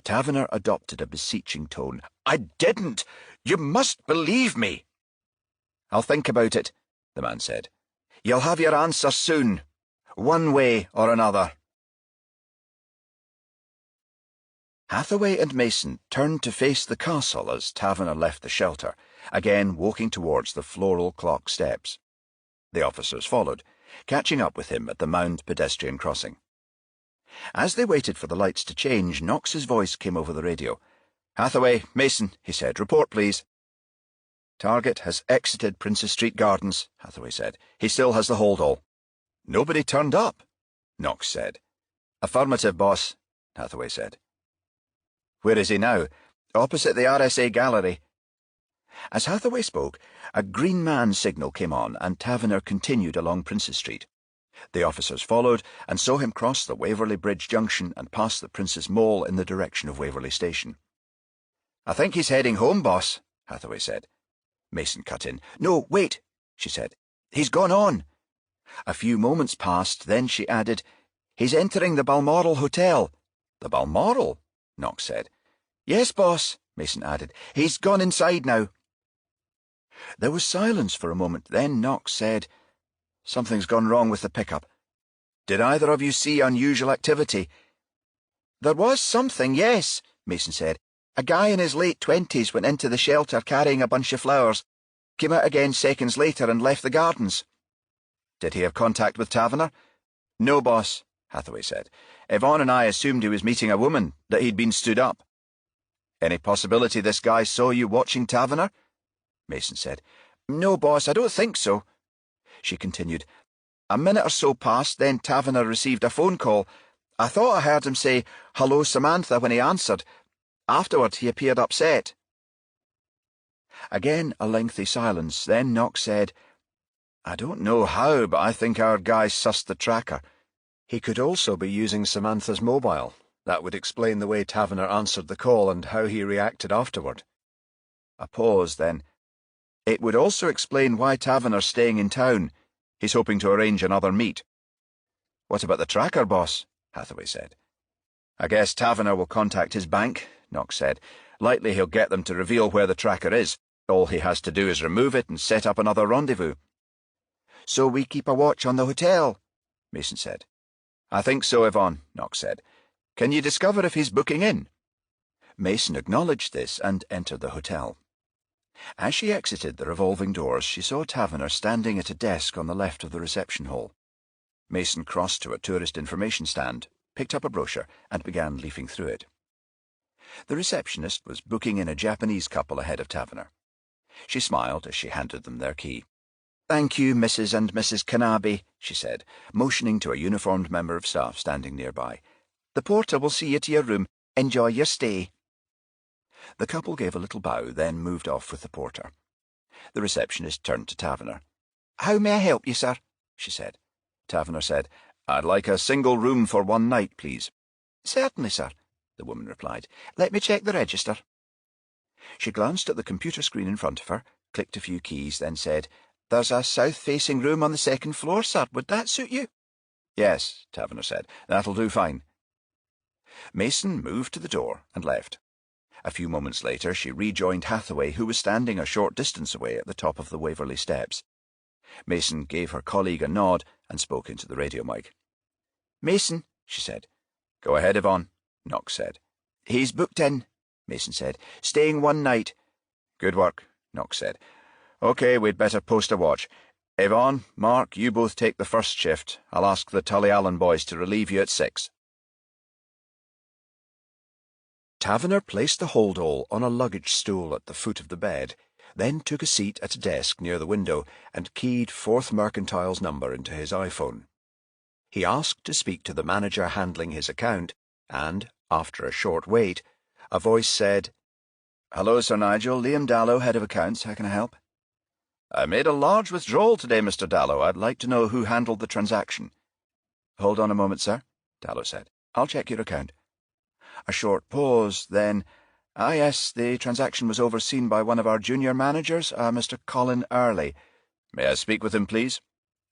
Taverner adopted a beseeching tone. "I didn't. You must believe me." "I'll think about it," the man said. "You'll have your answer soon, one way or another." Hathaway and Mason turned to face the castle as Taverner left the shelter, again walking towards the floral clock steps. The officers followed, catching up with him at the Mound pedestrian crossing. As they waited for the lights to change, Knox's voice came over the radio. "Hathaway, Mason," he said. "Report, please." "Target has exited Princess Street Gardens," Hathaway said. "He still has the holdall." "Nobody turned up," Knox said. "Affirmative, boss," Hathaway said. "Where is he now?" "Opposite the RSA gallery." As Hathaway spoke, a green man signal came on and Taverner continued along Princess Street. The officers followed and saw him cross the Waverley Bridge junction and pass the Princess Mole in the direction of Waverley Station. "I think he's heading home, boss," Hathaway said. Mason cut in. "No, wait," she said. "He's gone on." A few moments passed, then she added, "He's entering the Balmoral Hotel." "The Balmoral?" Knox said. "Yes, boss," Mason added. "He's gone inside now." There was silence for a moment, then Knox said, "Something's gone wrong with the pickup. Did either of you see unusual activity?" "There was something, yes," Mason said. "A guy in his late 20s went into the shelter carrying a bunch of flowers, came out again seconds later and left the gardens." "Did he have contact with Taverner?" "No, boss," Hathaway said. "Yvonne and I assumed he was meeting a woman, that he'd been stood up." "Any possibility this guy saw you watching Taverner?" Mason said. "No, boss, I don't think so." She continued, "A minute or so passed, then Taverner received a phone call. I thought I heard him say, 'Hello, Samantha,' when he answered. Afterward, he appeared upset." Again a lengthy silence, then Knox said, "I don't know how, but I think our guy sussed the tracker. He could also be using Samantha's mobile. That would explain the way Taverner answered the call and how he reacted afterward." A pause, then. "It would also explain why Taverner's staying in town. He's hoping to arrange another meet." "What about the tracker, boss?" Hathaway said. "I guess Taverner will contact his bank," Knox said. "Likely he'll get them to reveal where the tracker is. All he has to do is remove it and set up another rendezvous." "So we keep a watch on the hotel," Mason said. "I think so, Yvonne," Knox said. "Can you discover if he's booking in?" Mason acknowledged this and entered the hotel. As she exited the revolving doors, she saw Taverner standing at a desk on the left of the reception hall. Mason crossed to a tourist information stand, picked up a brochure, and began leafing through it. The receptionist was booking in a Japanese couple ahead of Taverner. She smiled as she handed them their key. "Thank you, Mrs. and Mrs. Kanabe," she said, motioning to a uniformed member of staff standing nearby. "The porter will see you to your room. Enjoy your stay." The couple gave a little bow, then moved off with the porter. The receptionist turned to Taverner. "How may I help you, sir?" she said. Taverner said, "I'd like a single room for one night, please." "Certainly, sir," the woman replied. "Let me check the register." She glanced at the computer screen in front of her, clicked a few keys, then said, "There's a south-facing room on the second floor, sir. Would that suit you?" "Yes," Taverner said. "That'll do fine." Mason moved to the door and left. A few moments later she rejoined Hathaway, who was standing a short distance away at the top of the Waverley steps. Mason gave her colleague a nod and spoke into the radio mic. "Mason," she said. "Go ahead, Yvonne," Knox said. "He's booked in," Mason said. "Staying one night." "Good work," Knox said. "OK, we'd better post a watch. Yvonne, Mark, you both take the first shift. I'll ask the Tully Allen boys to relieve you at 6. Taverner placed the holdall on a luggage stool at the foot of the bed, then took a seat at a desk near the window and keyed Fourth Mercantile's number into his iPhone. He asked to speak to the manager handling his account, and, after a short wait, a voice said, "Hello, Sir Nigel. Liam Dallow, head of accounts. How can I help?" "I made a large withdrawal today, Mr. Dallow. I'd like to know who handled the transaction." "Hold on a moment, sir," Dallow said. "I'll check your account." A short pause, then, yes, the transaction was overseen by one of our junior managers, Mr. Colin Early." "May I speak with him, please?"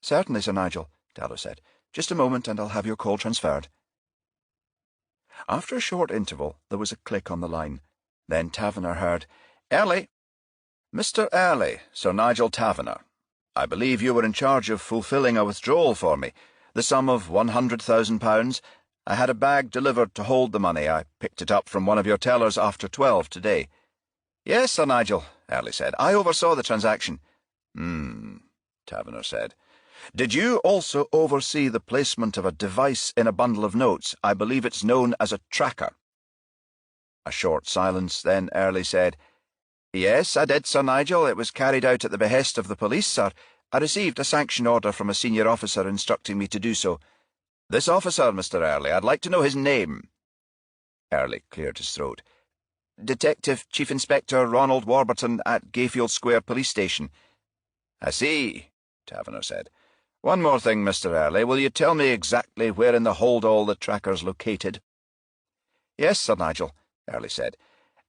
"Certainly, Sir Nigel," Dallow said. "Just a moment, and I'll have your call transferred." After a short interval, there was a click on the line. Then Taverner heard, "Early." "Mr. Early, Sir Nigel Taverner. I believe you were in charge of fulfilling a withdrawal for me, the sum of £100,000. I had a bag delivered to hold the money. I picked it up from one of your tellers after 12 today." "Yes, Sir Nigel," Early said. "I oversaw the transaction." Taverner said. "Did you also oversee the placement of a device in a bundle of notes? I believe it's known as a tracker." A short silence, then Early said, "Yes, I did, Sir Nigel. It was carried out at the behest of the police, sir. I received a sanction order from a senior officer instructing me to do so." "This officer, Mr. Early, I'd like to know his name." Early cleared his throat. "Detective Chief Inspector Ronald Warburton at Gayfield Square Police Station." "I see," Taverner said. One more thing, Mr. Early. Will you tell me exactly where in the hold all the tracker's located? Yes, Sir Nigel, Early said.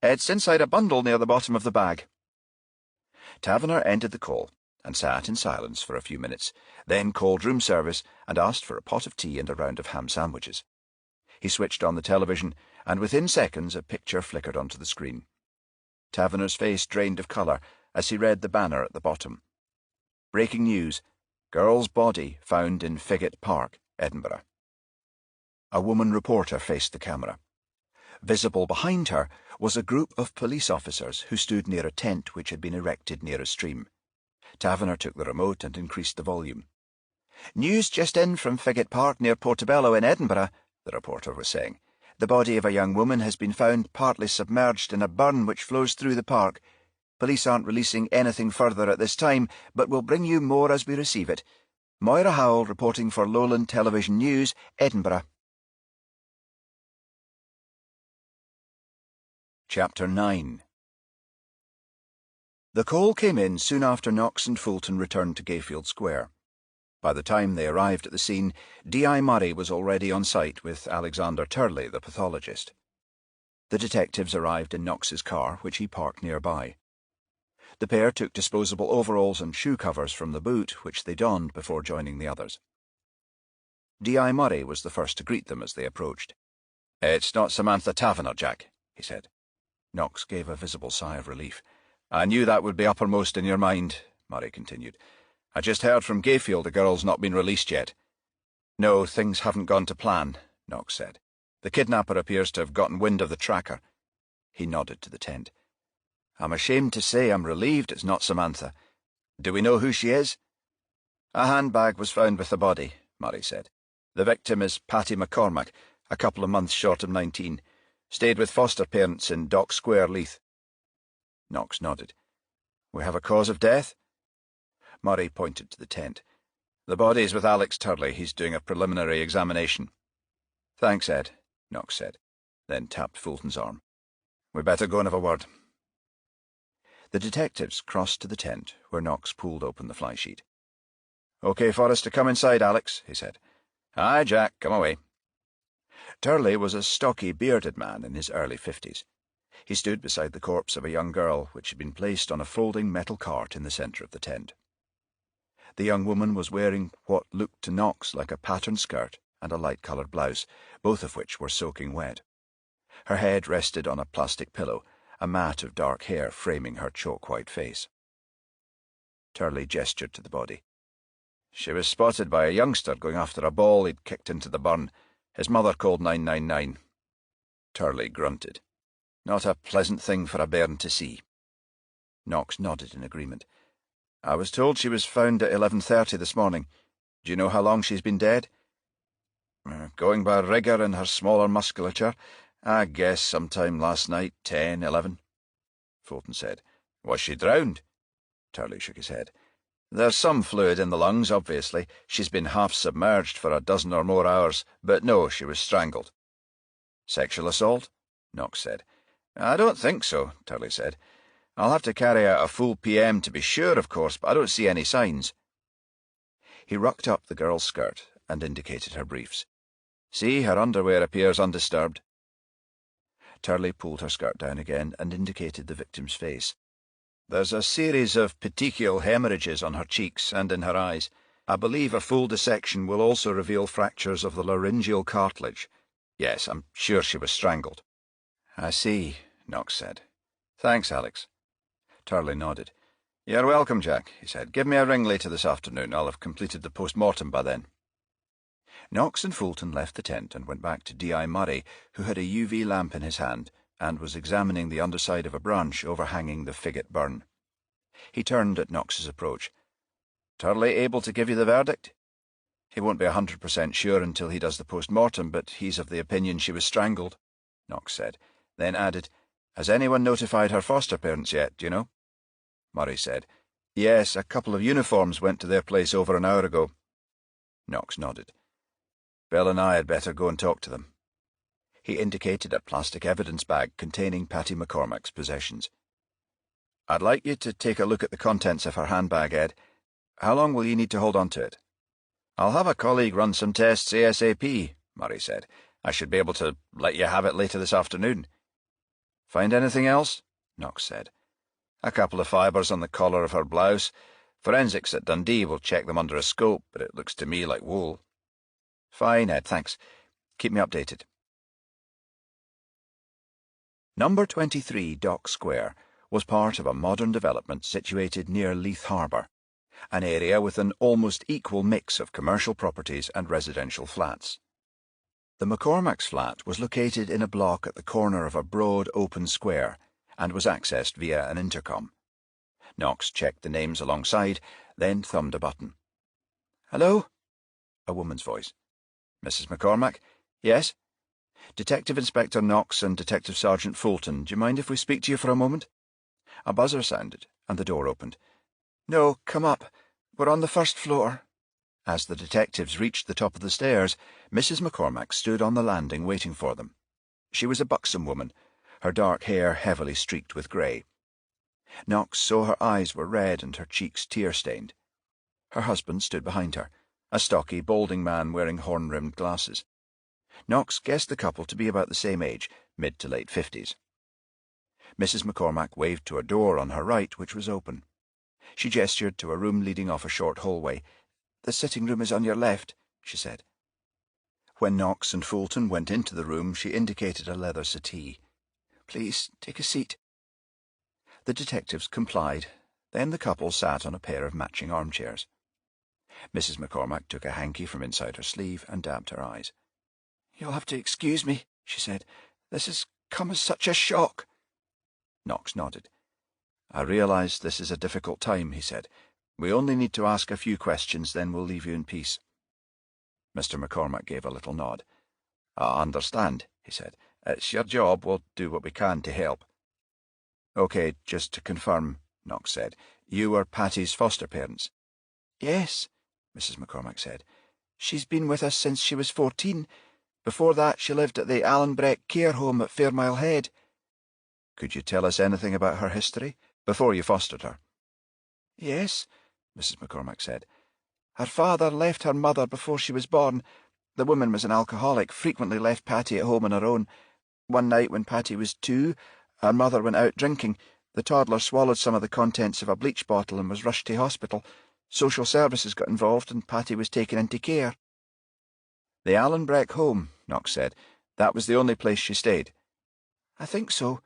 It's inside a bundle near the bottom of the bag. Taverner ended the call and sat in silence for a few minutes, then called room service and asked for a pot of tea and a round of ham sandwiches. He switched on the television, and within seconds a picture flickered onto the screen. Taverner's face drained of colour as he read the banner at the bottom. Breaking news: girl's body found in Figget Park, Edinburgh. A woman reporter faced the camera. Visible behind her was a group of police officers who stood near a tent which had been erected near a stream. Taverner took the remote and increased the volume. "News just in from Figget Park near Portobello in Edinburgh," the reporter was saying. "The body of a young woman has been found partly submerged in a burn which flows through the park. Police aren't releasing anything further at this time, but will bring you more as we receive it. Moira Howell reporting for Lowland Television News, Edinburgh." Chapter 9. The call came in soon after Knox and Fulton returned to Gayfield Square. By the time they arrived at the scene, D.I. Murray was already on site with Alexander Turley, the pathologist. The detectives arrived in Knox's car, which he parked nearby. The pair took disposable overalls and shoe covers from the boot, which they donned before joining the others. D.I. Murray was the first to greet them as they approached. "It's not Samantha Taverner, Jack," he said. Knox gave a visible sigh of relief. "I knew that would be uppermost in your mind," Murray continued. "I just heard from Gayfield the girl's not been released yet." "No, things haven't gone to plan," Knox said. "The kidnapper appears to have gotten wind of the tracker." He nodded to the tent. "I'm ashamed to say I'm relieved it's not Samantha. Do we know who she is?" "A handbag was found with the body," Murray said. "The victim is Patty McCormack, a couple of months short of 19. Stayed with foster parents in Dock Square, Leith." Knox nodded. "We have a cause of death?" Murray pointed to the tent. "The body's with Alex Turley. He's doing a preliminary examination." "Thanks, Ed," Knox said, then tapped Fulton's arm. "We better go and have a word." The detectives crossed to the tent, where Knox pulled open the flysheet. "OK for us to come inside, Alex," he said. "Aye, Jack, come away." Turley was a stocky, bearded man in his early 50s. He stood beside the corpse of a young girl, which had been placed on a folding metal cart in the centre of the tent. The young woman was wearing what looked to Knox like a patterned skirt and a light-coloured blouse, both of which were soaking wet. Her head rested on a plastic pillow, a mat of dark hair framing her chalk-white face. Turley gestured to the body. "She was spotted by a youngster going after a ball he'd kicked into the burn. His mother called 999. Turley grunted. "Not a pleasant thing for a bairn to see." Knox nodded in agreement. "I was told she was found at 11:30 this morning. Do you know how long she's been dead?" "Going by rigour in her smaller musculature, I guess sometime last night, 10, 11. Fulton said. "Was she drowned?" Turley shook his head. "There's some fluid in the lungs, obviously. She's been half submerged for a dozen or more hours, but no, she was strangled." "Sexual assault?" Knox said. "I don't think so," Turley said. "I'll have to carry out a full PM to be sure, of course, but I don't see any signs." He rucked up the girl's skirt and indicated her briefs. "See, her underwear appears undisturbed." Turley pulled her skirt down again and indicated the victim's face. "There's a series of petechial hemorrhages on her cheeks and in her eyes. I believe a full dissection will also reveal fractures of the laryngeal cartilage. Yes, I'm sure she was strangled." "I see," Knox said. "Thanks, Alex." Turley nodded. "You're welcome, Jack," he said. "Give me a ring later this afternoon. I'll have completed the post-mortem by then." Knox and Fulton left the tent and went back to D.I. Murray, who had a UV lamp in his hand and was examining the underside of a branch overhanging the Figget burn. He turned at Knox's approach. "Turley able to give you the verdict?" "He won't be 100% sure until he does the post-mortem, but he's of the opinion she was strangled," Knox said, then added, "Has anyone notified her foster parents yet, do you know?" Murray said, "Yes, a couple of uniforms went to their place over an hour ago." Knox nodded. "Bill and I had better go and talk to them." He indicated a plastic evidence bag containing Patty McCormack's possessions. "I'd like you to take a look at the contents of her handbag, Ed. How long will you need to hold on to it?" I'll have a colleague run some tests ASAP, Murray said. I should be able to let you have it later this afternoon. Find anything else? Knox said. A couple of fibres on the collar of her blouse. Forensics at Dundee will check them under a scope, but it looks to me like wool. Fine, Ed, thanks. Keep me updated. Number 23 Dock Square was part of a modern development situated near Leith Harbour, an area with an almost equal mix of commercial properties and residential flats. The McCormack's flat was located in a block at the corner of a broad open square and was accessed via an intercom. Knox checked the names alongside, then thumbed a button. "Hello?" A woman's voice. "Mrs. McCormack?" "Yes?" "Detective Inspector Knox and Detective Sergeant Fulton, do you mind if we speak to you for a moment?" A buzzer sounded, and the door opened. "No, come up. We're on the first floor." As the detectives reached the top of the stairs, Mrs. McCormack stood on the landing waiting for them. She was a buxom woman, her dark hair heavily streaked with grey. Knox saw her eyes were red and her cheeks tear-stained. Her husband stood behind her, a stocky, balding man wearing horn-rimmed glasses. Knox guessed the couple to be about the same age, mid to late 50s. Mrs. McCormack waved to a door on her right, which was open. She gestured to a room leading off a short hallway. "The sitting room is on your left," she said. When Knox and Fulton went into the room, she indicated a leather settee. "Please, take a seat." The detectives complied. Then the couple sat on a pair of matching armchairs. Mrs. McCormack took a hanky from inside her sleeve and dabbed her eyes. "You'll have to excuse me," she said. "This has come as such a shock." Knox nodded. "I realise this is a difficult time," he said. "We only need to ask a few questions, then we'll leave you in peace." Mr. McCormack gave a little nod. "I understand," he said. "It's your job. We'll do what we can to help." "OK, just to confirm," Knox said, "you were Patty's foster parents?" "Yes," Mrs. McCormack said. "She's been with us since she was 14. Before that, she lived at the Alan Breck care home at Fairmile Head." "Could you tell us anything about her history, before you fostered her?" "Yes," Mrs. McCormack said. "Her father left her mother before she was born. The woman was an alcoholic, frequently left Patty at home on her own. One night when Patty was 2, her mother went out drinking. The toddler swallowed some of the contents of a bleach bottle and was rushed to hospital. Social services got involved and Patty was taken into care." "The Alan Breck home," Knox said. "That was the only place she stayed?" "I think so,"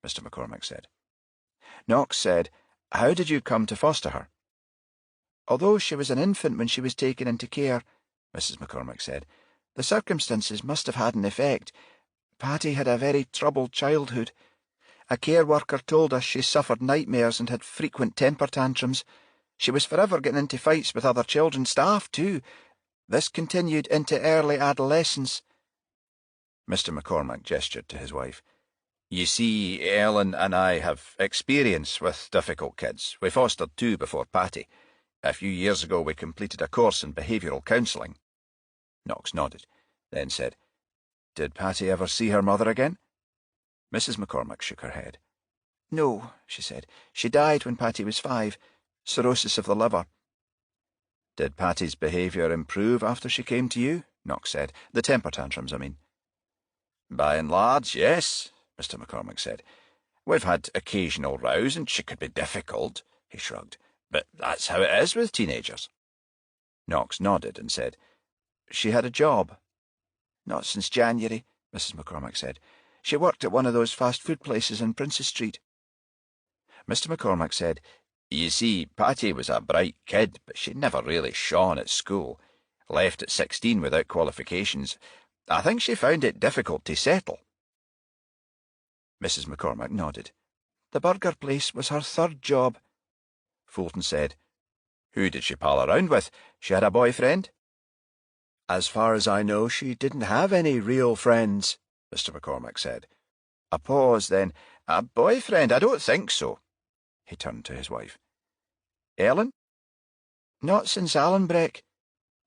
Mr. McCormack said. Knox said, "How did you come to foster her?" "Although she was an infant when she was taken into care," Mrs. McCormack said, "the circumstances must have had an effect. Patty had a very troubled childhood. A care worker told us she suffered nightmares and had frequent temper tantrums. She was forever getting into fights with other children, staff too. This continued into early adolescence." Mr. McCormack gestured to his wife. "You see, Ellen and I have experience with difficult kids. We fostered 2 before Patty. A few years ago we completed a course in behavioural counselling." Knox nodded, then said, "Did Patty ever see her mother again?" Mrs. McCormack shook her head. "No," she said. "She died when Patty was 5. Cirrhosis of the liver." "Did Patty's behaviour improve after she came to you?" Knox said. "The temper tantrums, I mean." "By and large, yes," Mr. McCormack said. "We've had occasional rows, and she could be difficult," he shrugged. "But that's how it is with teenagers." Knox nodded and said, "She had a job?" "Not since January," Mrs. McCormack said. "She worked at one of those fast food places in Princess Street." Mr. McCormack said, "You see, Patty was a bright kid, but she never really shone at school. Left at 16 without qualifications. I think she found it difficult to settle." Mrs. McCormack nodded. "The burger place was her 3rd job." Fulton said, "Who did she pal around with? She had a boyfriend?" "As far as I know, she didn't have any real friends," Mr. McCormack said. A pause, then, "A boyfriend? I don't think so." He turned to his wife. "Ellen?" "Not since Alan Breck,"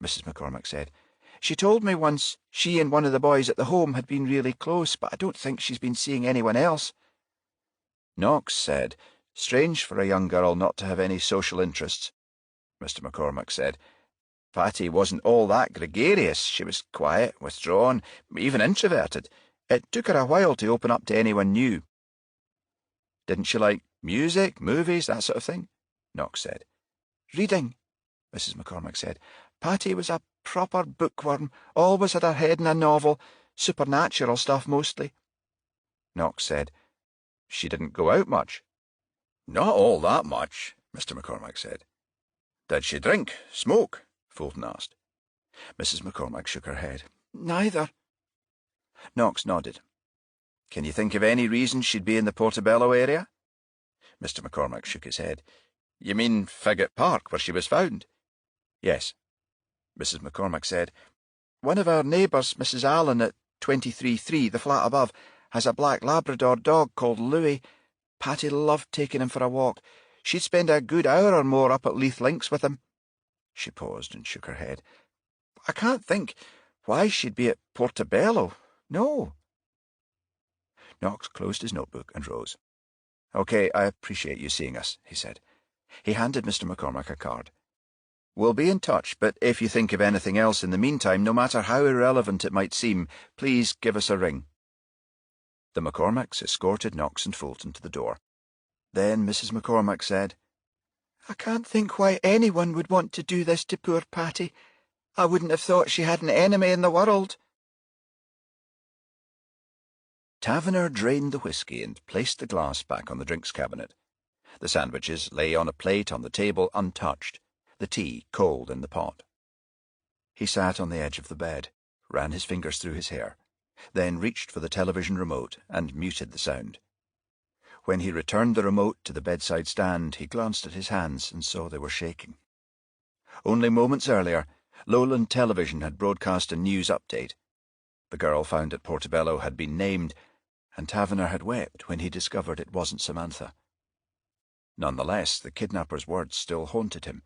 Mrs. McCormack said. "She told me once she and one of the boys at the home had been really close, but I don't think she's been seeing anyone else." Knox said, "Strange for a young girl not to have any social interests." Mr. McCormack said, Patty wasn't all that gregarious. She was quiet, withdrawn, even introverted. It took her a while to open up to anyone new. Didn't she like music, movies, that sort of thing? Knox said. Reading, Mrs. McCormack said. Patty was a proper bookworm, always had her head in a novel, supernatural stuff mostly. Knox said. She didn't go out much. Not all that much, Mr. McCormack said. Did she drink, smoke? Fulton asked. Mrs. McCormack shook her head. Neither. Knox nodded. Can you think of any reason she'd be in the Portobello area? Mr. McCormack shook his head. You mean Figget Park, where she was found? Yes. Mrs. McCormack said. One of our neighbours, Mrs. Allen, at 23-3, the flat above, has a black Labrador dog called Louis. Patty loved taking him for a walk. She'd spend a good hour or more up at Leith Links with him. She paused and shook her head. I can't think why she'd be at Portobello. No. Knox closed his notebook and rose. OK, I appreciate you seeing us, he said. He handed Mr. McCormack a card. We'll be in touch, but if you think of anything else in the meantime, no matter how irrelevant it might seem, please give us a ring. The McCormacks escorted Knox and Fulton to the door. Then Mrs. McCormack said, I can't think why anyone would want to do this to poor Patty. I wouldn't have thought she had an enemy in the world. Taverner drained the whisky and placed the glass back on the drinks cabinet. The sandwiches lay on a plate on the table untouched, the tea cold in the pot. He sat on the edge of the bed, ran his fingers through his hair, then reached for the television remote and muted the sound. When he returned the remote to the bedside stand, he glanced at his hands and saw they were shaking. Only moments earlier, Lowland Television had broadcast a news update. The girl found at Portobello had been named, and Taverner had wept when he discovered it wasn't Samantha. Nonetheless, the kidnapper's words still haunted him.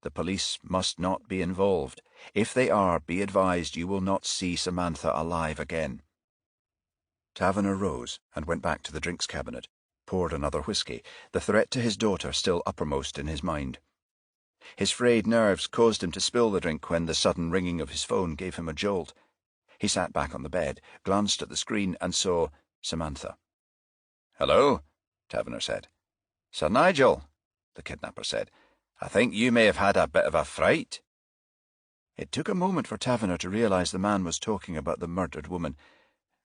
The police must not be involved. If they are, be advised you will not see Samantha alive again. Taverner rose and went back to the drinks cabinet, poured another whisky, the threat to his daughter still uppermost in his mind. His frayed nerves caused him to spill the drink when the sudden ringing of his phone gave him a jolt. He sat back on the bed, glanced at the screen, and saw Samantha. "Hello," Taverner said. "Sir Nigel," the kidnapper said, "I think you may have had a bit of a fright." It took a moment for Taverner to realize the man was talking about the murdered woman.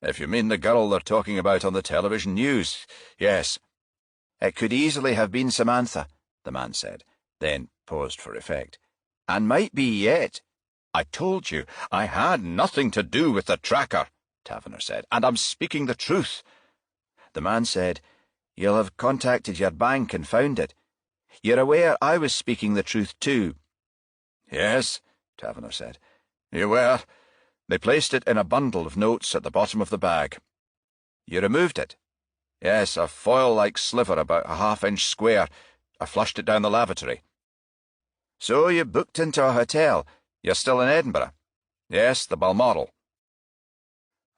"If you mean the girl they're talking about on the television news, yes." "It could easily have been Samantha," the man said, then paused for effect. "And might be yet." "I told you I had nothing to do with the tracker," Taverner said, "and I'm speaking the truth." The man said, "You'll have contacted your bank and found it. You're aware I was speaking the truth too." "Yes," Taverner said. "You were. They placed it in a bundle of notes at the bottom of the bag." "You removed it?" "Yes, a foil-like sliver about a half-inch square. I flushed it down the lavatory." "So you booked into a hotel. You're still in Edinburgh?" "Yes, the Balmoral."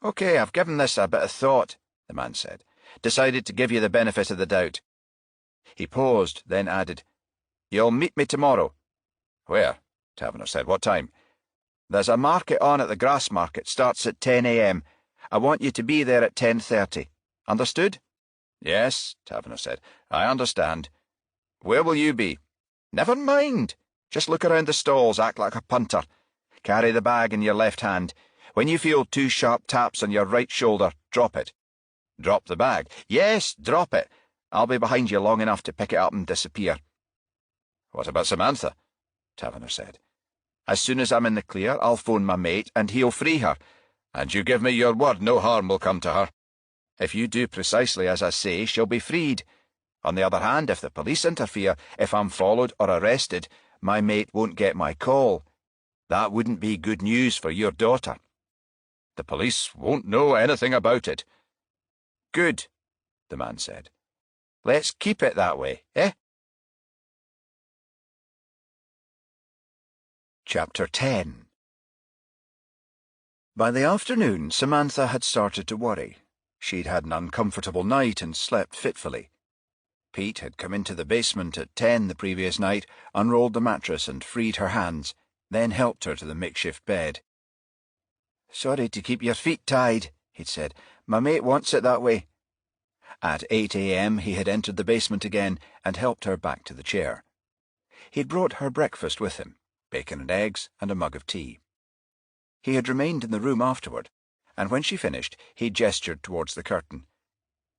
"OK, I've given this a bit of thought," the man said. "Decided to give you the benefit of the doubt." He paused, then added, "You'll meet me tomorrow." "Where?" Taverner said. "What time?" "There's a market on at the Grass Market. Starts at 10 a.m. I want you to be there at 10:30. Understood?" "Yes," Taverner said. "I understand. Where will you be?" "Never mind. Just look around the stalls, act like a punter. Carry the bag in your left hand. When you feel 2 sharp taps on your right shoulder, drop it." "Drop the bag?" "Yes, drop it. I'll be behind you long enough to pick it up and disappear." "What about Samantha?" Taverner said. "As soon as I'm in the clear, I'll phone my mate, and he'll free her." "And you give me your word no harm will come to her?" "If you do precisely as I say, she'll be freed. On the other hand, if the police interfere, if I'm followed or arrested, my mate won't get my call. That wouldn't be good news for your daughter." "The police won't know anything about it." "Good," the man said. "Let's keep it that way, eh?" Chapter 10. By the afternoon, Samantha had started to worry. She'd had an uncomfortable night and slept fitfully. Pete had come into the basement at 10 the previous night, unrolled the mattress and freed her hands. then helped her to the makeshift bed. "Sorry to keep your feet tied," he'd said. "My mate wants it that way." At 8 a.m. he had entered the basement again and helped her back to the chair. He'd brought her breakfast with him, bacon and eggs and a mug of tea. He had remained in the room afterward, and when she finished, he gestured towards the curtain.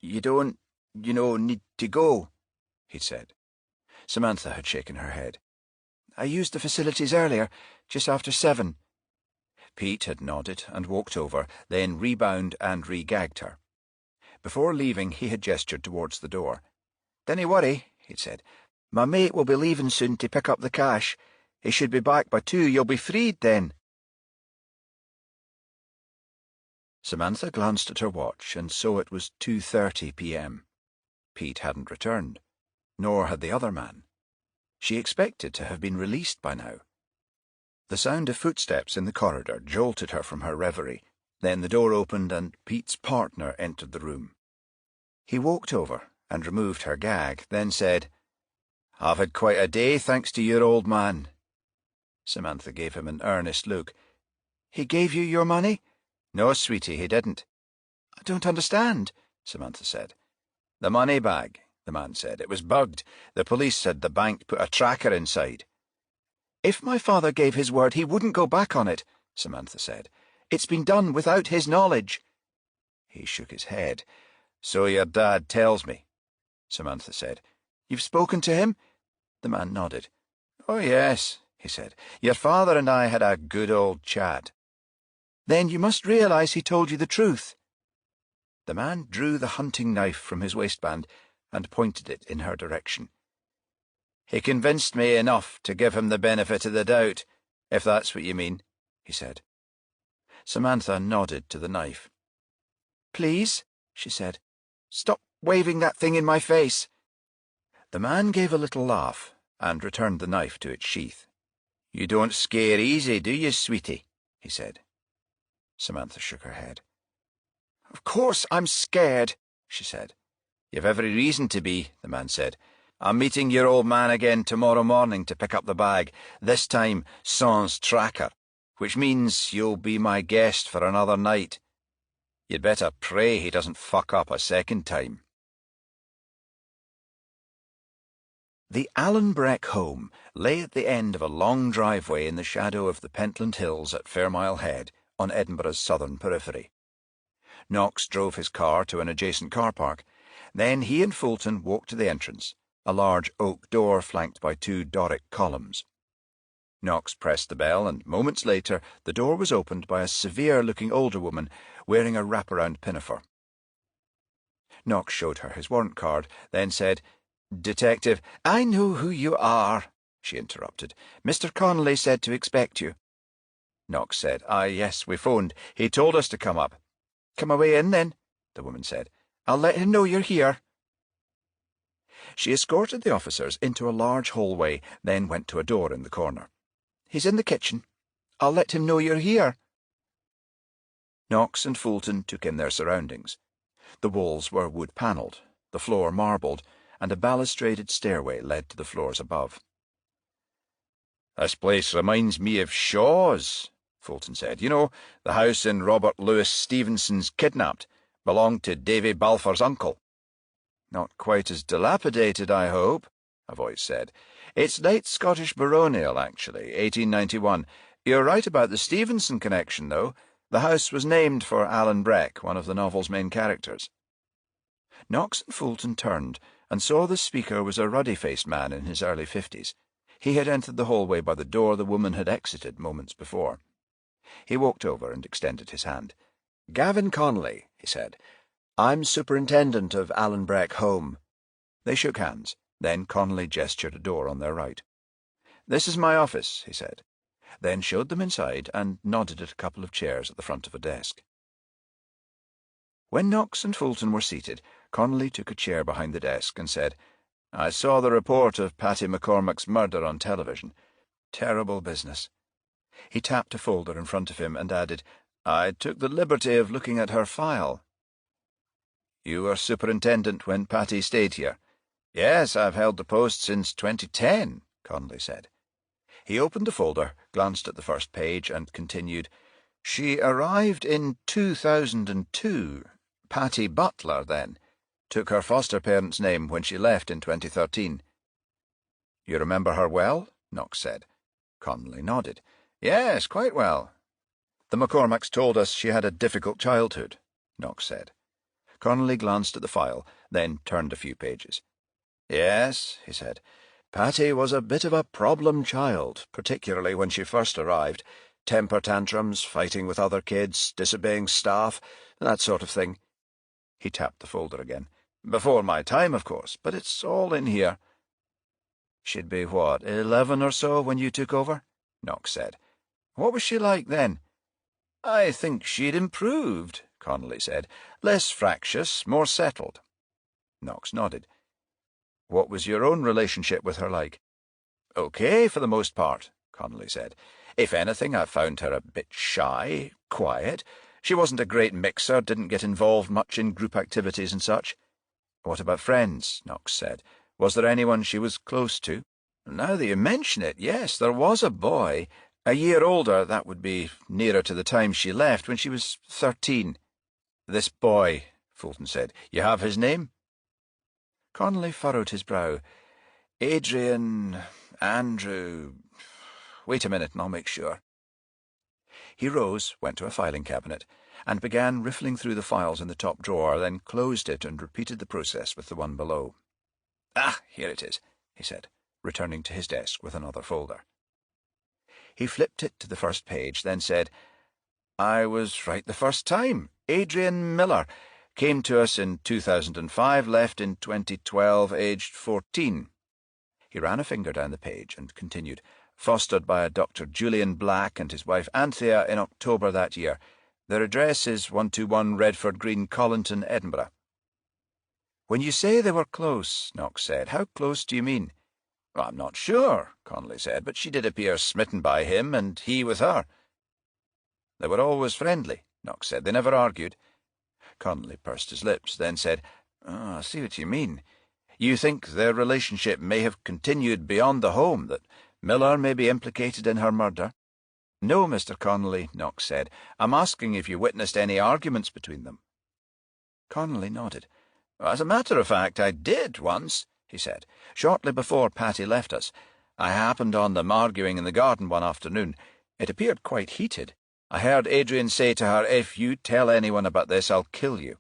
"You don't, need to go," he'd said. Samantha had shaken her head. "I used the facilities earlier, just after 7. Pete had nodded and walked over, then rebound and re-gagged her. Before leaving, he had gestured towards the door. "Dinna worry," he'd said. "My mate will be leaving soon to pick up the cash. He should be back by 2. You'll be freed then." Samantha glanced at her watch and saw it was 2:30 p.m. Pete hadn't returned, nor had the other man. She expected to have been released by now. The sound of footsteps in the corridor jolted her from her reverie. Then the door opened and Pete's partner entered the room. He walked over and removed her gag, then said, "I've had quite a day, thanks to your old man." Samantha gave him an earnest look. "He gave you your money?" "No, sweetie, he didn't." "I don't understand," Samantha said. "The money bag," the man said. "It was bugged. The police said the bank put a tracker inside." "If my father gave his word, he wouldn't go back on it," Samantha said. "It's been done without his knowledge." He shook his head. "So your dad tells me," Samantha said. "You've spoken to him?" The man nodded. "Oh, yes," he said. "Your father and I had a good old chat." "Then you must realize he told you the truth." The man drew the hunting knife from his waistband and pointed it in her direction. "He convinced me enough to give him the benefit of the doubt, if that's what you mean," he said. Samantha nodded to the knife. "Please," she said, "stop waving that thing in my face." The man gave a little laugh and returned the knife to its sheath. "You don't scare easy, do you, sweetie?" he said. Samantha shook her head. "Of course I'm scared," she said. "You've every reason to be," the man said. "I'm meeting your old man again tomorrow morning to pick up the bag, this time sans tracker, which means you'll be my guest for another night. You'd better pray he doesn't fuck up a second time." The Alan Breck home lay at the end of a long driveway in the shadow of the Pentland Hills at Fairmile Head, on Edinburgh's southern periphery. Knox drove his car to an adjacent car park. Then he and Fulton walked to the entrance, a large oak door flanked by 2 Doric columns. Knox pressed the bell, and moments later the door was opened by a severe-looking older woman wearing a wraparound pinafore. Knox showed her his warrant card, then said, "Detective—" "I know who you are," she interrupted. "Mr. Connolly said to expect you." Knox said, "Yes, we phoned. He told us to come up." "Come away in, then," the woman said. "I'll let him know you're here." She escorted the officers into a large hallway, then went to a door in the corner. "He's in the kitchen. I'll let him know you're here." Knox and Fulton took in their surroundings. The walls were wood-panelled, the floor marbled, and a balustraded stairway led to the floors above. "This place reminds me of Shaw's," Fulton said. "You know, the house in Robert Louis Stevenson's Kidnapped belonged to Davy Balfour's uncle." "Not quite as dilapidated, I hope," a voice said. "It's late Scottish baronial, actually, 1891. You're right about the Stevenson connection, though. The house was named for Alan Breck, one of the novel's main characters." Knox and Fulton turned and saw the speaker was a ruddy-faced man in his early 50s. He had entered the hallway by the door the woman had exited moments before. He walked over and extended his hand. "Gavin Connolly," he said. "I'm superintendent of Alan Breck Home." They shook hands. Then Connolly gestured a door on their right. "This is my office," he said, then showed them inside and nodded at a couple of chairs at the front of a desk. When Knox and Fulton were seated, Connolly took a chair behind the desk and said, "I saw the report of Patty McCormack's murder on television. Terrible business." He tapped a folder in front of him and added, "I took the liberty of looking at her file." "You were superintendent when Patty stayed here?" "Yes, I've held the post since 2010, Connolly said. He opened the folder, glanced at the first page, and continued, "She arrived in 2002. Patty Butler, then. Took her foster parents' name when she left in 2013. You remember her well? Knox said. Connolly nodded. Yes, quite well. The McCormacks told us she had a difficult childhood, Knox said. Connolly glanced at the file, then turned a few pages. Yes, he said. Patty was a bit of a problem child, particularly when she first arrived. Temper tantrums, fighting with other kids, disobeying staff, that sort of thing. He tapped the folder again. Before my time, of course, but it's all in here. She'd be, 11 or so when you took over? Knox said. What was she like then? I think she'd improved, Connolly said. Less fractious, more settled. Knox nodded. What was your own relationship with her like? Okay, for the most part, Connolly said. If anything, I found her a bit shy, quiet. She wasn't a great mixer, didn't get involved much in group activities and such. What about friends? Knox said. Was there anyone she was close to? Now that you mention it, yes, there was a boy. A year older, that would be nearer to the time she left, when she was 13. This boy, Fulton said. You have his name? Connolly furrowed his brow. Andrew... Wait a minute and I'll make sure. He rose, went to a filing cabinet, and began riffling through the files in the top drawer, then closed it and repeated the process with the one below. Ah, here it is, he said, returning to his desk with another folder. He flipped it to the first page, then said, I was right the first time. Adrian Miller came to us in 2005, left in 2012, aged 14. He ran a finger down the page and continued, fostered by a Dr. Julian Black and his wife Anthea in October that year. Their address is 121 Redford Green, Collington, Edinburgh. When you say they were close, Knox said, how close do you mean? I'm not sure, Connolly said, but she did appear smitten by him, and he with her. They were always friendly, Knox said. They never argued. Connolly pursed his lips, then said, I see what you mean. You think their relationship may have continued beyond the home, that Miller may be implicated in her murder? No, Mr. Connolly, Knox said. I'm asking if you witnessed any arguments between them. Connolly nodded. As a matter of fact, I did once, he said. Shortly before Patty left us, I happened on them arguing in the garden one afternoon. It appeared quite heated. I heard Adrian say to her, if you tell anyone about this, I'll kill you.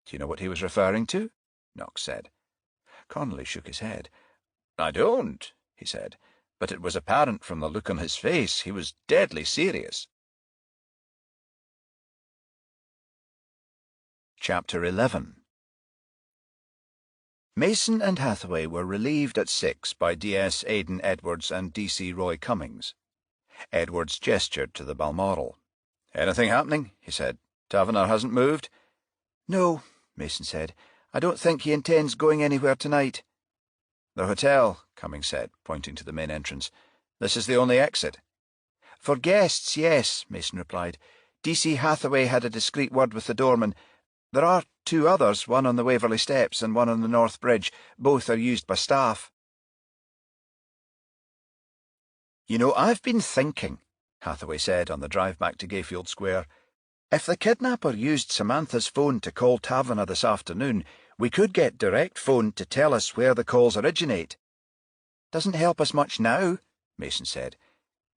Do you know what he was referring to? Knox said. Connolly shook his head. I don't, he said, but it was apparent from the look on his face he was deadly serious. Chapter 11. Mason and Hathaway were relieved at 6 by D.S. Aidan Edwards and D.C. Roy Cummings. Edwards gestured to the Balmoral. Anything happening? He said. Taverner hasn't moved? No, Mason said. I don't think he intends going anywhere tonight. The hotel, Cummings said, pointing to the main entrance. This is the only exit. For guests, yes, Mason replied. D.C. Hathaway had a discreet word with the doorman. There are 2 others, one on the Waverley Steps and one on the North Bridge. Both are used by staff. You know, I've been thinking, Hathaway said on the drive back to Gayfield Square. If the kidnapper used Samantha's phone to call Taverner this afternoon, we could get direct phone to tell us where the calls originate. Doesn't help us much now, Mason said.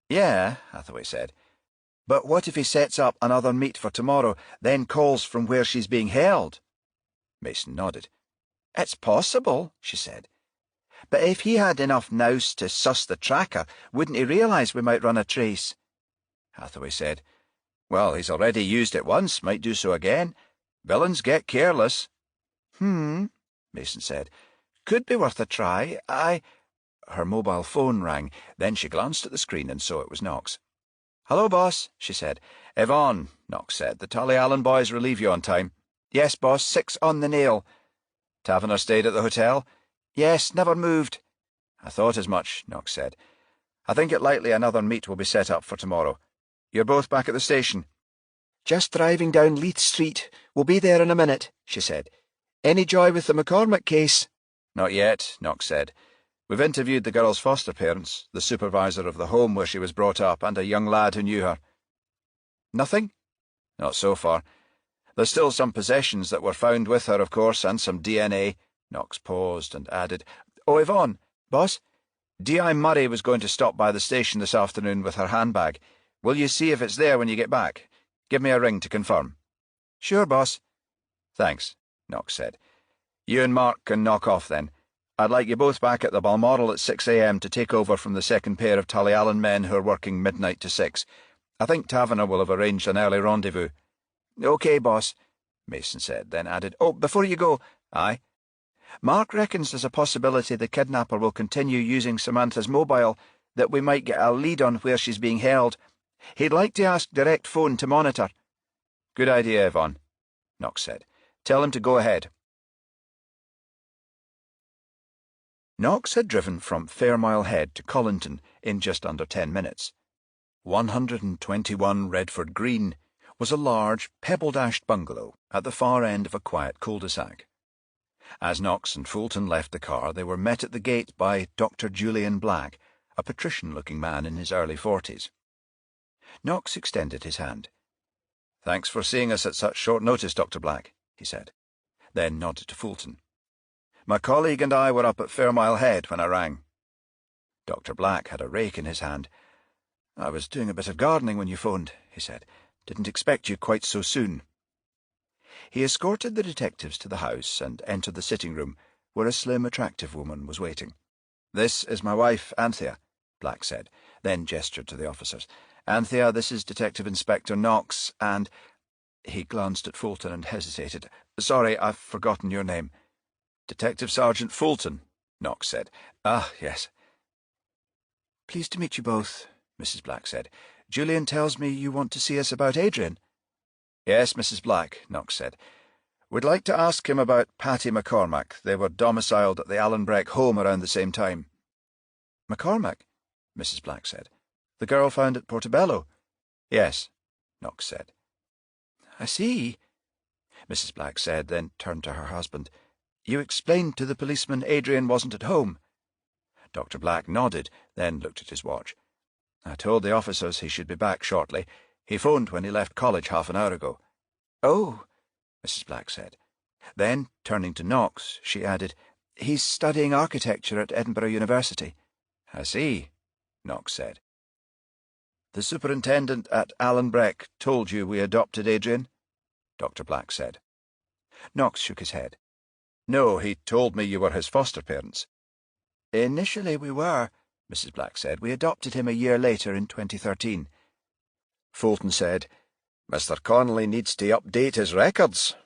Yeah, Hathaway said. But what if he sets up another meet for tomorrow, then calls from where she's being held? Mason nodded. It's possible, she said. But if he had enough nous to suss the tracker, wouldn't he realise we might run a trace? Hathaway said. Well, he's already used it once, might do so again. Villains get careless. Mason said. Could be worth a try. Her mobile phone rang. Then she glanced at the screen and saw it was Knox. Hello, boss, she said. Yvonne, Knox said. The Tully Allen boys relieve you on time. Yes, boss, 6 on the nail. Taverner stayed at the hotel? Yes, never moved. I thought as much, Knox said. I think it likely another meet will be set up for tomorrow. You're both back at the station? Just driving down Leith Street. We'll be there in a minute, she said. Any joy with the McCormack case? Not yet, Knox said. We've interviewed the girl's foster parents, the supervisor of the home where she was brought up, and a young lad who knew her. Nothing? Not so far. There's still some possessions that were found with her, of course, and some DNA. Knox paused and added, Oh, Yvonne, boss, D.I. Murray was going to stop by the station this afternoon with her handbag. Will you see if it's there when you get back? Give me a ring to confirm. Sure, boss. Thanks, Knox said. You and Mark can knock off then. I'd like you both back at the Balmoral at 6 a.m. to take over from the second pair of Tullyallen men who are working midnight to 6. I think Taverner will have arranged an early rendezvous. OK, boss, Mason said, then added, Oh, before you go, aye. Mark reckons there's a possibility the kidnapper will continue using Samantha's mobile, that we might get a lead on where she's being held. He'd like to ask direct phone to monitor. Good idea, Yvonne, Knox said. Tell him to go ahead. Knox had driven from Fairmile Head to Colinton in just under 10 minutes. 121 Redford Green was a large, pebble-dashed bungalow at the far end of a quiet cul-de-sac. As Knox and Fulton left the car, they were met at the gate by Dr. Julian Black, a patrician-looking man in his early 40s. Knox extended his hand. Thanks for seeing us at such short notice, Dr. Black, he said, then nodded to Fulton. My colleague and I were up at Fairmile Head when I rang. Dr. Black had a rake in his hand. I was doing a bit of gardening when you phoned, he said. Didn't expect you quite so soon. He escorted the detectives to the house and entered the sitting room, where a slim, attractive woman was waiting. This is my wife, Anthea, Black said, then gestured to the officers. Anthea, this is Detective Inspector Knox, and— He glanced at Fulton and hesitated. Sorry, I've forgotten your name. Detective Sergeant Fulton, Knox said. Ah, yes. Pleased to meet you both, Mrs. Black said. Julian tells me you want to see us about Adrian. Yes, Mrs. Black, Knox said. We'd like to ask him about Patty McCormack. They were domiciled at the Allenbreck home around the same time. McCormack? Mrs. Black said. The girl found at Portobello? Yes, Knox said. I see, Mrs. Black said, then turned to her husband. You explained to the policeman Adrian wasn't at home. Dr. Black nodded, then looked at his watch. I told the officers he should be back shortly. He phoned when he left college half an hour ago. Oh, Mrs. Black said. Then, turning to Knox, she added, He's studying architecture at Edinburgh University. I see, Knox said. The superintendent at Allenbreck told you we adopted Adrian? Dr. Black said. Knox shook his head. No, he told me you were his foster parents. Initially we were, Mrs. Black said. We adopted him a year later in 2013. Fulton said, Mr. Connolly needs to update his records.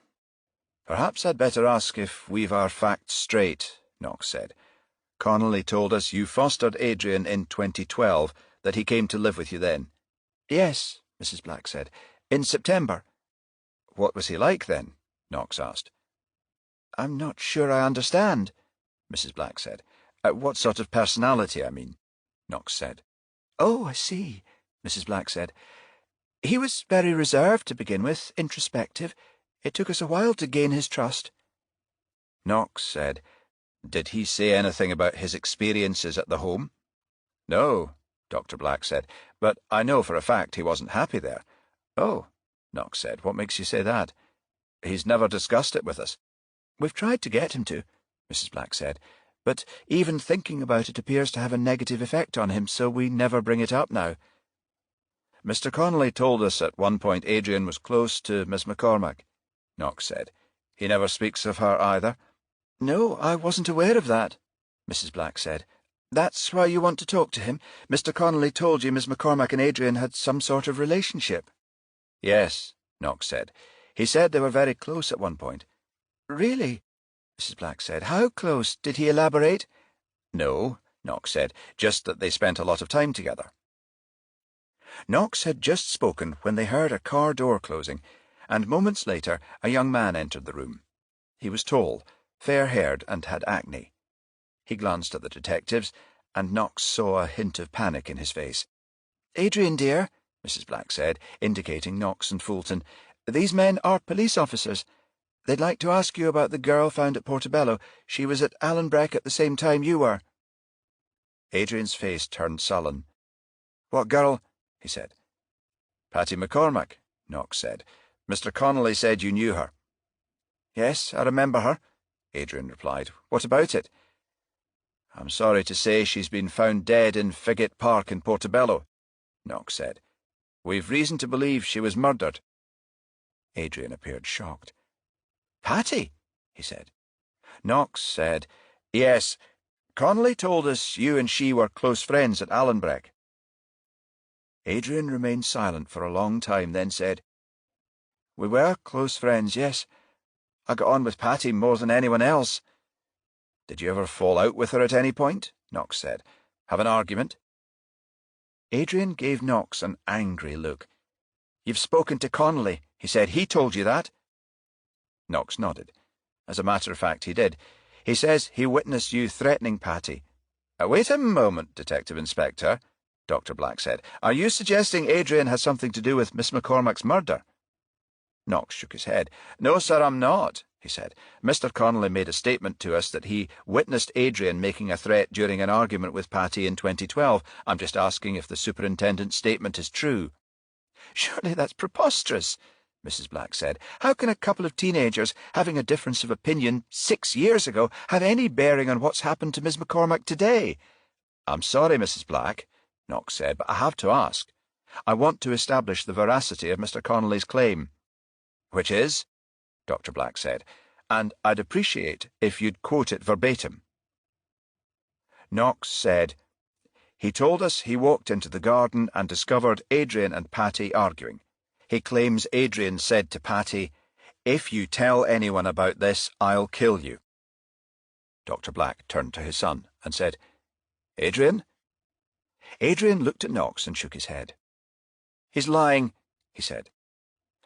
Perhaps I'd better ask if we've our facts straight, Knox said. Connolly told us you fostered Adrian in 2012, that he came to live with you then. Yes, Mrs. Black said. In September. What was he like then? Knox asked. I'm not sure I understand, Mrs. Black said. What sort of personality, I mean, Knox said. Oh, I see, Mrs. Black said. He was very reserved to begin with, introspective. It took us a while to gain his trust. Knox said, Did he say anything about his experiences at the home? No, Dr. Black said, but I know for a fact he wasn't happy there. Oh, Knox said, what makes you say that? He's never discussed it with us. We've tried to get him to, Mrs. Black said, but even thinking about it appears to have a negative effect on him, so we never bring it up now. Mr. Connolly told us at one point Adrian was close to Miss McCormack, Knox said. He never speaks of her either. No, I wasn't aware of that, Mrs. Black said. That's why you want to talk to him? Mr. Connolly told you Miss McCormack and Adrian had some sort of relationship? Yes, Knox said. He said they were very close at one point. Really? Mrs. Black said. How close? Did he elaborate? No, Knox said, just that they spent a lot of time together. Knox had just spoken when they heard a car door closing, and moments later a young man entered the room. He was tall, fair-haired, and had acne. He glanced at the detectives, and Knox saw a hint of panic in his face. Adrian, dear, Mrs. Black said, indicating Knox and Fulton, these men are police officers. They'd like to ask you about the girl found at Portobello. She was at Allenbreck at the same time you were. Adrian's face turned sullen. "What girl?" he said. "Patty McCormack," Knox said. "Mr. Connolly said you knew her." "Yes, I remember her," Adrian replied. "What about it?" "I'm sorry to say she's been found dead in Figget Park in Portobello," Knox said. "We've reason to believe she was murdered." Adrian appeared shocked. "Patty?" he said. Knox said, "Yes, Connolly told us you and she were close friends at Allenbreck." Adrian remained silent for a long time, then said, "We were close friends, yes. I got on with Patty more than anyone else." "Did you ever fall out with her at any point?" Knox said. "Have an argument?" Adrian gave Knox an angry look. "You've spoken to Connolly," he said. "He told you that." Knox nodded. As a matter of fact, he did. "He says he witnessed you threatening Patty." "Wait a moment, Detective Inspector," Dr. Black said. "Are you suggesting Adrian has something to do with Miss McCormack's murder?" Knox shook his head. "No, sir, I'm not," he said. "Mr. Connolly made a statement to us that he witnessed Adrian making a threat during an argument with Patty in 2012. I'm just asking if the superintendent's statement is true." "Surely that's preposterous," Mrs. Black said. "How can a couple of teenagers having a difference of opinion 6 years ago have any bearing on what's happened to Miss McCormack today?" "I'm sorry, Mrs. Black," Knox said, "but I have to ask. I want to establish the veracity of Mr. Connolly's claim." "Which is?" Dr. Black said, "and I'd appreciate if you'd quote it verbatim." Knox said, "He told us he walked into the garden and discovered Adrian and Patty arguing. He claims Adrian said to Patty, 'If you tell anyone about this, I'll kill you.'" Dr. Black turned to his son and said, "Adrian?" Adrian looked at Knox and shook his head. "He's lying," he said,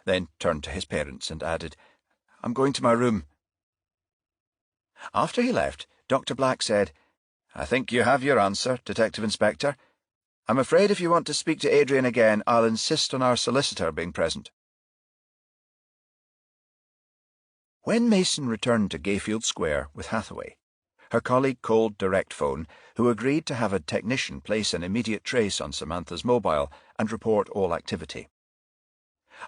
then turned to his parents and added, "I'm going to my room." After he left, Dr. Black said, "I think you have your answer, Detective Inspector. I'm afraid if you want to speak to Adrian again, I'll insist on our solicitor being present." When Mason returned to Gayfield Square with Hathaway, her colleague called Direct Phone, who agreed to have a technician place an immediate trace on Samantha's mobile and report all activity.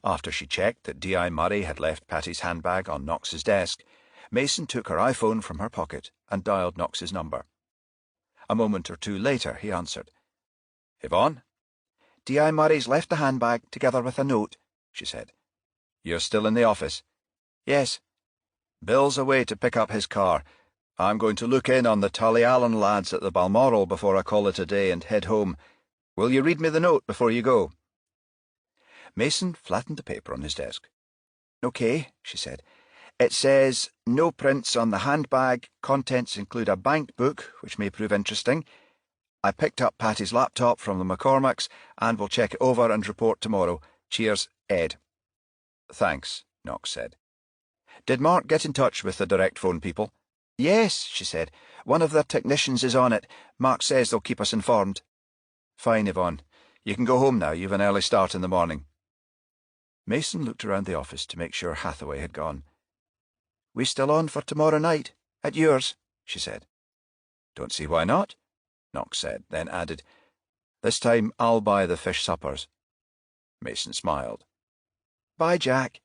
After she checked that D.I. Murray had left Patty's handbag on Knox's desk, Mason took her iPhone from her pocket and dialed Knox's number. A moment or two later, he answered. "Yvonne?" "D.I. Murray's left the handbag together with a note," she said. "You're still in the office?" "Yes." "Bill's away to pick up his car. I'm going to look in on the Tully Allen lads at the Balmoral before I call it a day and head home. Will you read me the note before you go?" Mason flattened the paper on his desk. "Okay," she said. "It says, 'No prints on the handbag. Contents include a bank book, which may prove interesting. I picked up Patty's laptop from the McCormacks and will check it over and report tomorrow. Cheers, Ed.'" "Thanks," Knox said. "Did Mark get in touch with the Direct Phone people?" "Yes," she said. "One of their technicians is on it. Mark says they'll keep us informed." "Fine, Yvonne. You can go home now. You've an early start in the morning." Mason looked around the office to make sure Hathaway had gone. "We still on for tomorrow night? At yours?" she said. "Don't see why not," Knox said, then added, "This time I'll buy the fish suppers." Mason smiled. "Bye, Jack."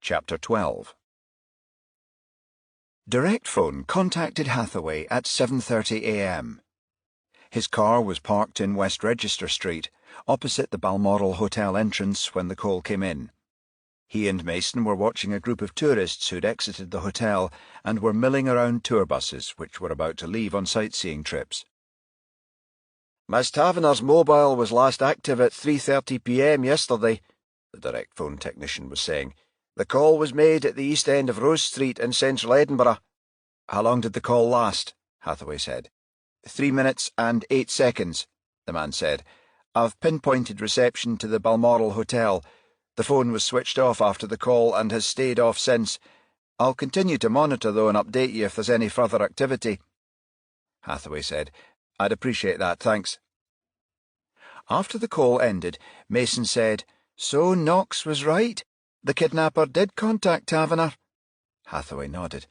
Chapter 12. Direct Phone contacted Hathaway at 7:30 a.m. His car was parked in West Register Street, opposite the Balmoral Hotel entrance when the call came in. He and Mason were watching a group of tourists who'd exited the hotel and were milling around tour buses which were about to leave on sightseeing trips. "Miss Taverner's mobile was last active at 3:30 p.m. yesterday," the Direct Phone technician was saying. "The call was made at the east end of Rose Street in central Edinburgh." "How long did the call last?" Hathaway said. 3 minutes and 8 seconds, the man said. "I've pinpointed reception to the Balmoral Hotel. The phone was switched off after the call and has stayed off since. I'll continue to monitor, though, and update you if there's any further activity." Hathaway said, "I'd appreciate that, thanks." After the call ended, Mason said, "So Knox was right? The kidnapper did contact Taverner?" Hathaway nodded.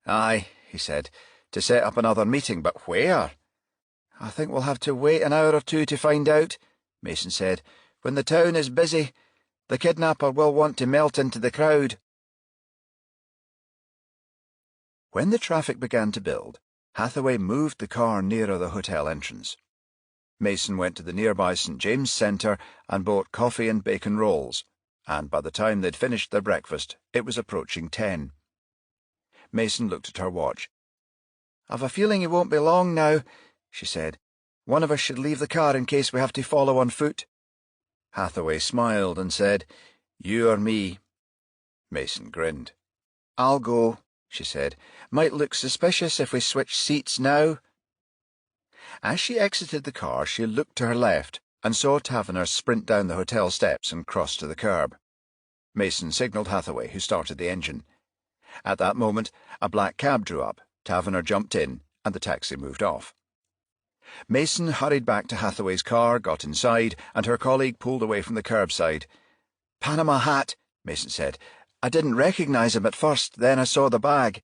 "Aye, he said, to set up another meeting, but where? I think we'll have to wait an hour or two to find out, Mason said. When the town is busy, the kidnapper will want to melt into the crowd. When the traffic began to build, Hathaway moved the car nearer the hotel entrance. Mason went to the nearby St. James Centre and bought coffee and bacon rolls, and by the time they'd finished their breakfast, it was approaching 10. Mason looked at her watch. "I've a feeling it won't be long now," she said. "One of us should leave the car in case we have to follow on foot." Hathaway smiled and said, "You or me?" Mason grinned. "I'll go," she said. "Might look suspicious if we switch seats now." As she exited the car, she looked to her left and saw Taverner sprint down the hotel steps and cross to the curb. Mason signalled Hathaway, who started the engine. At that moment, a black cab drew up, Taverner jumped in, and the taxi moved off. Mason hurried back to Hathaway's car, got inside, and her colleague pulled away from the curbside. "Panama hat," Mason said. "I didn't recognise him at first, then I saw the bag."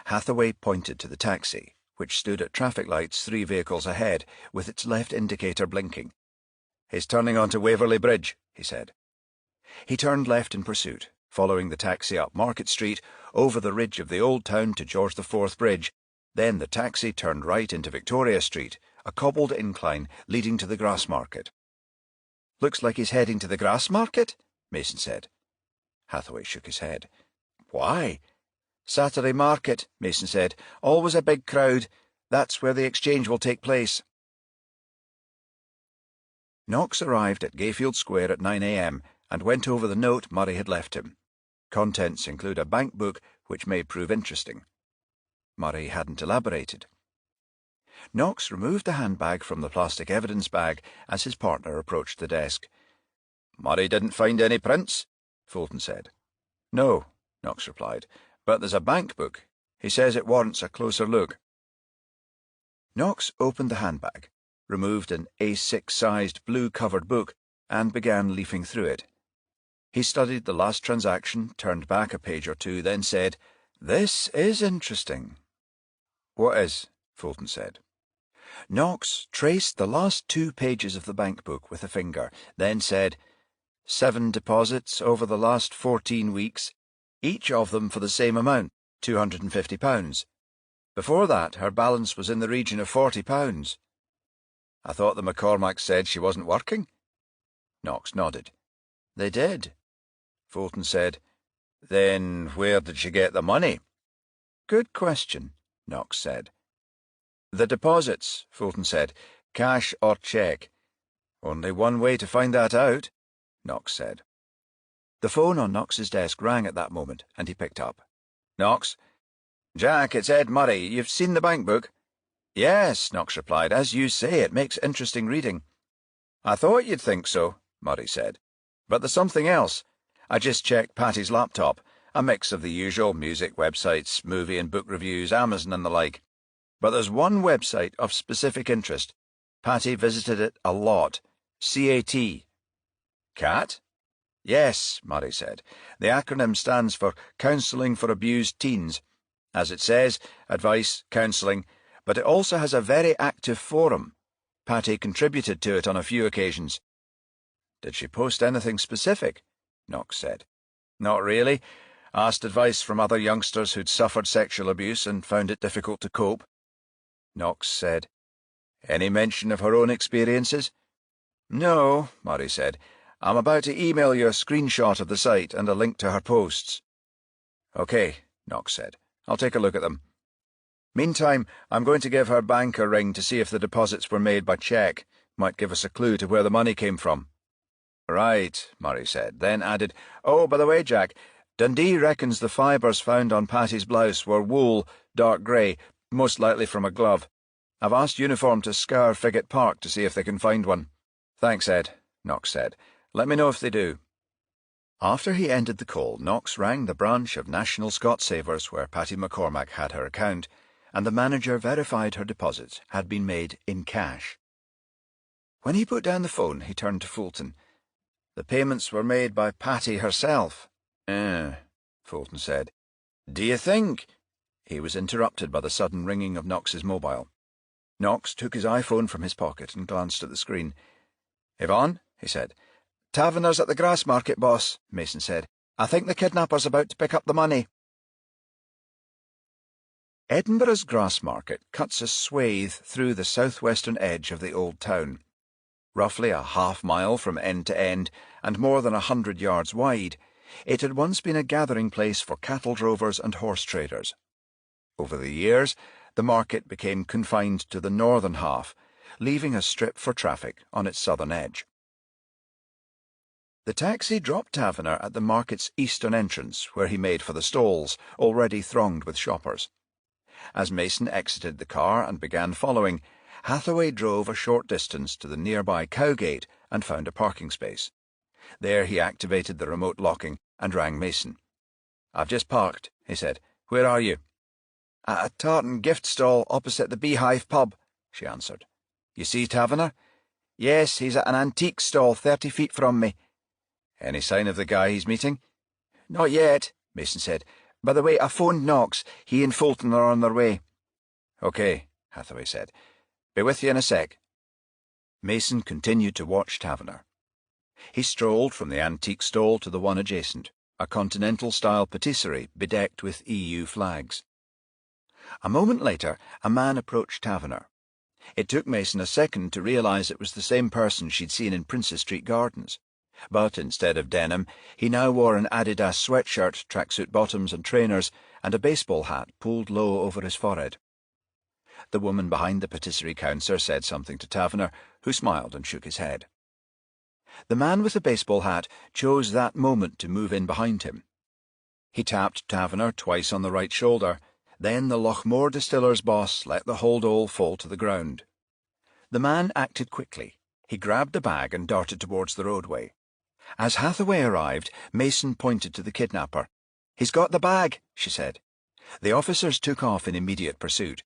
Hathaway pointed to the taxi, which stood at traffic lights 3 vehicles ahead, with its left indicator blinking. "He's turning onto Waverley Bridge," he said. He turned left in pursuit, following the taxi up Market Street, over the ridge of the Old Town to George IV Bridge. Then the taxi turned right into Victoria Street, a cobbled incline leading to the Grassmarket. "Looks like he's heading to the Grassmarket," Mason said. Hathaway shook his head. "Why?" "Saturday market," Mason said. "Always a big crowd. That's where the exchange will take place." Knox arrived at Gayfield Square at 9 a.m. and went over the note Murray had left him. Contents include a bank book which may prove interesting. Murray hadn't elaborated. Knox removed the handbag from the plastic evidence bag as his partner approached the desk. "Murray didn't find any prints?" Fulton said. "No," Knox replied, "but there's a bank book. He says it warrants a closer look." Knox opened the handbag, removed an A6-sized blue-covered book, and began leafing through it. He studied the last transaction, turned back a page or two, then said, "This is interesting." "What is?" Fulton said. Knox traced the last 2 pages of the bank book with a finger, then said, 7 deposits over the last 14 weeks, each of them for the same amount, £250. Before that, her balance was in the region of £40. "I thought the McCormacks said she wasn't working?" Knox nodded. "They did." Fulton said, "Then where did she get the money?" "Good question," Knox said. "The deposits," Fulton said. "Cash or cheque?" "Only one way to find that out," Knox said. The phone on Knox's desk rang at that moment, and he picked up. "Knox?" "Jack, it's Ed Murray. You've seen the bank book?" "Yes," Knox replied. "As you say, it makes interesting reading." "I thought you'd think so," Murray said. "But there's something else. I just checked Patty's laptop, a mix of the usual music websites, movie and book reviews, Amazon and the like. But there's one website of specific interest. Patty visited it a lot. CAT. CAT? Yes, Murray said. The acronym stands for Counselling for Abused Teens. As it says, advice, counselling, but it also has a very active forum. Patty contributed to it on a few occasions. "Did she post anything specific?" Knox said. "Not really. Asked advice from other youngsters who'd suffered sexual abuse and found it difficult to cope." Knox said, "Any mention of her own experiences?" "No," Murray said. "I'm about to email you a screenshot of the site and a link to her posts." "Okay," Knox said. "I'll take a look at them. Meantime, I'm going to give her bank a ring to see if the deposits were made by cheque. Might give us a clue to where the money came from." "Right," Murray said, then added, "Oh, by the way, Jack, Dundee reckons the fibres found on Patty's blouse were wool, dark grey, most likely from a glove. I've asked Uniform to scour Frigate Park to see if they can find one." "Thanks, Ed," Knox said. "Let me know if they do." After he ended the call, Knox rang the branch of National Scot Savers where Patty McCormack had her account, and the manager verified her deposits had been made in cash. When he put down the phone, he turned to Fulton. "The payments were made by Patty herself." Fulton said. "Do you think—" He was interrupted by the sudden ringing of Knox's mobile. Knox took his iPhone from his pocket and glanced at the screen. "Yvonne," he said. "Taverner's at the Grassmarket, boss," Mason said. "I think the kidnapper's about to pick up the money." Edinburgh's Grassmarket cuts a swathe through the southwestern edge of the old town. Roughly a half-mile from end to end and more than 100 yards wide, it had once been a gathering place for cattle drovers and horse traders. Over the years, the market became confined to the northern half, leaving a strip for traffic on its southern edge. The taxi dropped Taverner at the market's eastern entrance, where he made for the stalls, already thronged with shoppers. As Mason exited the car and began following, Hathaway drove a short distance to the nearby Cowgate and found a parking space. There he activated the remote locking and rang Mason. "I've just parked," he said. "Where are you?" "At a tartan gift stall opposite the Beehive pub," she answered. "You see Taverner?" "Yes, he's at an antique stall 30 feet from me." "Any sign of the guy he's meeting?" "Not yet," Mason said. "By the way, I phoned Knox. He and Fulton are on their way." "Okay," Hathaway said. "Be with you in a sec." Mason continued to watch Taverner. He strolled from the antique stall to the one adjacent, a continental-style patisserie bedecked with EU flags. A moment later, a man approached Taverner. It took Mason a second to realise it was the same person she'd seen in Princess Street Gardens. But instead of denim, he now wore an Adidas sweatshirt, tracksuit bottoms and trainers, and a baseball hat pulled low over his forehead. The woman behind the patisserie counter said something to Taverner, who smiled and shook his head. The man with the baseball hat chose that moment to move in behind him. He tapped Taverner twice on the right shoulder. Then the Lochmore distiller's boss let the holdall fall to the ground. The man acted quickly. He grabbed the bag and darted towards the roadway. As Hathaway arrived, Mason pointed to the kidnapper. "He's got the bag," she said. The officers took off in immediate pursuit.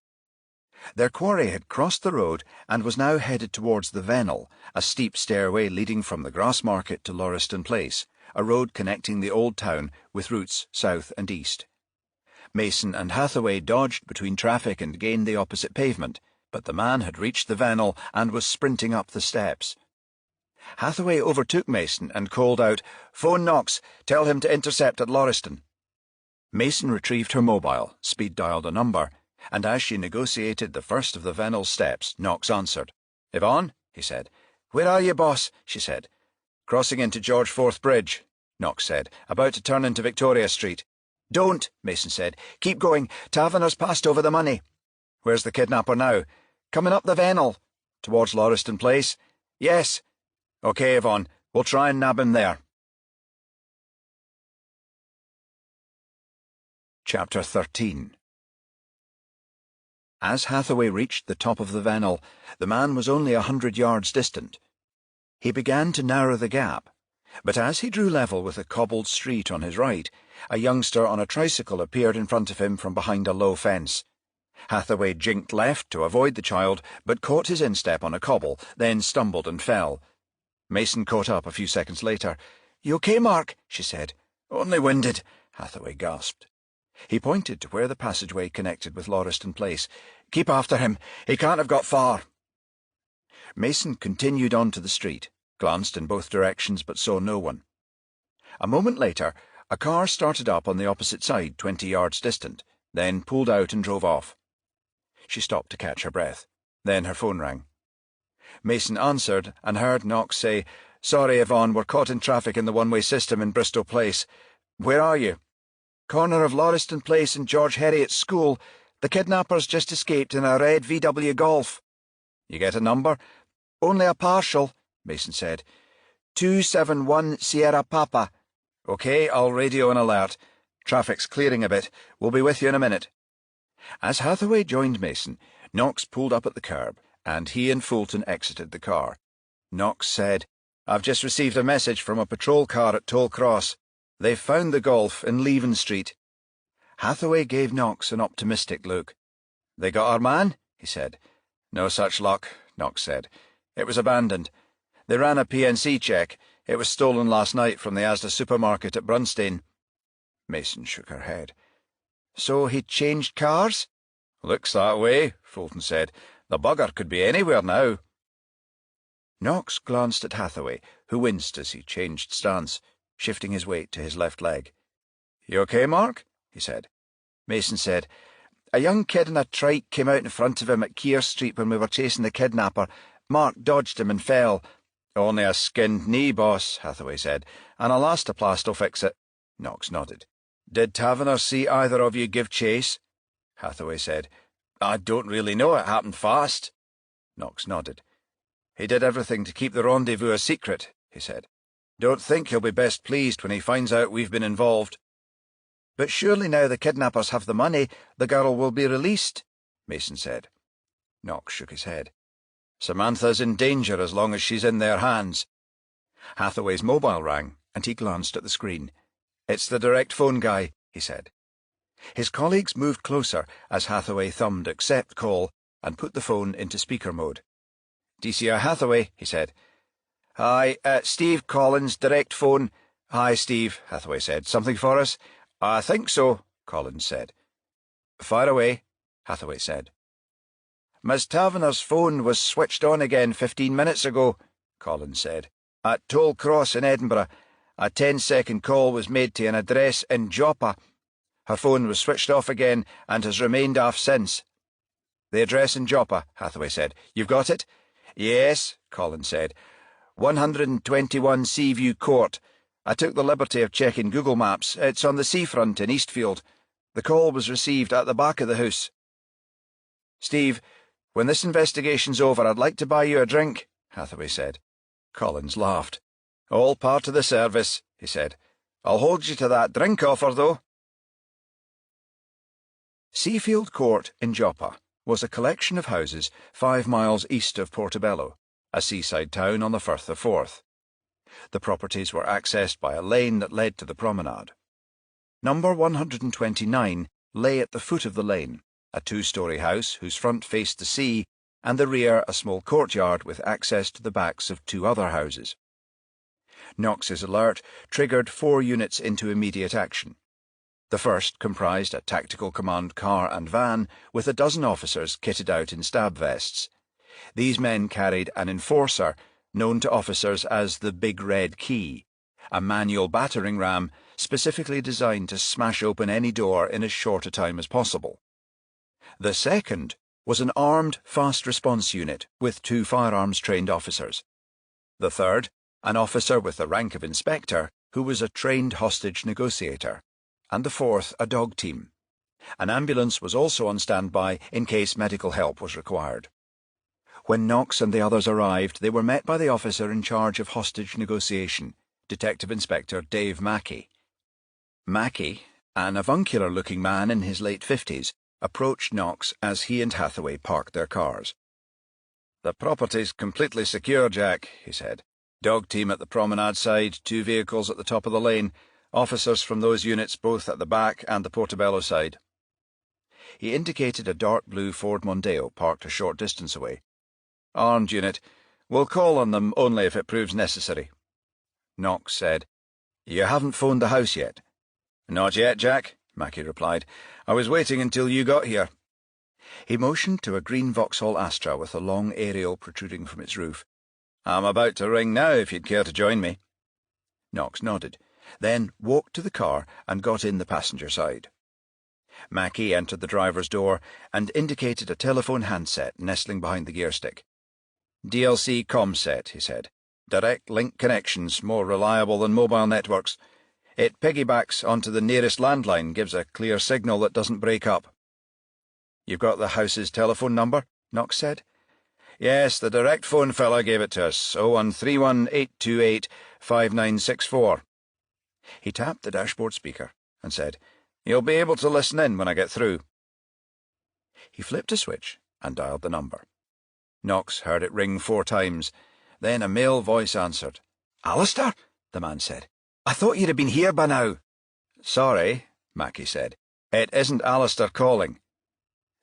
Their quarry had crossed the road and was now headed towards the Vennel, a steep stairway leading from the Grassmarket to Lauriston Place, a road connecting the old town with routes south and east. Mason and Hathaway dodged between traffic and gained the opposite pavement, but the man had reached the Vennel and was sprinting up the steps. Hathaway overtook Mason and called out, "Phone Knox, tell him to intercept at Lauriston." Mason retrieved her mobile, speed-dialed a number, and as she negotiated the first of the Vennel steps, Knox answered. "Yvonne?" he said. "Where are you, boss?" she said. "Crossing into George Forth Bridge," Knox said, "about to turn into Victoria Street." "Don't," Mason said. "Keep going. Taverner's passed over the money." "Where's the kidnapper now?" "Coming up the Vennel." "Towards Lauriston Place?" "Yes." "Okay, Yvonne. We'll try and nab him there." Chapter 13. As Hathaway reached the top of the Vennel, the man was only 100 yards distant. He began to narrow the gap, but as he drew level with a cobbled street on his right, a youngster on a tricycle appeared in front of him from behind a low fence. Hathaway jinked left to avoid the child, but caught his instep on a cobble, then stumbled and fell. Mason caught up a few seconds later. "You okay, Mark?" she said. "Only winded," Hathaway gasped. He pointed to where the passageway connected with Lauriston Place. "Keep after him. He can't have got far." Mason continued on to the street, glanced in both directions but saw no one. A moment later, a car started up on the opposite side, 20 yards distant, then pulled out and drove off. She stopped to catch her breath. Then her phone rang. Mason answered and heard Knox say, "Sorry, Yvonne, we're caught in traffic in the one-way system in Bristol Place. Where are you?" "Corner of Lauriston Place and George Heriot's school. The kidnapper's just escaped in a red VW Golf." "You get a number?" "Only a partial," Mason said. 271 Sierra Papa. "Okay, I'll radio an alert. Traffic's clearing a bit. We'll be with you in a minute." As Hathaway joined Mason, Knox pulled up at the curb, and he and Fulton exited the car. Knox said, "I've just received a message from a patrol car at Toll Cross. They've found the Golf in Leven Street." Hathaway gave Knox an optimistic look. "They got our man?" he said. "No such luck," Knox said. "It was abandoned. They ran a PNC check. It was stolen last night from the Asda supermarket at Brunstein." Mason shook her head. So he'd changed cars? Looks that way, Fulton said. The bugger could be anywhere now. Knox glanced at Hathaway, who winced as he changed stance, shifting his weight to his left leg. You okay, Mark? He said. Mason said, A young kid in a trike came out in front of him at Keir Street when we were chasing the kidnapper. Mark dodged him and fell. Only a skinned knee, boss, Hathaway said, and elastoplast'll fix it. Knox nodded. Did Taverner see either of you give chase? Hathaway said. I don't really know, it happened fast. Knox nodded. He did everything to keep the rendezvous a secret, he said. Don't think he'll be best pleased when he finds out we've been involved. But surely now the kidnappers have the money, the girl will be released, Mason said. Knox shook his head. Samantha's in danger as long as she's in their hands. Hathaway's mobile rang, and he glanced at the screen. It's the direct phone guy, he said. His colleagues moved closer as Hathaway thumbed accept call and put the phone into speaker mode. DCI Hathaway, he said. Hi, Steve Collins, direct phone. Hi, Steve, Hathaway said. Something for us? I think so, Collins said. Fire away, Hathaway said. Miss Taverner's phone was switched on again 15 minutes ago, Collins said. At Toll Cross in Edinburgh. A 10-second call was made to an address in Joppa. Her phone was switched off again and has remained off since. The address in Joppa, Hathaway said. You've got it? Yes, Collins said. 121 Seaview Court. I took the liberty of checking Google Maps. It's on the seafront in Eastfield. The call was received at the back of the house. Steve, when this investigation's over, I'd like to buy you a drink, Hathaway said. Collins laughed. All part of the service, he said. I'll hold you to that drink offer, though. Seafield Court in Joppa was a collection of houses 5 miles east of Portobello, a seaside town on the Firth of Forth. The properties were accessed by a lane that led to the promenade. Number 129 lay at the foot of the lane, a 2-story house whose front faced the sea, and the rear a small courtyard with access to the backs of 2 other houses. Knox's alert triggered 4 units into immediate action. The first comprised a tactical command car and van with a dozen officers kitted out in stab vests. These men carried an enforcer, known to officers as the Big Red Key, a manual battering ram specifically designed to smash open any door in as short a time as possible. The second was an armed fast response unit with 2 firearms-trained officers. The third, an officer with the rank of inspector who was a trained hostage negotiator, and the fourth a dog team. An ambulance was also on standby in case medical help was required. When Knox and the others arrived, they were met by the officer in charge of hostage negotiation, Detective Inspector Dave Mackey. Mackey, an avuncular-looking man in his late 50s, approached Knox as he and Hathaway parked their cars. "The property's completely secure, Jack," he said. "Dog team at the promenade side, 2 vehicles at the top of the lane, officers from those units both at the back and the Portobello side." He indicated a dark blue Ford Mondeo parked a short distance away. "Armed unit. We'll call on them only if it proves necessary." Knox said, "You haven't phoned the house yet?" "Not yet, Jack," Mackey replied. "I was waiting until you got here." He motioned to a green Vauxhall Astra with a long aerial protruding from its roof. "I'm about to ring now if you'd care to join me." Knox nodded, then walked to the car and got in the passenger side. Mackey entered the driver's door and indicated a telephone handset nestling behind the gear stick. "DLC ComSet," he said. "Direct link connections, more reliable than mobile networks. It piggybacks onto the nearest landline, gives a clear signal that doesn't break up." "You've got the house's telephone number?" Knox said. "Yes, the direct phone fella gave it to us, 01318285964. He tapped the dashboard speaker and said, "You'll be able to listen in when I get through." He flipped a switch and dialed the number. Knox heard it ring 4 times. Then a male voice answered. "Alistair?" the man said. "I thought you'd have been here by now." "Sorry," Mackey said. "It isn't Alistair calling."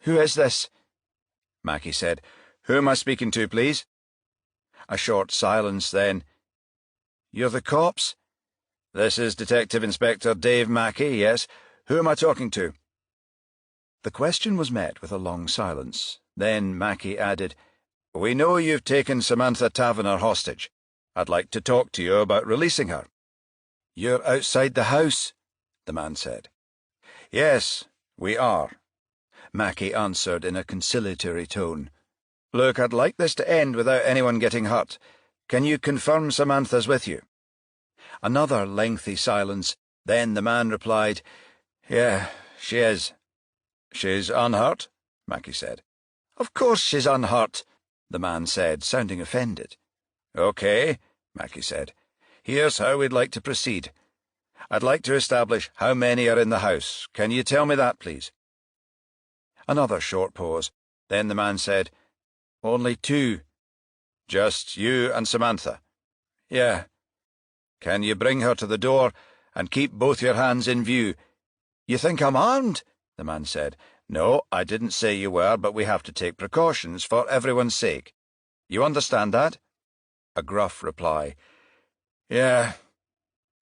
"Who is this?" Mackey said. "Who am I speaking to, please?" A short silence, then. "You're the cops?" "This is Detective Inspector Dave Mackey, yes. Who am I talking to?" The question was met with a long silence. Then Mackie added, "We know you've taken Samantha Taverner hostage. I'd like to talk to you about releasing her." "You're outside the house," the man said. "Yes, we are," Mackie answered in a conciliatory tone. "Look, I'd like this to end without anyone getting hurt. Can you confirm Samantha's with you?" Another lengthy silence. Then the man replied, "Yeah, she is." "She's unhurt?" Mackie said. "Of course she's unhurt," the man said, sounding offended. "OK," Mackie said. "Here's how we'd like to proceed. I'd like to establish how many are in the house. Can you tell me that, please?" Another short pause. Then the man said, "Only 2. "Just you and Samantha?" "Yeah." "Can you bring her to the door and keep both your hands in view?" "You think I'm armed?" the man said. "No, I didn't say you were, but we have to take precautions for everyone's sake. You understand that?" A gruff reply. "Yeah."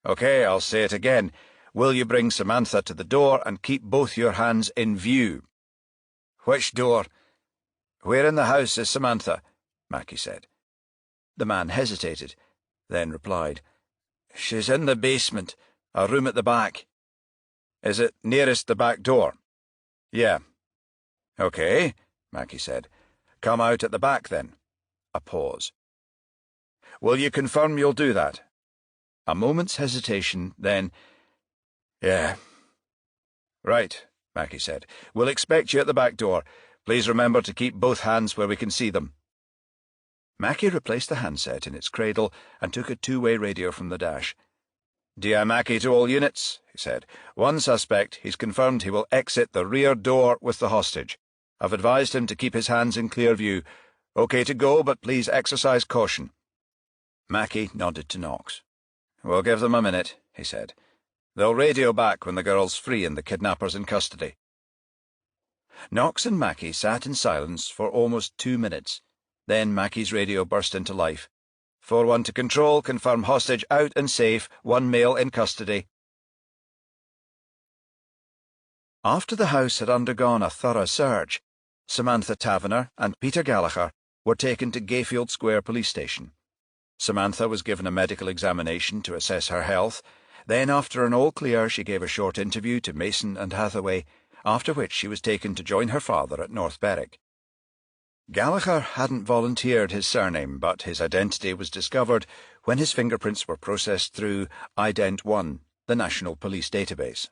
"OK, I'll say it again. Will you bring Samantha to the door and keep both your hands in view?" "Which door?" "Where in the house is Samantha?" Mackie said. The man hesitated, then replied, "She's in the basement, a room at the back." "Is it nearest the back door?" "Yeah." "OK," Mackie said. "Come out at the back, then." A pause. "Will you confirm you'll do that?" A moment's hesitation, then, "Yeah." "Right," Mackie said. "We'll expect you at the back door. Please remember to keep both hands where we can see them." Mackie replaced the handset in its cradle and took a two-way radio from the dash. "DI Mackie to all units," he said. "One suspect. He's confirmed he will exit the rear door with the hostage. I've advised him to keep his hands in clear view. OK to go, but please exercise caution." Mackie nodded to Knox. "We'll give them a minute," he said. "They'll radio back when the girl's free and the kidnapper's in custody." Knox and Mackie sat in silence for almost 2 minutes. Then Mackie's radio burst into life. "4-1 to control, confirm hostage out and safe, 1 male in custody." After the house had undergone a thorough search, Samantha Taverner and Peter Gallagher were taken to Gayfield Square Police Station. Samantha was given a medical examination to assess her health. Then, after an all clear, she gave a short interview to Mason and Hathaway, after which she was taken to join her father at North Berwick. Gallagher hadn't volunteered his surname, but his identity was discovered when his fingerprints were processed through Ident1, the National Police Database.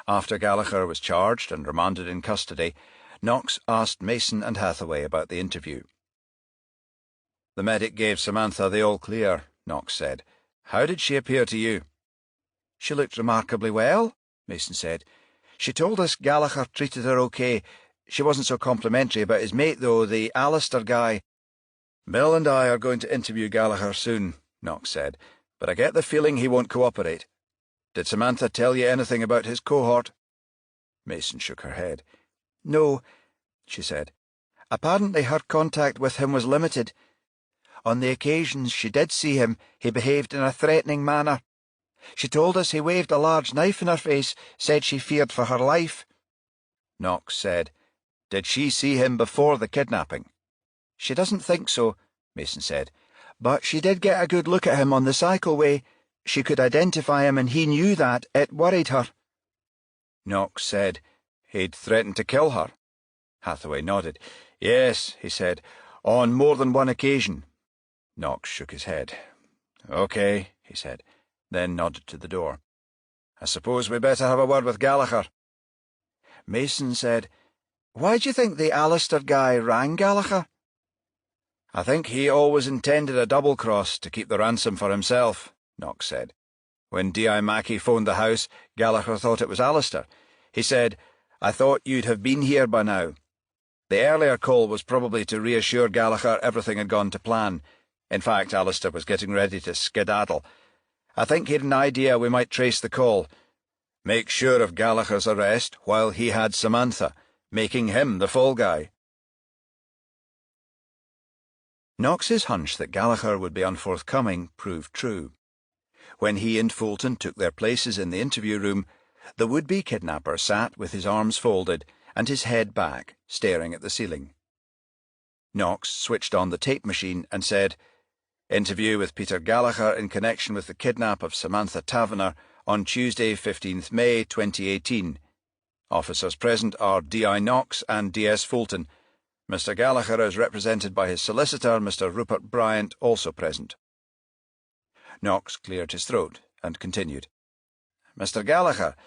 After Gallagher was charged and remanded in custody, Knox asked Mason and Hathaway about the interview. "The medic gave Samantha the all-clear," Knox said. "How did she appear to you?" "She looked remarkably well," Mason said. "She told us Gallagher treated her OK. She wasn't so complimentary about his mate, though, the Alistair guy." "Bill and I are going to interview Gallagher soon," Knox said, "but I get the feeling he won't cooperate. Did Samantha tell you anything about his cohort?" Mason shook her head. "No," she said. "Apparently her contact with him was limited. On the occasions she did see him, he behaved in a threatening manner. She told us he waved a large knife in her face, said she feared for her life." Knox said, "Did she see him before the kidnapping?" "She doesn't think so," Mason said, "but she did get a good look at him on the cycleway. She could identify him and he knew that. It worried her." Knox said, "He'd threatened to kill her?" Hathaway nodded. "Yes," he said, "on more than one occasion." Knox shook his head. "OK," he said, then nodded to the door. "I suppose we'd better have a word with Gallagher." Mason said, "Why do you think the Alistair guy rang Gallagher?" "I think he always intended a double-cross to keep the ransom for himself," Knox said. "When D.I. Mackie phoned the house, Gallagher thought it was Alistair. He said, 'I thought you'd have been here by now.' The earlier call was probably to reassure Gallagher everything had gone to plan. In fact, Alistair was getting ready to skedaddle. I think he had an idea we might trace the call. Make sure of Gallagher's arrest while he had Samantha, making him the fall guy." Knox's hunch that Gallagher would be unforthcoming proved true. When he and Fulton took their places in the interview room, the would-be kidnapper sat with his arms folded, and his head back, staring at the ceiling. Knox switched on the tape machine and said, "Interview with Peter Gallagher in connection with the kidnap of Samantha Taverner on Tuesday, 15th May 2018. Officers present are D.I. Knox and D.S. Fulton. Mr. Gallagher is represented by his solicitor, Mr. Rupert Bryant, also present." Knox cleared his throat and continued. "Mr. Gallagher,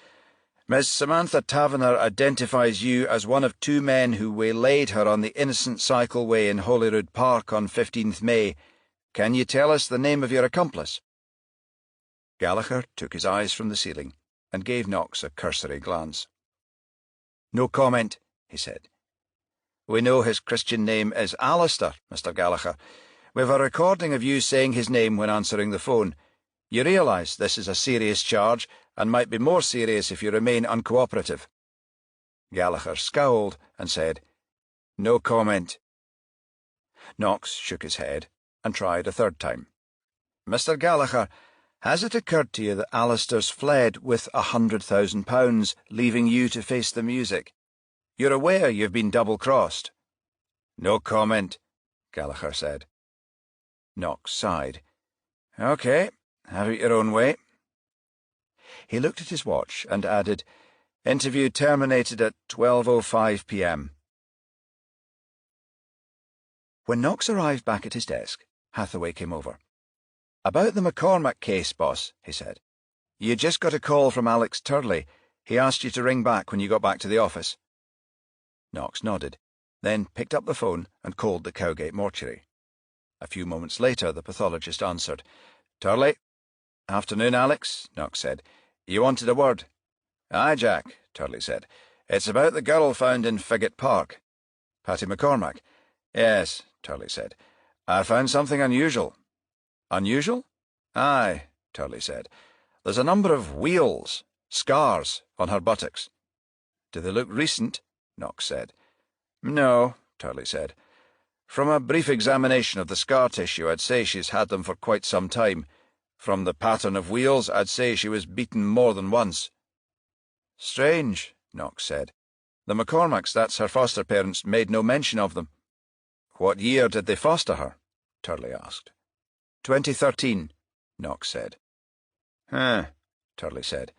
Miss Samantha Taverner identifies you as one of two men who waylaid her on the Innocent Cycleway in Holyrood Park on 15th May. Can you tell us the name of your accomplice?" Gallagher took his eyes from the ceiling and gave Knox a cursory glance. "No comment," he said. "We know his Christian name is Alistair, Mr. Gallagher. We've a recording of you saying his name when answering the phone. You realise this is a serious charge, and might be more serious if you remain uncooperative." Gallagher scowled and said, "No comment." Knox shook his head and tried a third time. "Mr. Gallagher, has it occurred to you that Alistair's fled with £100,000, leaving you to face the music? You're aware you've been double-crossed?" "No comment," Gallagher said. Knox sighed. "OK, have it your own way." He looked at his watch and added, "Interview terminated at 12:05 p.m. When Knox arrived back at his desk, Hathaway came over. "About the McCormack case, boss," he said. "You just got a call from Alex Turley. He asked you to ring back when you got back to the office." Knox nodded, then picked up the phone and called the Cowgate mortuary. A few moments later, the pathologist answered. "Turley?" "Afternoon, Alex," Knox said. "You wanted a word?" "Aye, Jack," Turley said. "It's about the girl found in Figget Park." "Patty McCormack?" "Yes," Turley said. "I found something unusual." "Unusual?" "Aye," Turley said. "There's a number of wheals, scars, on her buttocks." "Do they look recent?" Knox said. "No," Turley said. "From a brief examination of the scar tissue, I'd say she's had them for quite some time. From the pattern of wheals, I'd say she was beaten more than once." "Strange," Knox said. "The McCormacks, that's her foster parents, made no mention of them." "What year did they foster her?" Turley asked. 2013, Knox said. "Huh," Turley said.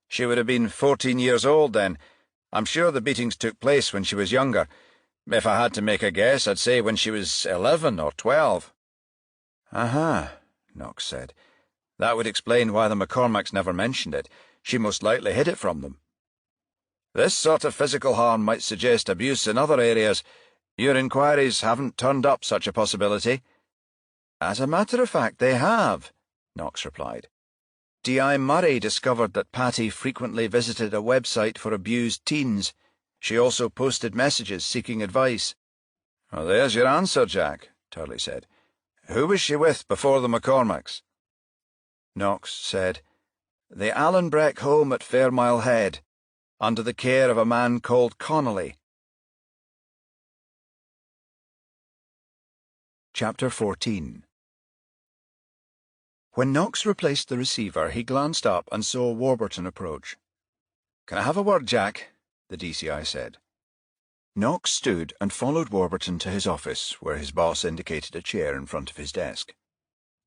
"She would have been 14 years old then. I'm sure the beatings took place when she was younger. If I had to make a guess, I'd say when she was 11 or 12. "Uh-huh," Knox said. "That would explain why the McCormacks never mentioned it. She most likely hid it from them." "This sort of physical harm might suggest abuse in other areas. Your inquiries haven't turned up such a possibility." "As a matter of fact, they have," Knox replied. D.I. Murray discovered that Patty frequently visited a website for abused teens. She also posted messages seeking advice. "Well, there's your answer, Jack," Turley said. "Who was she with before the McCormacks?" Knox said, "The Allenbreck home at Fairmile Head, under the care of a man called Connolly." Chapter 14. When Knox replaced the receiver, he glanced up and saw Warburton approach. "Can I have a word, Jack?" the DCI said. Knox stood and followed Warburton to his office, where his boss indicated a chair in front of his desk.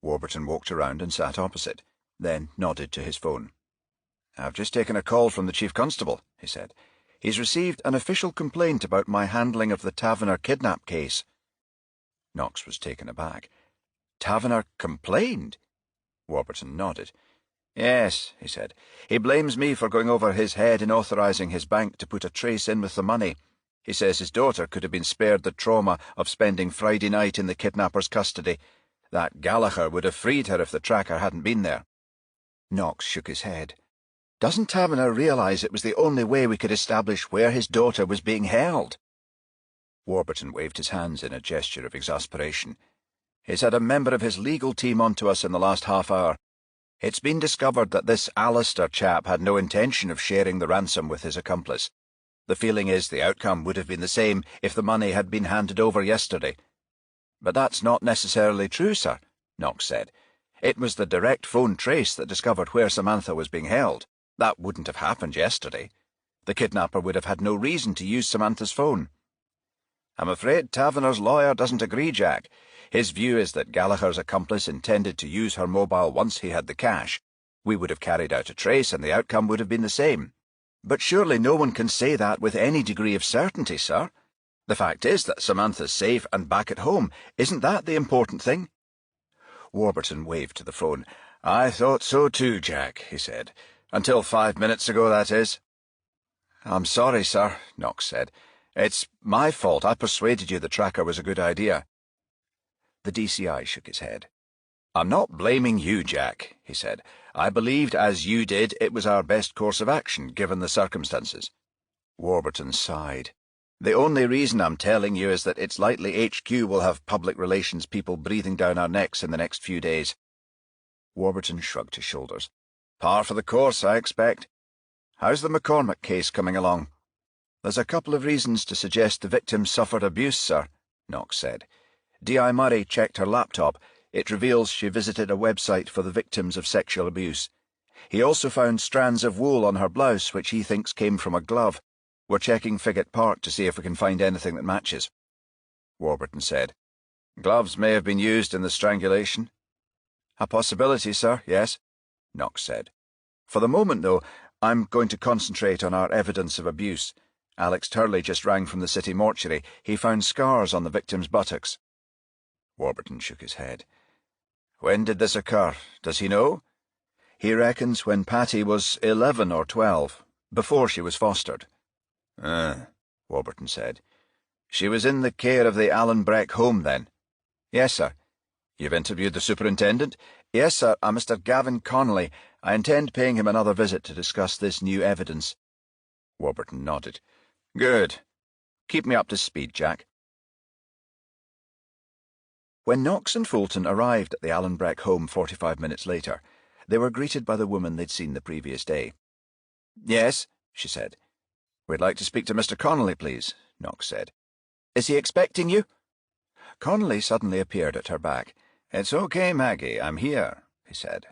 Warburton walked around and sat opposite, then nodded to his phone. "I've just taken a call from the Chief Constable," he said. "He's received an official complaint about my handling of the Taverner kidnap case." Knox was taken aback. "Taverner complained?" Warburton nodded. "Yes," he said. "He blames me for going over his head in authorising his bank to put a trace in with the money. He says his daughter could have been spared the trauma of spending Friday night in the kidnapper's custody. That Gallagher would have freed her if the tracker hadn't been there." Knox shook his head. "Doesn't Taverner realise it was the only way we could establish where his daughter was being held?" Warburton waved his hands in a gesture of exasperation. "He's had a member of his legal team on to us in the last half hour. It's been discovered that this Alistair chap had no intention of sharing the ransom with his accomplice. The feeling is the outcome would have been the same if the money had been handed over yesterday." "But that's not necessarily true, sir," Knox said. "It was the direct phone trace that discovered where Samantha was being held. That wouldn't have happened yesterday. The kidnapper would have had no reason to use Samantha's phone. I'm afraid Taverner's lawyer doesn't agree, Jack. His view is that Gallagher's accomplice intended to use her mobile once he had the cash. We would have carried out a trace and the outcome would have been the same. But surely no one can say that with any degree of certainty, sir. The fact is that Samantha's safe and back at home. Isn't that the important thing? Warburton waved to the phone. I thought so too, Jack, he said. Until 5 minutes ago, that is. I'm sorry, sir, Knox said. It's my fault. I persuaded you the tracker was a good idea. The DCI shook his head. I'm not blaming you, Jack, he said. I believed, as you did, it was our best course of action, given the circumstances. Warburton sighed. The only reason I'm telling you is that it's likely HQ will have public relations people breathing down our necks in the next few days. Warburton shrugged his shoulders. Par for the course, I expect. How's the McCormick case coming along? There's a couple of reasons to suggest the victim suffered abuse, sir, Knox said. D.I. Murray checked her laptop. It reveals she visited a website for the victims of sexual abuse. He also found strands of wool on her blouse, which he thinks came from a glove. We're checking Figget Park to see if we can find anything that matches. Warburton said. Gloves may have been used in the strangulation. A possibility, sir, yes, Knox said. For the moment, though, I'm going to concentrate on our evidence of abuse. Alex Turley just rang from the city mortuary. He found scars on the victim's buttocks. Warburton shook his head. When did this occur? Does he know? He reckons when Patty was 11 or 12, before she was fostered. Warburton said. She was in the care of the Alan Breck home, then? Yes, sir. You've interviewed the superintendent? Yes, sir. I'm Mr. Gavin Connolly. I intend paying him another visit to discuss this new evidence. Warburton nodded. Good. Keep me up to speed, Jack. When Knox and Fulton arrived at the Alan Breck home 45 minutes later, they were greeted by the woman they'd seen the previous day. Yes, she said. We'd like to speak to Mr. Connolly, please, Knox said. Is he expecting you? Connolly suddenly appeared at her back. It's okay, Maggie, I'm here, he said.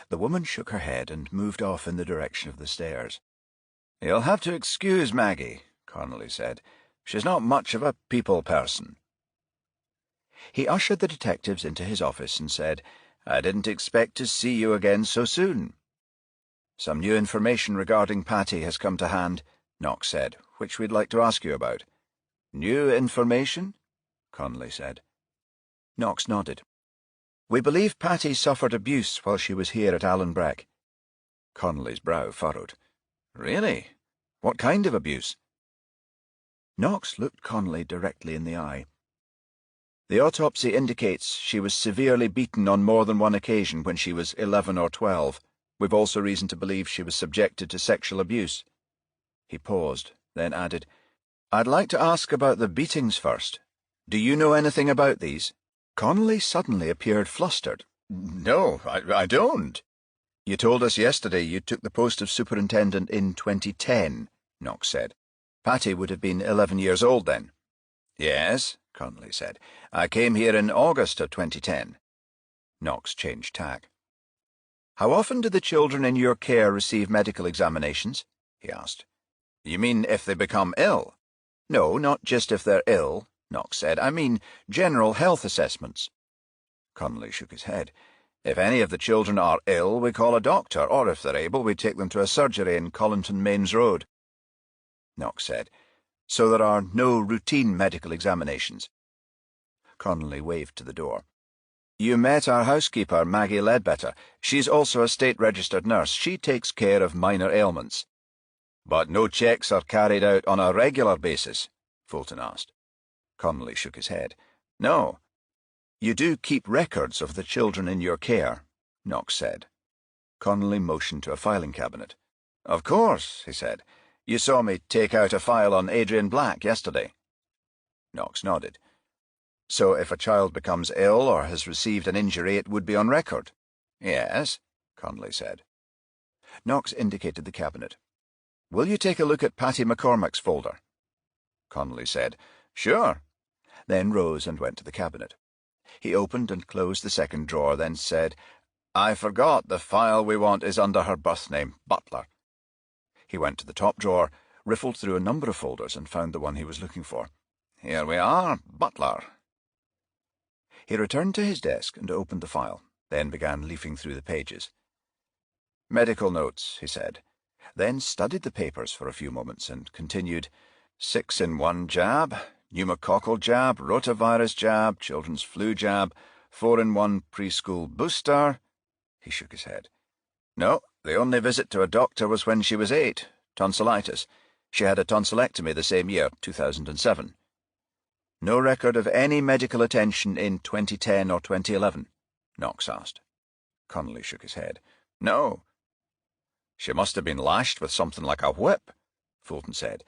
The woman shook her head and moved off in the direction of the stairs. You'll have to excuse Maggie, Connolly said. She's not much of a people person. He ushered the detectives into his office and said, I didn't expect to see you again so soon. Some new information regarding Patty has come to hand, Knox said, which we'd like to ask you about. New information? Connolly said. Knox nodded. We believe Patty suffered abuse while she was here at Alan Breck. Connolly's brow furrowed. Really? What kind of abuse? Knox looked Connolly directly in the eye. The autopsy indicates she was severely beaten on more than one occasion when she was 11 or 12. We've also reason to believe she was subjected to sexual abuse. He paused, then added, I'd like to ask about the beatings first. Do you know anything about these? Connolly suddenly appeared flustered. No, I don't. You told us yesterday you took the post of superintendent in 2010, Knox said. Patty would have been 11 years old then. Yes, Connolly said. I came here in August of 2010. Knox changed tack. How often do the children in your care receive medical examinations? He asked. You mean if they become ill? No, not just if they're ill, Knox said. I mean general health assessments. Connolly shook his head. If any of the children are ill, we call a doctor, or if they're able, we take them to a surgery in Collington Mains Road. Knox said. So there are no routine medical examinations. Connolly waved to the door. You met our housekeeper, Maggie Ledbetter. She's also a state-registered nurse. She takes care of minor ailments. But no checks are carried out on a regular basis? Fulton asked. Connolly shook his head. No. You do keep records of the children in your care, Knox said. Connolly motioned to a filing cabinet. Of course, he said. You saw me take out a file on Adrian Black yesterday. Knox nodded. So if a child becomes ill or has received an injury, it would be on record? Yes, Connolly said. Knox indicated the cabinet. Will you take a look at Patty McCormick's folder? Connolly said, Sure, then rose and went to the cabinet. He opened and closed the second drawer, then said, I forgot the file we want is under her birth name, Butler. He went to the top drawer, riffled through a number of folders, and found the one he was looking for. "Here we are, Butler." He returned to his desk and opened the file, then began leafing through the pages. "Medical notes," he said, then studied the papers for a few moments and continued, 6-in-1 jab, pneumococcal jab, rotavirus jab, children's flu jab, 4-in-1 preschool booster. He shook his head. "No, the only visit to a doctor was when she was 8, tonsillitis. She had a tonsillectomy the same year, 2007. No record of any medical attention in 2010 or 2011, Knox asked. Connolly shook his head. No. She must have been lashed with something like a whip, Fulton said.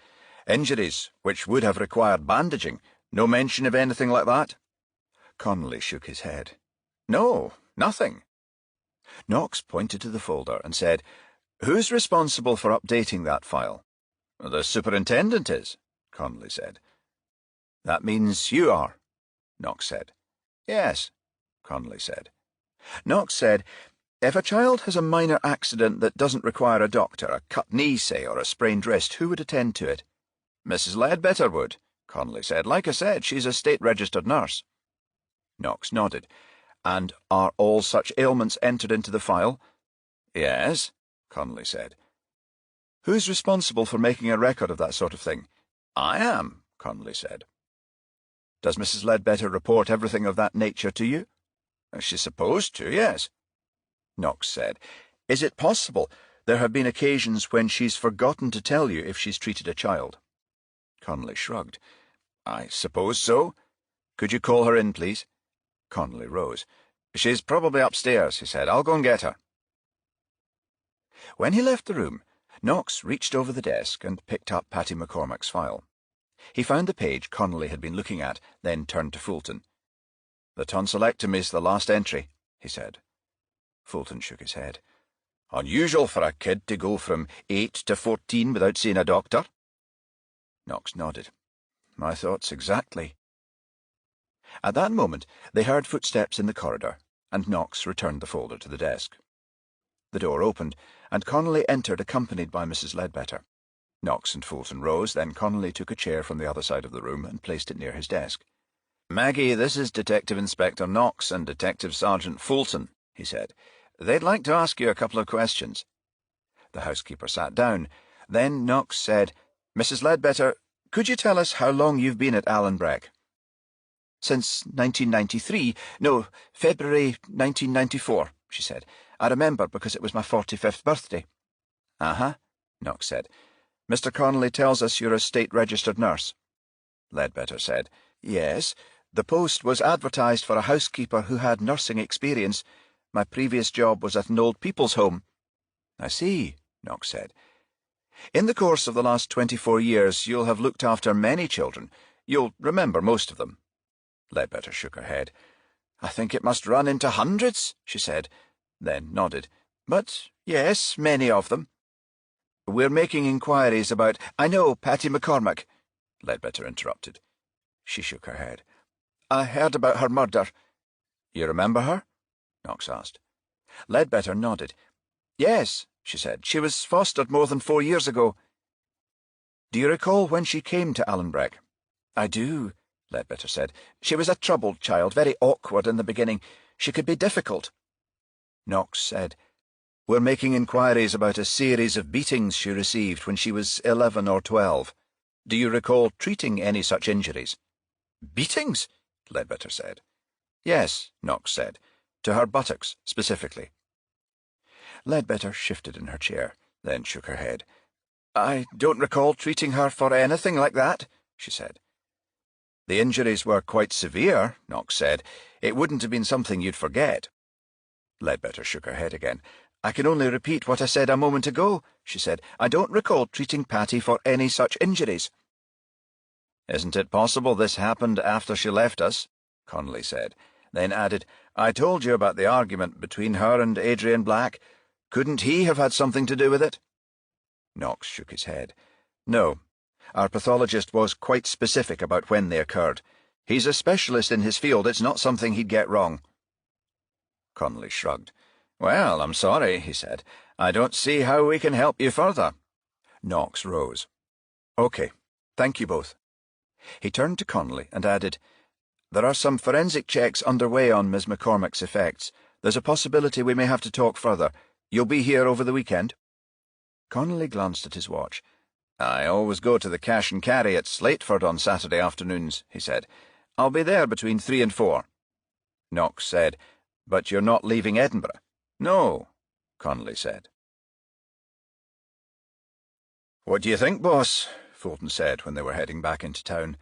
Injuries, which would have required bandaging. No mention of anything like that? Connolly shook his head. No, nothing. Knox pointed to the folder and said, "Who's responsible for updating that file?" "The superintendent is," Connolly said. "That means you are," Knox said. "Yes," Connolly said. Knox said, "If a child has a minor accident that doesn't require a doctor, a cut knee, say, or a sprained wrist, who would attend to it?" "Mrs. Ledbetter would," Connolly said. "Like I said, she's a state-registered nurse." Knox nodded. "And are all such ailments entered into the file?" "Yes," Connolly said. "Who's responsible for making a record of that sort of thing?" "I am," Connolly said. "Does Mrs. Ledbetter report everything of that nature to you?" "She's supposed to, yes." Knox said, "Is it possible there have been occasions when she's forgotten to tell you if she's treated a child?" Connolly shrugged. "I suppose so. Could you call her in, please?" Connolly rose. "She's probably upstairs," he said. "I'll go and get her." When he left the room, Knox reached over the desk and picked up Patty McCormack's file. He found the page Connolly had been looking at, then turned to Fulton. "The tonsillectomy's the last entry," he said. Fulton shook his head. "Unusual for a kid to go from 8 to 14 without seeing a doctor." Knox nodded. "My thoughts exactly." At that moment they heard footsteps in the corridor, and Knox returned the folder to the desk. The door opened, and Connolly entered accompanied by Mrs. Ledbetter. Knox and Fulton rose, then Connolly took a chair from the other side of the room and placed it near his desk. "Maggie, this is Detective Inspector Knox and Detective Sergeant Fulton," he said. "They'd like to ask you a couple of questions." The housekeeper sat down. Then Knox said, "Mrs. Ledbetter, could you tell us how long you've been at Allenbreck?" "Since 1993. No, February 1994, she said. "I remember because it was my 45th birthday." "Uh-huh," Knox said. "Mr. Connolly tells us you're a state-registered nurse." Ledbetter said, "Yes. The post was advertised for a housekeeper who had nursing experience. My previous job was at an old people's home." "I see," Knox said. "In the course of the last 24 years, you'll have looked after many children. You'll remember most of them." Ledbetter shook her head. "I think it must run into hundreds," she said, then nodded. "But yes, many of them." "We're making inquiries about—" "I know, Patty McCormack," Ledbetter interrupted. She shook her head. "I heard about her murder." "You remember her?" Knox asked. Ledbetter nodded. "Yes," she said. "She was fostered more than 4 years ago." "Do you recall when she came to Allenbreck?" "I do," Ledbetter said. "She was a troubled child, very awkward in the beginning. She could be difficult." Knox said, "We're making inquiries about a series of beatings she received when she was 11 or 12. Do you recall treating any such injuries?" "Beatings?" Ledbetter said. "Yes," Knox said. "To her buttocks, specifically." Ledbetter shifted in her chair, then shook her head. "I don't recall treating her for anything like that," she said. "The injuries were quite severe," Knox said. "It wouldn't have been something you'd forget." Ledbetter shook her head again. "I can only repeat what I said a moment ago," she said. "I don't recall treating Patty for any such injuries." "Isn't it possible this happened after she left us?" Connolly said, then added, "I told you about the argument between her and Adrian Black. Couldn't he have had something to do with it?" Knox shook his head. "No. Our pathologist was quite specific about when they occurred. He's a specialist in his field. It's not something he'd get wrong." Connolly shrugged. "Well, I'm sorry," he said. "I don't see how we can help you further." Knox rose. OK, thank you both. He turned to Connolly and added, There are some forensic checks underway on Miss McCormack's effects. There's a possibility we may have to talk further. You'll be here over the weekend? Connolly glanced at his watch. I always go to the cash and carry at Slateford on Saturday afternoons, he said. I'll be there between 3 and 4. Knox said, But you're not leaving Edinburgh? No, Connolly said. What do you think, boss? Fulton said when they were heading back into town.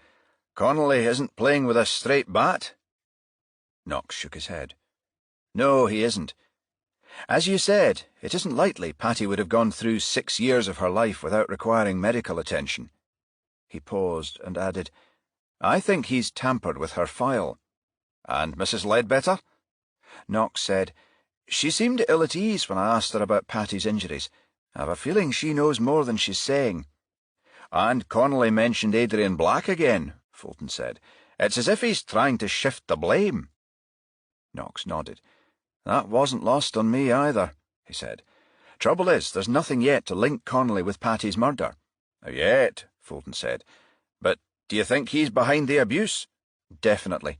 Connolly isn't playing with a straight bat? Knox shook his head. No, he isn't. As you said, it isn't likely Patty would have gone through 6 years of her life without requiring medical attention. He paused and added, I think he's tampered with her file. And Mrs. Ledbetter? Knox said, She seemed ill at ease when I asked her about Patty's injuries. I have a feeling she knows more than she's saying. And Connolly mentioned Adrian Black again, Fulton said. It's as if he's trying to shift the blame. Knox nodded. That wasn't lost on me either, he said. Trouble is, there's nothing yet to link Connolly with Patty's murder. Yet, Fulton said. But do you think he's behind the abuse? Definitely.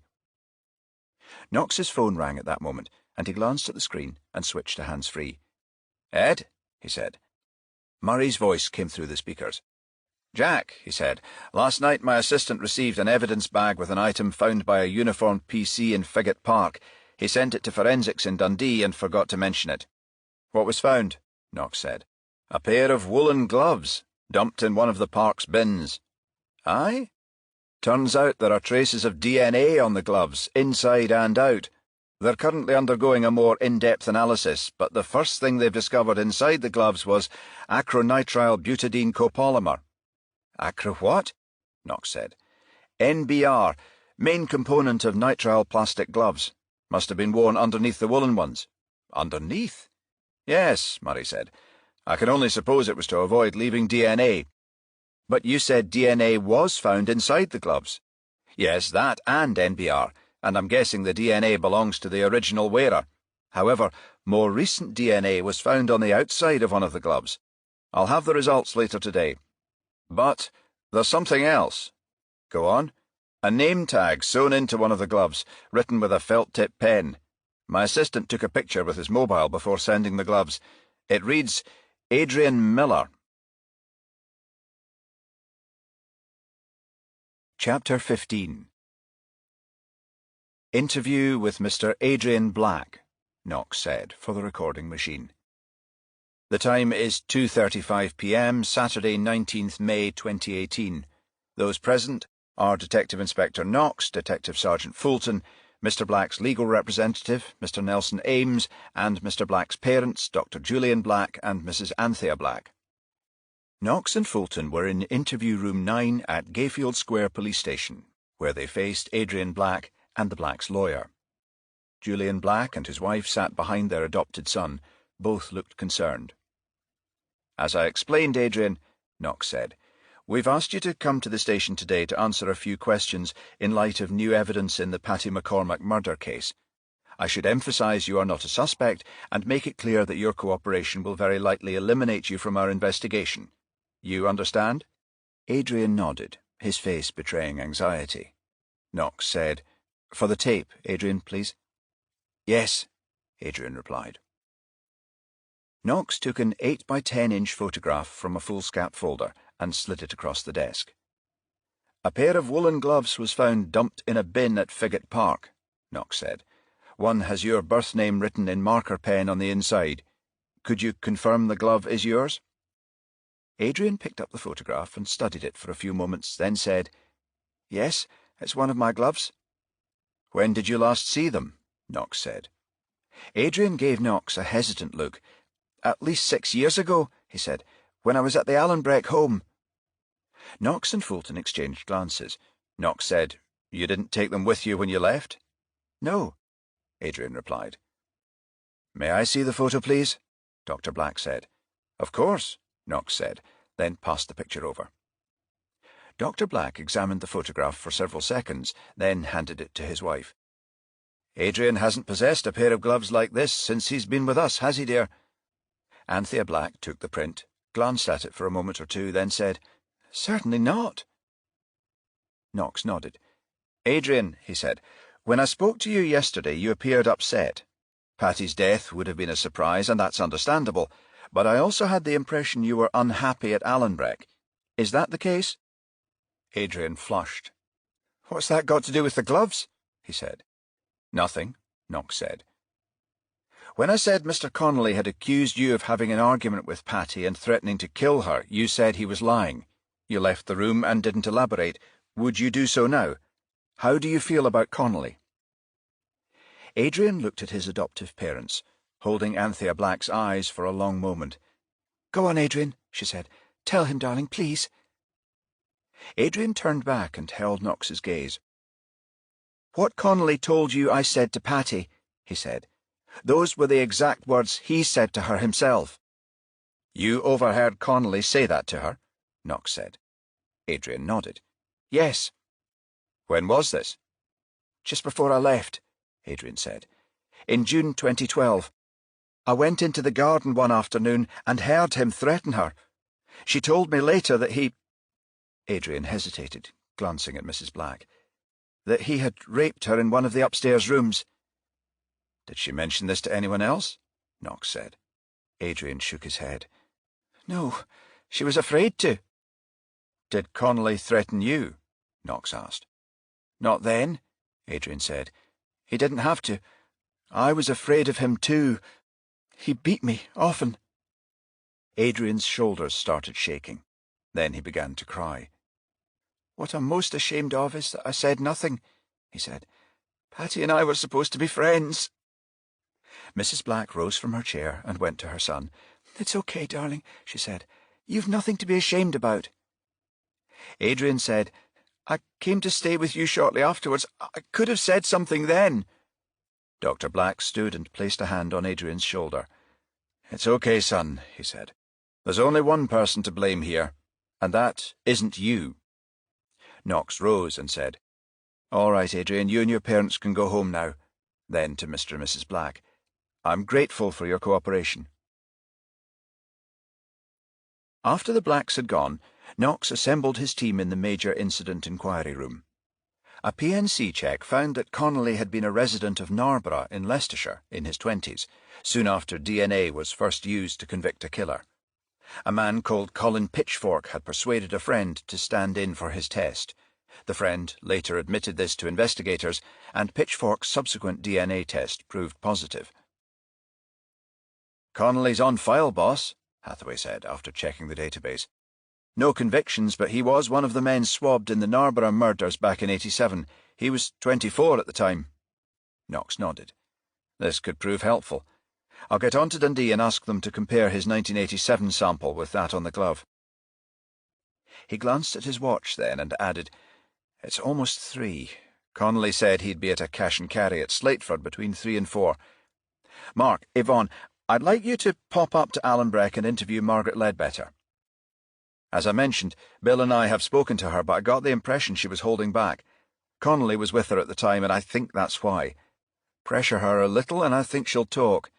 Knox's phone rang at that moment, and he glanced at the screen and switched to hands-free. Ed, he said. Murray's voice came through the speakers. Jack, he said, last night my assistant received an evidence bag with an item found by a uniformed PC in Figget Park. He sent it to forensics in Dundee and forgot to mention it. What was found? Knox said. A pair of woolen gloves, dumped in one of the park's bins. Aye? Turns out there are traces of DNA on the gloves, inside and out. They're currently undergoing a more in-depth analysis, but the first thing they've discovered inside the gloves was acronitrile butadiene copolymer. Acro what? Knox said. NBR, main component of nitrile plastic gloves. Must have been worn underneath the woolen ones. Underneath? Yes, Murray said. I can only suppose it was to avoid leaving DNA. But you said DNA was found inside the gloves. Yes, that and NBR, and I'm guessing the DNA belongs to the original wearer. However, more recent DNA was found on the outside of one of the gloves. I'll have the results later today. But there's something else. Go on. A name tag sewn into one of the gloves, written with a felt-tip pen. My assistant took a picture with his mobile before sending the gloves. It reads, Adrian Miller. Chapter 15. Interview with Mr. Adrian Black, Knox said for the recording machine. The time is 2:35 p.m, Saturday 19th May 2018. Those present are Detective Inspector Knox, Detective Sergeant Fulton, Mr. Black's legal representative, Mr. Nelson Ames, and Mr. Black's parents, Dr. Julian Black and Mrs. Anthea Black. Knox and Fulton were in interview room 9 at Gayfield Square Police Station, where they faced Adrian Black and the Black's lawyer. Julian Black and his wife sat behind their adopted son. Both looked concerned. As I explained, Adrian, Knox said, we've asked you to come to the station today to answer a few questions in light of new evidence in the Patty McCormack murder case. I should emphasize you are not a suspect and make it clear that your cooperation will very likely eliminate you from our investigation. You understand? Adrian nodded, his face betraying anxiety. Knox said, For the tape, Adrian, please. Yes, Adrian replied. Knox took an 8 by 10-inch photograph from a foolscap folder and slid it across the desk. A pair of woolen gloves was found dumped in a bin at Figget Park, Knox said. One has your birth name written in marker pen on the inside. Could you confirm the glove is yours? Adrian picked up the photograph and studied it for a few moments, then said, Yes, it's one of my gloves. When did you last see them? Knox said. Adrian gave Knox a hesitant look. At least 6 years ago, he said, when I was at the Allenbreck home. Knox and Fulton exchanged glances. Knox said, You didn't take them with you when you left? No, Adrian replied. May I see the photo, please? Dr. Black said. Of course, Knox said, then passed the picture over. Dr. Black examined the photograph for several seconds, then handed it to his wife. Adrian hasn't possessed a pair of gloves like this since he's been with us, has he, dear? Anthea Black took the print, glanced at it for a moment or two, then said, "Certainly not." Knox nodded. "Adrian," he said, "when I spoke to you yesterday, you appeared upset. Patty's death would have been a surprise, and that's understandable, but I also had the impression you were unhappy at Allenbreck. Is that the case?" Adrian flushed. "What's that got to do with the gloves?" he said. "Nothing," Knox said. "When I said Mr. Connolly had accused you of having an argument with Patty and threatening to kill her, you said he was lying. You left the room and didn't elaborate. Would you do so now? How do you feel about Connolly?" Adrian looked at his adoptive parents, holding Anthea Black's eyes for a long moment. "Go on, Adrian," she said. "Tell him, darling, please." Adrian turned back and held Knox's gaze. "What Connolly told you I said to Patty," he said. "Those were the exact words he said to her himself." "You overheard Connolly say that to her?" Knox said. Adrian nodded. "Yes." "When was this?" "Just before I left," Adrian said. "In June 2012. I went into the garden one afternoon and heard him threaten her. She told me later that he—" Adrian hesitated, glancing at Mrs. Black. "That he had raped her in one of the upstairs rooms." "Did she mention this to anyone else?" Knox said. Adrian shook his head. "No, she was afraid to." "Did Connolly threaten you?" Knox asked. "Not then," Adrian said. "He didn't have to. I was afraid of him too. He beat me, often." Adrian's shoulders started shaking. Then he began to cry. "What I'm most ashamed of is that I said nothing," he said. "Patty and I were supposed to be friends." Mrs. Black rose from her chair and went to her son. "It's okay, darling," she said. "You've nothing to be ashamed about." Adrian said, "I came to stay with you shortly afterwards. I could have said something then." Dr. Black stood and placed a hand on Adrian's shoulder. "It's okay, son," he said. "There's only one person to blame here, and that isn't you." Knox rose and said, "All right, Adrian, you and your parents can go home now." Then to Mr. and Mrs. Black, "I'm grateful for your cooperation." After the Blacks had gone, Knox assembled his team in the major incident inquiry room. A PNC check found that Connolly had been a resident of Narborough in Leicestershire in his 20s, soon after DNA was first used to convict a killer. A man called Colin Pitchfork had persuaded a friend to stand in for his test. The friend later admitted this to investigators, and Pitchfork's subsequent DNA test proved positive. "Connolly's on file, boss," Hathaway said after checking the database. "No convictions, but he was one of the men swabbed in the Narborough murders back in '87. He was 24 at the time." Knox nodded. "This could prove helpful. I'll get on to Dundee and ask them to compare his 1987 sample with that on the glove." He glanced at his watch then and added, "It's almost 3. Connolly said he'd be at a cash and carry at Slateford between 3 and 4. Mark, Yvonne, I'd like you to pop up to Allenbreck and interview Margaret Ledbetter. As I mentioned, Bill and I have spoken to her, but I got the impression she was holding back. Connolly was with her at the time, and I think that's why. Pressure her a little, and I think she'll talk.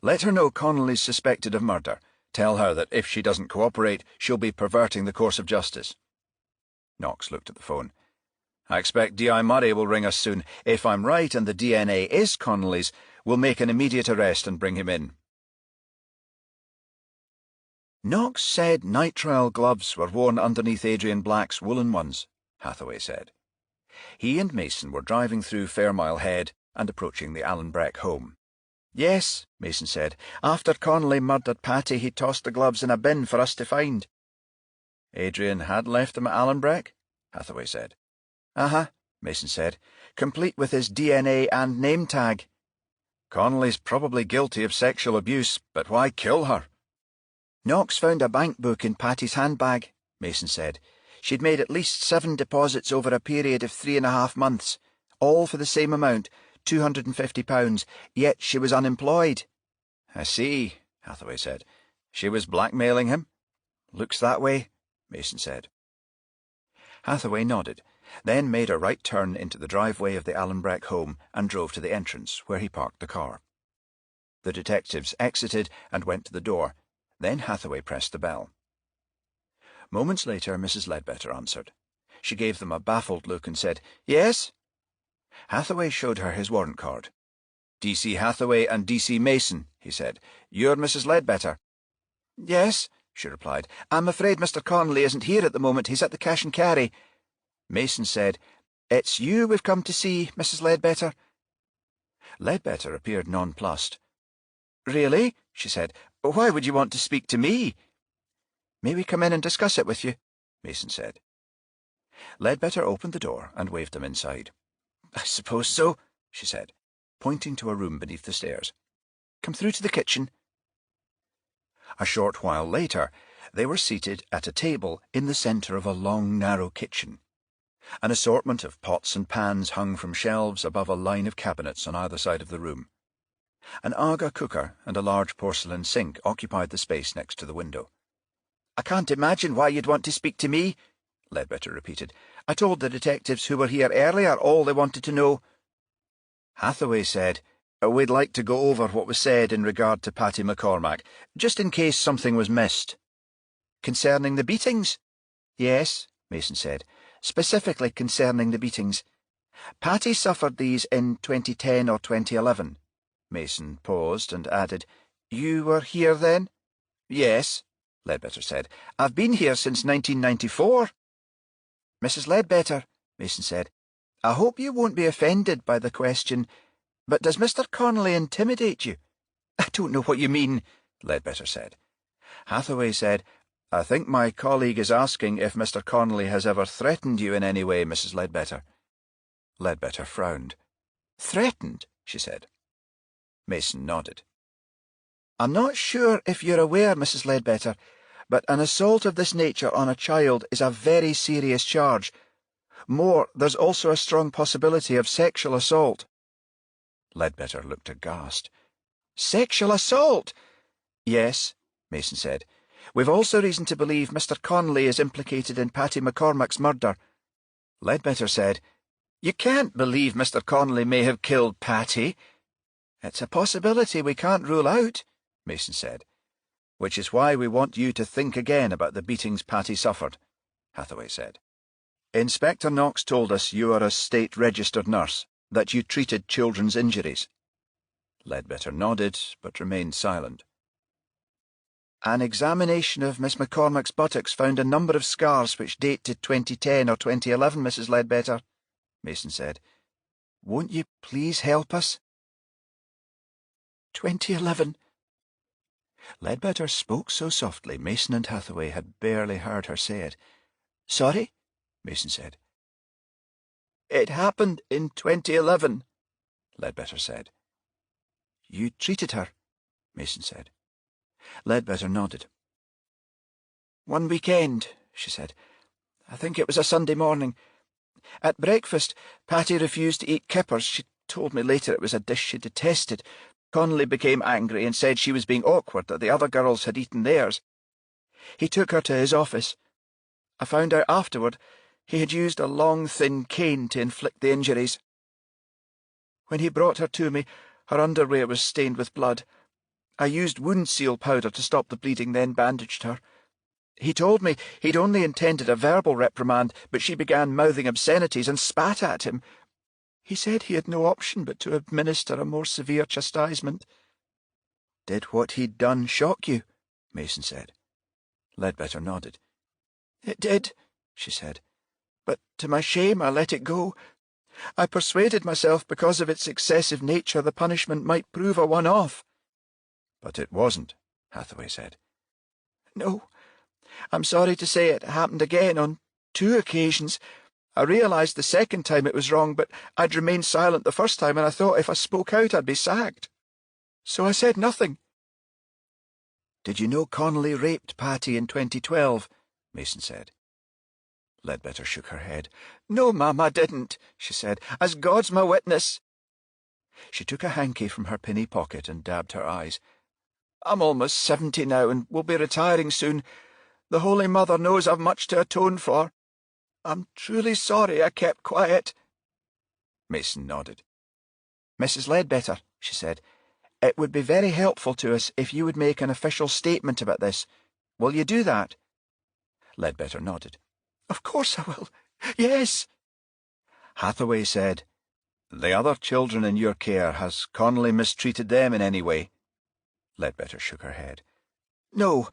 Let her know Connolly's suspected of murder. Tell her that if she doesn't cooperate, she'll be perverting the course of justice." Knox looked at the phone. "I expect D.I. Murray will ring us soon. If I'm right and the DNA is Connolly's, we'll make an immediate arrest and bring him in." "Knox said nitrile gloves were worn underneath Adrian Black's woolen ones," Hathaway said. He and Mason were driving through Fairmile Head and approaching the Allenbreck home. "Yes," Mason said. "After Connolly murdered Patty, he tossed the gloves in a bin for us to find." "Adrian had left them at Allenbreck?" Hathaway said. "Uh-huh," Mason said, "complete with his DNA and name tag." "Connolly's probably guilty of sexual abuse, but why kill her?" "Knox found a bank book in Patty's handbag," Mason said. "She'd made at least 7 deposits over a period of 3.5 months, all for the same amount, £250, yet she was unemployed." "I see," Hathaway said. "She was blackmailing him?" "Looks that way," Mason said. Hathaway nodded, then made a right turn into the driveway of the Allenbreck home and drove to the entrance, where he parked the car. The detectives exited and went to the door. Then Hathaway pressed the bell. Moments later, Mrs. Ledbetter answered. She gave them a baffled look and said, "Yes?" Hathaway showed her his warrant card. "D.C. Hathaway and D.C. Mason," he said. "You're Mrs. Ledbetter." "Yes," she replied. "I'm afraid Mr. Connolly isn't here at the moment. He's at the cash and carry." Mason said, "It's you we've come to see, Mrs. Ledbetter." Ledbetter appeared nonplussed. "Really?" she said. "Why would you want to speak to me?" "May we come in and discuss it with you?" Mason said. Ledbetter opened the door and waved them inside. "I suppose so," she said, pointing to a room beneath the stairs. "Come through to the kitchen." A short while later, they were seated at a table in the centre of a long, narrow kitchen. An assortment of pots and pans hung from shelves above a line of cabinets on either side of the room. An Aga cooker and a large porcelain sink occupied the space next to the window. "I can't imagine why you'd want to speak to me," Ledbetter repeated. "I told the detectives who were here earlier all they wanted to know." Hathaway said, "We'd like to go over what was said in regard to Patty McCormack, just in case something was missed." "Concerning the beatings?" "Yes," Mason said, "specifically concerning the beatings. Patty suffered these in 2010 or 2011. Mason paused and added, "You were here then?" "Yes," Ledbetter said. "I've been here since 1994. "Mrs. Ledbetter," Mason said, "I hope you won't be offended by the question, but does Mr. Connolly intimidate you?" "I don't know what you mean," Ledbetter said. Hathaway said, "I think my colleague is asking if Mr. Connolly has ever threatened you in any way, Mrs. Ledbetter." Ledbetter frowned. "Threatened?" she said. Mason nodded. "I'm not sure if you're aware, Mrs. Ledbetter, but an assault of this nature on a child is a very serious charge. More, there's also a strong possibility of sexual assault." Ledbetter looked aghast. "Sexual assault?" "Yes," Mason said. "We've also reason to believe Mr. Connolly is implicated in Patty McCormack's murder." Ledbetter said, "You can't believe Mr. Connolly may have killed Patty." "It's a possibility we can't rule out," Mason said. "Which is why we want you to think again about the beatings Patty suffered," Hathaway said. "Inspector Knox told us you are a state-registered nurse, that you treated children's injuries." Ledbetter nodded, but remained silent. "An examination of Miss McCormack's buttocks found a number of scars which date to 2010 or 2011, Mrs. Ledbetter," Mason said. "Won't you please help us?" 2011. Ledbetter spoke so softly Mason and Hathaway had barely heard her say it. "Sorry?" Mason said. "It happened in 2011, Ledbetter said. "You treated her?" Mason said. Ledbetter nodded. "One weekend," she said. "I think it was a Sunday morning. At breakfast, Patty refused to eat kippers. She told me later it was a dish she detested. Connolly became angry and said she was being awkward, that the other girls had eaten theirs. He took her to his office. I found out afterward he had used a long, thin cane to inflict the injuries. When he brought her to me, her underwear was stained with blood. I used wound seal powder to stop the bleeding, then bandaged her. He told me he'd only intended a verbal reprimand, but she began mouthing obscenities and spat at him. He said he had no option but to administer a more severe chastisement." "Did what he'd done shock you?" Mason said. Ledbetter nodded. "It did," she said. "But to my shame I let it go. I persuaded myself because of its excessive nature the punishment might prove a one-off." "But it wasn't," Hathaway said. "No. I'm sorry to say it happened again on 2 occasions. I realised the second time it was wrong, but I'd remained silent the first time, and I thought if I spoke out I'd be sacked. So I said nothing." "Did you know Connolly raped Patty in 2012? Mason said. Ledbetter shook her head. "No, ma'am, I didn't," she said, "as God's my witness." She took a hanky from her pinny pocket and dabbed her eyes. "I'm almost 70 now, and will be retiring soon. The Holy Mother knows I've much to atone for. I'm truly sorry I kept quiet." Mason nodded. "Mrs. Ledbetter," she said, It would be very helpful to us if you would make an official statement about this. Will you do that?" Ledbetter nodded. "Of course I will. Yes." Hathaway said, "The other children in your care, has Connolly mistreated them in any way?" Ledbetter shook her head. "No.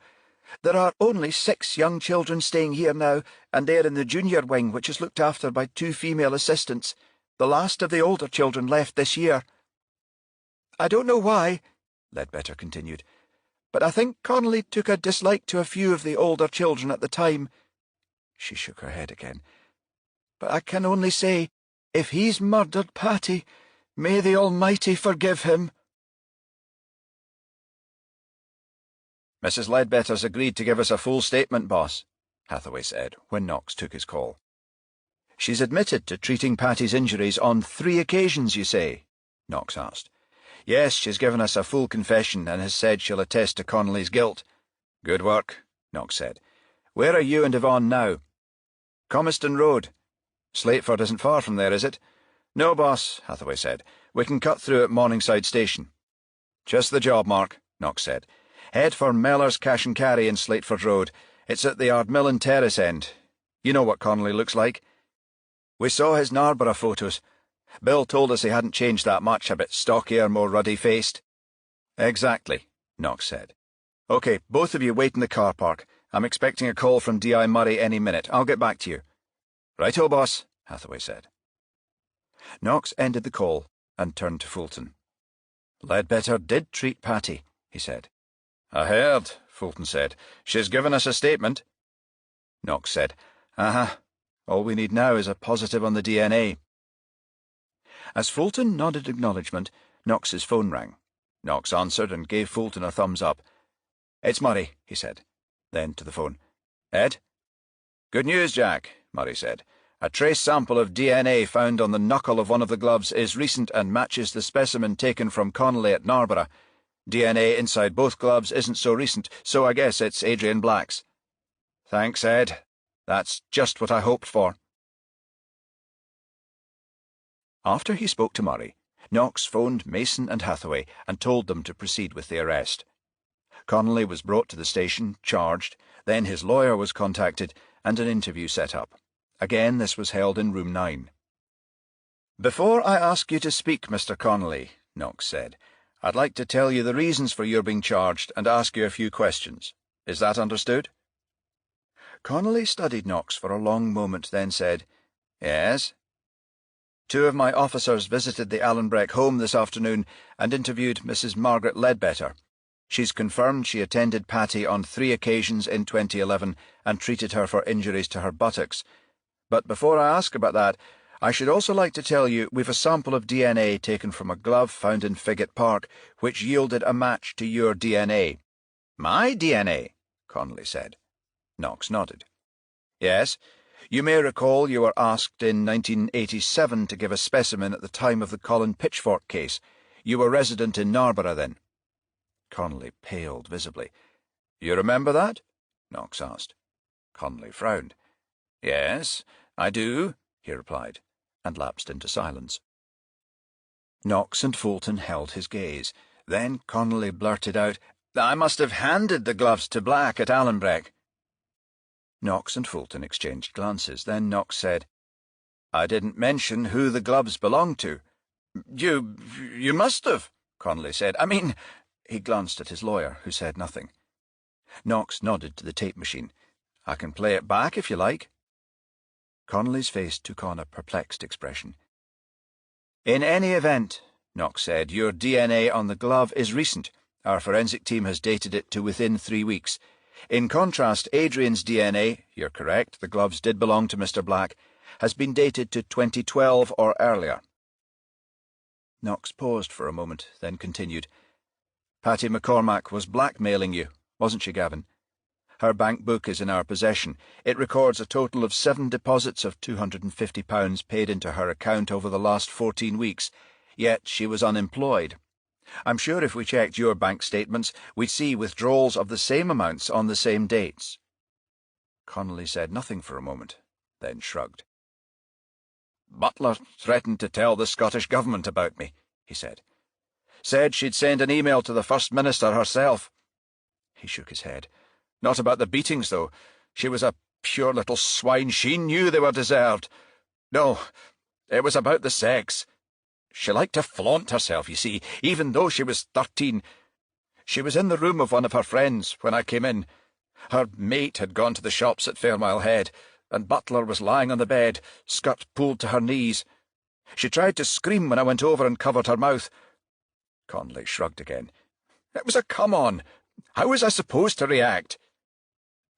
There are only 6 young children staying here now, and they're in the junior wing, which is looked after by 2 female assistants. The last of the older children left this year. I don't know why," Ledbetter continued, "but I think Connolly took a dislike to a few of the older children at the time." She shook her head again. "But I can only say, if he's murdered Patty, may the Almighty forgive him." "Mrs. Ledbetter's agreed to give us a full statement, boss," Hathaway said, when Knox took his call. "She's admitted to treating Patty's injuries on 3 occasions, you say?" Knox asked. "Yes, she's given us a full confession and has said she'll attest to Connolly's guilt." "Good work," Knox said. "Where are you and Yvonne now?" "Comiston Road. Slateford isn't far from there, is it?" "No, boss," Hathaway said. "We can cut through at Morningside Station." "Just the job, Mark," Knox said. "Head for Mellor's Cash and Carry in Slateford Road. It's at the Ardmillan Terrace end. You know what Connolly looks like. We saw his Narborough photos. Bill told us he hadn't changed that much, a bit stockier, more ruddy-faced." "Exactly," Knox said. "OK, both of you wait in the car park. I'm expecting a call from D.I. Murray any minute. I'll get back to you." "Righto, boss," Hathaway said. Knox ended the call and turned to Fulton. "Ledbetter did treat Patty," he said. "I heard," Fulton said. "She's given us a statement." Knox said, All we need now is a positive on the DNA." As Fulton nodded acknowledgement, Knox's phone rang. Knox answered and gave Fulton a thumbs up. "It's Murray," he said. Then to the phone. "Ed?" "Good news, Jack," Murray said. "A trace sample of DNA found on the knuckle of one of the gloves is recent and matches the specimen taken from Connolly at Narborough. DNA inside both gloves isn't so recent, so I guess it's Adrian Black's." "Thanks, Ed. That's just what I hoped for." After he spoke to Murray, Knox phoned Mason and Hathaway and told them to proceed with the arrest. Connolly was brought to the station, charged, then his lawyer was contacted, and an interview set up. Again, this was held in room 9. "Before I ask you to speak, Mr. Connolly," Knox said, "I'd like to tell you the reasons for your being charged and ask you a few questions. Is that understood?" Connolly studied Knox for a long moment, then said, "Yes." "2 of my officers visited the Allenbreck home this afternoon and interviewed Mrs. Margaret Ledbetter. She's confirmed she attended Patty on 3 occasions in 2011 and treated her for injuries to her buttocks. But before I ask about that, I should also like to tell you we've a sample of DNA taken from a glove found in Figget Park, which yielded a match to your DNA." "My DNA?" Connolly said. Knox nodded. "Yes. You may recall you were asked in 1987 to give a specimen at the time of the Colin Pitchfork case. You were resident in Narborough then." Connolly paled visibly. "You remember that?" Knox asked. Connolly frowned. "Yes, I do," he replied, and lapsed into silence. Knox and Fulton held his gaze. Then Connolly blurted out, "I must have handed the gloves to Black at Allenbreck." Knox and Fulton exchanged glances. Then Knox said, "I didn't mention who the gloves belonged to." You must have," Connolly said. "I mean—" He glanced at his lawyer, who said nothing. Knox nodded to the tape machine. "I can play it back if you like." Connolly's face took on a perplexed expression. "In any event," Knox said, "your DNA on the glove is recent. Our forensic team has dated it to within 3 weeks. In contrast, Adrian's DNA, you're correct, the gloves did belong to Mr. Black, has been dated to 2012 or earlier." Knox paused for a moment, then continued. "Patty McCormack was blackmailing you, wasn't she, Gavin? Her bank book is in our possession. It records a total of 7 deposits of £250 paid into her account over the last 14 weeks, yet she was unemployed. I'm sure if we checked your bank statements, we'd see withdrawals of the same amounts on the same dates." Connolly said nothing for a moment, then shrugged. "Butler threatened to tell the Scottish government about me," he said. Said she'd send an email to the First Minister herself. He shook his head. Not about the beatings, though. She was a pure little swine. She knew they were deserved. No, it was about the sex. She liked to flaunt herself, you see, even though she was 13. She was in the room of one of her friends when I came in. Her mate had gone to the shops at Fairmile Head, and Butler was lying on the bed, skirt pulled to her knees. She tried to scream when I went over and covered her mouth. Connolly shrugged again. It was a come-on. How was I supposed to react?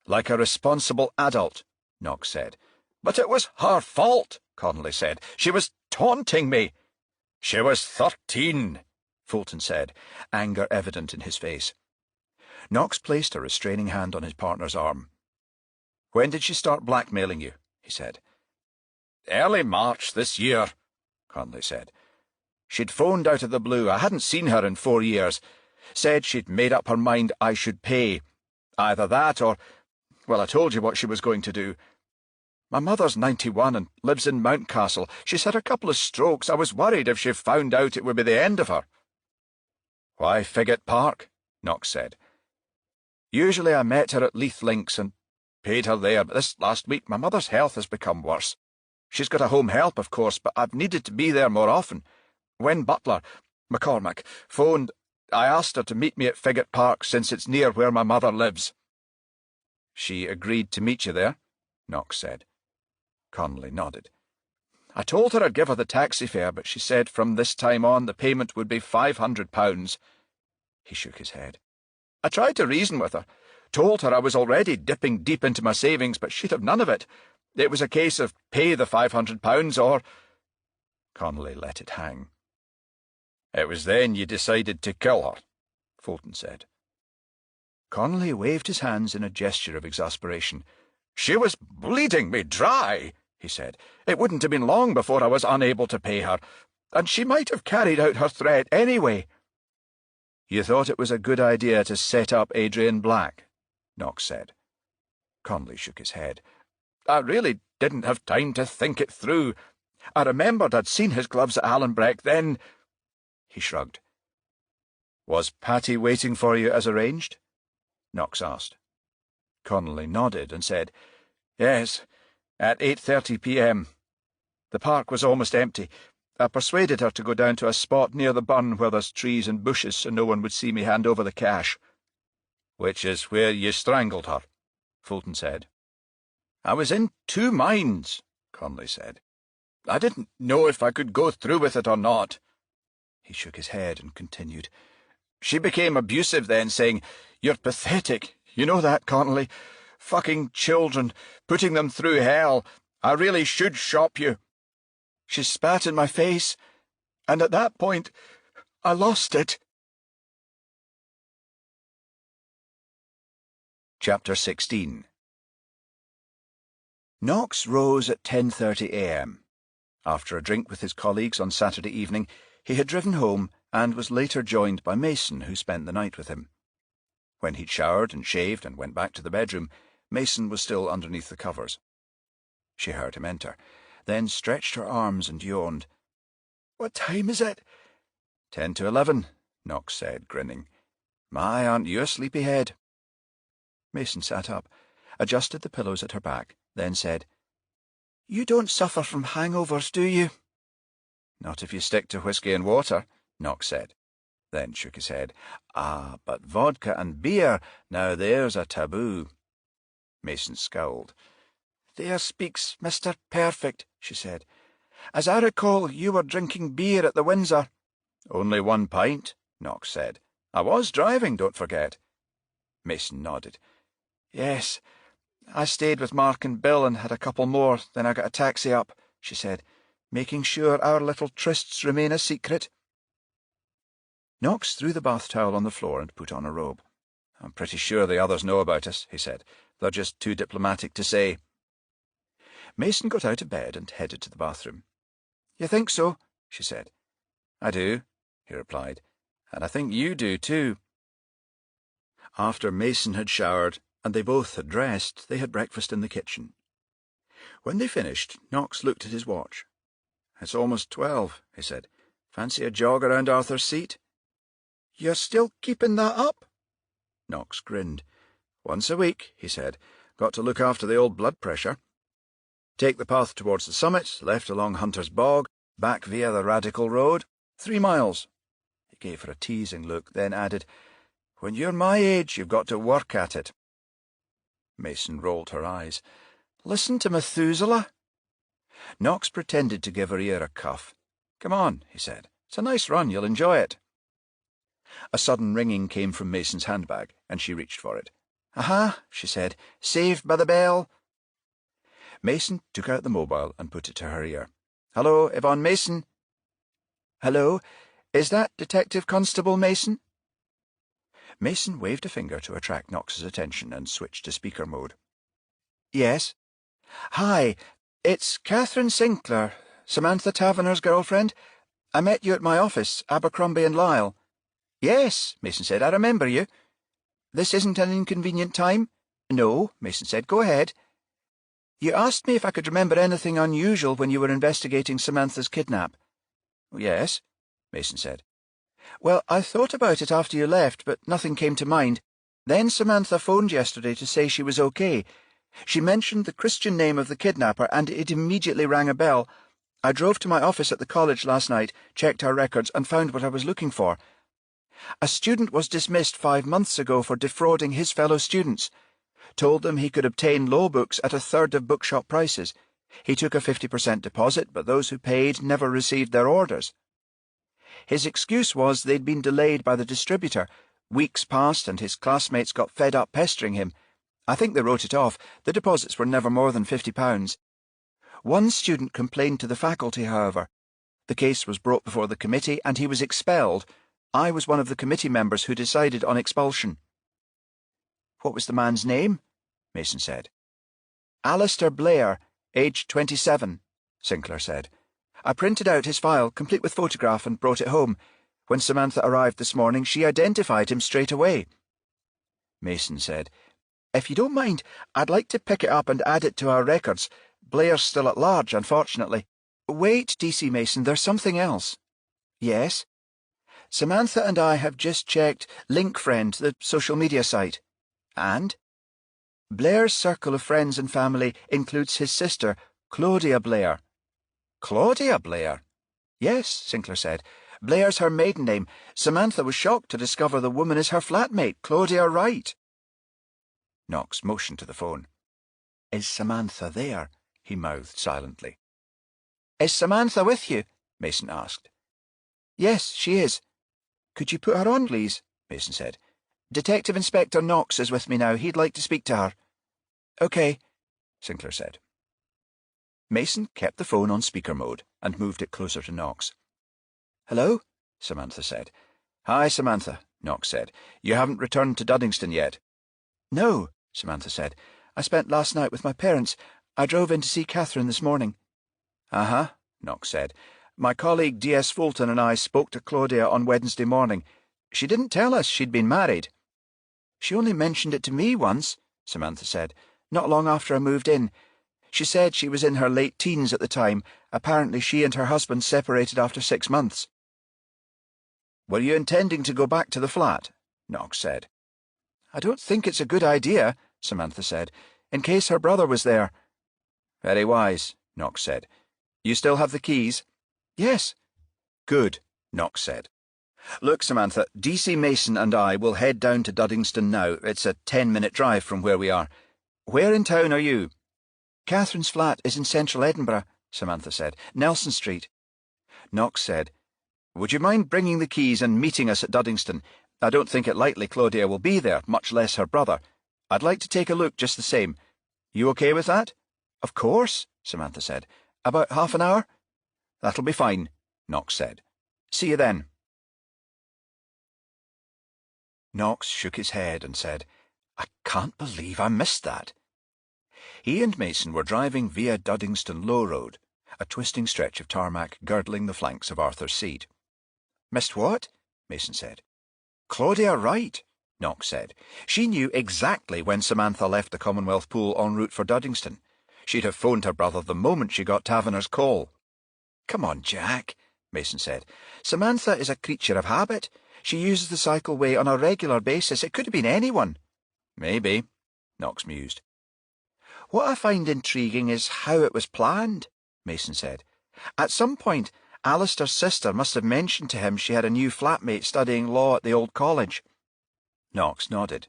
Like a responsible adult, Knox said. But it was her fault, Connolly said. She was taunting me. She was 13, Fulton said, anger evident in his face. Knox placed a restraining hand on his partner's arm. When did she start blackmailing you? He said. Early March this year, Connolly said. She'd phoned out of the blue. I hadn't seen her in 4 years. Said she'd made up her mind I should pay. Either that or, well, I told you what she was going to do. My mother's 91 and lives in Mountcastle. She's had a couple of strokes. I was worried if she found out it would be the end of her. Why Figget Park? Knox said. Usually I met her at Leith Links and paid her there, but this last week my mother's health has become worse. She's got a home help, of course, but I've needed to be there more often. When Butler, McCormack, phoned, I asked her to meet me at Figget Park since it's near where my mother lives. She agreed to meet you there? Knox said. Connolly nodded. I told her I'd give her the taxi fare, but she said from this time on the payment would be £500. He shook his head. I tried to reason with her, told her I was already dipping deep into my savings, but she'd have none of it. It was a case of pay the £500 or— Connolly let it hang. It was then you decided to kill her, Fulton said. Connolly waved his hands in a gesture of exasperation. She was bleeding me dry, he said. It wouldn't have been long before I was unable to pay her, and she might have carried out her threat anyway. You thought it was a good idea to set up Adrian Black, Knox said. Connolly shook his head. I really didn't have time to think it through. I remembered I'd seen his gloves at Allenbreck, then— He shrugged. Was Patty waiting for you as arranged? Knox asked. Connolly nodded and said, Yes, at 8:30 p.m. The park was almost empty. I persuaded her to go down to a spot near the burn where there's trees and bushes so no one would see me hand over the cash. Which is where you strangled her, Fulton said. I was in two minds, Connolly said. I didn't know if I could go through with it or not. He shook his head and continued. She became abusive then, saying, You're pathetic. You know that, Connolly. Fucking children, putting them through hell. I really should shop you. She spat in my face, and at that point, I lost it. Chapter 16. Knox rose at 10:30 a.m. After a drink with his colleagues on Saturday evening, he had driven home and was later joined by Mason, who spent the night with him. When he'd showered and shaved and went back to the bedroom, Mason was still underneath the covers. She heard him enter, then stretched her arms and yawned. What time is it? 10 to 11, Knox said, grinning. My, aren't you a sleepyhead? Mason sat up, adjusted the pillows at her back, then said, You don't suffer from hangovers, do you? Not if you stick to whiskey and water, Knox said, then shook his head. Ah, but vodka and beer, now there's a taboo. Mason scowled. There speaks Mr. Perfect, she said. As I recall, you were drinking beer at the Windsor. Only 1 pint, Knox said. I was driving, don't forget. Mason nodded. Yes, I stayed with Mark and Bill and had a couple more, then I got a taxi up, she said, making sure our little trysts remain a secret. Knox threw the bath towel on the floor and put on a robe. I'm pretty sure the others know about us, he said. They're just too diplomatic to say. Mason got out of bed and headed to the bathroom. You think so? She said. I do, he replied, and I think you do too. After Mason had showered and they both had dressed, they had breakfast in the kitchen. When they finished, Knox looked at his watch. It's almost 12, he said. Fancy a jog around Arthur's Seat? You're still keeping that up? Knox grinned. Once a week, he said. Got to look after the old blood pressure. Take the path towards the summit, left along Hunter's Bog, back via the Radical Road. 3 miles. He gave her a teasing look, then added, When you're my age, you've got to work at it. Mason rolled her eyes. Listen to Methuselah. Knox pretended to give her ear a cuff. Come on, he said. It's a nice run, you'll enjoy it. A sudden ringing came from Mason's handbag, and she reached for it. Aha, she said. Saved by the bell. Mason took out the mobile and put it to her ear. Hello, Yvonne Mason. Hello, is that Detective Constable Mason? Mason waved a finger to attract Knox's attention and switched to speaker mode. Yes. Hi, it's Catherine Sinclair, Samantha Taverner's girlfriend. I met you at my office, Abercrombie and Lyle. Yes, Mason said, I remember you. This isn't an inconvenient time? No, Mason said, go ahead. You asked me if I could remember anything unusual when you were investigating Samantha's kidnap. Yes, Mason said. Well, I thought about it after you left, but nothing came to mind. Then Samantha phoned yesterday to say she was okay. She mentioned the Christian name of the kidnapper, and it immediately rang a bell. I drove to my office at the college last night, checked our records, and found what I was looking for. A student was dismissed 5 months ago for defrauding his fellow students. Told them he could obtain law books at 1/3 of bookshop prices. He took a 50% deposit, but those who paid never received their orders. His excuse was they'd been delayed by the distributor. Weeks passed and his classmates got fed up pestering him. I think they wrote it off. The deposits were never more than £50. One student complained to the faculty, however. The case was brought before the committee and he was expelled. I was one of the committee members who decided on expulsion. What was the man's name? Mason said. Alistair Blair, aged 27, Sinclair said. I printed out his file, complete with photograph, and brought it home. When Samantha arrived this morning, she identified him straight away. Mason said, If you don't mind, I'd like to pick it up and add it to our records. Blair's still at large, unfortunately. Wait, D.C. Mason, there's something else. Yes? Samantha and I have just checked LinkFriend, the social media site. And? Blair's circle of friends and family includes his sister, Claudia Blair. Claudia Blair? Yes, Sinclair said. Blair's her maiden name. Samantha was shocked to discover the woman is her flatmate, Claudia Wright. Knox motioned to the phone. Is Samantha there? He mouthed silently. Is Samantha with you? Mason asked. Yes, she is. Could you put her on, please? Mason said. Detective Inspector Knox is with me now. He'd like to speak to her. OK, Sinclair said. Mason kept the phone on speaker mode and moved it closer to Knox. Hello? Samantha said. Hi, Samantha, Knox said. You haven't returned to Duddingston yet? No, Samantha said. I spent last night with my parents. I drove in to see Catherine this morning. Uh-huh, Knox said. My colleague D.S. Fulton and I spoke to Claudia on Wednesday morning. She didn't tell us she'd been married. She only mentioned it to me once, Samantha said, not long after I moved in. She said she was in her late teens at the time. Apparently she and her husband separated after 6 months. Were you intending to go back to the flat? Knox said. I don't think it's a good idea, Samantha said, in case her brother was there. Very wise, Knox said. You still have the keys? Yes. Good, Knox said. Look, Samantha, D.C. Mason and I will head down to Duddingston now. It's a 10-minute drive from where we are. Where in town are you? Catherine's flat is in central Edinburgh, Samantha said. Nelson Street. Knox said, Would you mind bringing the keys and meeting us at Duddingston? I don't think it likely Claudia will be there, much less her brother. I'd like to take a look just the same. You okay with that? Of course, Samantha said. About half an hour? That'll be fine, Knox said. See you then. Knox shook his head and said, I can't believe I missed that. He and Mason were driving via Duddingston Low Road, a twisting stretch of tarmac girdling the flanks of Arthur's Seat. Missed what? Mason said. Claudia Wright, Knox said. She knew exactly when Samantha left the Commonwealth Pool en route for Duddingston. She'd have phoned her brother the moment she got Taverner's call. Come on, Jack, Mason said. Samantha is a creature of habit. She uses the cycleway on a regular basis. It could have been anyone. Maybe, Knox mused. What I find intriguing is how it was planned, Mason said. At some point, Alistair's sister must have mentioned to him she had a new flatmate studying law at the old college. Knox nodded.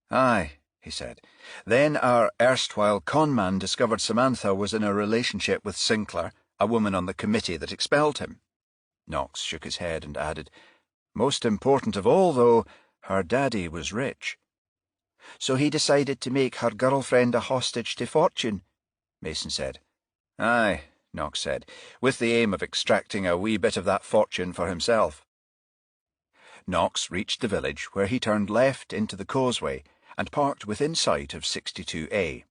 Aye, he said. Then our erstwhile conman discovered Samantha was in a relationship with Sinclair, a woman on the committee that expelled him. Knox shook his head and added, Most important of all, though, her daddy was rich. So he decided to make her girlfriend a hostage to fortune, Mason said. Aye, Knox said, with the aim of extracting a wee bit of that fortune for himself. Knox reached the village, where he turned left into the causeway and parked within sight of 62A.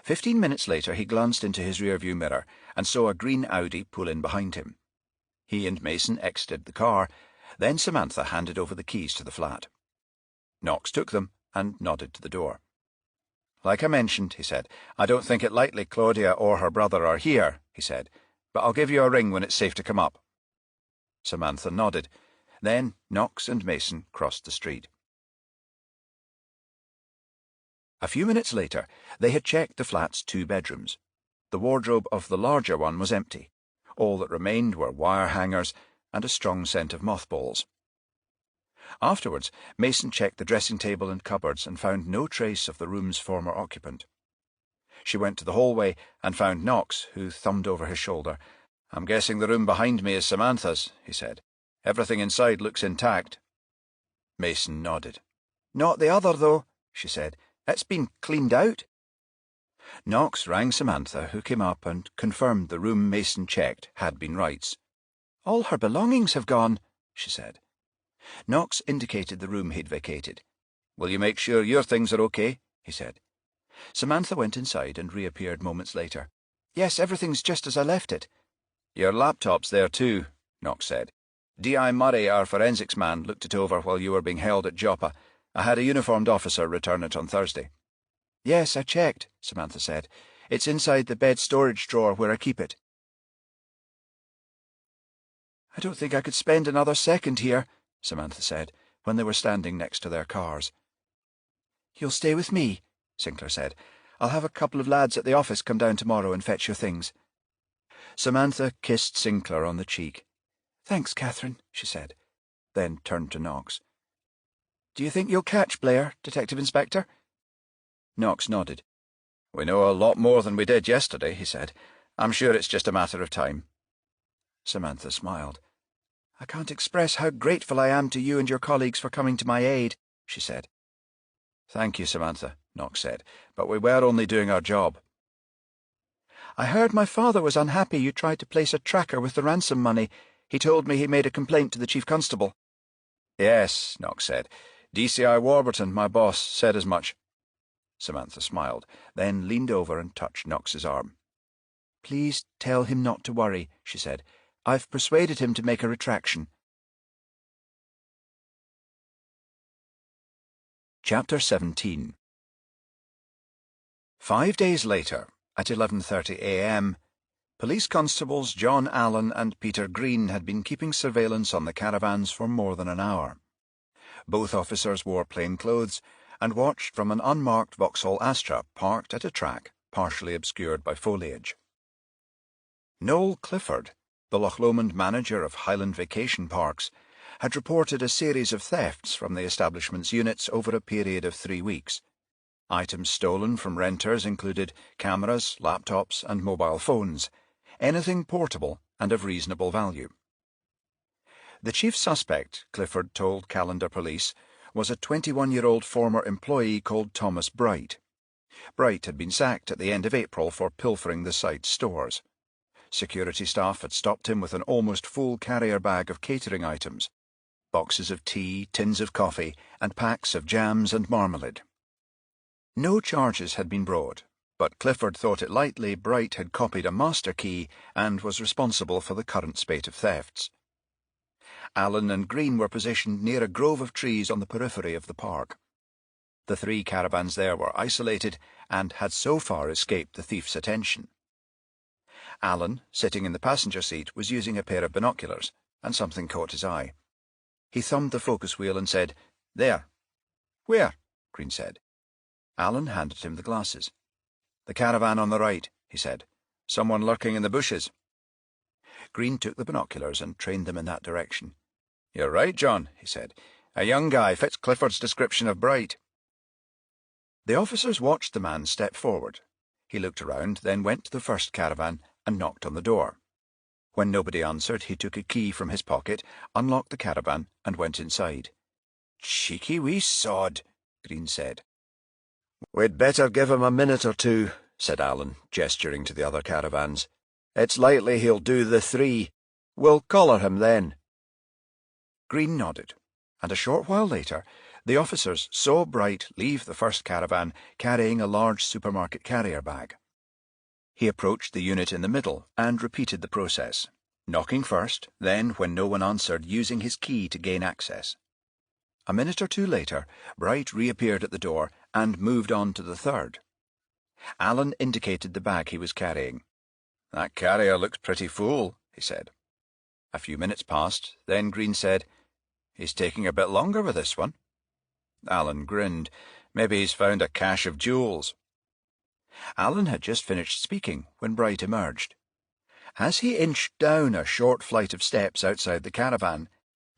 15 minutes later he glanced into his rearview mirror and saw a green Audi pull in behind him. He and Mason exited the car, then Samantha handed over the keys to the flat. Knox took them and nodded to the door. Like I mentioned, he said, I don't think it likely Claudia or her brother are here, he said, but I'll give you a ring when it's safe to come up. Samantha nodded. Then Knox and Mason crossed the street. A few minutes later, they had checked the flat's 2 bedrooms. The wardrobe of the larger one was empty. All that remained were wire hangers and a strong scent of mothballs. Afterwards, Mason checked the dressing table and cupboards and found no trace of the room's former occupant. She went to the hallway and found Knox, who thumbed over his shoulder. I'm guessing the room behind me is Samantha's, he said. Everything inside looks intact. Mason nodded. Not the other, though, she said. It's been cleaned out. Knox rang Samantha, who came up and confirmed the room Mason checked had been Wright's. All her belongings have gone, she said. Knox indicated the room he'd vacated. Will you make sure your things are okay? He said. Samantha went inside and reappeared moments later. Yes, everything's just as I left it. Your laptop's there too, Knox said. D.I. Murray, our forensics man, looked it over while you were being held at Joppa. I had a uniformed officer return it on Thursday. Yes, I checked, Samantha said. It's inside the bed storage drawer where I keep it. I don't think I could spend another second here, Samantha said, when they were standing next to their cars. You'll stay with me, Sinclair said. I'll have a couple of lads at the office come down tomorrow and fetch your things. Samantha kissed Sinclair on the cheek. Thanks, Catherine, she said, then turned to Knox. Do you think you'll catch Blair, Detective Inspector? Knox nodded. We know a lot more than we did yesterday, he said. I'm sure it's just a matter of time. Samantha smiled. I can't express how grateful I am to you and your colleagues for coming to my aid, she said. Thank you, Samantha, Knox said, but we were only doing our job. I heard my father was unhappy you tried to place a tracker with the ransom money. He told me he made a complaint to the Chief Constable. Yes, Knox said. DCI Warburton, my boss, said as much. Samantha smiled, then leaned over and touched Knox's arm. Please tell him not to worry, she said. I've persuaded him to make a retraction. Chapter 17. 5 days later, at 11:30 a.m., police constables John Allen and Peter Green had been keeping surveillance on the caravans for more than an hour. Both officers wore plain clothes and watched from an unmarked Vauxhall Astra parked at a track partially obscured by foliage. Noel Clifford, the Loch Lomond manager of Highland Vacation Parks, had reported a series of thefts from the establishment's units over a period of 3 weeks. Items stolen from renters included cameras, laptops, and mobile phones, anything portable and of reasonable value. The chief suspect, Clifford told Callander Police, was a 21-year-old former employee called Thomas Bright. Bright had been sacked at the end of April for pilfering the site's stores. Security staff had stopped him with an almost full carrier bag of catering items, boxes of tea, tins of coffee, and packs of jams and marmalade. No charges had been brought, but Clifford thought it likely Bright had copied a master key and was responsible for the current spate of thefts. Allen and Green were positioned near a grove of trees on the periphery of the park. The 3 caravans there were isolated and had so far escaped the thief's attention. Allen, sitting in the passenger seat, was using a pair of binoculars, and something caught his eye. He thumbed the focus wheel and said, "There." "Where?" Green said. Alan handed him the glasses. "The caravan on the right," he said. "Someone lurking in the bushes." Green took the binoculars and trained them in that direction. "You're right, John," he said. "A young guy fits Clifford's description of Bright." The officers watched the man step forward. He looked around, then went to the first caravan and knocked on the door. When nobody answered, he took a key from his pocket, unlocked the caravan, and went inside. "Cheeky wee sod," Green said. "We'd better give him a minute or two," said Alan, gesturing to the other caravans. "It's likely he'll do the 3. We'll collar him then." Green nodded, and a short while later the officers saw Bright leave the first caravan carrying a large supermarket carrier bag. He approached the unit in the middle and repeated the process, knocking first, then, when no one answered, using his key to gain access. A minute or two later, Bright reappeared at the door and moved on to the third. Alan indicated the bag he was carrying. "That carrier looks pretty full," he said. A few minutes passed, then Green said, "He's taking a bit longer with this one." Alan grinned. "Maybe he's found a cache of jewels." Alan had just finished speaking when Bright emerged. As he inched down a short flight of steps outside the caravan,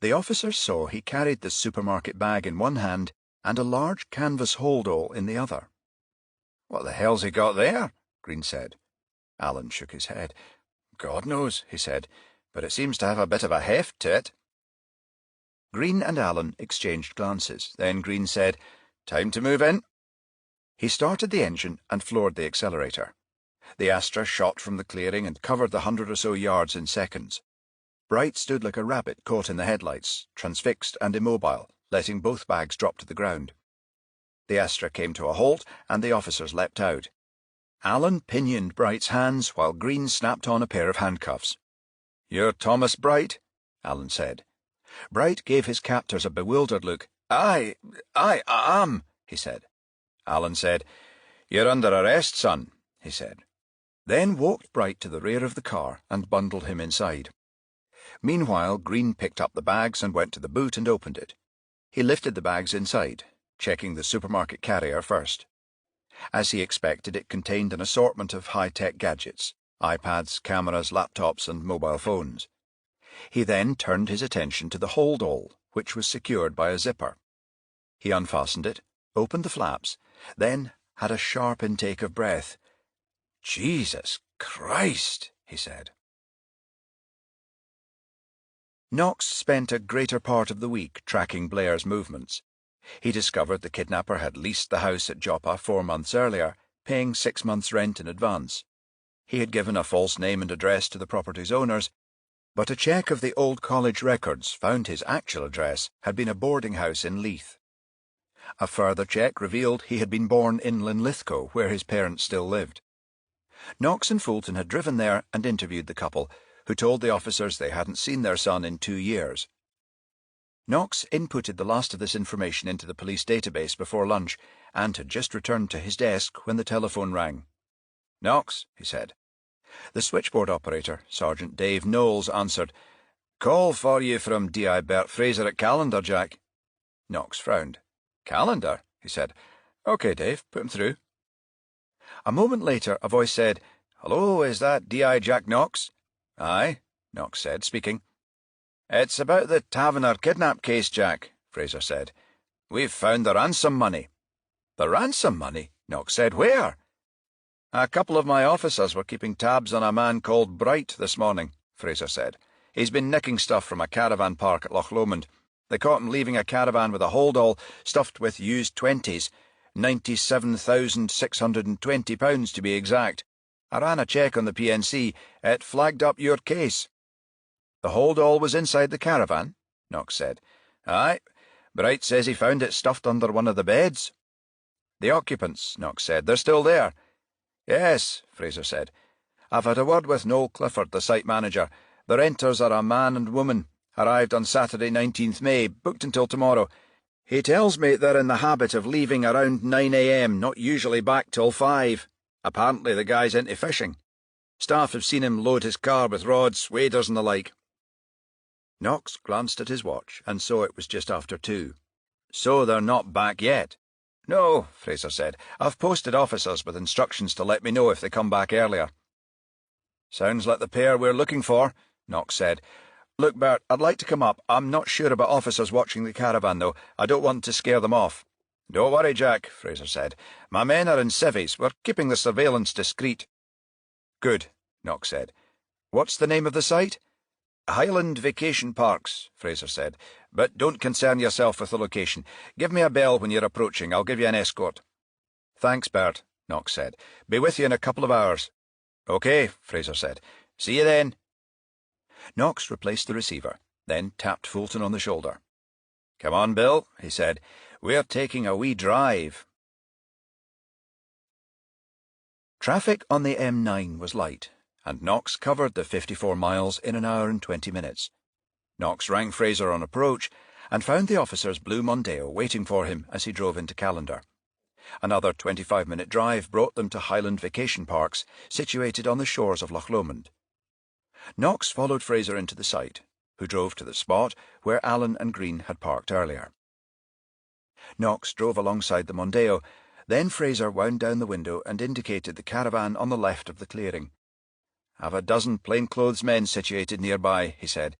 the officers saw he carried the supermarket bag in one hand and a large canvas holdall in the other. "What the hell's he got there?" Green said. Alan shook his head. "God knows," he said, "but it seems to have a bit of a heft to it." Green and Alan exchanged glances. Then Green said, "Time to move in." He started the engine and floored the accelerator. The Astra shot from the clearing and covered the 100 or so yards in seconds. Bright stood like a rabbit caught in the headlights, transfixed and immobile, letting both bags drop to the ground. The Astra came to a halt, and the officers leapt out. Alan pinioned Bright's hands while Green snapped on a pair of handcuffs. "You're Thomas Bright?" Alan said. Bright gave his captors a bewildered look. I am," he said. Alan said, "You're under arrest, son," he said. Then walked Bright to the rear of the car and bundled him inside. Meanwhile, Green picked up the bags and went to the boot and opened it. He lifted the bags inside, checking the supermarket carrier first. As he expected, it contained an assortment of high-tech gadgets, iPads, cameras, laptops, and mobile phones. He then turned his attention to the holdall, which was secured by a zipper. He unfastened it, opened the flaps, then had a sharp intake of breath. "Jesus Christ," he said. Knox spent a greater part of the week tracking Blair's movements. He discovered the kidnapper had leased the house at Joppa 4 months earlier, paying 6 months' rent in advance. He had given a false name and address to the property's owners, but a check of the old college records found his actual address had been a boarding house in Leith. A further check revealed he had been born in Linlithgow, where his parents still lived. Knox and Fulton had driven there and interviewed the couple, who told the officers they hadn't seen their son in 2 years. Knox inputted the last of this information into the police database before lunch and had just returned to his desk when the telephone rang. "Knox," he said. The switchboard operator, Sergeant Dave Knowles, answered. "Call for you from D.I. Bert Fraser at Callendar, Jack." Knox frowned. "Callendar?" he said. "OK, Dave, put him through." A moment later a voice said, "Hello, is that D.I. Jack Knox?" "Aye," Knox said, speaking. "It's about the Taverner kidnap case, Jack," Fraser said. "We've found the ransom money." "The ransom money?" Knox said. "Where?" "A couple of my officers were keeping tabs on a man called Bright this morning," Fraser said. "He's been nicking stuff from a caravan park at Loch Lomond. They caught him leaving a caravan with a holdall stuffed with used 20s, £97,620 to be exact. I ran a check on the PNC. It flagged up your case." "The holdall was inside the caravan?" Knox said. "Aye. Bright says he found it stuffed under one of the beds." "The occupants," Knox said. "They're still there?" "Yes," Fraser said. "I've had a word with Noel Clifford, the site manager. The renters are a man and woman. Arrived on Saturday 19th May, booked until tomorrow. He tells me they're in the habit of leaving around 9 a.m, not usually back till 5. Apparently the guy's into fishing. Staff have seen him load his car with rods, waders and the like." Knox glanced at his watch and saw it was just after 2. So they're not back yet? No, Fraser said. I've posted officers with instructions to let me know if they come back earlier. Sounds like the pair we're looking for, Knox said. Look, Bert, I'd like to come up. I'm not sure about officers watching the caravan, though. I don't want to scare them off. Don't worry, Jack, Fraser said. My men are in civvies. We're keeping the surveillance discreet. Good, Knox said. What's the name of the site? Highland Vacation Parks, Fraser said. But don't concern yourself with the location. Give me a bell when you're approaching. I'll give you an escort. Thanks, Bert, Knox said. Be with you in a couple of hours. OK, Fraser said. See you then. Knox replaced the receiver, then tapped Fulton on the shoulder. Come on, Bill, he said. We're taking a wee drive. Traffic on the M9 was light, and Knox covered the 54 miles in an hour and 20 minutes. Knox rang Fraser on approach and found the officer's blue Mondeo waiting for him as he drove into Callander. Another 25-minute drive brought them to Highland Vacation Parks, situated on the shores of Loch Lomond. Knox followed Fraser into the site, who drove to the spot where Allen and Green had parked earlier. Knox drove alongside the Mondeo, then Fraser wound down the window and indicated the caravan on the left of the clearing. Have a dozen plainclothes men situated nearby, he said.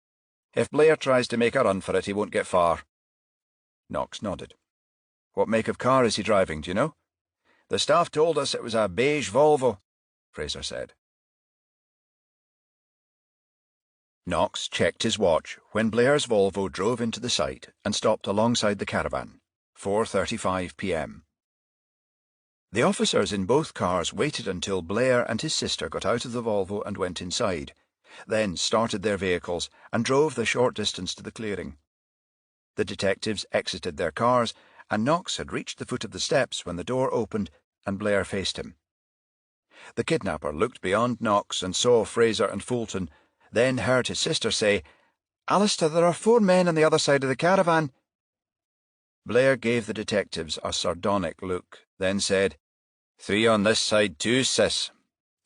If Blair tries to make a run for it, he won't get far. Knox nodded. What make of car is he driving, do you know? The staff told us it was a beige Volvo, Fraser said. Knox checked his watch when Blair's Volvo drove into the site and stopped alongside the caravan, 4:35 p.m. The officers in both cars waited until Blair and his sister got out of the Volvo and went inside, then started their vehicles and drove the short distance to the clearing. The detectives exited their cars, and Knox had reached the foot of the steps when the door opened and Blair faced him. The kidnapper looked beyond Knox and saw Fraser and Fulton, then heard his sister say, "Alistair, there are 4 men on the other side of the caravan." Blair gave the detectives a sardonic look, then said, 3 on this side too, sis,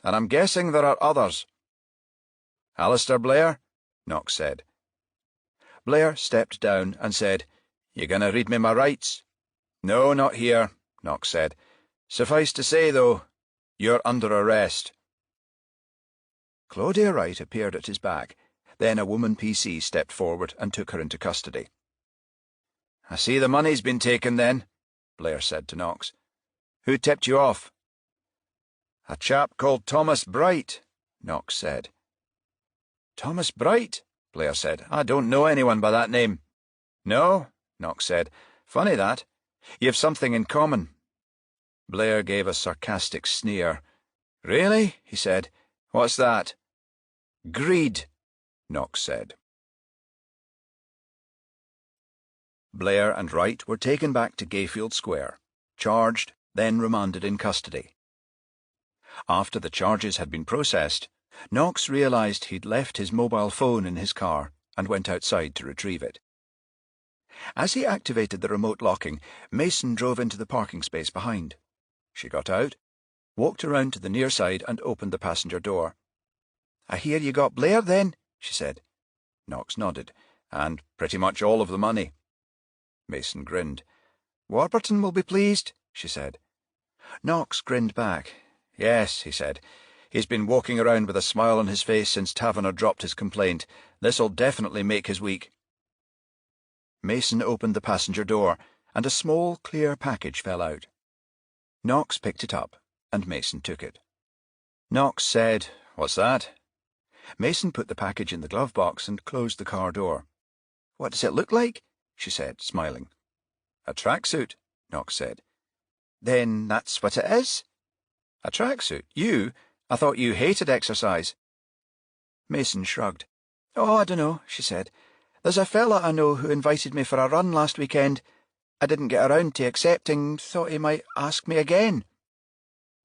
and I'm guessing there are others. Alistair Blair? Knox said. Blair stepped down and said, You gonna read me my rights? No, not here, Knox said. Suffice to say, though, you're under arrest. Claudia Wright appeared at his back. Then a woman PC stepped forward and took her into custody. I see the money's been taken then, Blair said to Knox. Who tipped you off? A chap called Thomas Bright, Knox said. Thomas Bright? Blair said. I don't know anyone by that name. No, Knox said. Funny that. You've something in common. Blair gave a sarcastic sneer. Really? He said. What's that? Greed, Knox said. Blair and Wright were taken back to Gayfield Square, charged, then remanded in custody. After the charges had been processed, Knox realised he'd left his mobile phone in his car and went outside to retrieve it. As he activated the remote locking, Mason drove into the parking space behind. She got out, walked around to the near side and opened the passenger door. I hear you got Blair, then, she said. Knox nodded. And pretty much all of the money. Mason grinned. Warburton will be pleased, she said. Knox grinned back. Yes, he said. He's been walking around with a smile on his face since Taverner dropped his complaint. This'll definitely make his week. Mason opened the passenger door, and a small, clear package fell out. Knox picked it up, and Mason took it. Knox said, What's that? Mason put the package in the glove box and closed the car door. What does it look like? She said, smiling. A tracksuit, Knox said. Then that's what it is? A tracksuit? You? I thought you hated exercise. Mason shrugged. Oh, I dunno, she said. There's a fella I know who invited me for a run last weekend. I didn't get around to accepting, thought he might ask me again.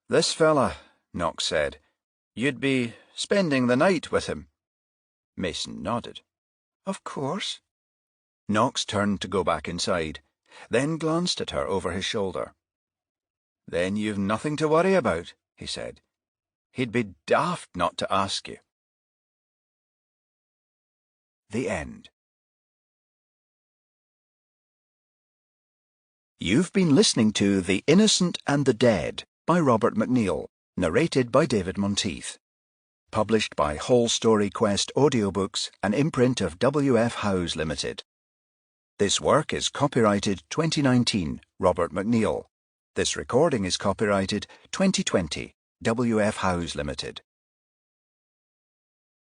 This fella, Knox said. You'd be spending the night with him. Mason nodded. Of course. Knox turned to go back inside, then glanced at her over his shoulder. Then you've nothing to worry about, he said. He'd be daft not to ask you. The end. You've been listening to The Innocent and the Dead by Robert McNeill, narrated by David Monteith. Published by Whole Story Quest Audiobooks, an imprint of W.F. Howes Limited. This work is copyrighted 2019, Robert McNeill. This recording is copyrighted 2020, W.F. Howes Limited.